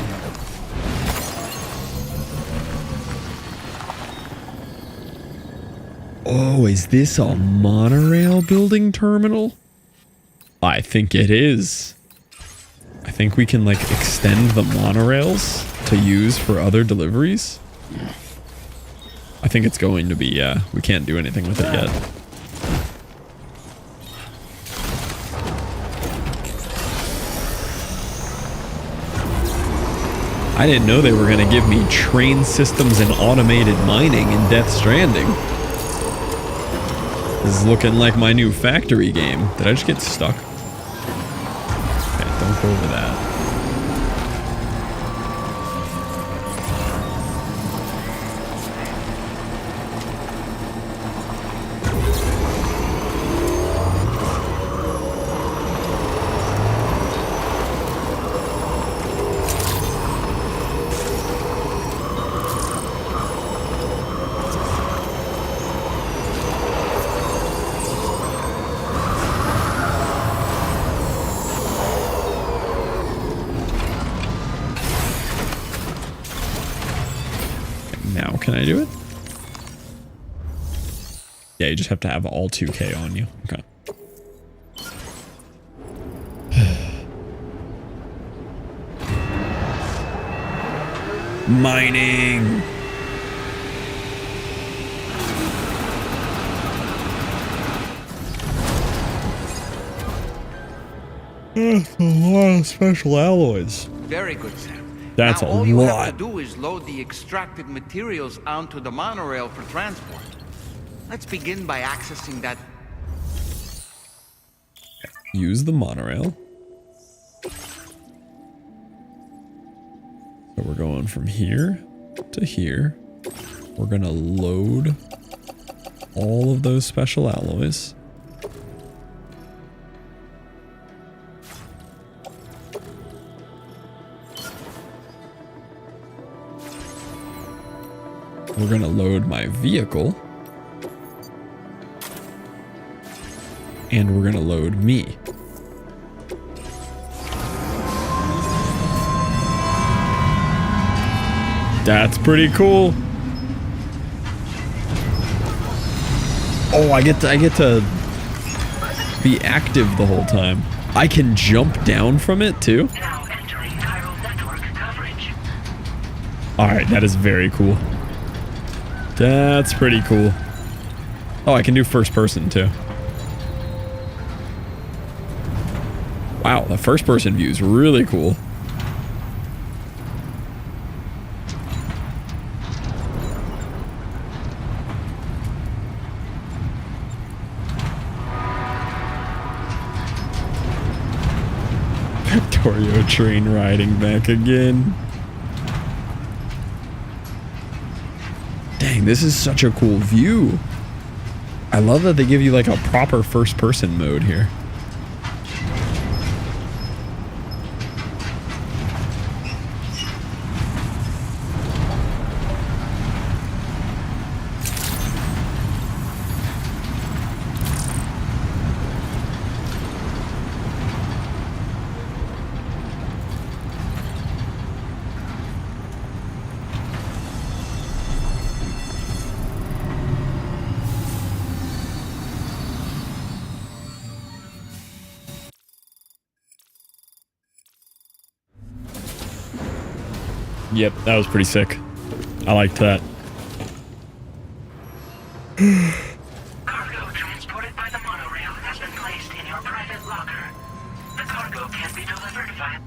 Oh, is this a monorail building terminal? I think it is. I think we can like extend the monorails to use for other deliveries. I think it's going to be, yeah. We can't do anything with it yet. I didn't know they were going to give me train systems and automated mining in Death Stranding. This is looking like my new factory game. Did I just get stuck? Okay, don't go over that. Can I do it? Yeah, you just have to have all 2K on you. Okay. Mining. That's a lot of special alloys. Very good, Sam. That's now, a all you have lot. to do is load the extracted materials onto the monorail for transport. Let's begin by accessing that. Use the monorail. So we're going from here to here. We're gonna load all of those special alloys. We're gonna load my vehicle. And we're gonna load me. That's pretty cool. Oh, I get to be active the whole time. I can jump down from it too. Alright, that is very cool. That's pretty cool. Oh, I can do first person too. Wow, the first person view is really cool. Victoria train riding back again. Dang, this is such a cool view. I love that they give you like a proper first person mode here. Yep, that was pretty sick. I liked that. Cargo transported by the monorail has been placed in your private locker. The cargo can be delivered via...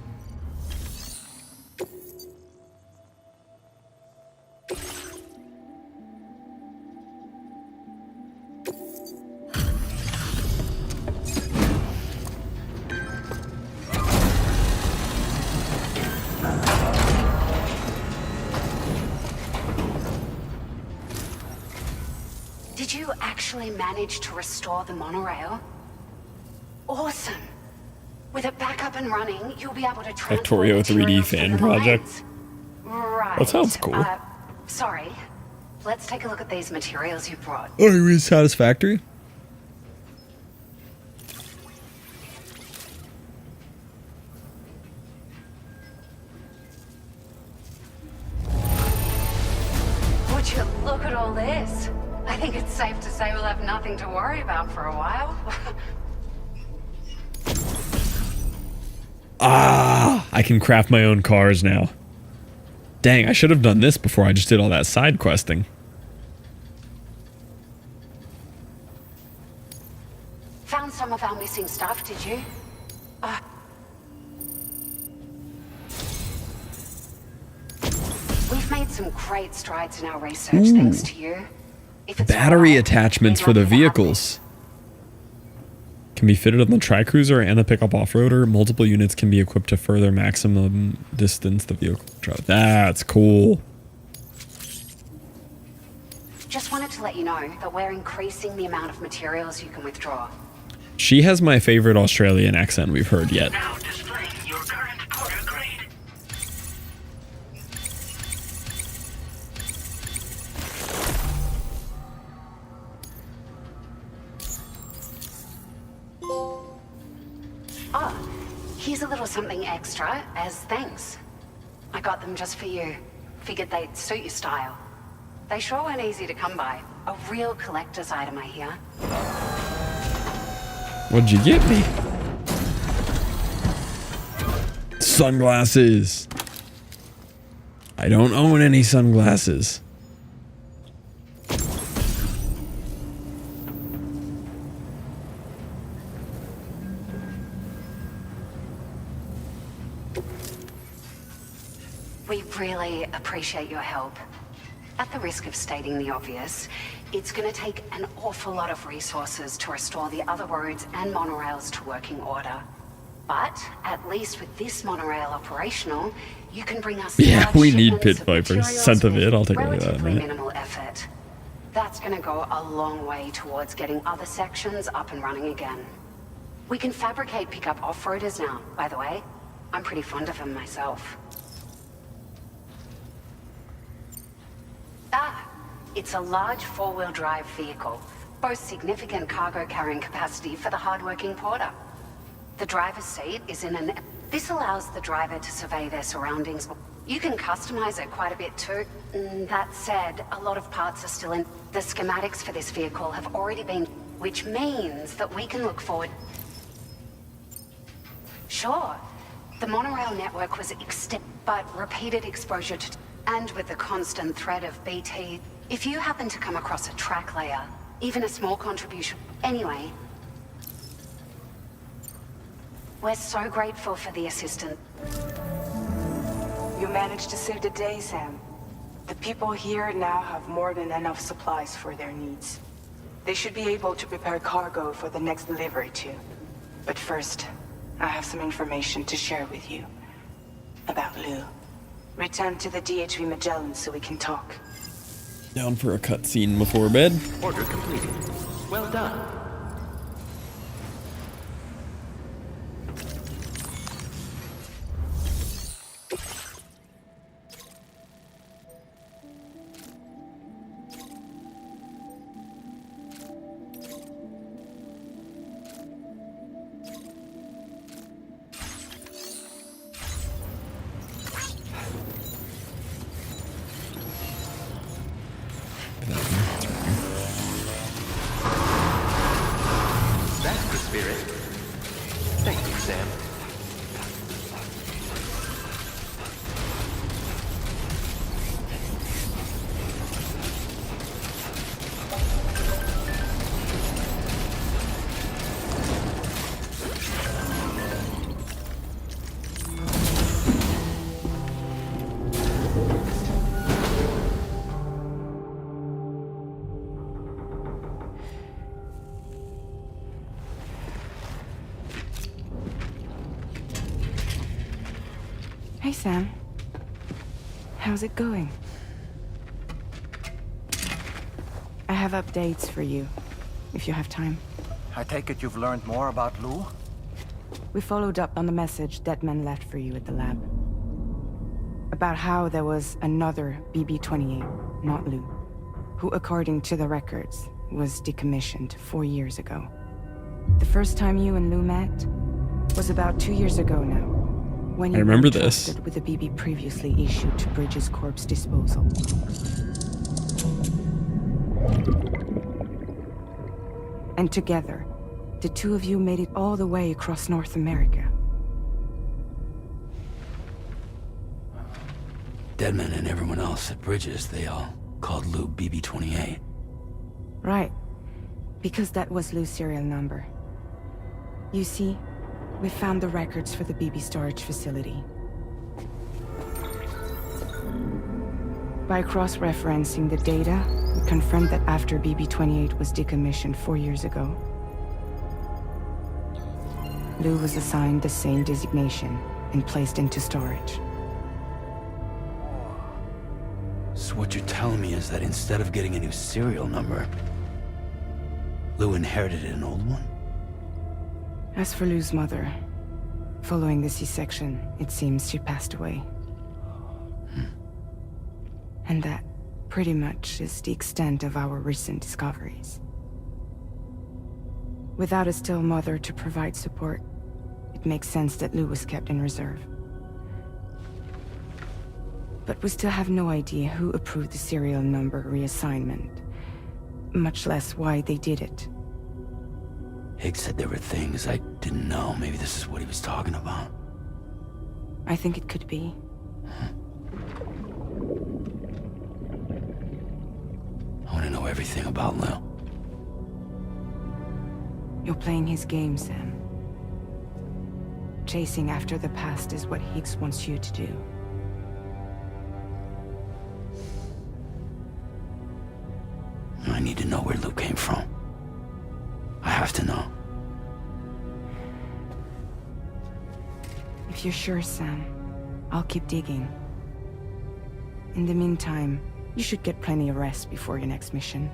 Did you actually manage to restore the monorail? Awesome. With it back up and running, you'll be able to transport Victoria 3D materials to fan the project. lines. Right. That sounds cool. Sorry. Let's take a look at these materials you brought. Oh, really satisfactory? Would you look at all this? I think it's safe to say we'll have nothing to worry about for a while. Ah, I can craft my own cars now. Dang, I should have done this before I just did all that side questing. Found some of our missing stuff, did you? We've made some great strides in our research, thanks to you. If it's Battery alright, attachments we'd for the love you to have vehicles. Can be fitted on the tri-cruiser and the pickup off-roader. Multiple units can be equipped to further maximum distance the vehicle travel. That's cool. Just wanted to let you know that we're increasing the amount of materials you can withdraw. She has my favorite Australian accent we've heard yet. Now displaying your current porter grade. Here's a little something extra as thanks. I got them just for you. Figured they'd suit your style. They sure weren't easy to come by. A real collector's item, I hear. What'd you get me? Sunglasses. I don't own any sunglasses. We really appreciate your help. At the risk of stating the obvious, it's going to take an awful lot of resources to restore the other roads and monorails to working order. But at least with this monorail operational, you can bring us Yeah, we need shipments pit of vipers. materials Scent of with it, I'll take a look at that, relatively man. minimal effort. That's going to go a long way towards getting other sections up and running again. We can fabricate pickup off-roaders now, by the way. I'm pretty fond of them myself. It's a large four-wheel drive vehicle, boasts significant cargo carrying capacity for the hard-working porter. The driver's seat is in an... This allows the driver to survey their surroundings. You can customize it quite a bit too. That said, a lot of parts are still in... The schematics for this vehicle have already been... Which means that we can look forward... Sure, the monorail network was but repeated exposure to... And with the constant threat of BT, if you happen to come across a track layer, even a small contribution... Anyway, we're so grateful for the assistance. You managed to save the day, Sam. The people here now have more than enough supplies for their needs. They should be able to prepare cargo for the next delivery too. But first, I have some information to share with you. About Lou. Return to the DHV Magellan so we can talk. Down for a cutscene before bed. Order completed. Well done. That's the spirit. Thank you, Sam. Hey, Sam. How's it going? I have updates for you, if you have time. I take it you've learned more about Lou? We followed up on the message Deadman left for you at the lab. About how there was another BB-28, not Lou, who, according to the records, was decommissioned 4 years ago. The first time you and Lou met was about 2 years ago now, when you I remember were this. entrusted with the BB previously issued to Bridges Corp's disposal. And together, the two of you made it all the way across North America. Deadman and everyone else at Bridges, they all called Lou BB-28. Right. Because that was Lou's serial number. You see, we found the records for the BB storage facility. By cross-referencing the data, we confirmed that after BB-28 was decommissioned 4 years ago, Lou was assigned the same designation and placed into storage. So what you're telling me is that instead of getting a new serial number, Lou inherited an old one? As for Lou's mother, following the C-section, it seems she passed away. And that, pretty much, is the extent of our recent discoveries. Without a still mother to provide support, it makes sense that Lou was kept in reserve. But we still have no idea who approved the serial number reassignment, much less why they did it. Higgs said there were things I didn't know. Maybe this is what he was talking about. I think it could be. I want to know everything about Lou. You're playing his game, Sam. Chasing after the past is what Higgs wants you to do. I need to know where Lou came from. I have to know. If you're sure, Sam, I'll keep digging. In the meantime, you should get plenty of rest before your next mission.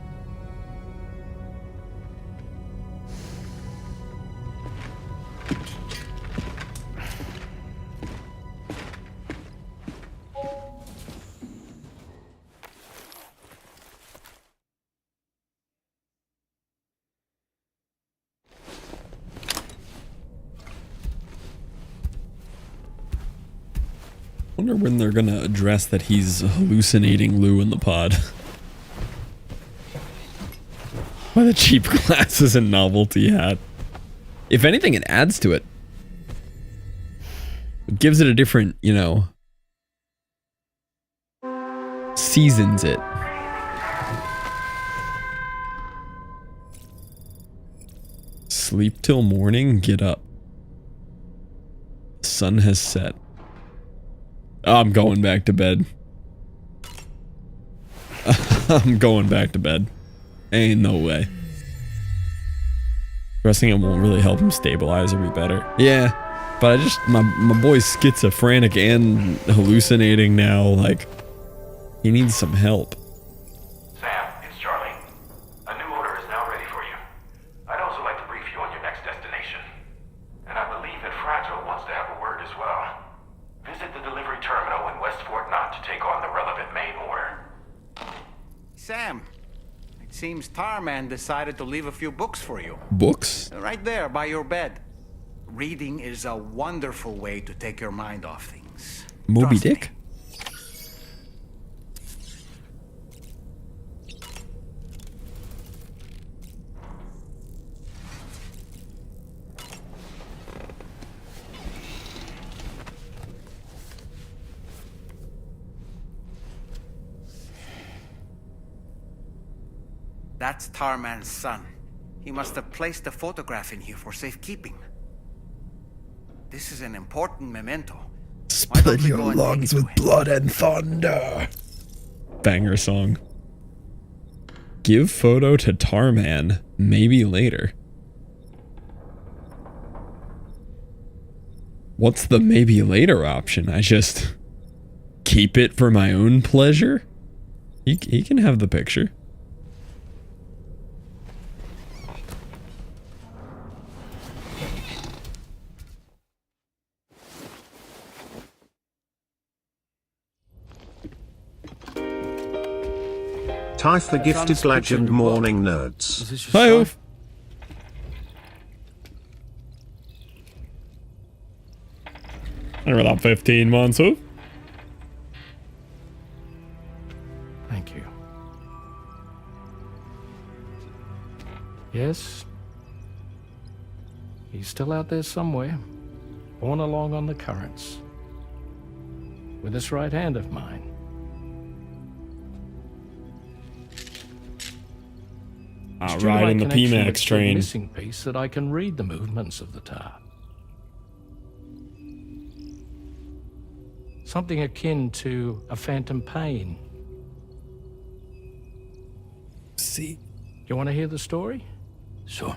Wonder when they're gonna address that he's hallucinating Lou in the pod. By the cheap glasses and novelty hat. If anything, it adds to it. It gives it a different, you know, seasons it. Sleep till morning, get up. The sun has set. I'm going back to bed. I'm going back to bed. Ain't no way. Dressing him won't really help him stabilize or be better. Yeah, but I just, my boy's schizophrenic and hallucinating now. Like, he needs some help. Sam, it's Charlie. A new order is now ready for you. I'd also like to brief you on your next destination. And I believe that Fragile wants to have a word as well. Visit the delivery terminal in West Fort Knott to take on the relevant main order. Sam, it seems Tarman decided to leave a few books for you. Books? Right there by your bed. Reading is a wonderful way to take your mind off things. Moby Dick? That's Tarman's son. He must have placed a photograph in here for safekeeping. This is an important memento. Spill your lungs with blood and thunder. Banger song. Give photo to Tarman, maybe later. What's the maybe later option? I just keep it for my own pleasure? He can have the picture. Tyth the gifted legend morning nerds. Hi, Oof. About 15 months, Oof. Thank you. Yes. He's still out there somewhere, borne along on the currents, with this right hand of mine. Riding the PMAX train. Missing piece that I can read the movements of the tar. Something akin to a phantom pain. See. You want to hear the story? Sure.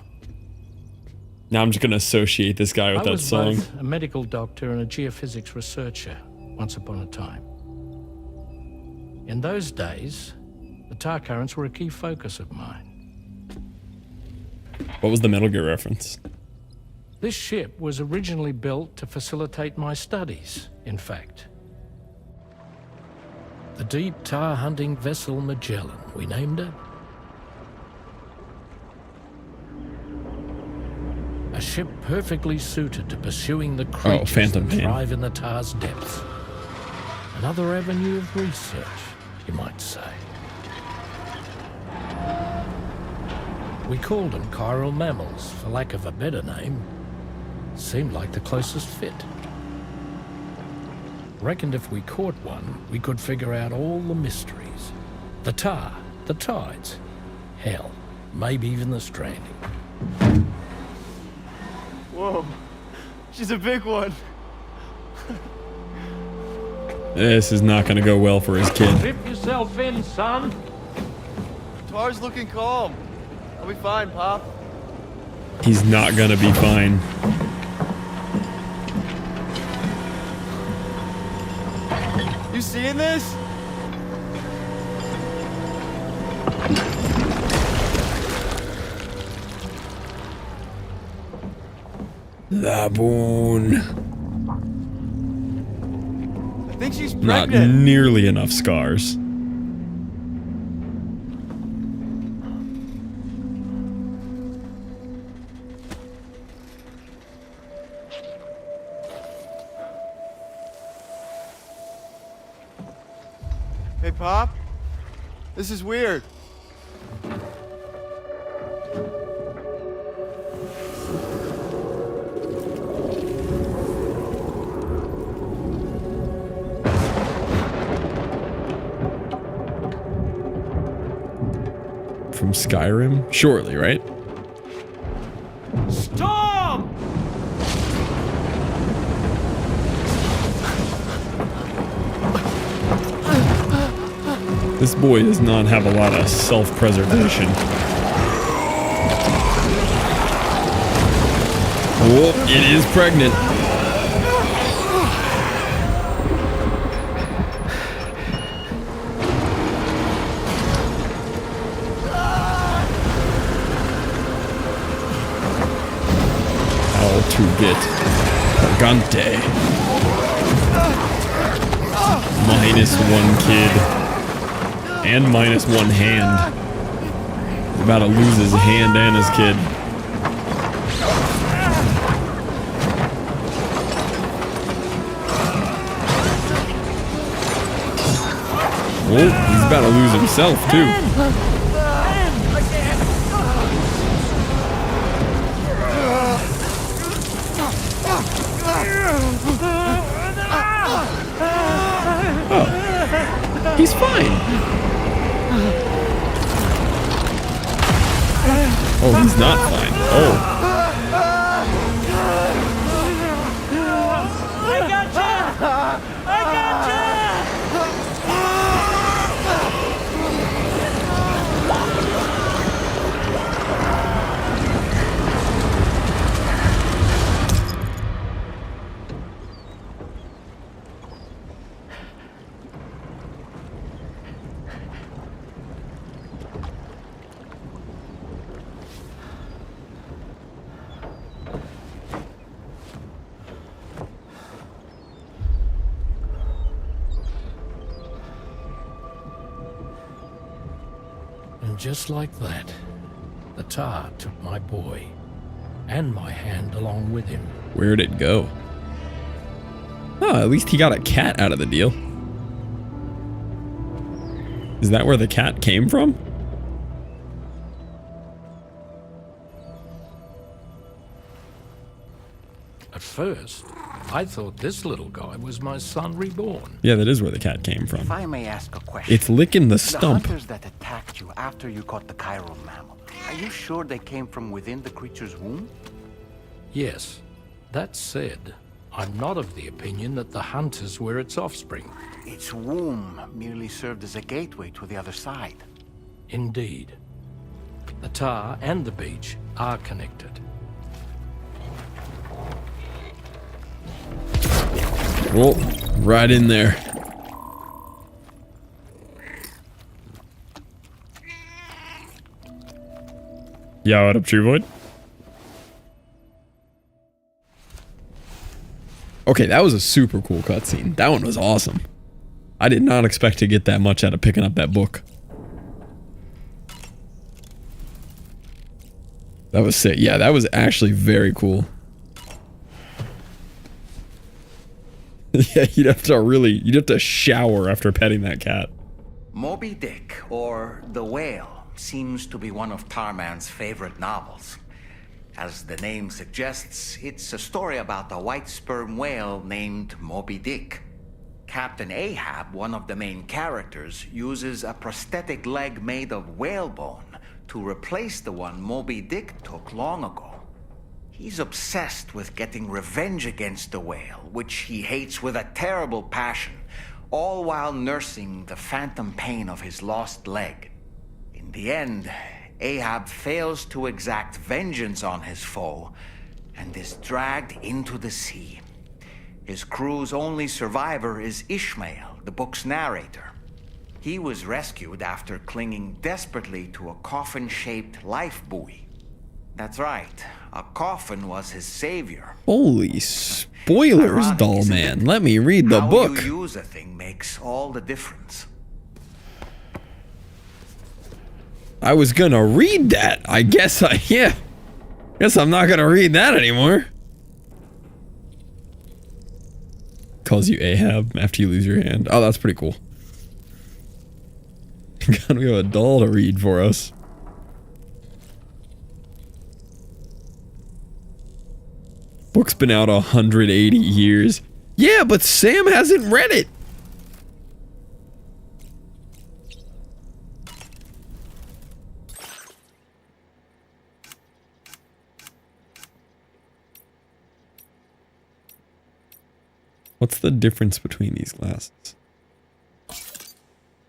Now I'm just gonna associate this guy with I that was song. both a medical doctor and a geophysics researcher once upon a time. In those days, the tar currents were a key focus of mine. What was the Metal Gear reference? This ship was originally built to facilitate my studies, in fact. The deep tar hunting vessel Magellan, we named it. A ship perfectly suited to pursuing the creatures Phantom that Pain. thrive in the tar's depths. Another avenue of research, you might say. We called them chiral mammals, for lack of a better name. Seemed like the closest fit. Reckoned if we caught one, we could figure out all the mysteries. The tar, the tides, hell, maybe even the stranding. Whoa, she's a big one. This is not gonna go well for his kid. Strip yourself in, son. Tar's looking calm. I'll be fine, Pop. He's not gonna be fine. You seeing this? Laboon. I think she's Not pregnant. nearly enough scars. Hey, Pop. This is weird. From Skyrim? Surely, right? Stop! This boy does not have a lot of self-preservation. Oh, it is pregnant. How to get Pagante. -1 kid. And -1 hand. He's about to lose his hand and his kid. Oh, he's about to lose himself too. Oh, he's fine. Oh, he's not fine. Oh. I gotcha! I gotcha! And just like that, the tar took my boy, and my hand along with him. Where'd it go? Oh, at least he got a cat out of the deal. Is that where the cat came from? At first, I thought this little guy was my son reborn. Yeah, that is where the cat came from. If I may ask a question. It's licking the The stump. hunters that attacked you after you caught the chiral mammal, are you sure they came from within the creature's womb? Yes. That said, I'm not of the opinion that the hunters were its offspring. Its womb merely served as a gateway to the other side. Indeed. The tar and the beach are connected. Oh, right in there. Yeah, what up, True Void? Okay, that was a super cool cutscene. That one was awesome. I did not expect to get that much out of picking up that book. That was sick. Yeah, that was actually very cool. Yeah, you'd have to shower after petting that cat. Moby Dick, or The Whale, seems to be one of Tarman's favorite novels. As the name suggests, it's a story about a white sperm whale named Moby Dick. Captain Ahab, one of the main characters, uses a prosthetic leg made of whalebone to replace the one Moby Dick took long ago. He's obsessed with getting revenge against the whale, which he hates with a terrible passion, all while nursing the phantom pain of his lost leg. In In the end, Ahab fails to exact vengeance on his foe and is dragged into the sea. His crew's only survivor is Ishmael, the book's narrator. He was rescued after clinging desperately to a coffin-shaped life buoy. That's right, a coffin was his savior. Holy spoilers, Ironic, doll isn't man. it? Let me read the book. How you use a thing makes all the difference. I was gonna read that. I guess Guess I'm not gonna read that anymore. Calls you Ahab after you lose your hand. Oh, that's pretty cool. God, we have a doll to read for us. Book's been out 180 years. Yeah, but Sam hasn't read it. What's the difference between these glasses?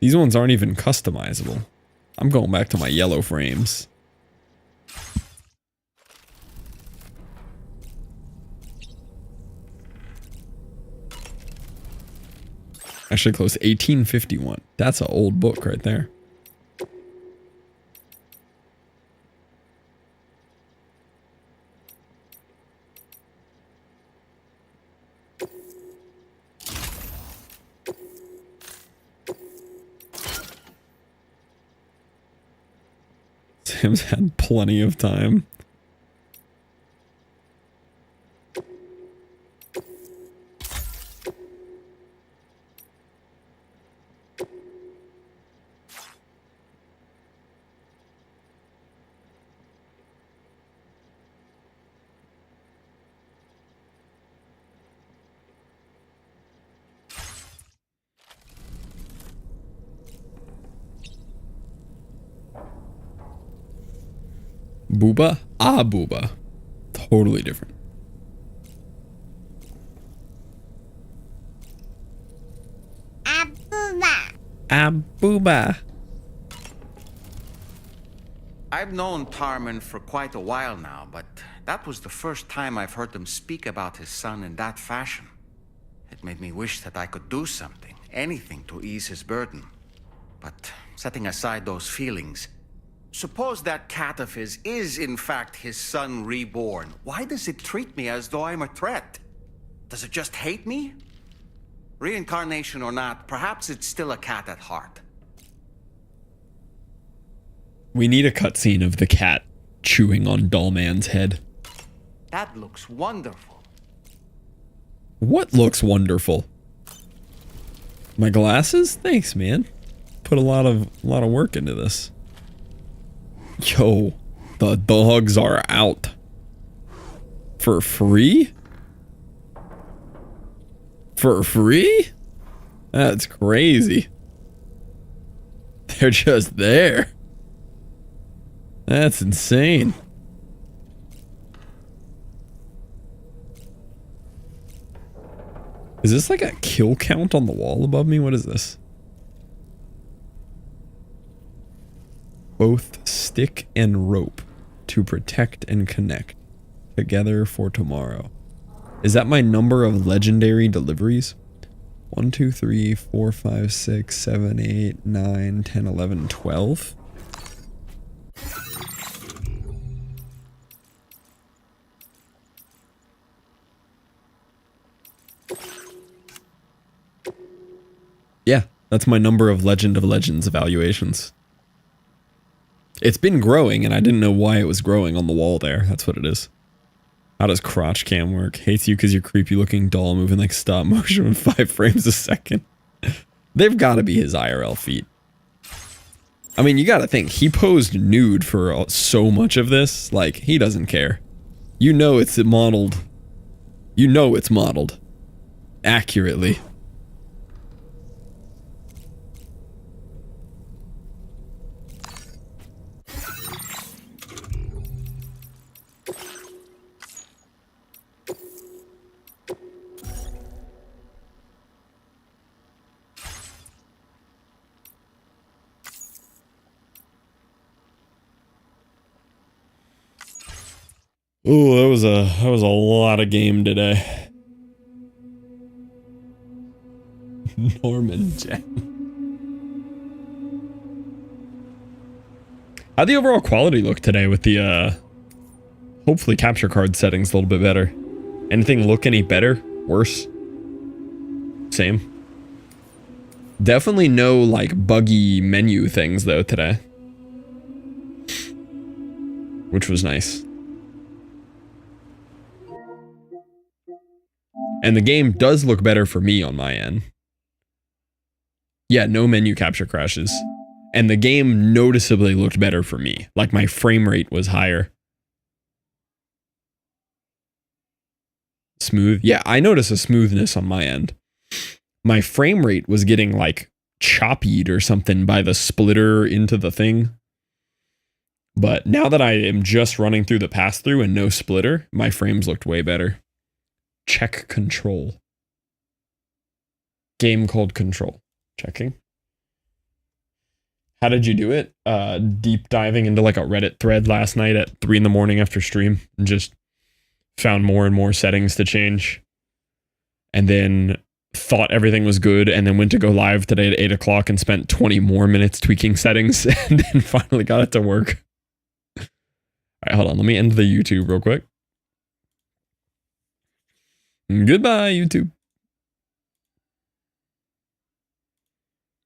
These ones aren't even customizable. I'm going back to my yellow frames. Actually close, 1851. That's an old book right there. Sam's had plenty of time. Booba? Ah, Booba. Totally different. Abuba. Abuba. I've known Tarman for quite a while now, but that was the first time I've heard him speak about his son in that fashion. It made me wish that I could do something, anything to ease his burden. But setting aside those feelings, suppose that cat of his is in fact his son reborn. Why does it treat me as though I'm a threat? Does it just hate me? Reincarnation or not, perhaps it's still a cat at heart. We need a cutscene of the cat chewing on Dollman's head. That looks wonderful. What looks wonderful? My glasses? Thanks, man. Put a lot of work into this. Yo, the dogs are out. For free? For free? That's crazy. They're just there. That's insane. Is this like a kill count on the wall above me? What is this? Both stick and rope to protect and connect together for tomorrow. Is that my number of legendary deliveries? 1, 2, 3, 4, 5, 6, 7, 8, 9, 10, 11, 12? Yeah, that's my number of Legend of Legends evaluations. It's been growing, and I didn't know why it was growing on the wall there. That's what it is. How does crotch cam work? Hates you because you're creepy looking doll moving like stop motion with 5 frames a second. They've got to be his IRL feet. I mean, you got to think, he posed nude for so much of this. Like, he doesn't care. You know it's modeled. You know it's modeled. Accurately. Oh, that was a lot of game today. Norman J. How'd the overall quality look today with the hopefully capture card settings a little bit better? Anything look any better? Worse? Same? Definitely no like buggy menu things though today. Which was nice. And the game does look better for me on my end. Yeah, no menu capture crashes. And the game noticeably looked better for me. Like my frame rate was higher. Smooth. Yeah, I noticed a smoothness on my end. My frame rate was getting like choppied or something by the splitter into the thing. But now that I am just running through the pass-through and no splitter, my frames looked way better. Check control. Game called Control. Checking. How did you do it? Deep diving into like a Reddit thread last night at 3 in the morning after stream and just found more and more settings to change. And then thought everything was good and then went to go live today at 8 o'clock and spent 20 more minutes tweaking settings and then finally got it to work. All right, hold on. Let me end the YouTube real quick. Goodbye, YouTube.